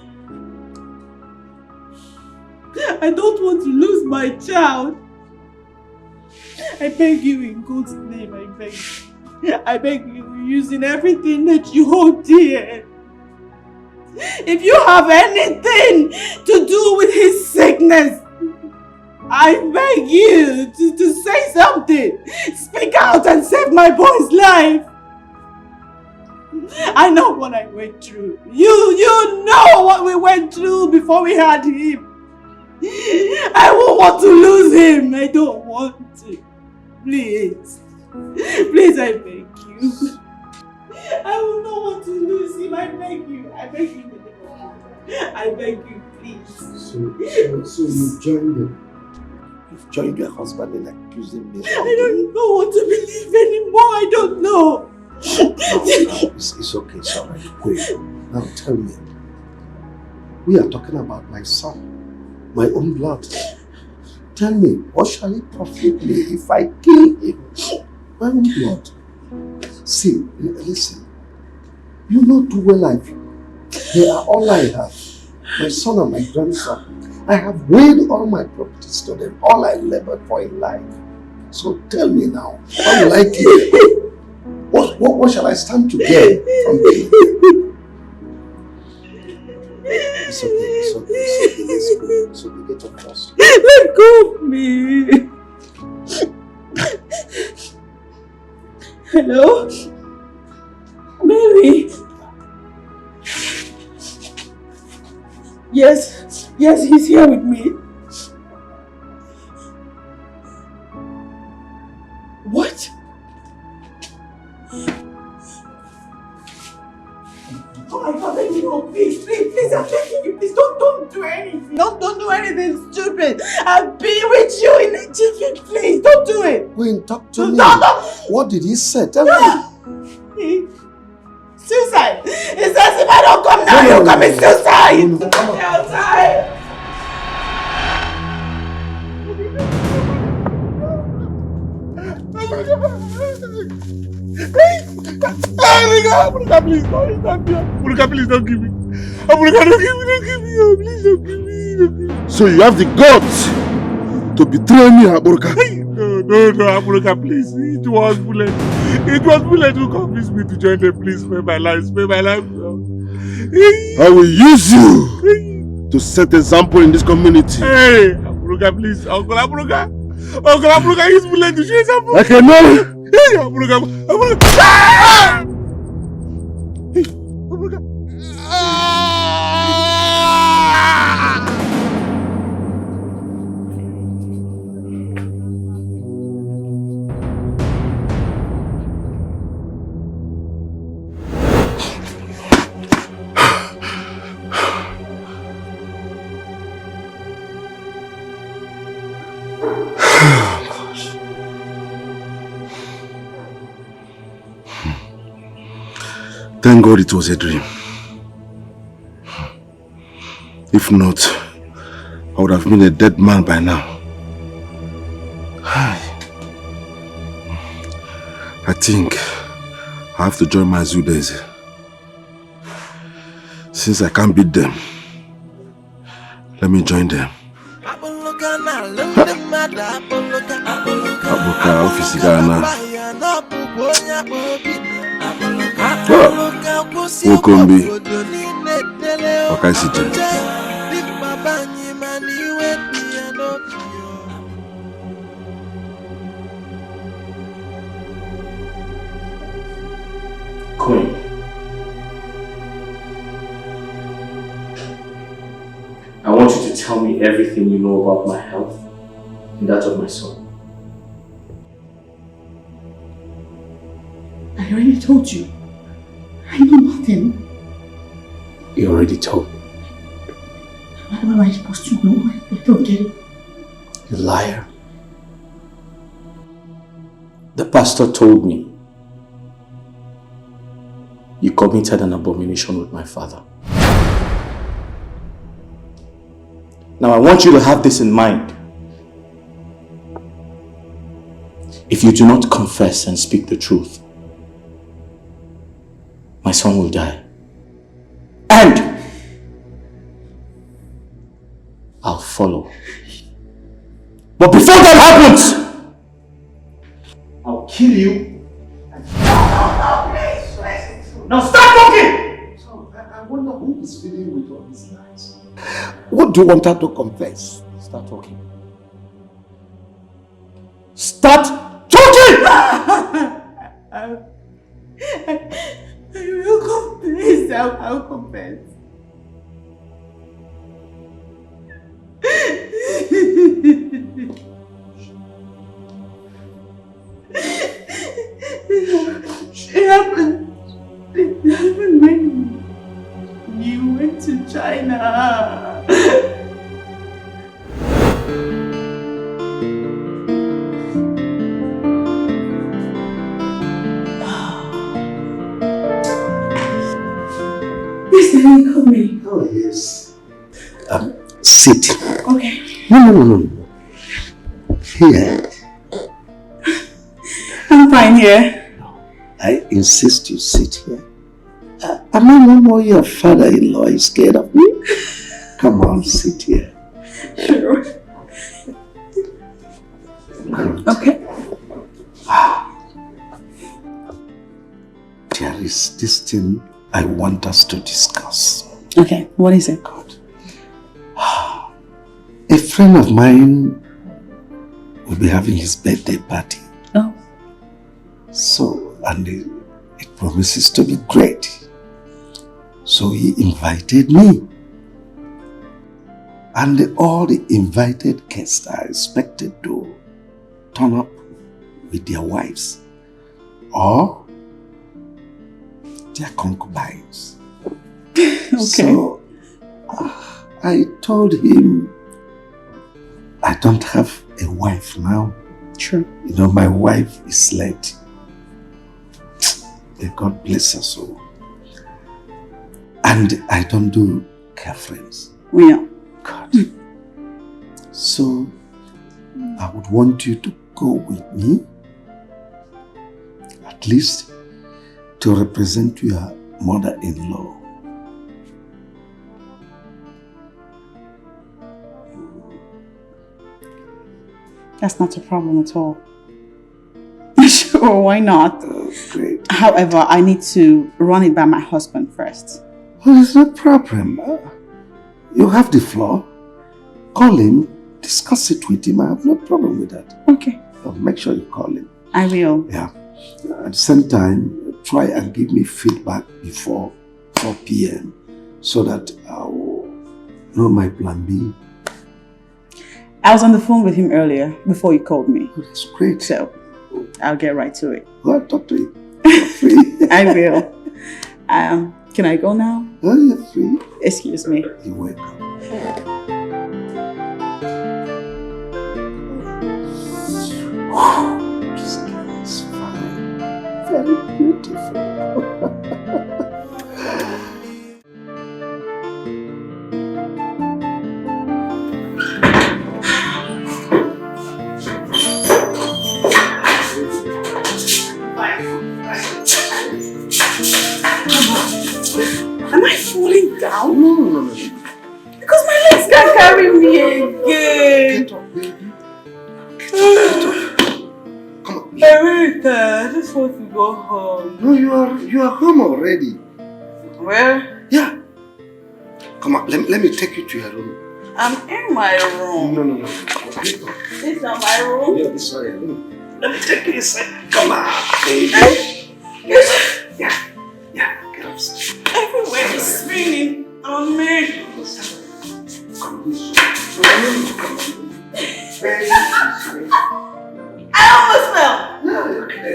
I don't want to lose my child. I beg you in God's name, I beg you. I beg you, using everything that you hold dear. If you have anything to do with his sickness, I beg you to say something. Speak out and save my boy's life. I know what I went through. You know what we went through before we had him. I won't want to lose him. I don't want to. Please. Please, I beg you. I will not want to lose him. I beg you. I beg you. I beg you, please. So you joined him. You've joined your husband in accusing me. I don't know what to believe anymore. I don't know. No, it's okay. It's all right. Wait. Now tell me. We are talking about my son. My own blood. Tell me, what shall it profit me if I kill him? My own blood. See, listen. You know too well they are all I have. My son and my grandson. I have weighed all my properties to them. All I labored for in life. So tell me now, how will I kill him? What shall I stand to gain from killing him? It's okay. Let's go. So we get up first. Let go of me. Hello? Baby? Yes, he's here with me. What? Oh my God, let me go, please, I'm begging you, please, don't do anything. Don't do anything stupid. I'll be with you in a jiffy, please, don't do it. Wait, talk to me. No. What did he say? Tell me. Suicide. He says if I don't come now, he'll commit suicide. Suicide. Aburuka, please don't give me. Aburuka, don't give me. Please don't give me. So you have the guts to betray me, Aburuka? No, Aburuka, please. It was bullet who convinced me to join them. Please spare my life. I will use you to set example in this community. Hey, Aburuka, please. Uncle Aburuka, use bullet to show example. I cannot. Hey, Aburuka. Hey, Aburuka. Thank God it was a dream. If not, I would have been a dead man by now. I think I have to join my zoo days. Since I can't beat them, let me join them. Abuka office Ghana. Wokombi. Wakaisije. Queen. I want you to tell me everything you know about my health and that of my son. I already told you. I know nothing. You already told me. How am I supposed to know? I don't get it. You liar. The pastor told me you committed an abomination with my father. Now I want you to have this in mind. If you do not confess and speak the truth, my son will die. And I'll follow. But before that happens, I'll kill you. Now start talking! So, I wonder who is feeling with all these lies. What do you want her to confess? Start talking. Start talking! I will confess. I'll confess. It happened when you went to China. Yes, you called me. Oh, yes. Sit. Okay. No. Here. I'm fine here. I insist you sit here. Am I no more your father-in-law is scared of me? Come on, sit here. Sure. Okay. There is this thing I want us to discuss. Okay, what is it? A friend of mine will be having his birthday party. Oh. So, and it promises to be great. So he invited me. And all the invited guests are expected to turn up with their wives or their concubines. Okay. So I told him I don't have a wife now. True. You know, my wife is late. May God bless her soul. And I don't do girlfriends. We know. God. So I would want you to go with me, at least to represent your mother-in-law. That's not a problem at all. Sure, why not? Great. However, I need to run it by my husband first. Well, there's no problem. You have the floor. Call him, discuss it with him. I have no problem with that. Okay. Make sure you call him. I will. Yeah. At the same time, try and give me feedback before 4 p.m. so that I will know my plan B. I was on the phone with him earlier before you called me. Oh, that's great. So, I'll get right to it. Well, talk to him. I will. Can I go now? Oh, you're free. Excuse me. You're welcome. This girl is fine. Very beautiful. Am I falling down? No. Because my legs can't carry me again. Get up, baby. Get up. Come on. I'm really tired. I just want to go home. No, you are home already. Where? Yeah. Come on, let me take you to your room. I'm in my room. No. This is not my room. Yeah, this is your room. Let me take you inside. Come on, baby. Yeah, get upstairs. Everywhere is spinning on me. I almost fell. No, okay.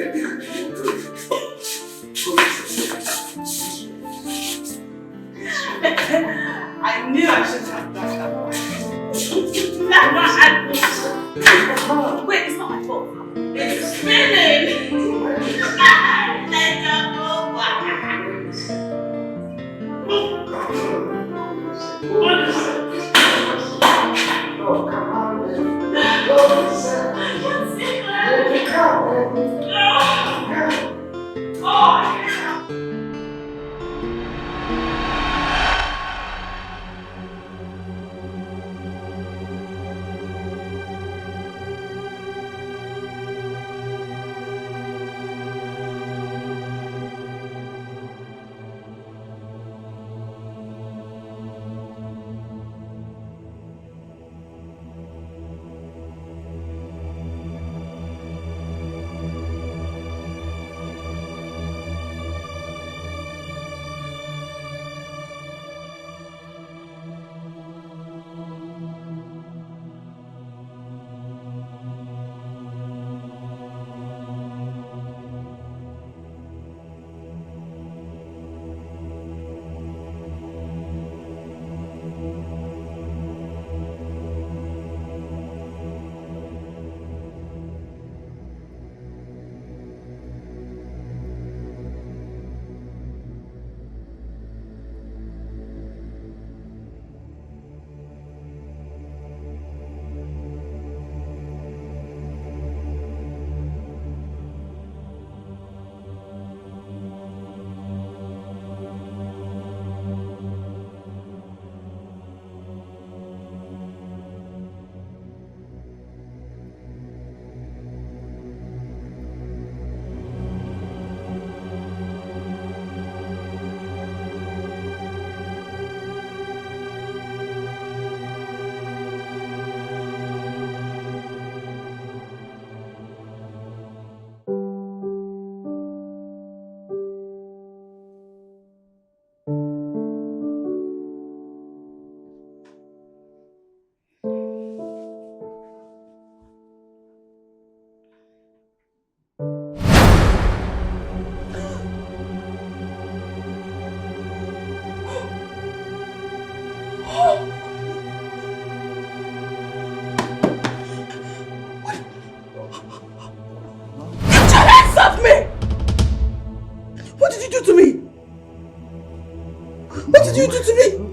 I knew I should have done that. Wait, it's not my fault. It's spinning. Let go back. What is it? Oh, come on, man. I can't see that. Oh,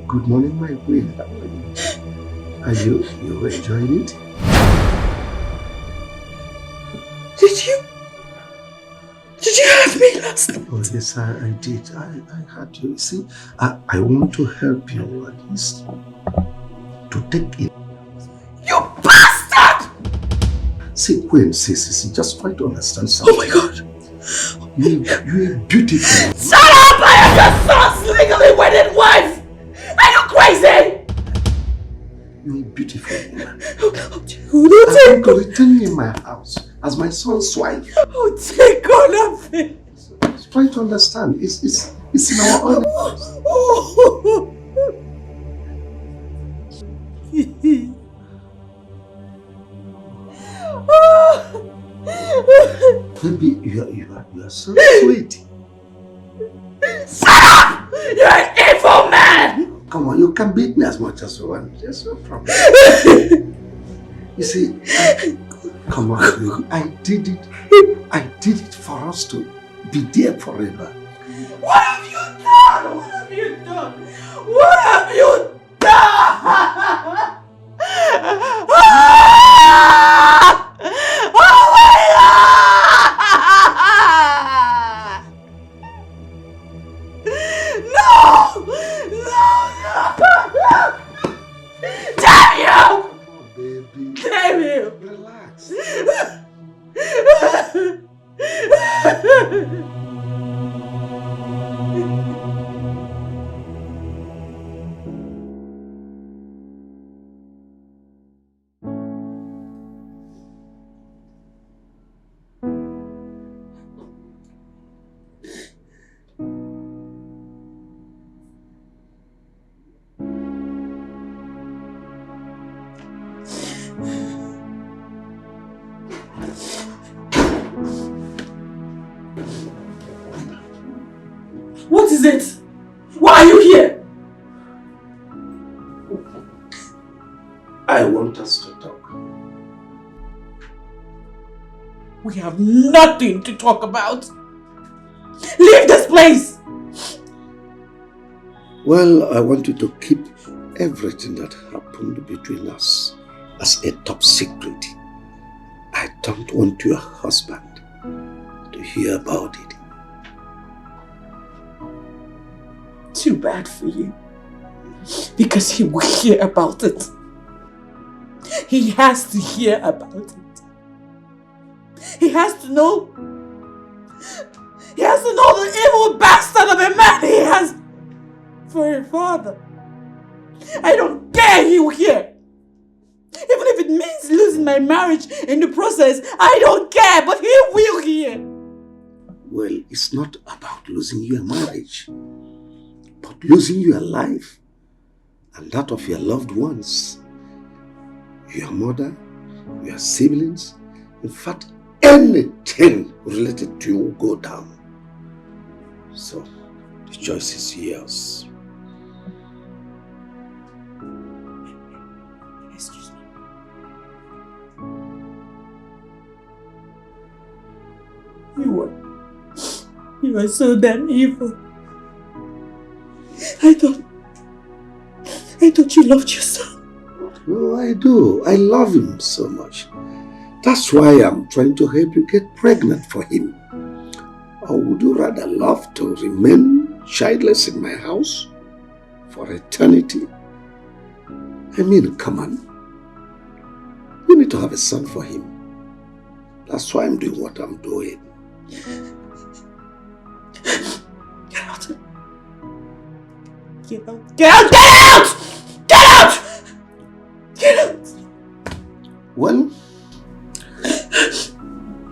Good morning, my queen. Are you enjoying it? Did you have me last night? Oh yes, I did. I had you. See, I want to help you at least to take it. You bastard! See, Queen, see, just try to understand something. Oh my God! You're beautiful. Shut up! I am your son's legally wedded wife! Are you crazy? You're beautiful. I'm going to return you in my house as my son's wife. Oh, take all of it. Just try to understand. It's in our own house. Baby, you are so sweet. Shut You're an evil man! Come on, you can beat me as much as you want. There's no problem. You see, come on, I did it. I did it for us to be there forever. What have you done? What have you done? What have you done? Oh my God! No! No! Damn you! Baby. Damn you! Relax. What is it? Why are you here? I want us to talk. We have nothing to talk about. Leave this place! Well, I want you to keep everything that happened between us as a top secret. I don't want your husband to hear about it. Too bad for you. Because he will hear about it. He has to hear about it. He has to know. He has to know the evil bastard of a man he has for a father. I don't care he will hear. Even if it means losing my marriage in the process, I don't care, but he will hear. Well, it's not about losing your marriage, but losing your life and that of your loved ones. Your mother, your siblings, in fact, anything related to you will go down. So, the choice is yours. Excuse me. You are so damn evil. I thought you loved your son. Oh, I do. I love him so much. That's why I'm trying to help you get pregnant for him. Or would you rather love to remain childless in my house for eternity? I mean, come on. You need to have a son for him. That's why I'm doing what I'm doing. Get out! Get out! Get out! Get out! Get out! Get out! Well,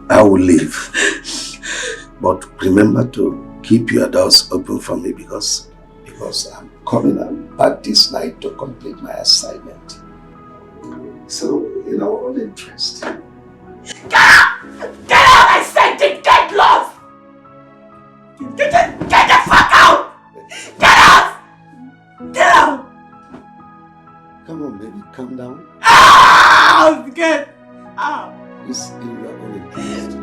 I will leave. But remember to keep your doors open for me because I'm coming back this night to complete my assignment. So, in our own interest. Get out! Get out! I said it! Get lost! Get the fuck out! Get out! Get out! Come on, baby, calm down. Ah! Get out! It's in your own interest.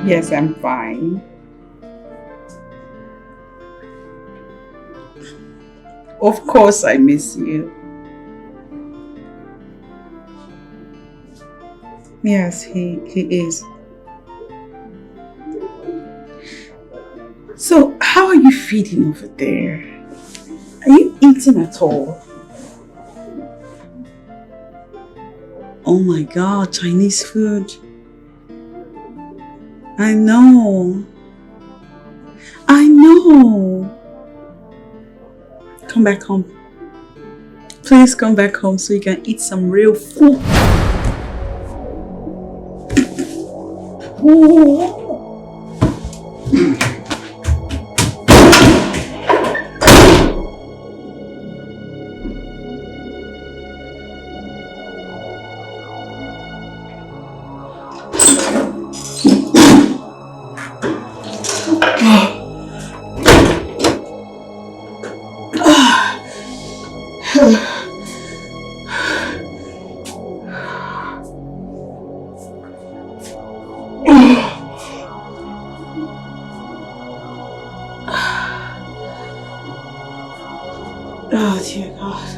Yes, I'm fine. Of course I miss you. Yes, he is. So, how are you feeling over there? Are you eating at all? Oh my God, Chinese food. I know. I know. Come back home. Please come back home so you can eat some real food. Oh dear God.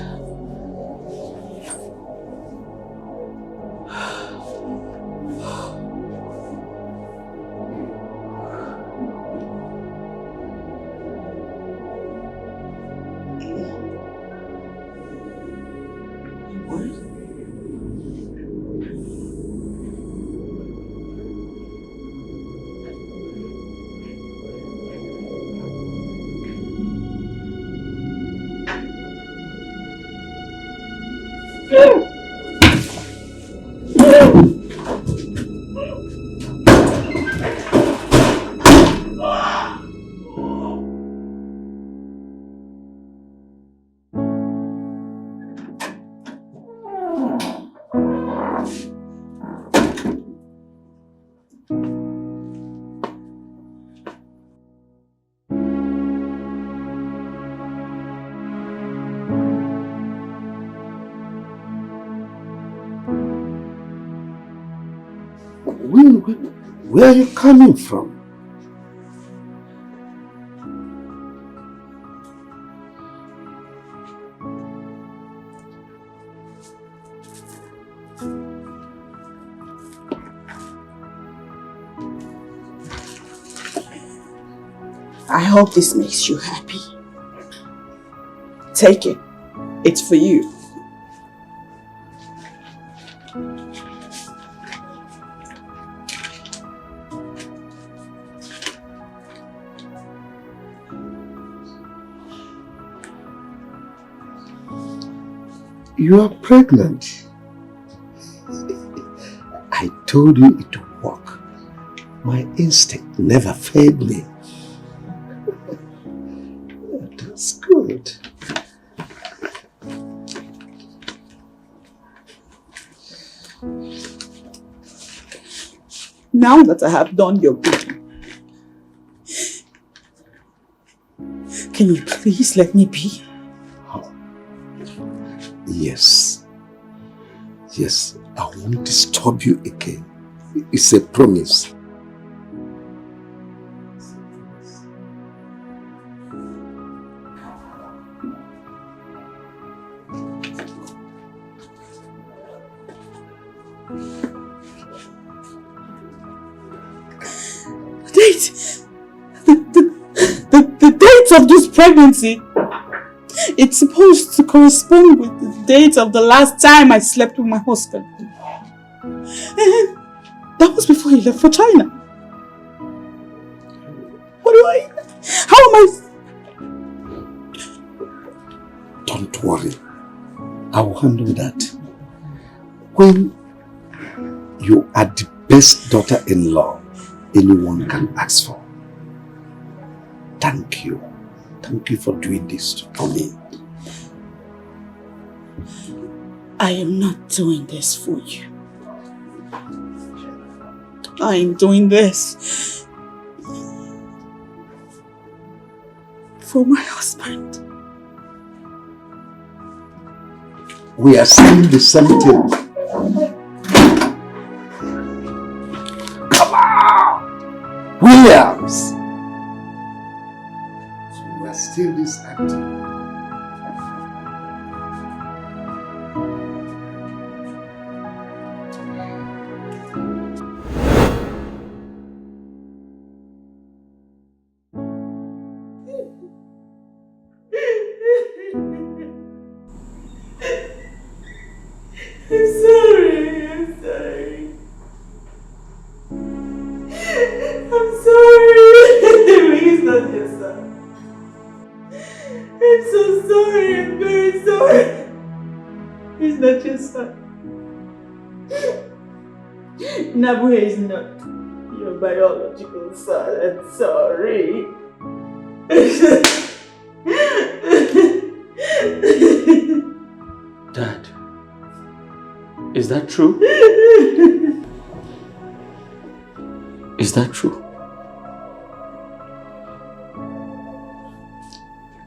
Where are you coming from? I hope this makes you happy. Take it. It's for you. You are pregnant. I told you it would work. My instinct never failed me. That's good. Now that I have done your bidding, can you please let me be? Yes. Yes, I won't disturb you again. It's a promise. The date of this pregnancy, it's supposed to correspond with the date of the last time I slept with my husband. That was before he left for China. How am I? Don't worry. I will handle that. When you are the best daughter-in-law anyone can ask for. Thank you. Thank you for doing this for me. I am not doing this for you. I am doing this for my husband. We are saying the same thing. Come on! Williams! So we are still this active. I'm sorry. I'm very sorry. He's not your son. Nabuhe is not your biological son. I'm sorry. Dad, is that true? Is that true?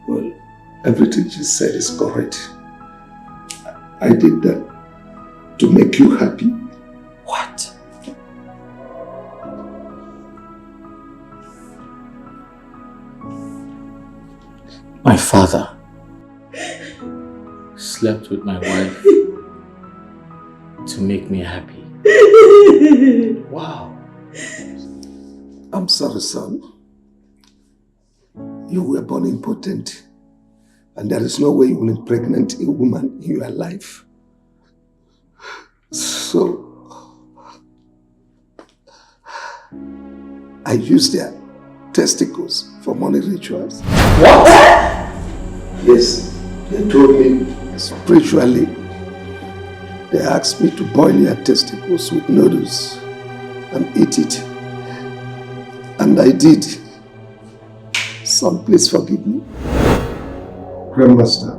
Well, everything she said is correct. I did that to make you happy. What? My father slept with my wife to make me happy. Wow. I'm sorry, son. You were born impotent, and there is no way you will impregnate a woman in your life. So, I used their testicles for money rituals. What? Yes, they told me spiritually. They asked me to boil your testicles with noodles and eat it. And I did. Son, please forgive me. Grandmaster,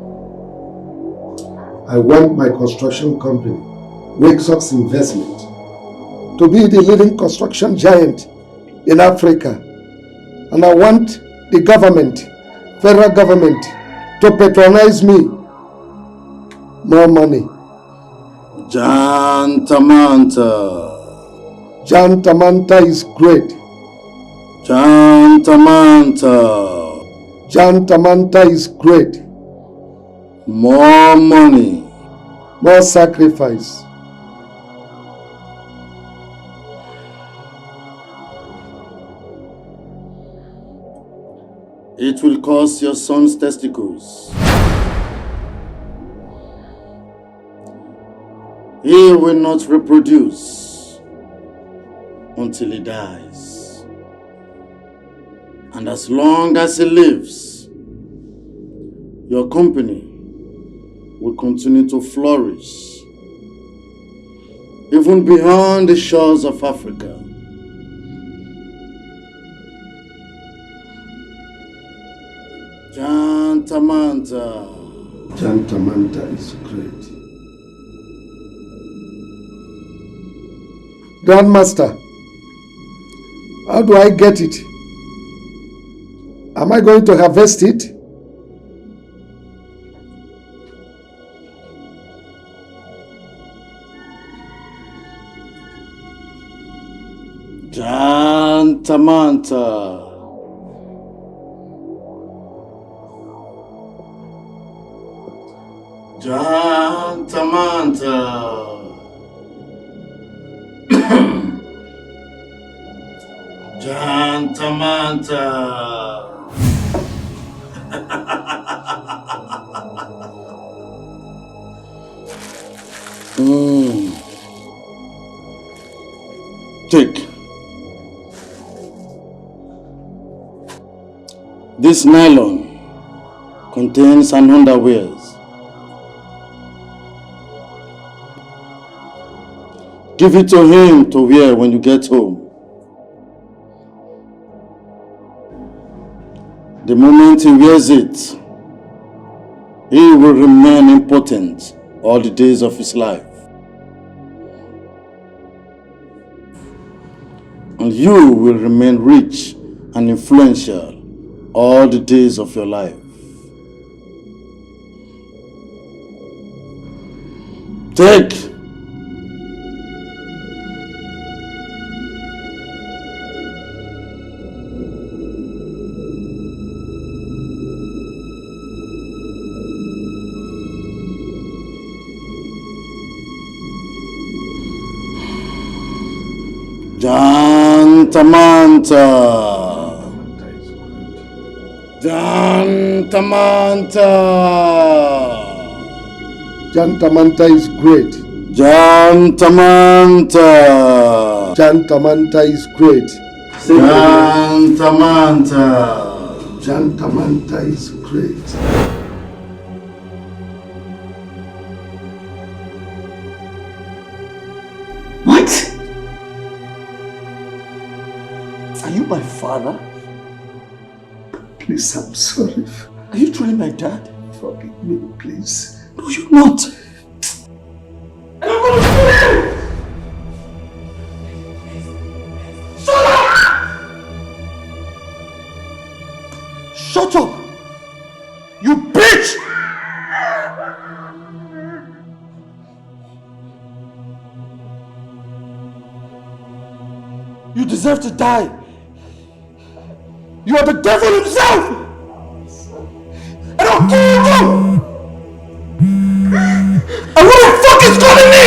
I want my construction company, Wazico's Investment, to be the leading construction giant in Africa. And I want the government, federal government, to patronize me. More money. Jantamanta. Jantamanta is great. Jantamanta. Jantamanta is great. More money. More sacrifice. It will cost your son's testicles. He will not reproduce until he dies. And as long as he lives, your company will continue to flourish, even beyond the shores of Africa. Jantamanta. Jantamanta is great. Grandmaster, how do I get it? Am I going to harvest it? Jantamanta. Jantamanta. Jantamanta. Take. This nylon contains an underwears. Give it to him to wear when you get home. The moment he wears it, he will remain impotent all the days of his life. And you will remain rich and influential all the days of your life. Take. Jantamanta. Jantamanta. Jantamanta is great. Jantamanta. Jantamanta is great. Jantamanta. Jantamanta is great. Are you my father? Please, I'm sorry. Are you truly my dad? Forgive me, please. No, you're not. And I'm gonna kill him! Shut up! Shut up! You bitch! You deserve to die. You are the devil himself! And I'll kill you too! And what the fuck is calling me?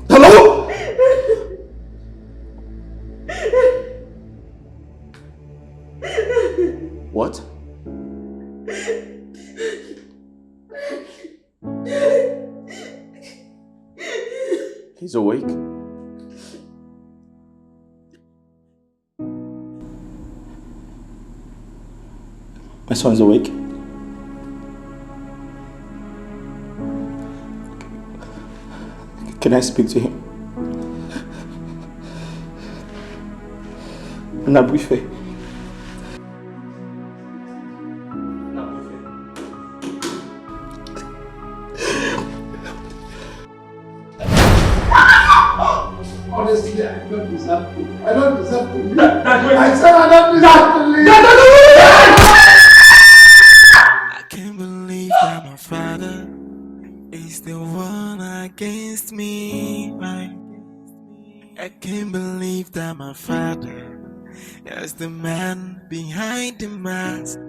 Hello? What? He's awake. My son's awake. Can I speak to him? Nabuife. Honestly, I don't deserve to. I don't deserve to leave. I said I don't deserve to leave. I can't believe that my father is the one against me. I can't believe that my father is the man behind the mask.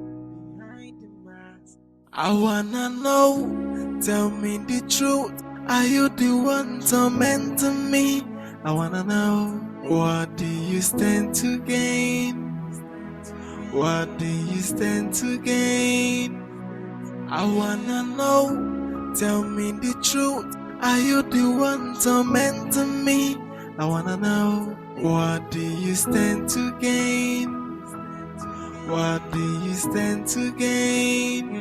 I wanna know, tell me the truth. Are you the one tormenting me? I wanna know, what do you stand to gain? What do you stand to gain? I wanna know, tell me the truth. Are you the one tormenting me? I wanna know, what do you stand to gain? What do you stand to gain?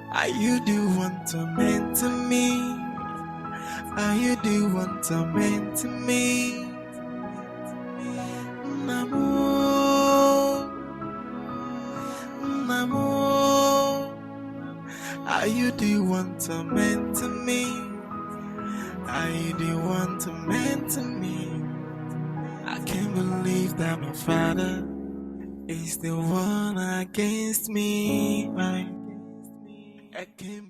Are you the one tormenting me? Are you the one tormenting me? Namo, Namo. Are you the one tormenting me? Are you the one tormenting me? I can't believe that my father is the one against me. I can't